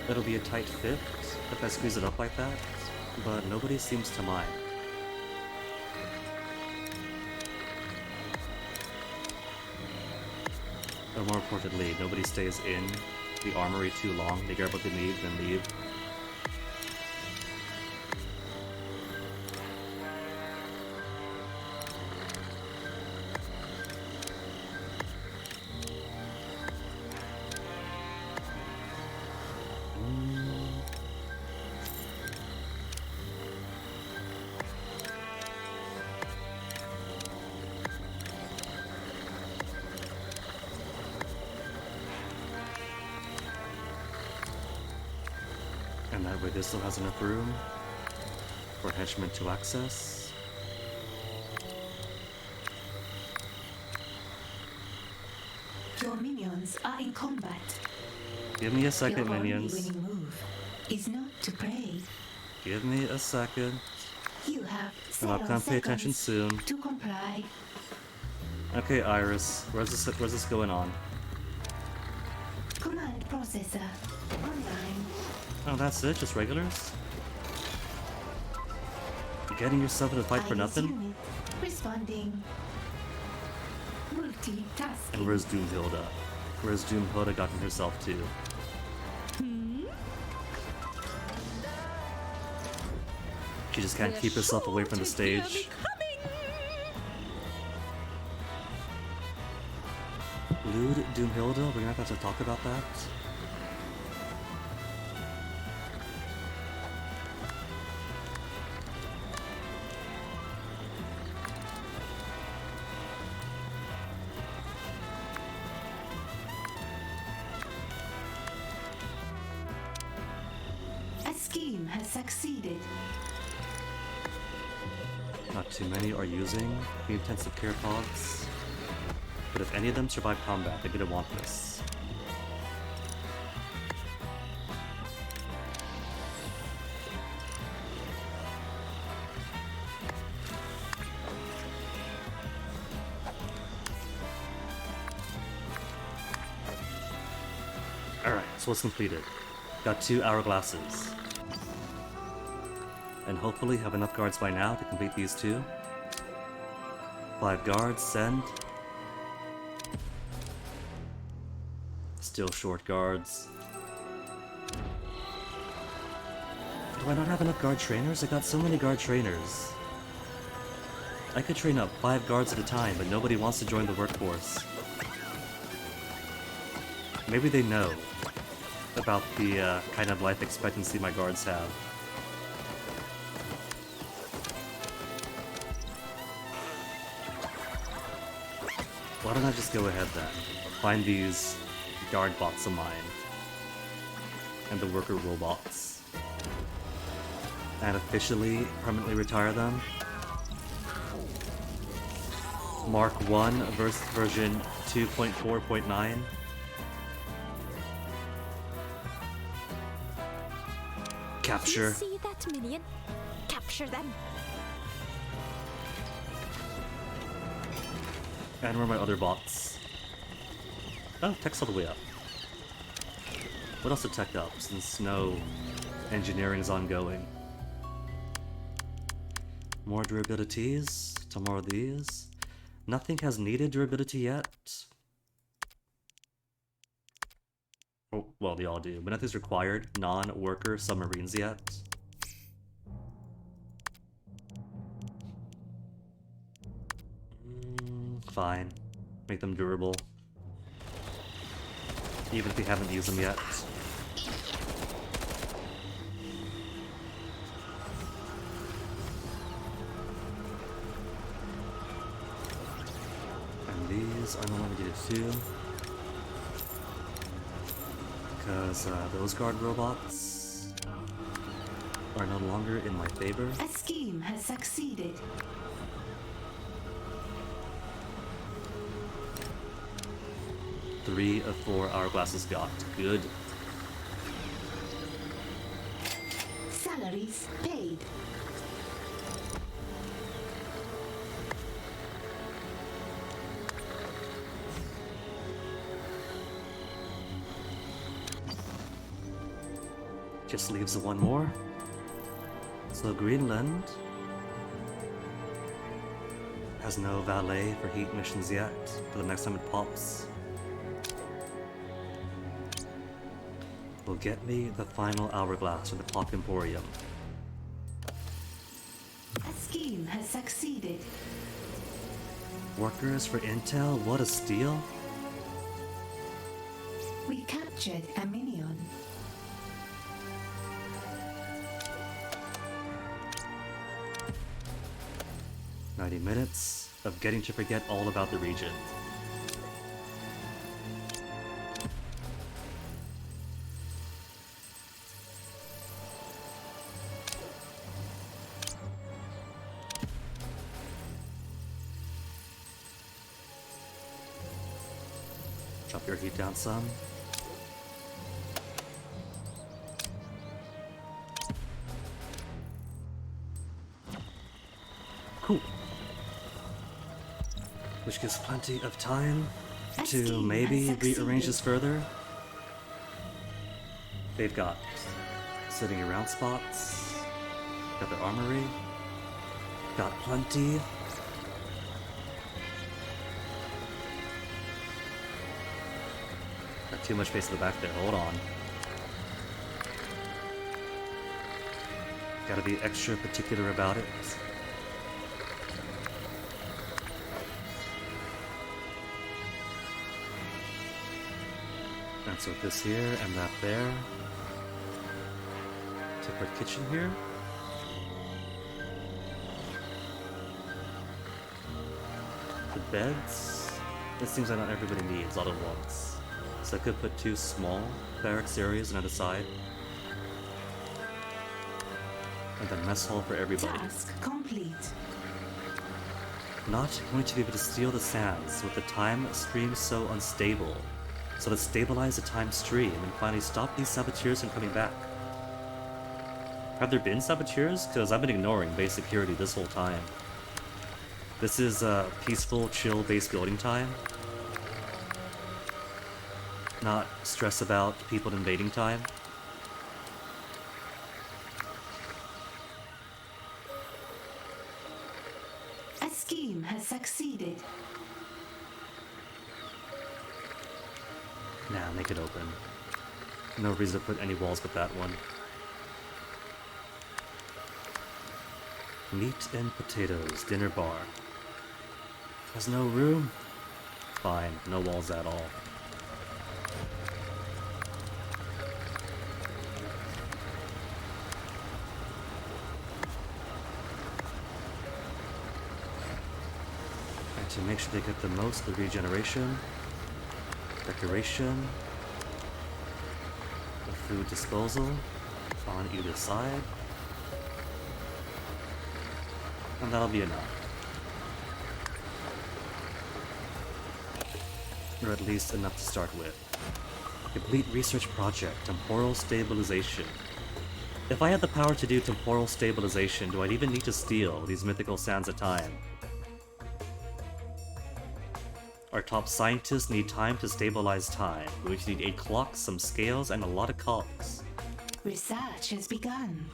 It'll be a tight fit if I squeeze it up like that, but nobody seems to mind. Or more importantly, nobody stays in the armory too long. They grab what they need, then leave. And that way this still has enough room for henchmen to access. Your minions are in combat. Give me a second, Your minions. only winning move is not to pray. Give me a second. You have And I'll 0 come pay attention seconds soon. to comply. Okay, Iris, where's this going on? Command processor online. Oh, that's it? Just regulars? You getting yourself in a fight for IS nothing? unit responding. Multitasking. And where's Doomhilda? Where's Doomhoda gotten herself to? She just can't keep herself away from the stage. Lewd Doomhilda? We're gonna have to talk about that. A scheme has succeeded. Not too many are using the intensive care pods, but if any of them survive combat, they're gonna want this. Alright, so what's completed? Got 2 hourglasses. And hopefully have enough guards by now to complete these 2. 5 guards, send. Still short guards. Do I not have enough guard trainers? I got so many guard trainers. I could train up 5 guards at a time, but nobody wants to join the workforce. Maybe they know about the kind of life expectancy my guards have. Why don't I just go ahead then? Find these guard bots of mine. And the worker robots. And officially, permanently retire them. Mark 1 version 2.4.9. Capture. See that minion? Capture them. And where are my other bots? Oh, tech's all the way up. What else to tech up, since no engineering is ongoing? More durabilities, to more of these. Nothing has needed durability yet. Oh, well, they all do, but nothing's required non-worker submarines yet. Fine. Make them durable. Even if we haven't used them yet. And these are no longer needed too. Because those guard robots are no longer in my favor. A scheme has succeeded. Three of 4 hourglasses got. Good. Salaries paid. Just leaves the one more. So Greenland has no valet for heat missions yet, for the next time it pops. Will get me the final hourglass for the Clock Emporium. A scheme has succeeded. Workers for intel? What a steal! We captured a minion. "90 minutes of getting to forget all about the region." Drop your heat down some. Cool. Which gives plenty of time to maybe rearrange this further. They've got sitting around spots, got their armory, got plenty. Too much space in the back there. Hold on. Gotta be extra particular about it. And so this here and that there. Separate kitchen here. The beds. It seems like not everybody needs all at once. So I could put 2 small barracks areas on either side. And a mess hall for everybody. Task complete. Not going to be able to steal the sands with the time stream so unstable. So let's stabilize the time stream and finally stop these saboteurs from coming back. Have there been saboteurs? Because I've been ignoring base security this whole time. This is peaceful, chill base building time. Not stress about people invading time. A scheme has succeeded. Nah, make it open. No reason to put any walls but that one. Meat and potatoes, dinner bar. There's no room? Fine, no walls at all. And to make sure they get the most of the regeneration, decoration, the food disposal on either side. And that'll be enough. Or at least enough to start with. Complete research project, temporal stabilization. If I had the power to do temporal stabilization, do I even need to steal these mythical sands of time? Our top scientists need time to stabilize time. We need 8 clocks, some scales, and a lot of cogs. Research has begun.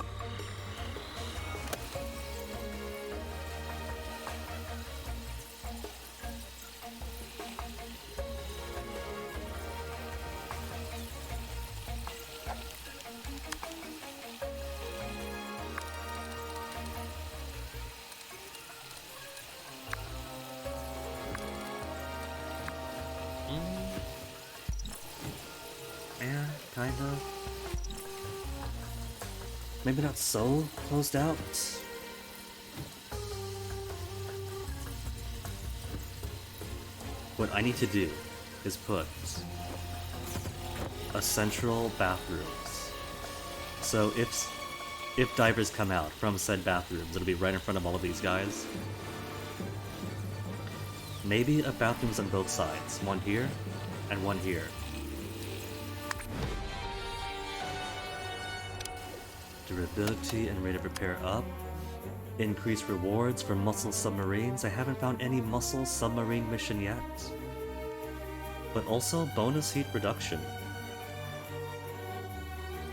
Yeah, kind of. Maybe not so closed out. What I need to do is put a central bathrooms. So if divers come out from said bathrooms, it'll be right in front of all of these guys. Maybe a bathrooms on both sides. One here and one here. Durability and rate of repair up. Increased rewards for muscle submarines. I haven't found any muscle submarine mission yet. But also bonus heat reduction.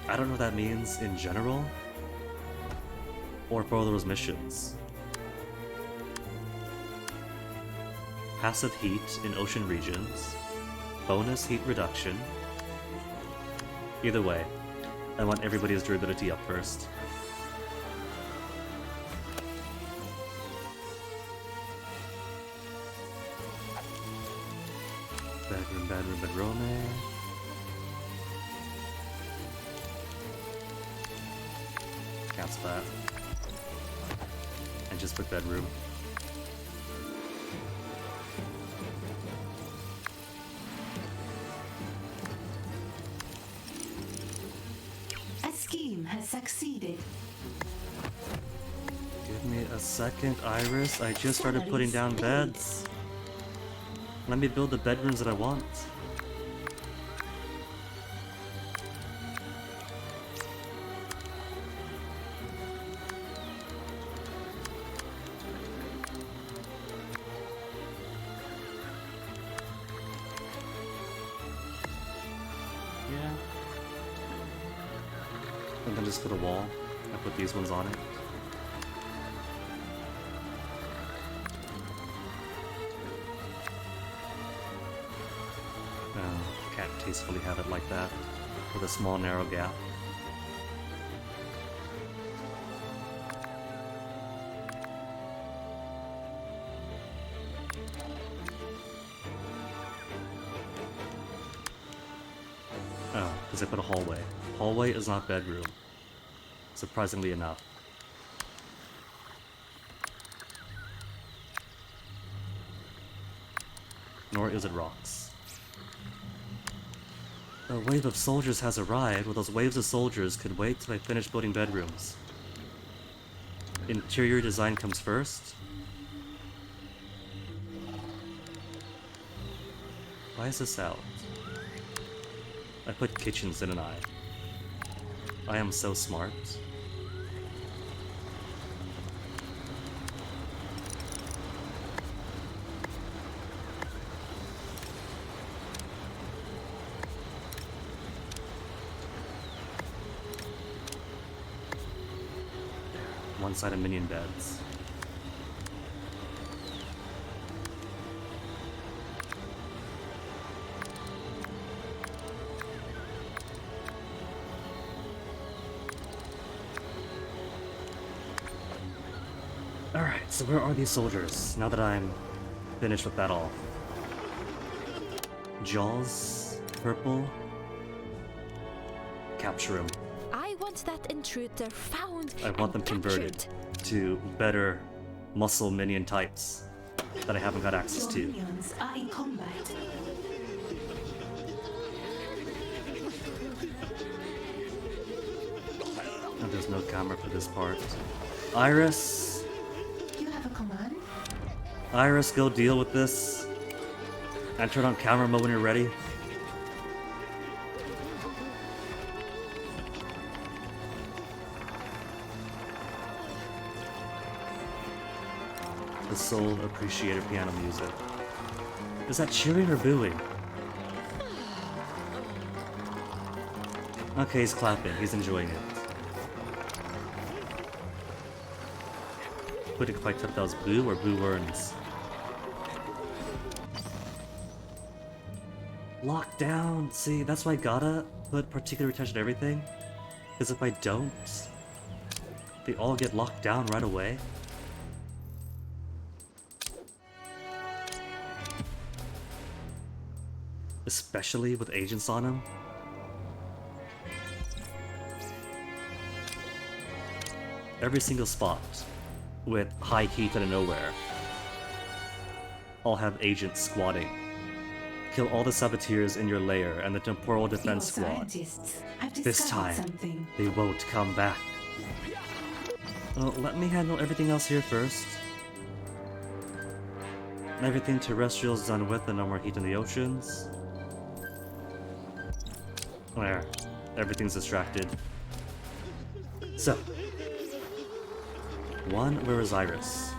I don't know what that means in general, or for those missions. Passive heat in ocean regions. Bonus heat reduction. Either way, I want everybody's durability up first. Bedroom. Cancel that. And just put bedroom. A scheme has succeeded. Give me a second, Iris. I just started putting down beds. Let me build the bedrooms that I want. Yeah. And then just put a wall. I put these ones on it. tastefully have it like that, with a small narrow gap. Oh, because I put a hallway. Hallway is not bedroom. Surprisingly enough. Nor is it rocks. A wave of soldiers has arrived. Well, those waves of soldiers could wait till I finish building bedrooms. Interior design comes first. Why is this out? I put kitchens, didn't I? I am so smart. One side of minion beds. Alright, so where are these soldiers, now that I'm finished with that all? Jaws, purple. Capture him. I want that intruder found. I want them and converted captured. to better muscle minion types that I haven't got access Your to. minions are in combat. And there's no camera for this part. Iris! You have a command? Iris, go deal with this. And turn on camera mode when you're ready. The Soul Appreciator piano music. Is that cheering or booing? Okay, he's clapping. He's enjoying it. Couldn't quite tell if that was boo or boo earns. Lockdown! See, that's why I gotta put particular attention to everything. Because if I don't, they all get locked down right away. Especially with agents on them. Every single spot with high heat out of nowhere, I'll have agents squatting. Kill all the saboteurs in your lair and the temporal defense Your squad. scientists have This discovered time, something. they won't come back. Well, let me handle everything else here first. Everything terrestrial's done with and no more heat in the oceans. There. Everything's distracted. So. One, where is Iris?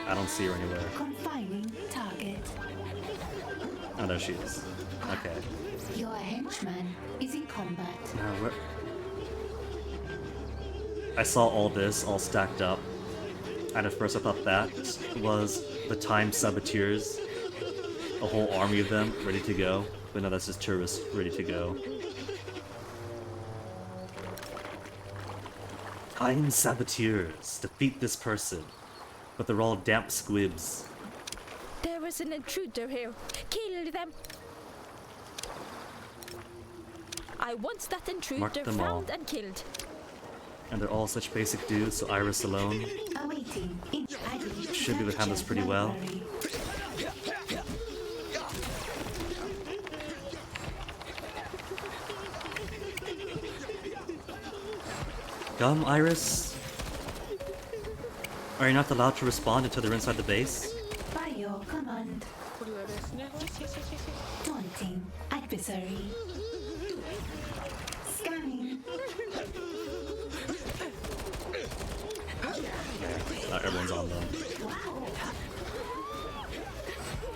I don't see her anywhere. Confining target. Oh, there she is. Okay. Your henchman is in combat. Now, where... I saw all this all stacked up, and at first I thought that was the time saboteurs, a whole army of them ready to go, but no, that's just tourists ready to go. Time saboteurs, defeat this person, but they're all damp squibs. There was an intruder here. Kill them. I want that intruder them all. found and killed. And they're all such basic dudes, so Iris alone Awaiting. should be able to handle this pretty well. Come, Iris. Are you not allowed to respond until they're inside the base? By your command. Daunting adversary. Scanning. Everyone's on them.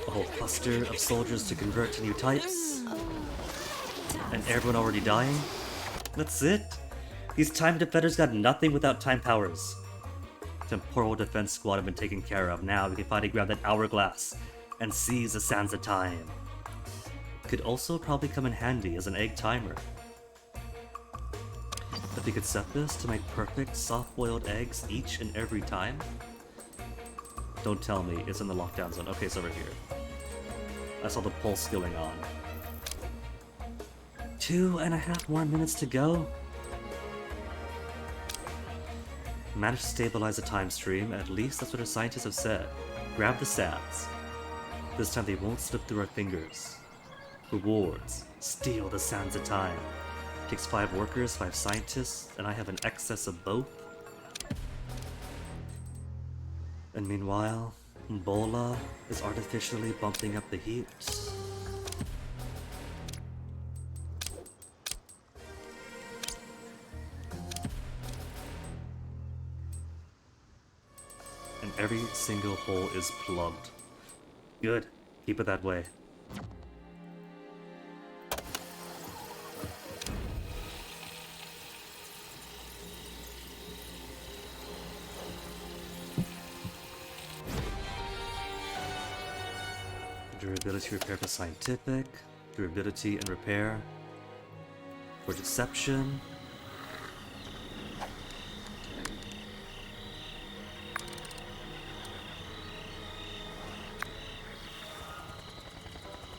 A whole cluster of soldiers to convert to new types. And everyone already dying? That's it? These time defenders got nothing without time powers. Temporal defense squad have been taken care of. Now we can finally grab that hourglass and seize the sands of time. could also probably come in handy as an egg timer. If we could set this to make perfect soft-boiled eggs each and every time. Don't tell me it's in the lockdown zone. Okay, it's over here. I saw the pulse going on. 2.5 more minutes to go. Managed to stabilize the time stream, at least that's what our scientists have said. Grab the sats. This time they won't slip through our fingers. Rewards. Steal the sands of time. Takes 5 workers, 5 scientists, and I have an excess of both. And meanwhile, Bola is artificially bumping up the heat. And every single hole is plugged. Good. Keep it that way. Durability repair for scientific, durability and repair for deception.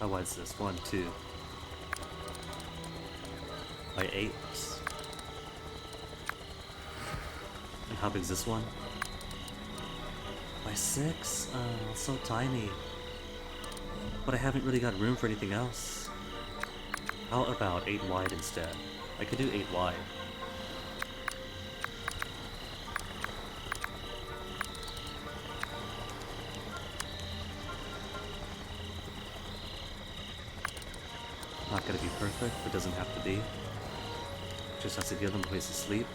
How wide is this? 1, 2. By 8. And how big is this one? By 6? So tiny. But I haven't really got room for anything else. How about 8 wide instead? I could do 8 wide. Not gonna be perfect, but doesn't have to be. Just has to give them a place to sleep.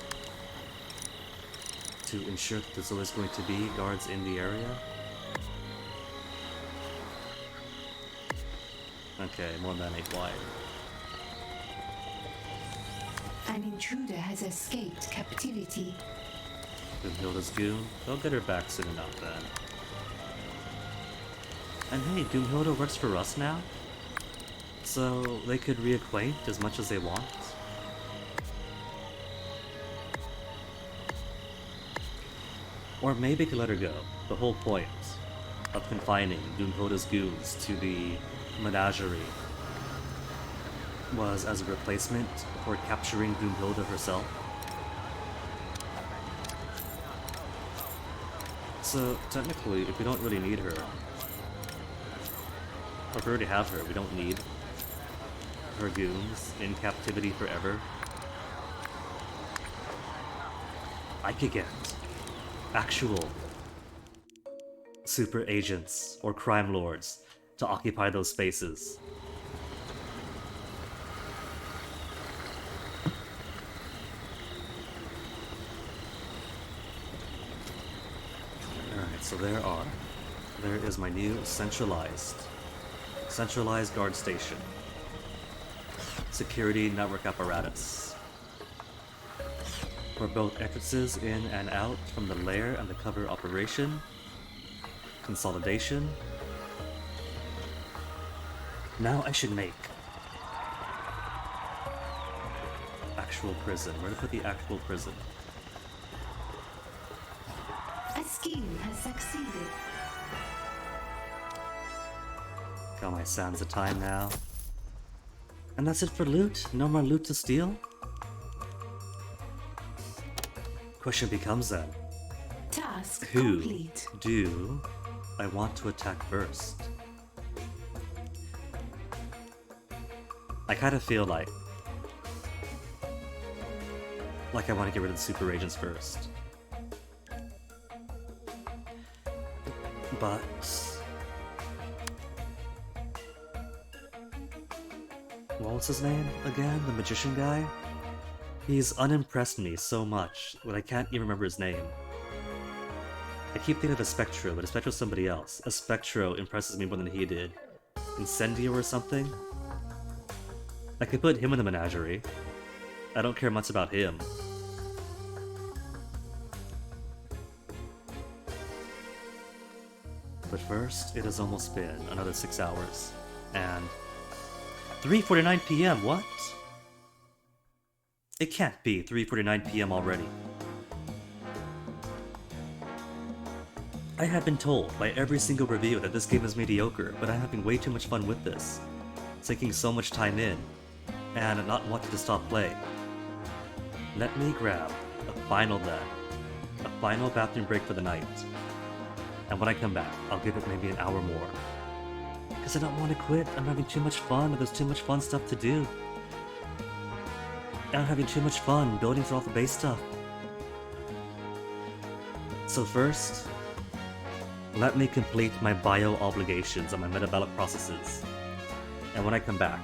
To ensure that there's always going to be guards in the area. Okay, more than 8 wide. An intruder has escaped captivity. Doomhilda's goon. They'll get her back soon enough then. And hey, Doomhilda works for us now? So they could reacquaint as much as they want. Or maybe could let her go. The whole point of confining Doomhilda's goons to the menagerie was as a replacement for capturing Doomhilda herself. So technically, if we don't really need her, or if we already have her, we don't need her goons in captivity forever. I could get actual super agents or crime lords to occupy those spaces. Alright, so there is my new centralized guard station. Security network apparatus. For both entrances in and out from the lair and the cover operation. Consolidation. Now I should make actual prison. Where to put the actual prison? A scheme has succeeded. Got my sands of time now. And that's it for loot? No more loot to steal? Question becomes then, Task who complete. do I want to attack first? I kind of feel like I want to get rid of the super agents first. But what was his name again? The magician guy? He's unimpressed me so much that I can't even remember his name. I keep thinking of Espectro, but Espectro's somebody else. Espectro impresses me more than he did. Incendio or something? I could put him in the menagerie. I don't care much about him. But first, it has almost been another 6 hours, and 3:49 p.m. What? It can't be 3:49 p.m. already. I have been told by every single review that this game is mediocre, but I'm having way too much fun with this, taking so much time in, and not wanting to stop playing. Let me grab a final bathroom break for the night, and when I come back, I'll give it maybe an hour more. Because I don't want to quit, I'm having too much fun, and there's too much fun stuff to do. And I'm having too much fun building for all the base stuff. So first, let me complete my bio obligations and my metabolic processes. And when I come back,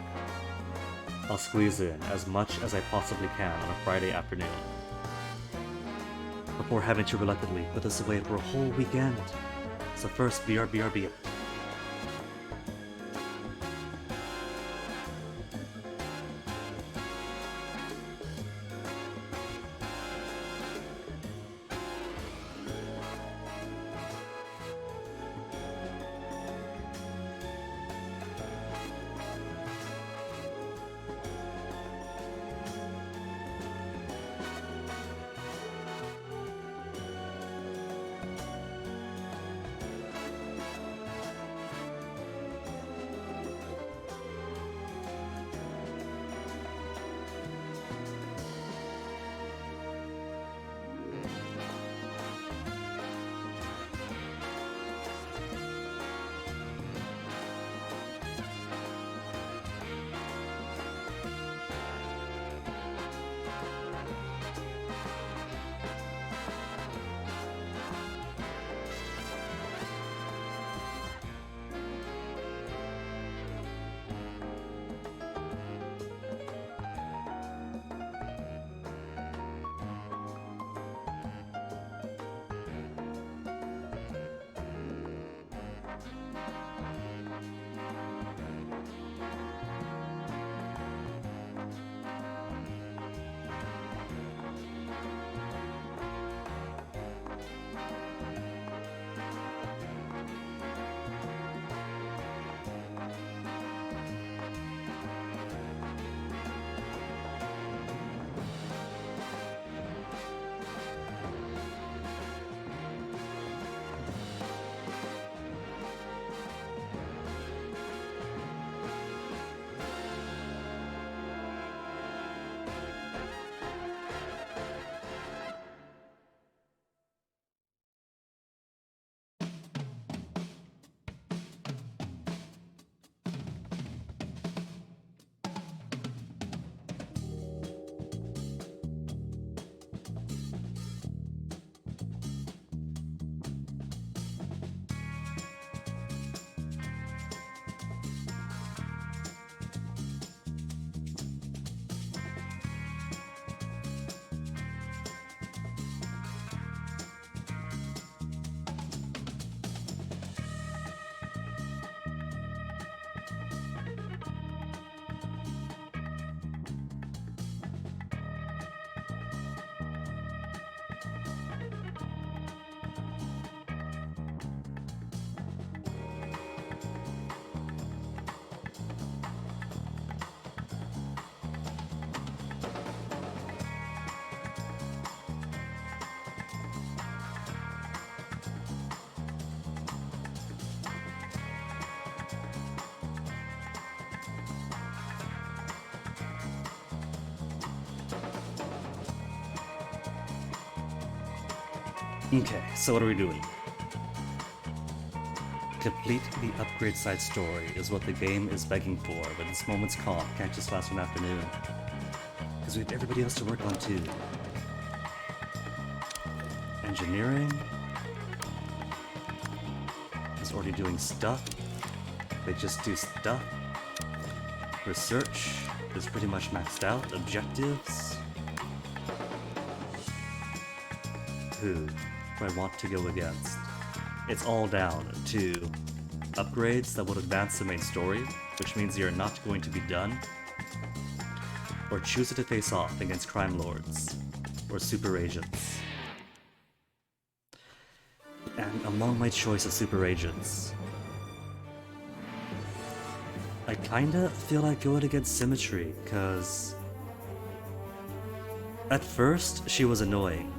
I'll squeeze in as much as I possibly can on a Friday afternoon, before having to reluctantly put this away for a whole weekend. So first, BRB. Okay, so what are we doing? Complete the upgrade side story is what the game is begging for, but this moment's calm can't just last one afternoon. Because we have everybody else to work on too. Engineering is already doing stuff. They just do stuff. Research is pretty much maxed out. Objectives. Who do I want to go against? It's all down to upgrades that will advance the main story, which means you're not going to be done, or choose to face off against crime lords or super agents. And among my choice of super agents, I kinda feel like going against Symmetry, cause at first she was annoying,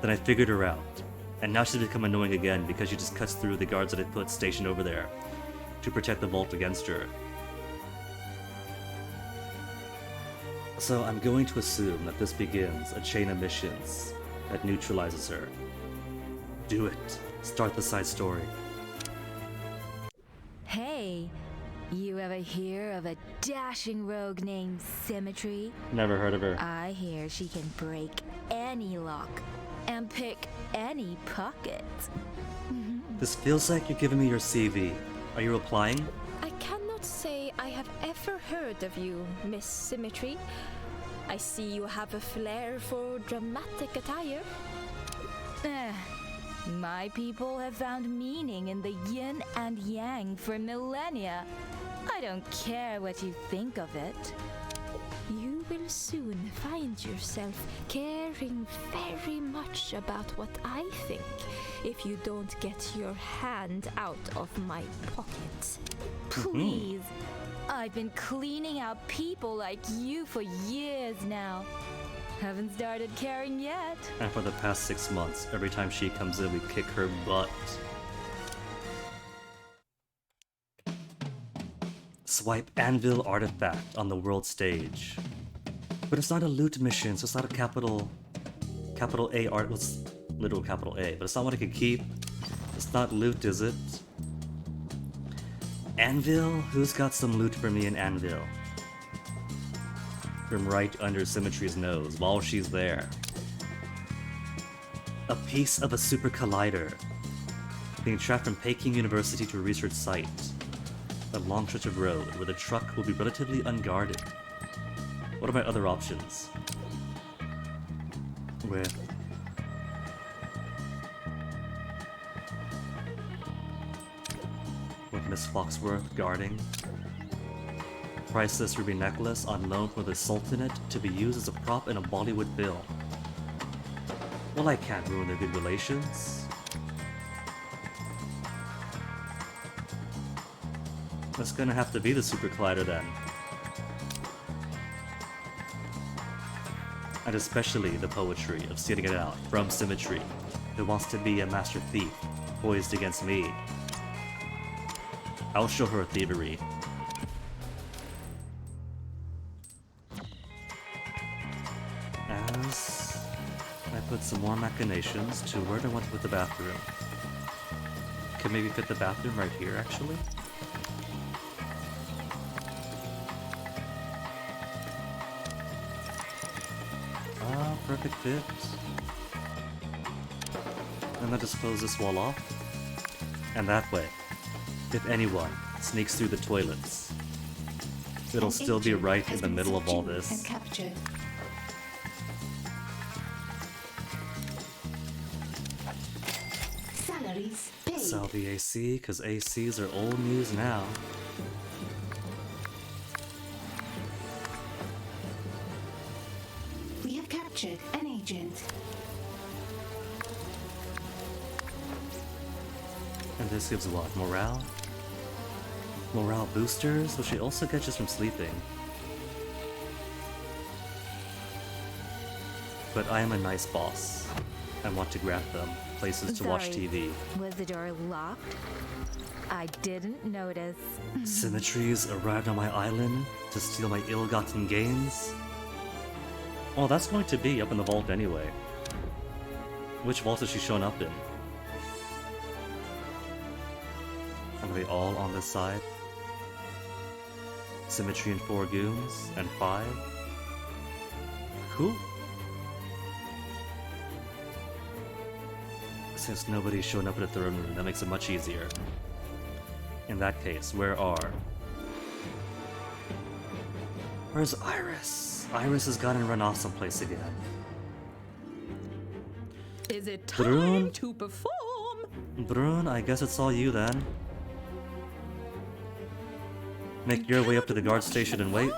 then I figured her out, and now she's become annoying again because she just cuts through the guards that I put stationed over there to protect the vault against her. So I'm going to assume that this begins a chain of missions that neutralizes her. Do it. Start the side story. Hey, you ever hear of a dashing rogue named Symmetry? Never heard of her. I hear she can break any lock and pick any pocket. This feels like you're giving me your CV. Are you applying? I cannot say I have ever heard of you, Miss Symmetry. I see you have a flair for dramatic attire. My people have found meaning in the yin and yang for millennia. I don't care what you think of it. You will soon find yourself caring very much about what I think if you don't get your hand out of my pocket. Please. I've been cleaning out people like you for years now. Haven't started caring yet. And for the past 6 months, every time she comes in, we kick her butt. Swipe Anvil artifact on the world stage. But it's not a loot mission, so it's not a capital A art. What's literal capital A? But it's not what I can keep. It's not loot, is it? Anvil? Who's got some loot for me in Anvil? From right under Symmetry's nose while she's there. A piece of a super collider. Being trapped from Peking University to a research site. A long stretch of road where the truck will be relatively unguarded. What are my other options? With Miss Foxworth guarding. Priceless ruby necklace on loan for the Sultanate to be used as a prop in a Bollywood film. Well, I can't ruin their good relations. That's gonna have to be the Super Collider then. And especially the poetry of stealing it out from Symmetry, who wants to be a master thief, poised against me. I'll show her thievery. As I put some more machinations to where do I want to put the bathroom? Can maybe fit the bathroom right here, actually? Ah, perfect fit. And then just close this wall off. And that way, if anyone sneaks through the toilets, it'll still be right in the middle of all this. Sell the AC, because ACs are old news now. We have captured an agent. And this gives what? Morale? Morale boosters, which she also gets just from sleeping. But I am a nice boss. I want to grant them places to watch TV. Was the door locked? I didn't notice. Symmetries arrived on my island to steal my ill-gotten gains? Well, that's going to be up in the vault anyway. Which vault has she shown up in? Are they all on this side? Symmetry and 4 goons, and 5? Cool. Since nobody's shown up at the throne room, that makes it much easier. In that case, where's Iris? Iris has gotten run off someplace again. Is it time Brune? to perform? Brune, I guess it's all you then. Make your way up to the guard station and wait.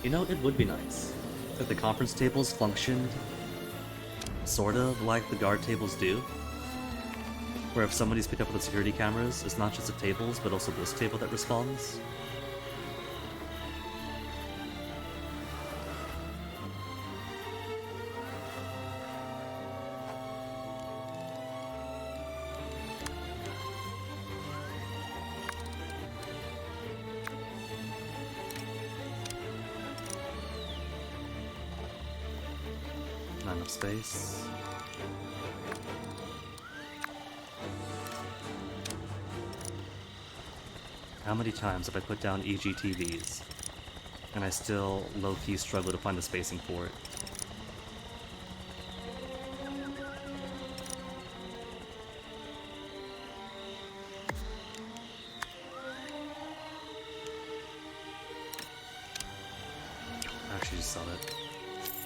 You know, it would be nice if the conference tables functioned sort of like the guard tables do, where if somebody's picked up with the security cameras, it's not just the tables, but also this table that responds. Not enough space. How many times have I put down EGTVs, and I still low-key struggle to find the spacing for it? Actually, just sell it.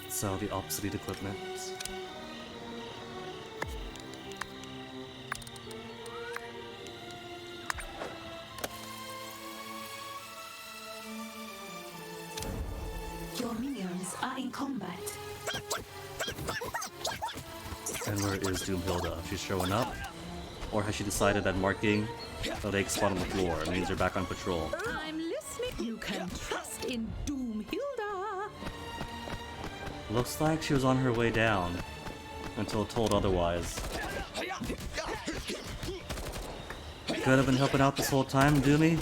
Sell the obsolete equipment. Your minions are in combat. And where is Doomhilda? She's showing up? Or has she decided that marking a leg spot on the floor means they're back on patrol? I'm listening. You can trust in Doomhilda. Looks like she was on her way down, until told otherwise. Could have been helping out this whole time, Doomy?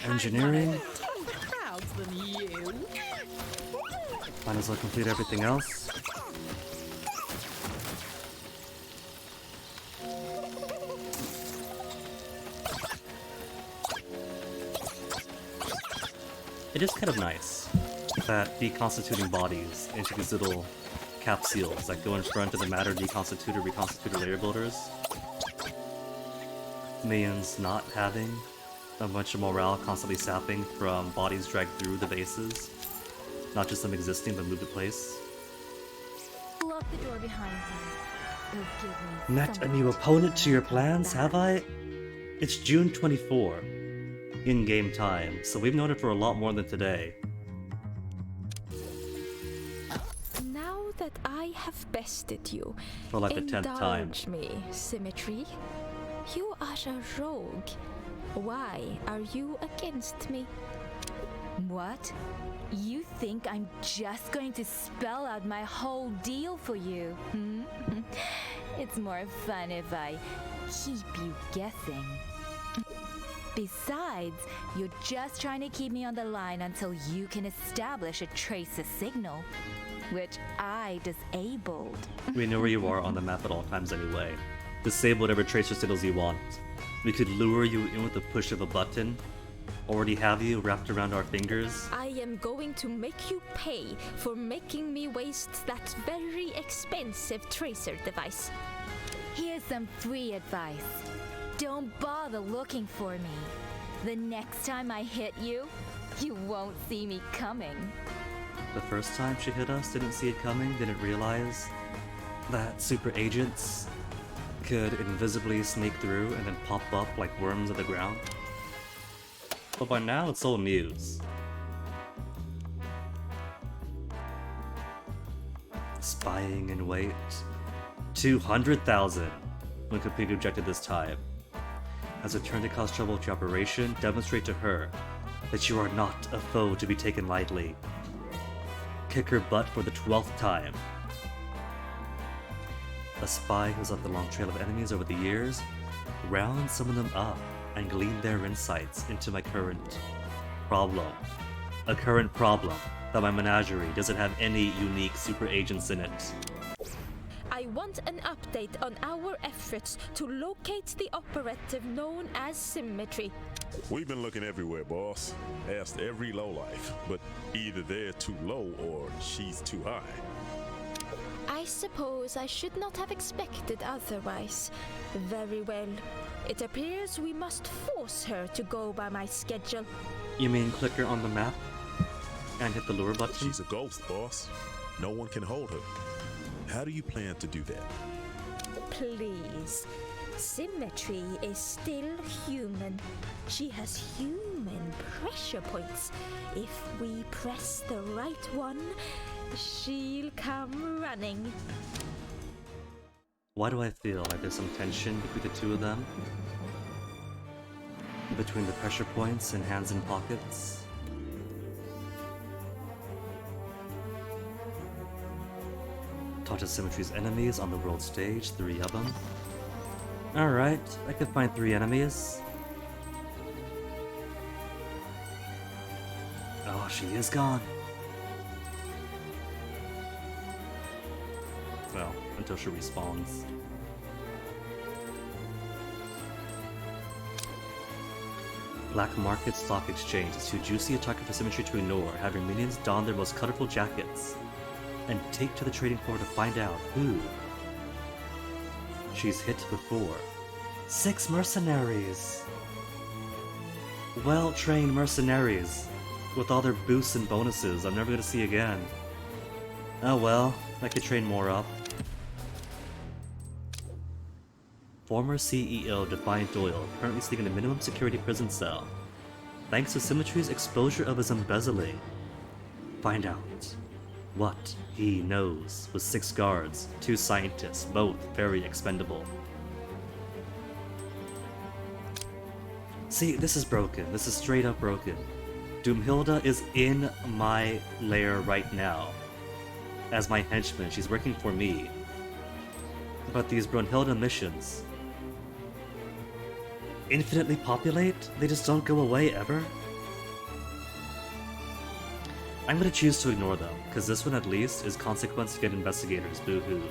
Engineering. 10 crowds than you. Might as well complete everything else. It is kind of nice that deconstituting bodies into these little capsules that go in front of the matter reconstitutor layer builders means not having a bunch of morale constantly sapping from bodies dragged through the bases. Not just them existing, but moved to place. Lock the door behind me. Give me Met a something new to opponent to your talk plans, about. have I? It's June 24, in-game time, so we've known it for a lot more than today. Now that I have bested you, For like the 10th time. indulge me, Symmetry. You are a rogue. Why are you against me? What? You think I'm just going to spell out my whole deal for you? Hmm? It's more fun if I keep you guessing. Besides, you're just trying to keep me on the line until you can establish a tracer signal, which I disabled. We know where you are on the map at all times anyway. Disable whatever tracer signals you want. We could lure you in with the push of a button. Already have you wrapped around our fingers. I am going to make you pay for making me waste that very expensive tracer device. Here's some free advice. Don't bother looking for me. The next time I hit you, you won't see me coming. The first time she hit us, didn't see it coming, didn't realize that super agents could invisibly sneak through and then pop up like worms at the ground. But by now, it's old news. Spying in wait. 200,000 when completely rejected this time. As a turn to cause trouble with your operation, demonstrate to her that you are not a foe to be taken lightly. Kick her butt for the 12th time. A spy who's left a long trail of enemies over the years, round some of them up and glean their insights into my current problem. A current problem that my menagerie doesn't have any unique super agents in it. I want an update on our efforts to locate the operative known as Symmetry. We've been looking everywhere, boss. Asked every lowlife, but either they're too low or she's too high. I suppose I should not have expected otherwise. Very well. It appears we must force her to go by my schedule. You mean click her on the map and hit the lure button? She's a ghost, boss. No one can hold her. How do you plan to do that? Please, Symmetry is still human. She has human pressure points. If we press the right one, she'll come running. Why do I feel like there's some tension between the two of them? Between the pressure points and hands in pockets? Talk to Symmetry's enemies on the world stage, 3 of them. Alright, I could find 3 enemies. Oh, she is gone. Well, until she respawns. Black Market Stock Exchange is too juicy a target for Symmetry to ignore, having minions don their most colorful jackets and take to the trading floor to find out who she's hit before. 6 mercenaries! Well-trained mercenaries with all their boosts and bonuses I'm never gonna see again. Oh well, I could train more up. Former CEO Defiant Doyle, currently sitting in a minimum security prison cell, thanks to Symmetry's exposure of his embezzling. Find out what he knows with 6 guards, 2 scientists, both very expendable. See, this is broken. This is straight up broken. Doomhilda is in my lair right now. As my henchman, she's working for me. But these Brunhilde missions infinitely populate? They just don't go away ever? I'm gonna choose to ignore them, because this one at least is consequence to get investigators, boo-hoo.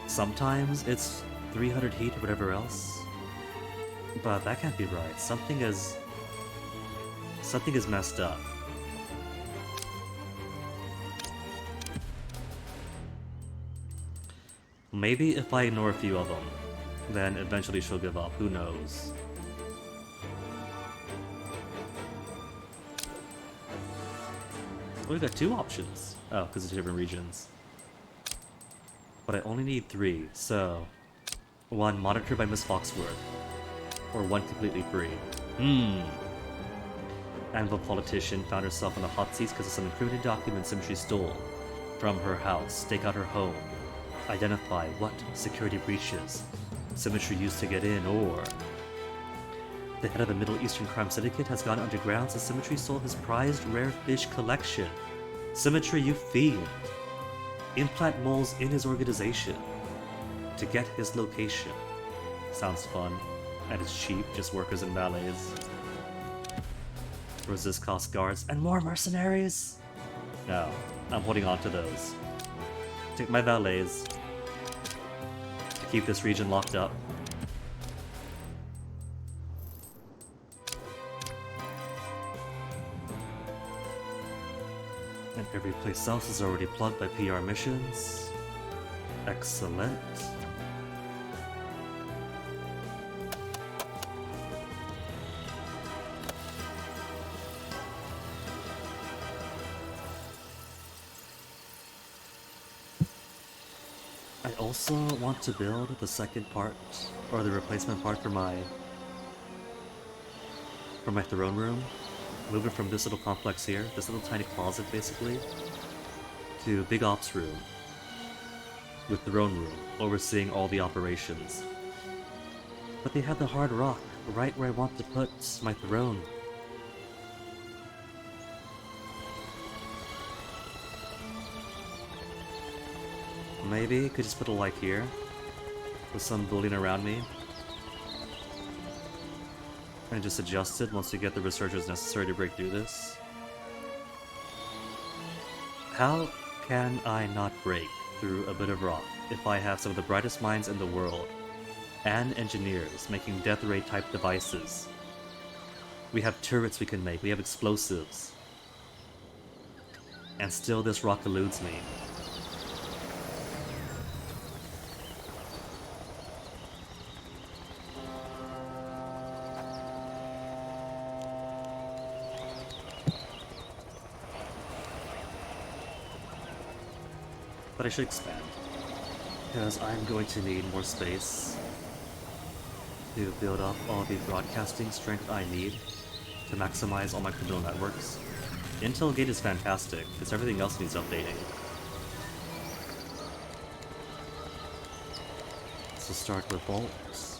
Sometimes it's 300 heat or whatever else. But that can't be right. Something is messed up. Maybe if I ignore a few of them, then eventually she'll give up. Who knows? We got 2 options. Oh, because it's different regions. But I only need 3, so 1 monitored by Miss Foxworth, or 1 completely free. Anvil politician found herself in the hot seats because of some incriminating documents Symmetry stole from her house. Stake out her home. Identify what security breaches Symmetry used to get in, or the head of the Middle Eastern crime syndicate has gone underground since Symmetry stole his prized rare fish collection. Symmetry, you fiend! Implant moles in his organization to get his location. Sounds fun. And it's cheap, just workers and valets. Resist cost guards and more mercenaries? No, I'm holding on to those. Take my valets to keep this region locked up. And every place else is already plugged by PR missions. Excellent. I also want to build the second part, or the replacement part for my throne room. Moving from this little complex here, this little tiny closet basically, to big ops room with throne room, overseeing all the operations. But they have the hard rock right where I want to put my throne. Maybe I could just put a light here with some building around me. And just adjust it once we get the researchers necessary to break through this. How can I not break through a bit of rock if I have some of the brightest minds in the world and engineers making death ray type devices? We have turrets we can make, we have explosives. And still this rock eludes me. But I should expand, because I'm going to need more space to build up all the broadcasting strength I need to maximize all my criminal networks. Intel Gate is fantastic, because everything else needs updating. So start with bolts.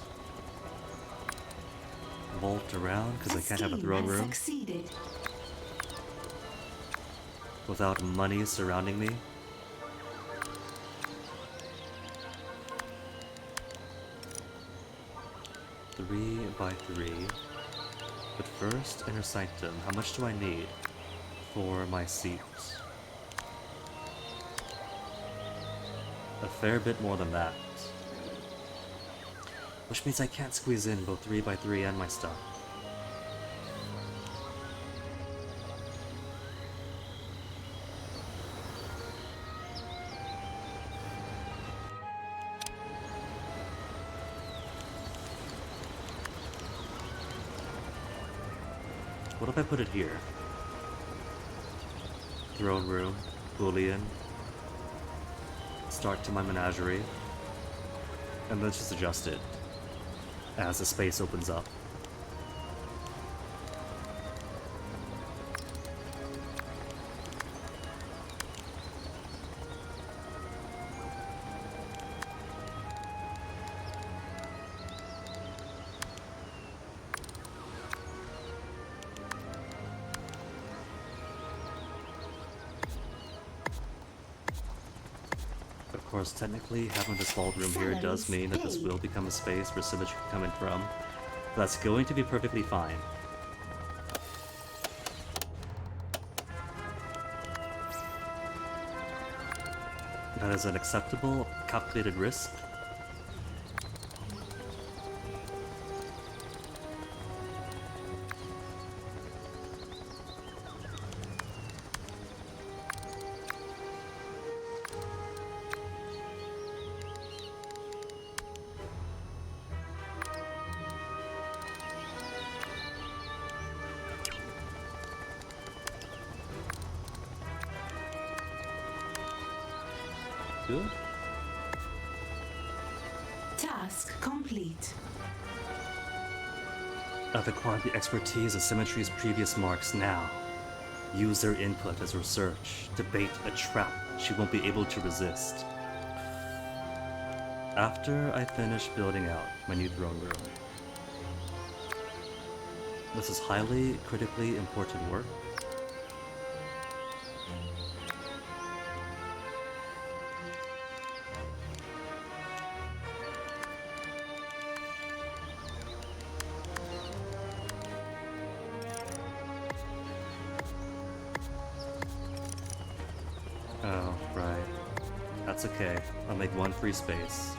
Vault around, because I can't have a throne room Succeeded. without money surrounding me. Three by 3. But first, Inner Sanctum. How much do I need for my seats? A fair bit more than that. Which means I can't squeeze in both 3 by 3 and my stuff. What if I put it here? Throne room, Boolean, start to my menagerie, and let's just adjust it as the space opens up. Of course, technically, having this vault room here does mean that this will become a space where symmetry can come in from. But that's going to be perfectly fine. That is an acceptable, calculated risk. Good. Task complete. I've acquired the expertise of Symmetry's previous marks now. Use their input as research to bait a trap she won't be able to resist. After I finish building out my new throne room. This is highly, critically important work. Oh, right. That's okay. I'll make one free space.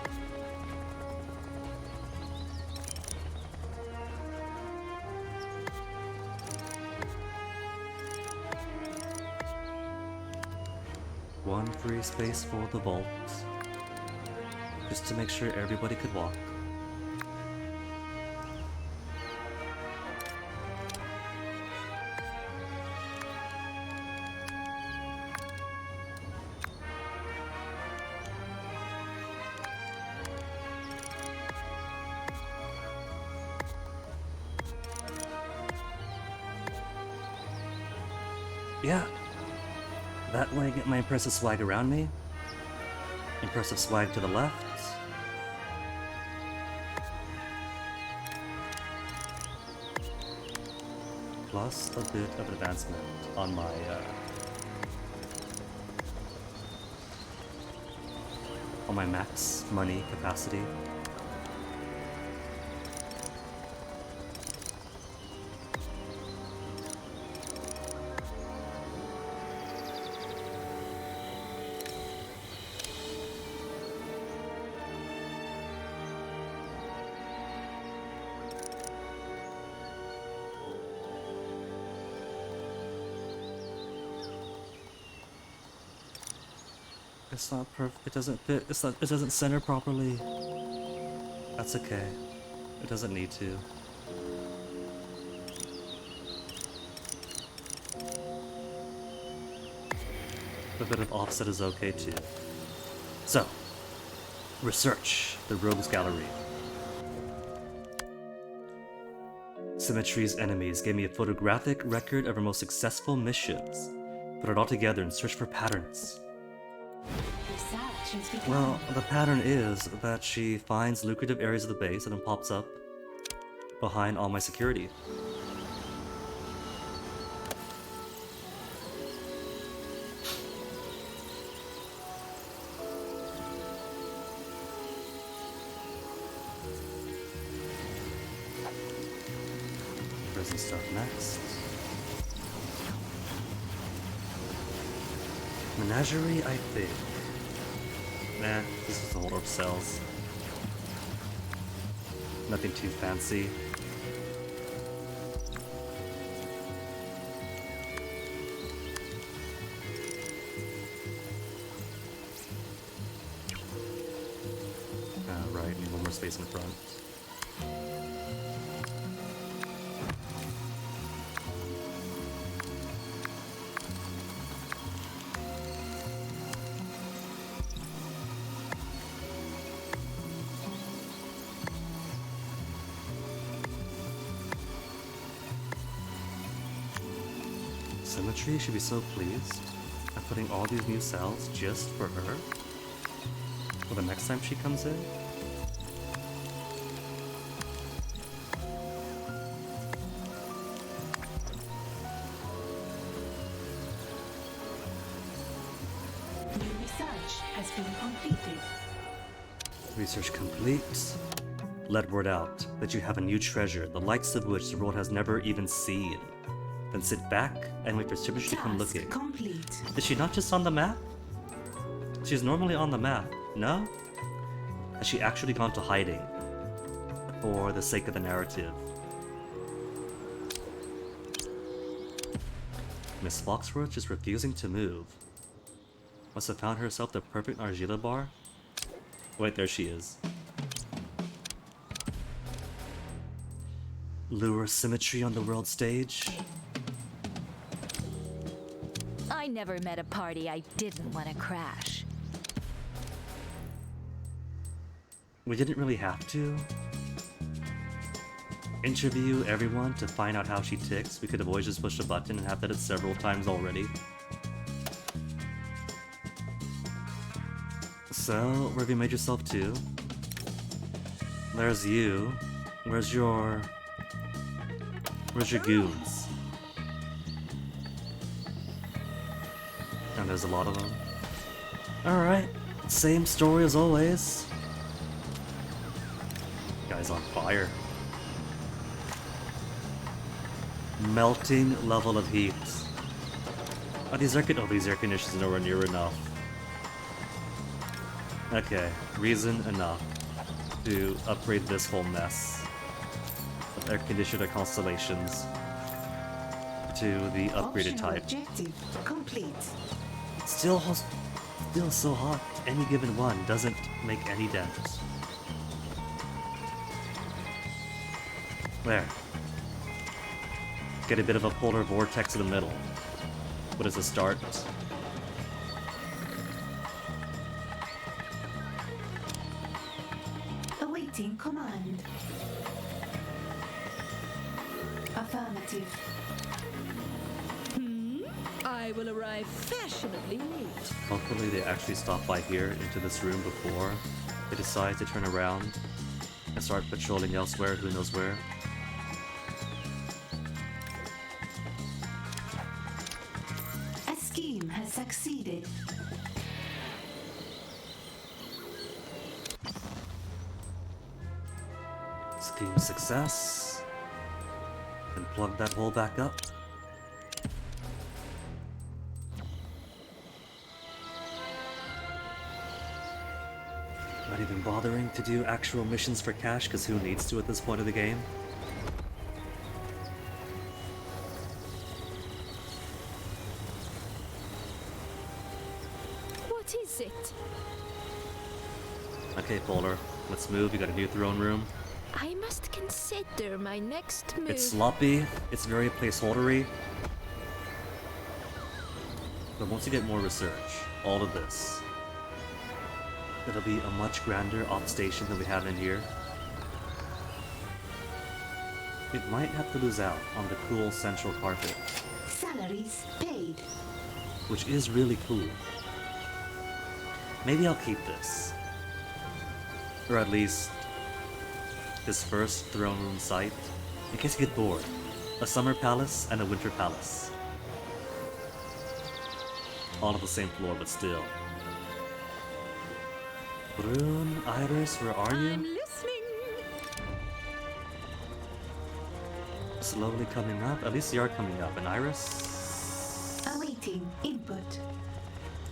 One free space for the vault. Just to make sure everybody could walk. Yeah. That way I get my impressive swag around me. Impressive swag to the left. Plus a bit of advancement on my max money capacity. It's not perfect. It doesn't fit. It's not. It doesn't center properly. That's okay. It doesn't need to. A bit of offset is okay too. So, research the Rogues Gallery. Symmetry's enemies gave me a photographic record of her most successful missions. Put it all together and search for patterns. Research has begun. Well, the pattern is that she finds lucrative areas of the base and then pops up behind all my security. Prison stuff next. Menagerie, I think. Nah, this is a hold up cells. Nothing too fancy. Right, need one more space in front. Symmetry should be so pleased at putting all these new cells just for her. For the next time she comes in. New research has been completed. Research complete. Let word out that you have a new treasure, the likes of which the world has never even seen. Then sit back and wait for Symmetry to come looking. Complete. Is she not just on the map? She's normally on the map, no? Has she actually gone to hiding? For the sake of the narrative? Miss Foxworth is refusing to move. Must have found herself the perfect Argila bar? Wait, there she is. Lure Symmetry on the world stage? I never met a party I didn't want to crash. We didn't really have to interview everyone to find out how she ticks. We could have always just pushed a button and have done it several times already. So, where have you made yourself to? There's you. Where's your goons? And there's a lot of them. Alright, same story as always. Guy's on fire. Melting level of heat. Oh, these air conditioners are nowhere near enough. Okay, reason enough to upgrade this whole mess of air conditioner constellations to the upgraded Optional type. objective complete. Still so hot. Any given one doesn't make any dent. There. Get a bit of a polar vortex in the middle. What is the start? Awaiting command. Affirmative. I will arrive fashionably late. Hopefully they actually stop by here into this room before they decide to turn around and start patrolling elsewhere, who knows where. A scheme has succeeded. Scheme success. And plug that hole back up. Not even bothering to do actual missions for cash, because who needs to at this point of the game? What is it? Okay, Polar, let's move. You got a new throne room. I must consider my next move. It's sloppy, it's very placeholdery. But once you get more research, all of this, it'll be a much grander op station than we have in here. it might have to lose out on the cool central carpet, Salaries paid. which is really cool. Maybe I'll keep this. Or at least this first throne room site, in case you get bored. A summer palace and a winter palace. All on the same floor, but still. Brune, Iris, where are you? I'm listening. Slowly coming up. At least you are coming up. And Iris? Awaiting input.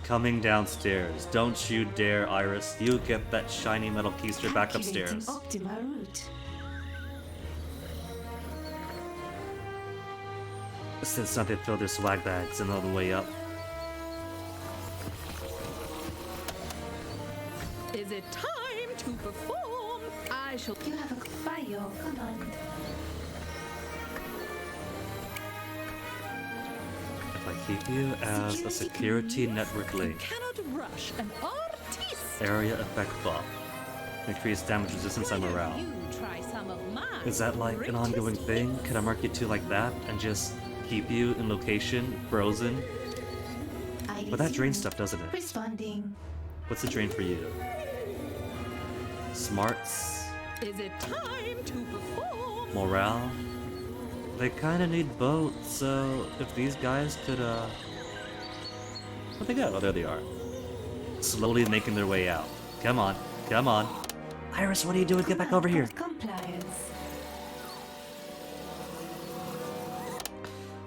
Coming downstairs. Don't you dare, Iris. You get that shiny metal keister back Calculating upstairs. optimal route. Since not they throw their swag bags and on the way up. Is it time to perform? I shall. You have a fire command. If I keep you as a security network link. Cannot rush an artist. Area effect buff. Increase damage resistance and morale. You try some of mine. Is that like an ongoing thing? Can I mark you two like that and just keep you in location, frozen? But that drains stuff, doesn't it? Responding. What's the drain for you? Smarts? Is it time to perform? Morale? They kinda need both, so if these guys could, where'd they go? Oh, there they are. Slowly making their way out. Come on, come on. Iris, what are you doing? Get back over here. Compliance.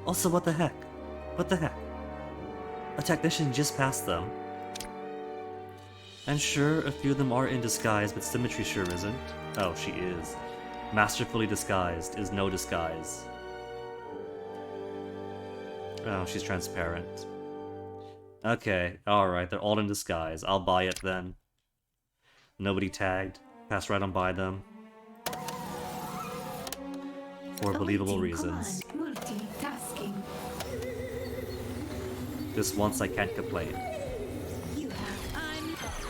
Also, what the heck? What the heck? A technician just passed them. And sure, a few of them are in disguise, but Symmetry sure isn't. Oh, she is. Masterfully disguised is no disguise. Oh, she's transparent. Okay, alright, they're all in disguise. I'll buy it then. Nobody tagged. Passed right on by them. For believable reasons. Multitasking. This once I can't complain. You have.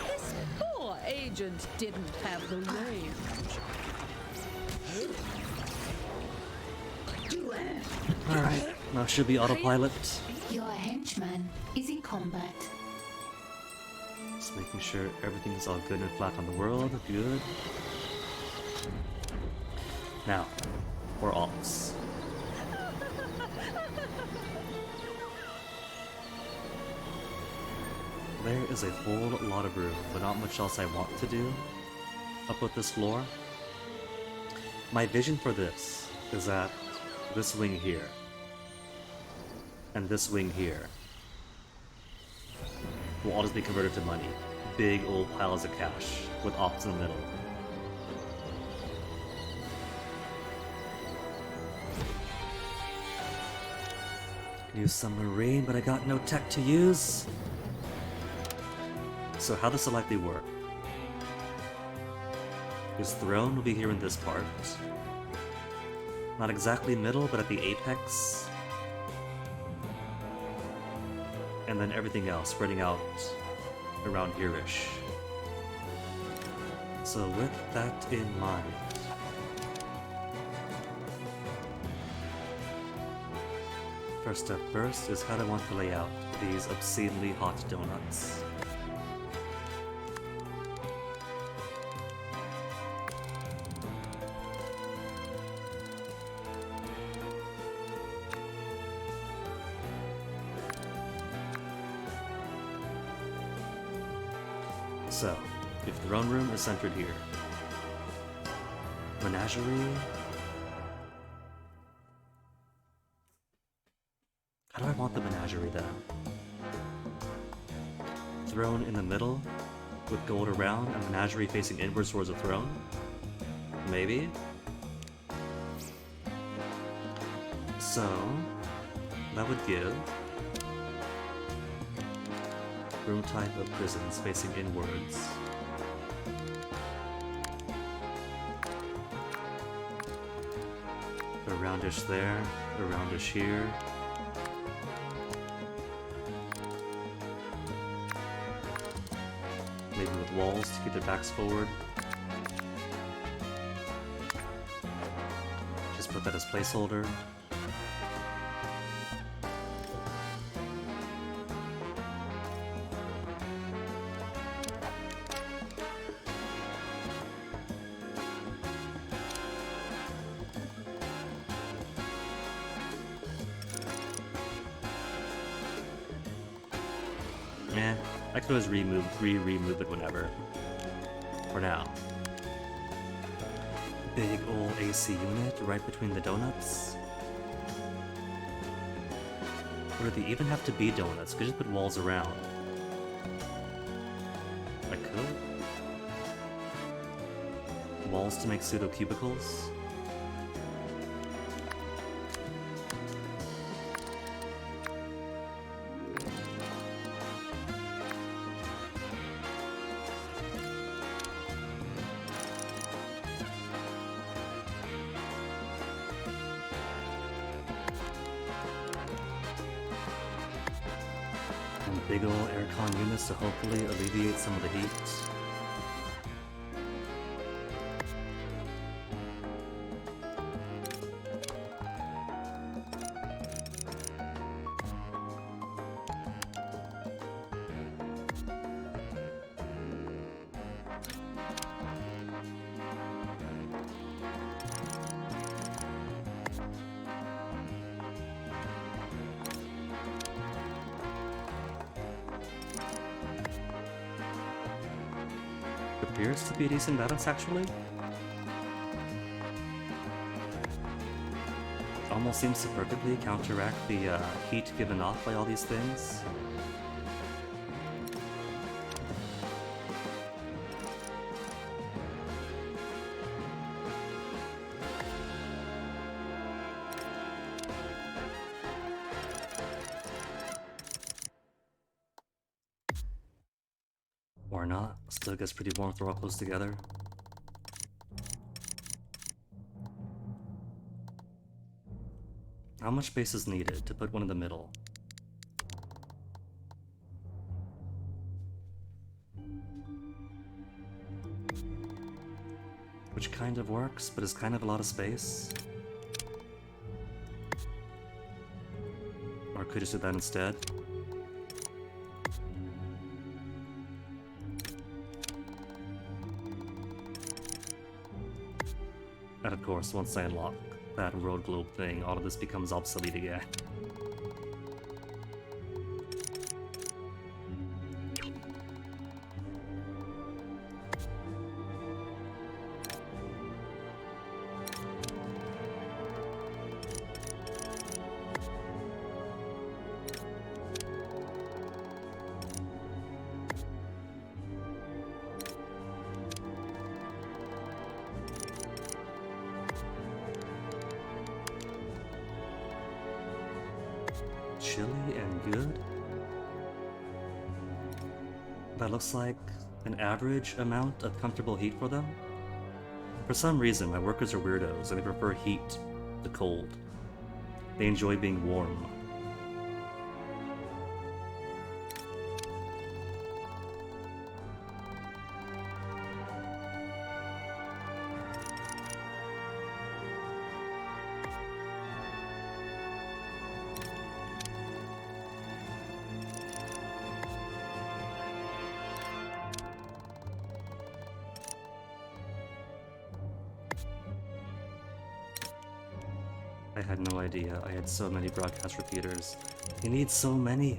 This poor agent didn't have the range. Alright, now should be autopilot. Your henchman is in combat. Just making sure everything's all good and flat on the world. Good. Now, for alts. There is a whole lot of room, but not much else I want to do up with this floor. My vision for this is that this wing here and this wing here will all just be converted to money. Big old piles of cash with ops in the middle. New submarine, but I got no tech to use. So how this will likely work? His throne will be here in this part. Not exactly middle, but at the apex. And then everything else spreading out around here-ish. So with that in mind, first step first is how I want to lay out these obscenely hot donuts. So, if throne room is centered here, menagerie. How do I want the menagerie then? Throne in the middle, with gold around, and menagerie facing inwards towards the throne? Maybe? So, that would give room type of prisons facing inwards. A roundish there, a roundish here. Maybe with walls to keep their backs forward. Just put put that as placeholder. Eh, I could always remove it whenever. For now. Big ol' AC unit right between the donuts. Or do they even have to be donuts? Could just put walls around. I could. Walls to make pseudo cubicles. Big ol' aircon units to hopefully alleviate some of the heat. Appears to be a decent balance, actually. Almost seems to perfectly counteract the heat given off by all these things. Or not. Still gets pretty warm if they're all close together. How much space is needed to put one in the middle? Which kind of works, but is kind of a lot of space. Or could just do that instead. And of course, once I unlock that road globe thing, all of this becomes obsolete again. Chilly and good. That looks like an average amount of comfortable heat for them. For some reason, my workers are weirdos and they prefer heat to cold. They enjoy being warm. I had no idea I had so many broadcast repeaters. You need so many.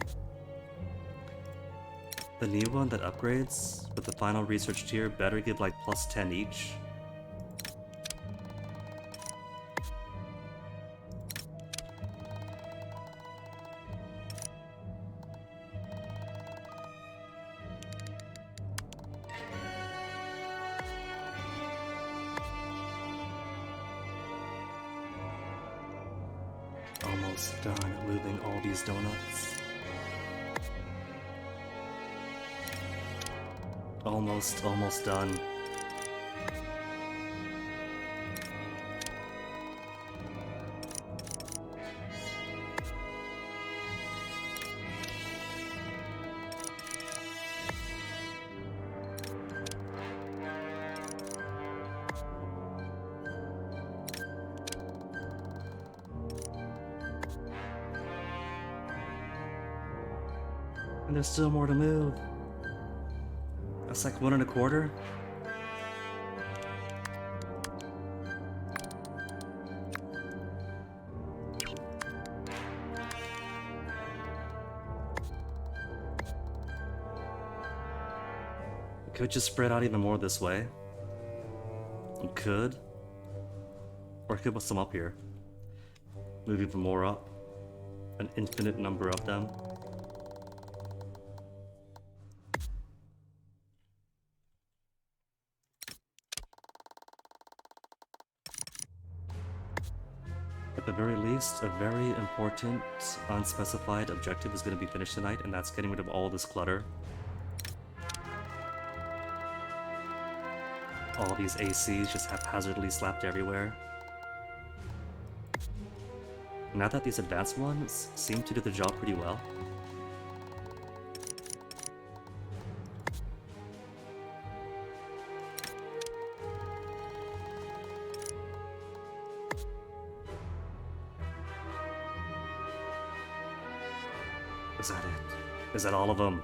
The new one that upgrades with the final research tier better give like plus 10 each. Almost done moving all these donuts. Almost done. And there's still more to move. That's like 1 1/4. We could just spread out even more this way. We could. Or I could put some up here. Move even more up. An infinite number of them. At the very least, a very important, unspecified objective is going to be finished tonight, and that's getting rid of all this clutter. All these ACs just haphazardly slapped everywhere. Now that these advanced ones seem to do the job pretty well. Is that it? Is that all of them?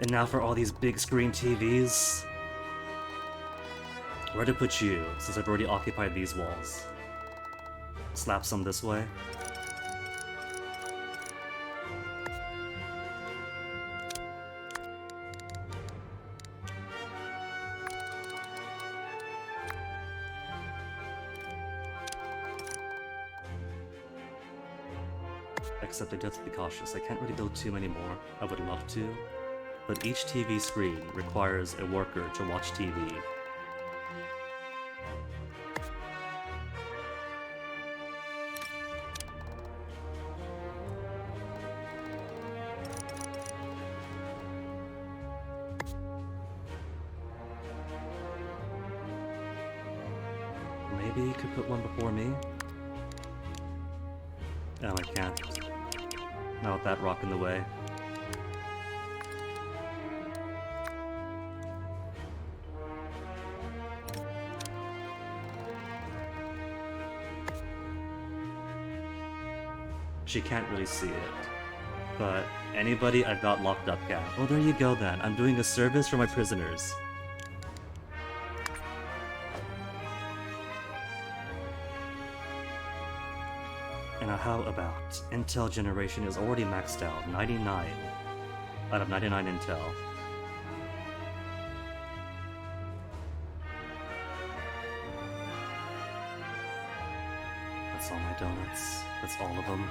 And now for all these big screen TVs? Where to put you, since I've already occupied these walls? Slap some this way. Except I do have to be cautious. I can't really build too many more. I would love to. But each TV screen requires a worker to watch TV. Maybe you could put one before me? No, I can't. Not with that rock in the way. She can't really see it. But anybody I've got locked up can. Well, there you go then. I'm doing a service for my prisoners. And how about Intel generation is already maxed out, 99 out of 99 Intel. That's all my donuts. That's all of them.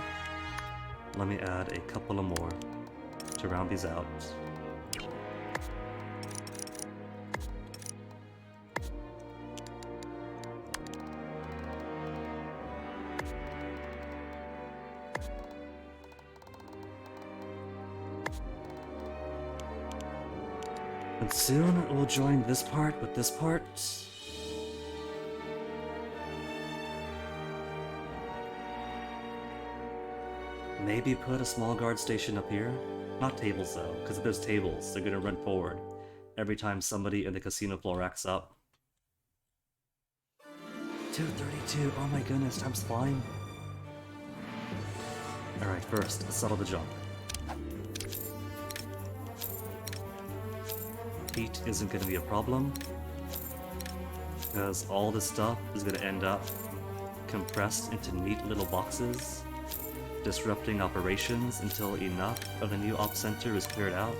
Let me add a couple of more to round these out. And soon we'll join this part with this part. Maybe put a small guard station up here. Not tables though, because if there's tables, they're gonna run forward every time somebody in the casino floor acts up. 232, oh my goodness, time's flying. Alright, first, settle the jump. Heat isn't going to be a problem, because all this stuff is going to end up compressed into neat little boxes, disrupting operations until enough of the new op center is cleared out.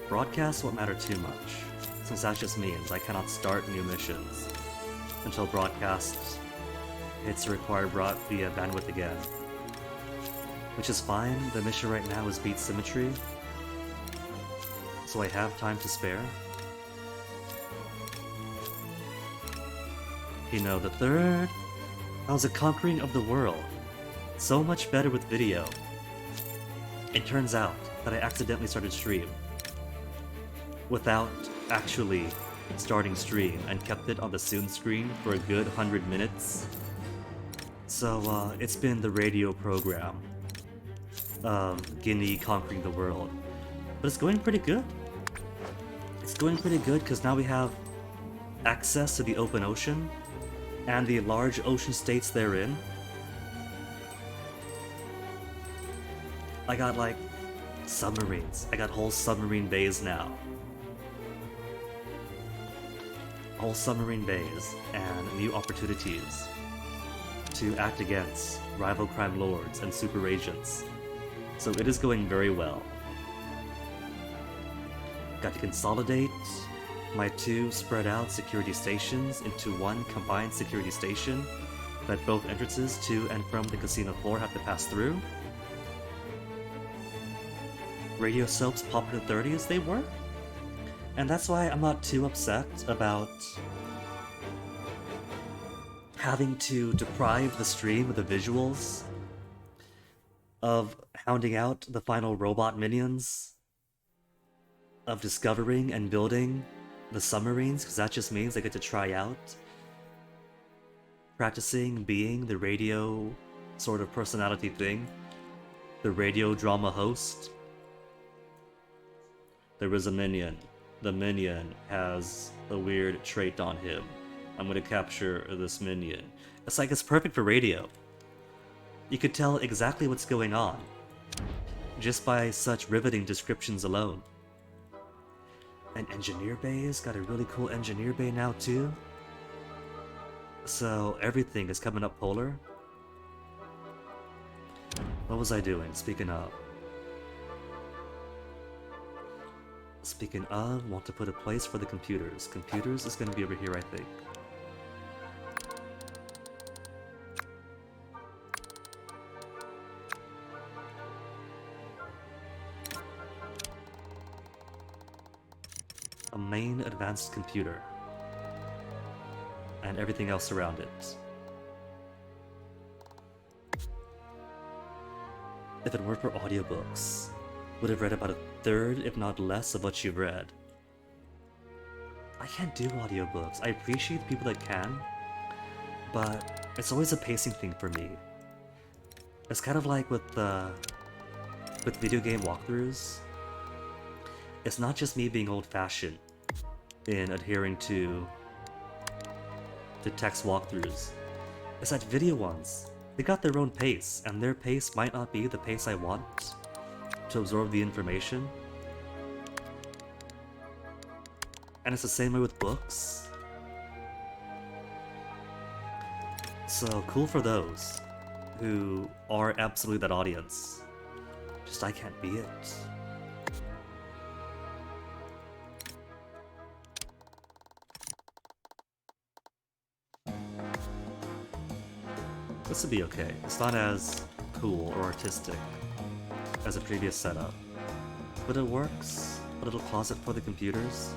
Broadcasts won't matter too much, since that just means I cannot start new missions until broadcast hits the required via bandwidth again. Which is fine, the mission right now is beat symmetry, so I have time to spare. You know, the third, how's the conquering of the world? So much better with video. It turns out that I accidentally started stream without actually starting stream and kept it on the soon screen for a good 100 minutes. So it's been the radio program. Guinea conquering the world. But it's going pretty good. It's going pretty good because now we have access to the open ocean. and the large ocean states therein. I got like submarines. I got whole submarine bays now. Whole submarine bays and new opportunities to act against rival crime lords and super agents. So it is going very well. Got to consolidate my 2 spread out security stations into 1 combined security station that both entrances to and from the casino floor have to pass through. Radio soaps pop in the 30s, they were. And that's why I'm not too upset about having to deprive the stream of the visuals of hounding out the final robot minions, of discovering and building the submarines, because that just means I get to try out practicing being the radio sort of personality thing, the radio drama host. There is a minion. The minion has a weird trait on him. I'm gonna capture this minion. It's like it's perfect for radio. You could tell exactly what's going on just by such riveting descriptions alone. And Engineer Bay's got a really cool Engineer Bay now too. So everything is coming up polar. What was I doing? Speaking of, want to put a place for the computers. Computers is going to be over here, I think. A main advanced computer. And everything else around it. If it were for audiobooks, would have read about a third, if not less, of what you've read. I can't do audiobooks. I appreciate the people that can, but it's always a pacing thing for me. It's kind of like with video game walkthroughs. It's not just me being old-fashioned in adhering to text walkthroughs. It's that video ones, they got their own pace, and their pace might not be the pace I want to absorb the information. And it's the same way with books. So cool for those who are absolutely that audience. Just I can't be it. This would be okay. It's not as cool or artistic as a previous setup, but it works. A little closet for the computers.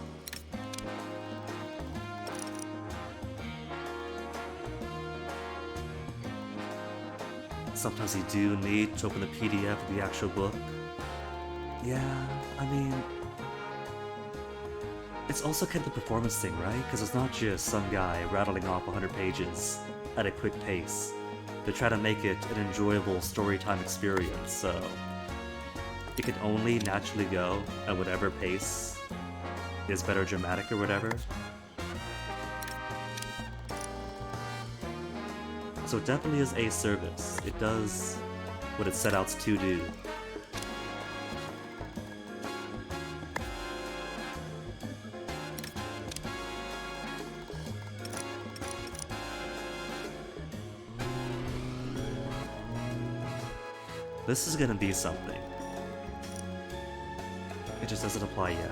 Sometimes you do need to open the PDF of the actual book. Yeah, I mean, it's also kind of the performance thing, right? Because it's not just some guy rattling off 100 pages at a quick pace. They try to make it an enjoyable storytime experience, so it can only naturally go at whatever pace is better dramatic or whatever. So it definitely is a service. It does what it set out to do. This is gonna be something. It just doesn't apply yet.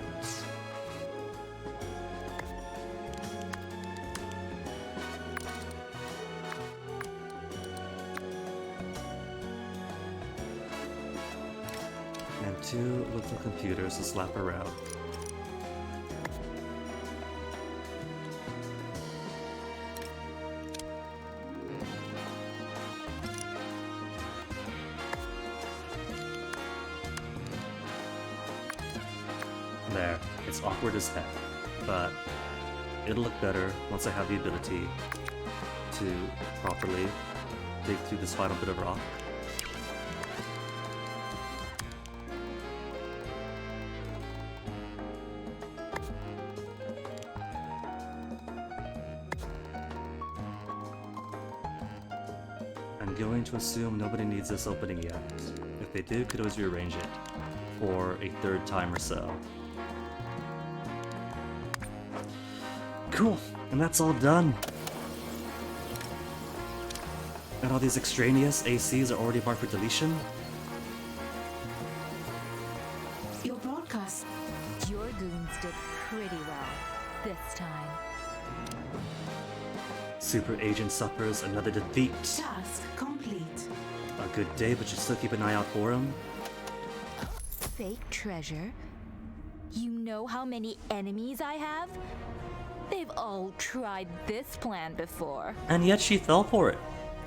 And 2 little computers to slap around. There, it's awkward as heck, but it'll look better once I have the ability to properly dig through this final bit of rock. going to assume nobody needs this opening yet. If they do, could always rearrange it for a third time or so. Cool, and that's all done. And all these extraneous ACs are already marked for deletion. Your broadcast. Your goons did pretty well this time. Super Agent suffers another defeat. Task complete. A good day, but you still keep an eye out for him. Fake treasure? You know how many enemies I have? They've all tried this plan before. And yet she fell for it.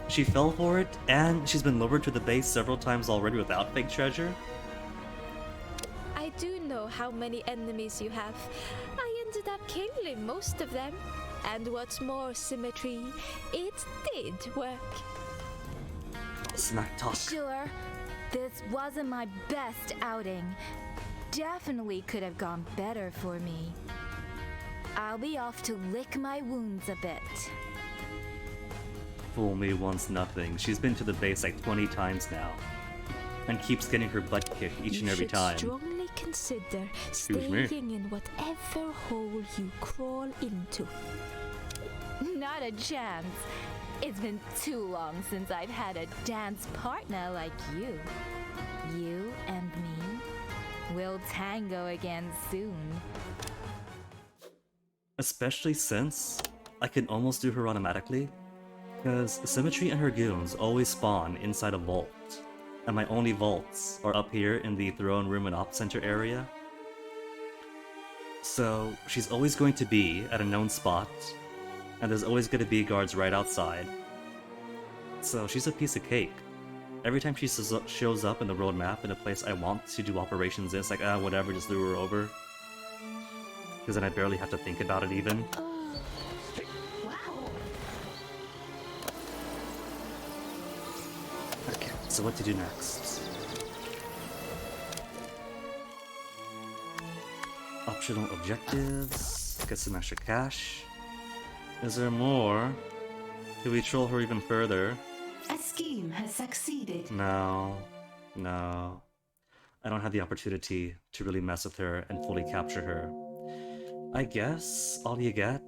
She fell for it, and she's been lowered to the base several times already without fake treasure. I do know how many enemies you have. I ended up killing most of them. And what's more, Symmetry, it did work. Smack talk. Sure, this wasn't my best outing. Definitely could have gone better for me. I'll be off to lick my wounds a bit. Fool me once nothing. She's been to the base like 20 times now. And keeps getting her butt kicked each and every time. You should strongly consider Excuse me. staying in whatever hole you crawl into. Not a chance. It's been too long since I've had a dance partner like you. You and me will tango again soon. Especially since I can almost do her automatically. Because Symmetry and her goons always spawn inside a vault. And my only vaults are up here in the throne room and op center area. So she's always going to be at a known spot. And there's always going to be guards right outside. So she's a piece of cake. Every time she shows up in the road map in a place I want to do operations in, it's like, whatever, just threw her over. Because then I barely have to think about it even. Okay, so what to do next? Optional objectives, get some extra cash. Is there more? Do we troll her even further? A scheme has succeeded. No. No. I don't have the opportunity to really mess with her and fully capture her. I guess all you get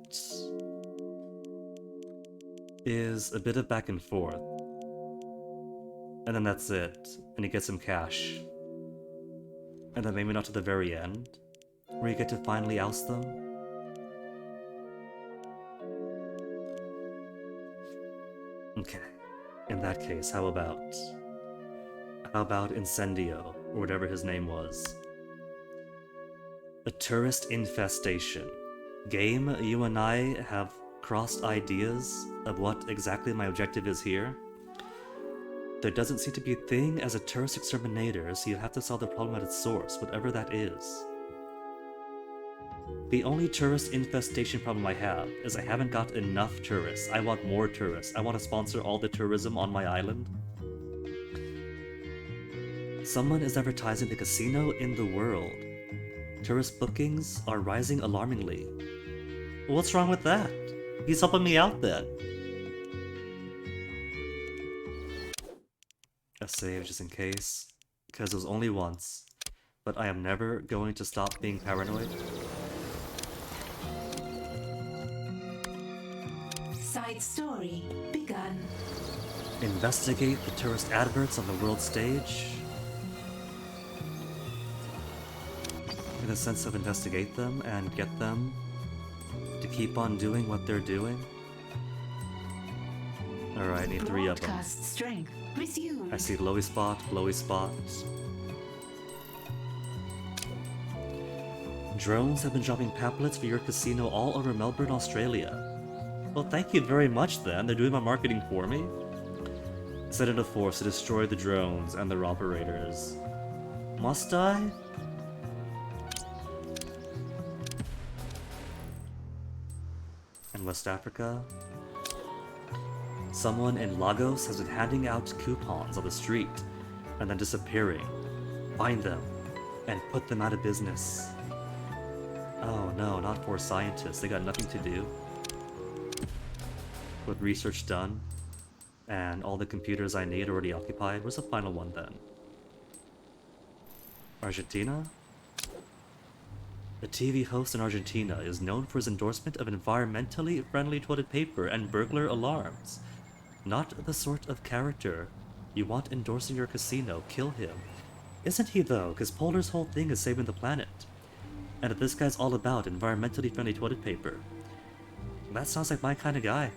is a bit of back and forth. And then that's it. And you get some cash. And then maybe not to the very end, where you get to finally oust them. Okay. In that case, how about Incendio, or whatever his name was? A tourist infestation. Game, you and I have crossed ideas of what exactly my objective is here. There doesn't seem to be a thing as a tourist exterminator, so you have to solve the problem at its source, whatever that is. The only tourist infestation problem I have is I haven't got enough tourists. I want more tourists. I want to sponsor all the tourism on my island. Someone is advertising the casino in the world. Tourist bookings are rising alarmingly. What's wrong with that? He's helping me out then. A save just in case, because it was only once. But I am never going to stop being paranoid. Side story begun. Investigate the tourist adverts on the world stage. In a sense of investigate them and get them to keep on doing what they're doing. Alright, I need 3 of them. Broadcast strength resumed. I see glowy spot, glowy spot. Drones have been dropping pamphlets for your casino all over Melbourne, Australia. Well, thank you very much then. They're doing my marketing for me. Set in a force to destroy the drones and their operators. Must I? In West Africa, someone in Lagos has been handing out coupons on the street and then disappearing. Find them and put them out of business. Oh no, not for scientists. They got nothing to do with research done. And all the computers I need are already occupied. Where's the final one then? Argentina? A TV host in Argentina is known for his endorsement of environmentally friendly toilet paper and burglar alarms. Not the sort of character you want endorsing your casino. Kill him. Isn't he though? Because Polar's whole thing is saving the planet. And this guy's all about environmentally friendly toilet paper. That sounds like my kind of guy.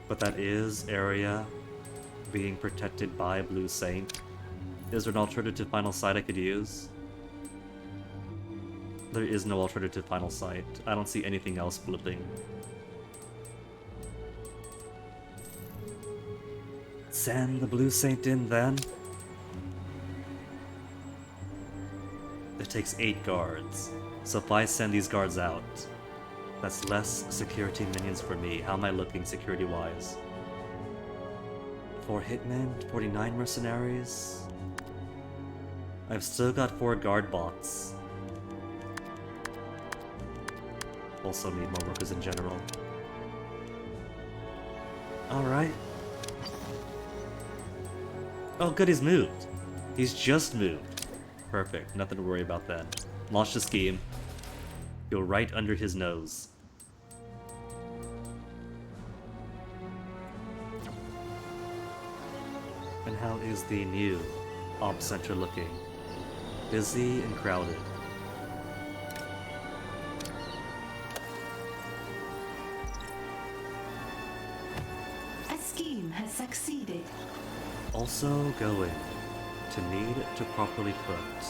But that is area being protected by Blue Saint. Is there an alternative final site I could use? There is no alternative final site. I don't see anything else flipping. Send the Blue Saint in then. It takes 8 guards. So if I send these guards out, that's less security minions for me. How am I looking security-wise? 4 hitmen, 49 mercenaries. I've still got 4 guard bots. Also need more workers in general. Alright. Oh good, he's moved. He's just moved. Perfect, nothing to worry about then. Launch the scheme. Go right under his nose. And how is the new Op Center looking? Busy and crowded. A scheme has succeeded. Also going to need to properly put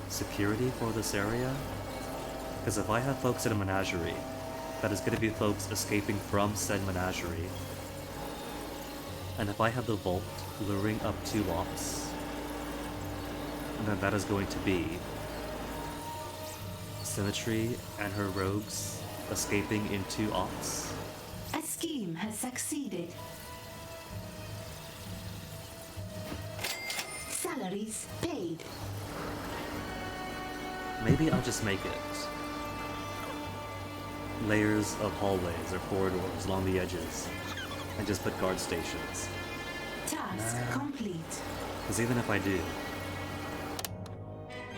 security for this area. Because if I have folks in a menagerie, that is going to be folks escaping from said menagerie. And if I have the vault luring up 2 ops, and then that is going to be Symmetry and her rogues escaping into ops. A scheme has succeeded. Salaries paid. Maybe I'll just make it layers of hallways or corridors along the edges and just put guard stations. Task complete. Because even if I do,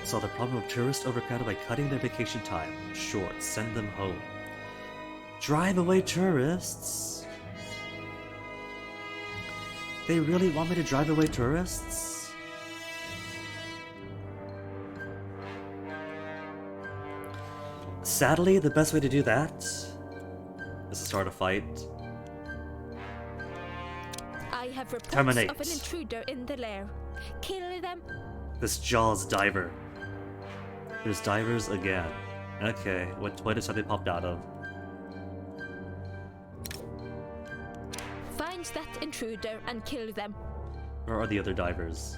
solve the problem of tourists overcrowded by cutting their vacation time short, send them home. Drive away tourists? They really want me to drive away tourists? Sadly, the best way to do that is to start a fight. I have reports Terminate. of an intruder in the lair. Kill them. This Jaws diver. There's divers again. Okay, what toilets have they popped out of? Find that intruder and kill them. Where are the other divers?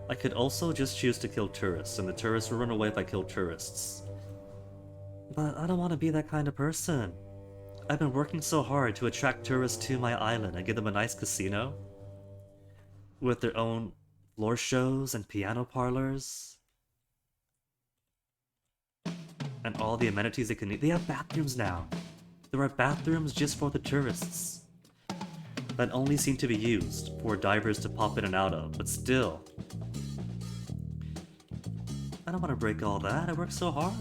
I could also just choose to kill tourists, and the tourists will run away if I kill tourists. But I don't want to be that kind of person. I've been working so hard to attract tourists to my island and give them a nice casino with their own floor shows and piano parlors and all the amenities they can need. They have bathrooms now. There are bathrooms just for the tourists that only seem to be used for divers to pop in and out of, but still, I don't want to break all that. I worked so hard.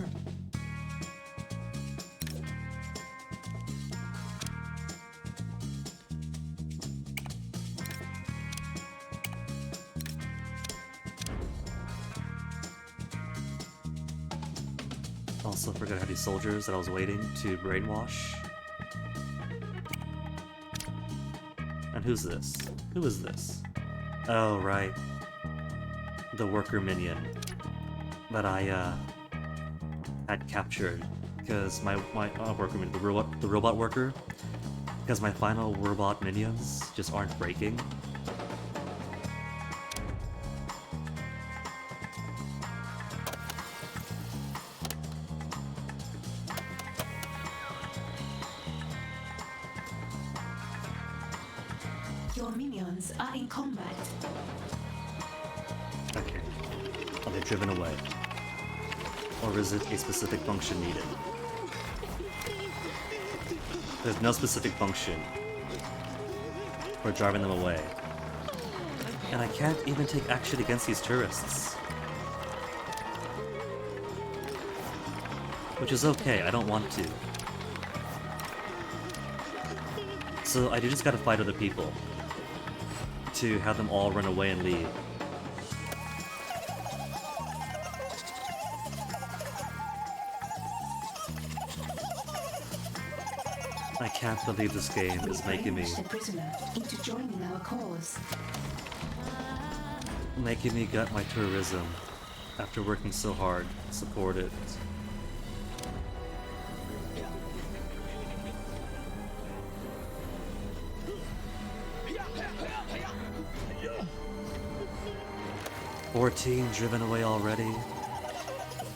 Also forgot I had these soldiers that I was waiting to brainwash. And who's this? Who is this? Oh, right. The worker minion that I had captured because my worker minion, the robot worker, because my final robot minions just aren't breaking. Your minions are in combat. Okay. Are they driven away? Or is it a specific function needed? There's no specific function for driving them away. And I can't even take action against these tourists. Which is okay, I don't want to. So I do just gotta fight other people to have them all run away and leave. I can't believe this game is making me into joining our cause. making me gut my tourism after working so hard to support it. "14 driven away already.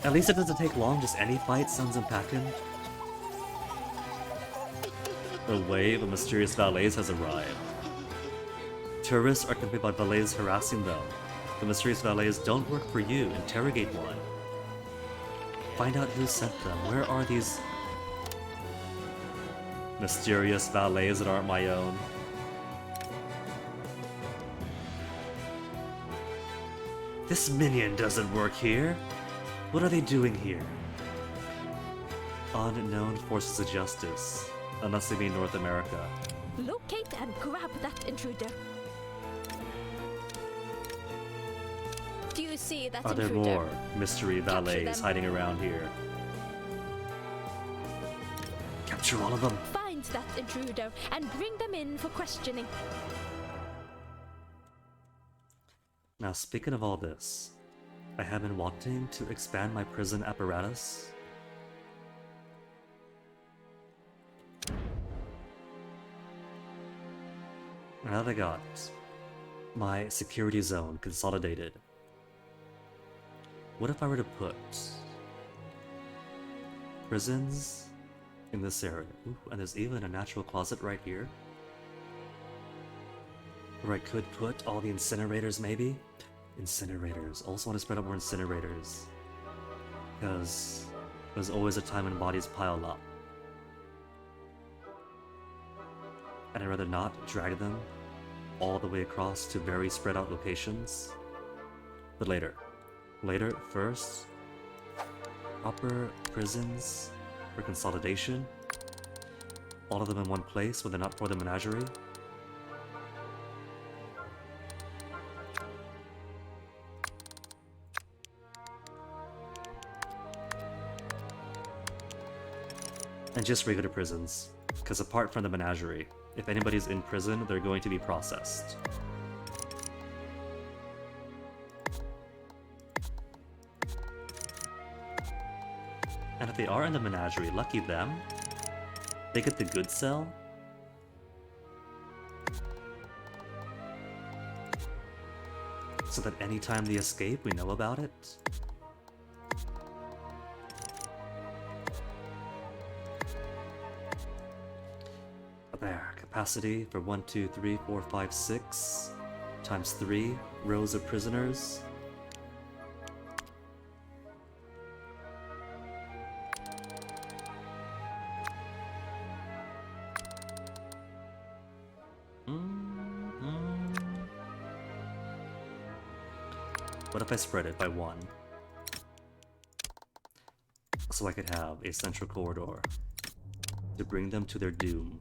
At least it doesn't take long, just any fight sends them packing." A wave of mysterious valets has arrived. Tourists are complained by valets harassing them. The mysterious valets don't work for you. Interrogate one. Find out who sent them. Where are these mysterious valets that aren't my own? This minion doesn't work here. What are they doing here? Unknown forces of justice. Unless they mean North America. Locate and grab that intruder. Do you see that Are there intruder? more mystery valets hiding around here? Capture all of them. Find that intruder and bring them in for questioning. Now, speaking of all this, I have been wanting to expand my prison apparatus. Now that I got my security zone consolidated, what if I were to put prisons in this area? Ooh, and there's even a natural closet right here, where I could put all the incinerators, maybe? Incinerators. Also want to spread out more incinerators, because there's always a time when bodies pile up. And I'd rather not drag them all the way across to very spread out locations. But later. Later, first, proper prisons for consolidation. All of them in one place when they're not for the menagerie. And just regular prisons, because apart from the menagerie, if anybody's in prison, they're going to be processed. And if they are in the menagerie, lucky them, they get the good cell. So that anytime they escape, we know about it. There, capacity for 1, 2, 3, 4, 5, 6 times 3 rows of prisoners. What if I spread it by 1? So I could have a central corridor to bring them to their doom.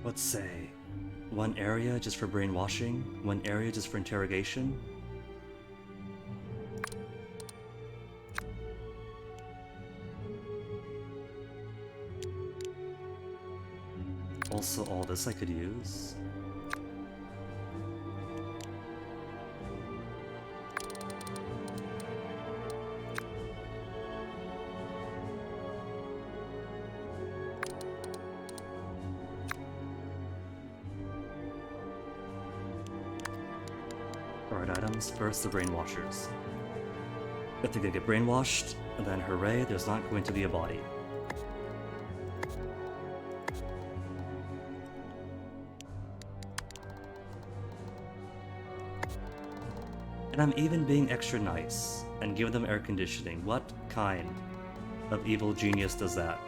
Let's say, 1 area just for brainwashing, 1 area just for interrogation. Also, all this I could use. comes first, the brainwashers. If they're gonna get brainwashed, then hooray, there's not going to be a body. And I'm even being extra nice and give them air conditioning. What kind of evil genius does that?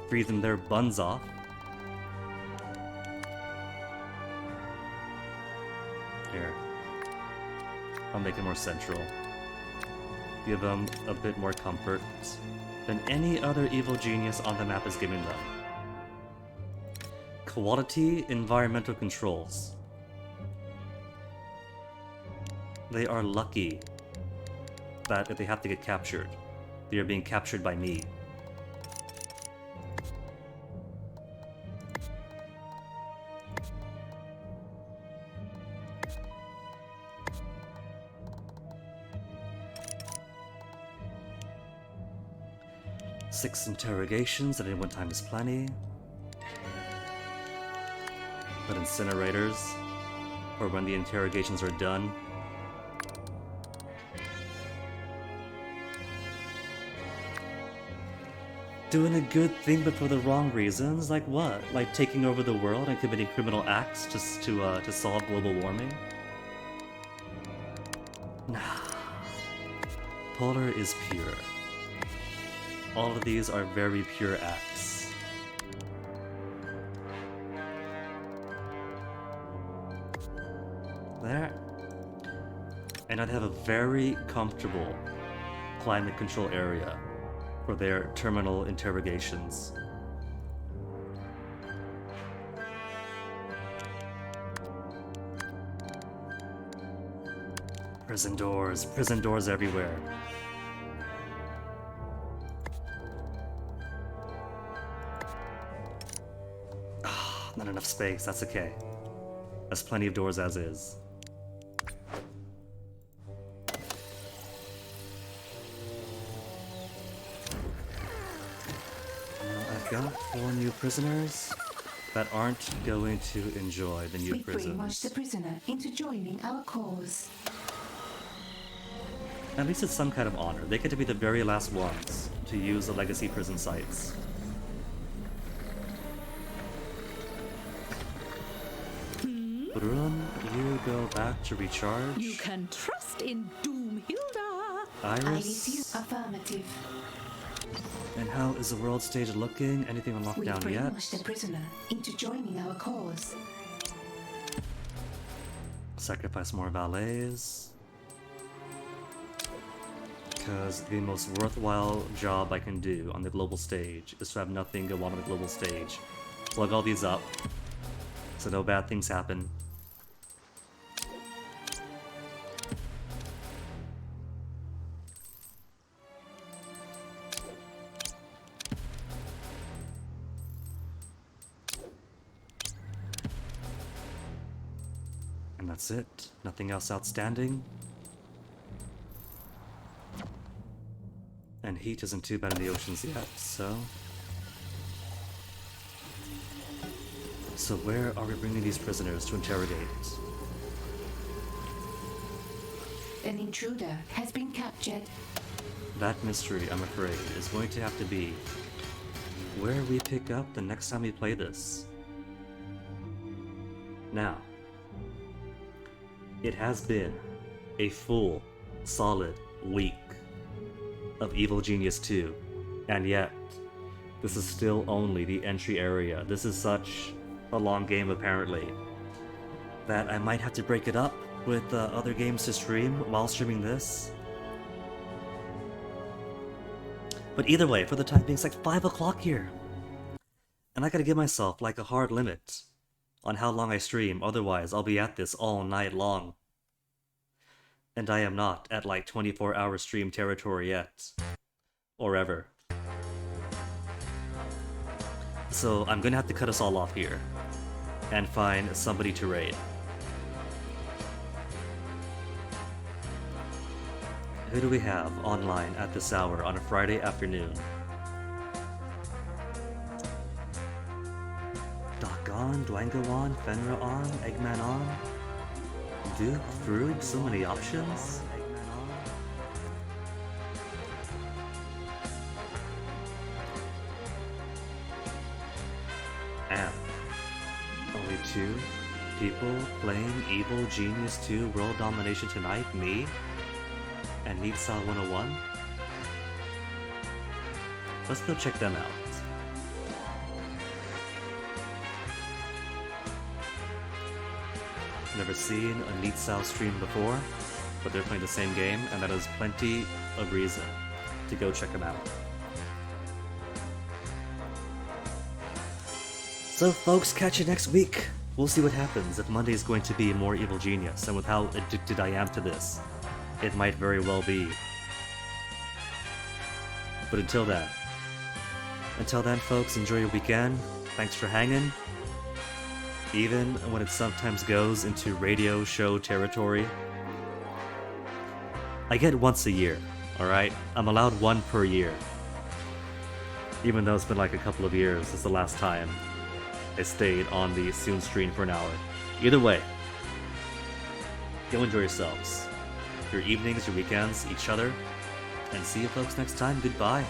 Freezing their buns off. Here. I'll make it more central. Give them a bit more comfort than any other evil genius on the map is giving them. Quality environmental controls. They are lucky that if they have to get captured, they are being captured by me. Six interrogations at any one time is plenty. But incinerators, or when the interrogations are done. Doing a good thing but for the wrong reasons? Like what? Like taking over the world and committing criminal acts just to solve global warming? Nah. Polar is pure. All of these are very pure acts. There. And I'd have a very comfortable climate control area for their terminal interrogations. Prison doors everywhere. Not enough space, that's okay. There's plenty of doors as is. I've got 4 new prisoners that aren't going to enjoy the new We brainwash prisons. the prisoner into joining our cause. At least it's some kind of honor. They get to be the very last ones to use the legacy prison sites. Brun, you go back to recharge. You can trust in Doomhilda. Iris? Affirmative. And how is the world stage looking? Anything on We lockdown yet? brainwash the prisoner into joining our cause. Sacrifice more valets. Because the most worthwhile job I can do on the global stage is to have nothing go on the global stage. Plug all these up so no bad things happen. And that's it. Nothing else outstanding. And heat isn't too bad in the oceans yet, so... So where are we bringing these prisoners to interrogate? An intruder has been captured. That mystery, I'm afraid, is going to have to be where we pick up the next time we play this. Now, it has been a full, solid week of Evil Genius 2, and yet, this is still only the entry area. This is such a long game, apparently, that I might have to break it up with other games to stream while streaming this. But either way, for the time being, it's like 5 o'clock here. And I gotta give myself like a hard limit on how long I stream, otherwise I'll be at this all night long. And I am not at like 24-hour stream territory yet. Or ever. So I'm gonna have to cut us all off here. And find somebody to raid. Who do we have online at this hour on a Friday afternoon? Doggone. on, Dwango on, Fenrir on, Eggman on, Duke, Fruit, so many options. Amp. Only 2 people playing Evil Genius 2 World Domination tonight, me and Nitsa 101. Let's go check them out. Never seen a Nitsa stream before, but they're playing the same game, and that is plenty of reason to go check them out. So folks, catch you next week. We'll see what happens if Monday is going to be more Evil Genius, and with how addicted I am to this, it might very well be. But until then, folks, enjoy your weekend. Thanks for hanging. Even when it sometimes goes into radio show territory. I get once a year, alright? I'm allowed 1 per year. Even though it's been like a couple of years since the last time I stayed on the Soon stream for an hour. Either way, go enjoy yourselves. Your evenings, your weekends, each other. And see you folks next time. Goodbye.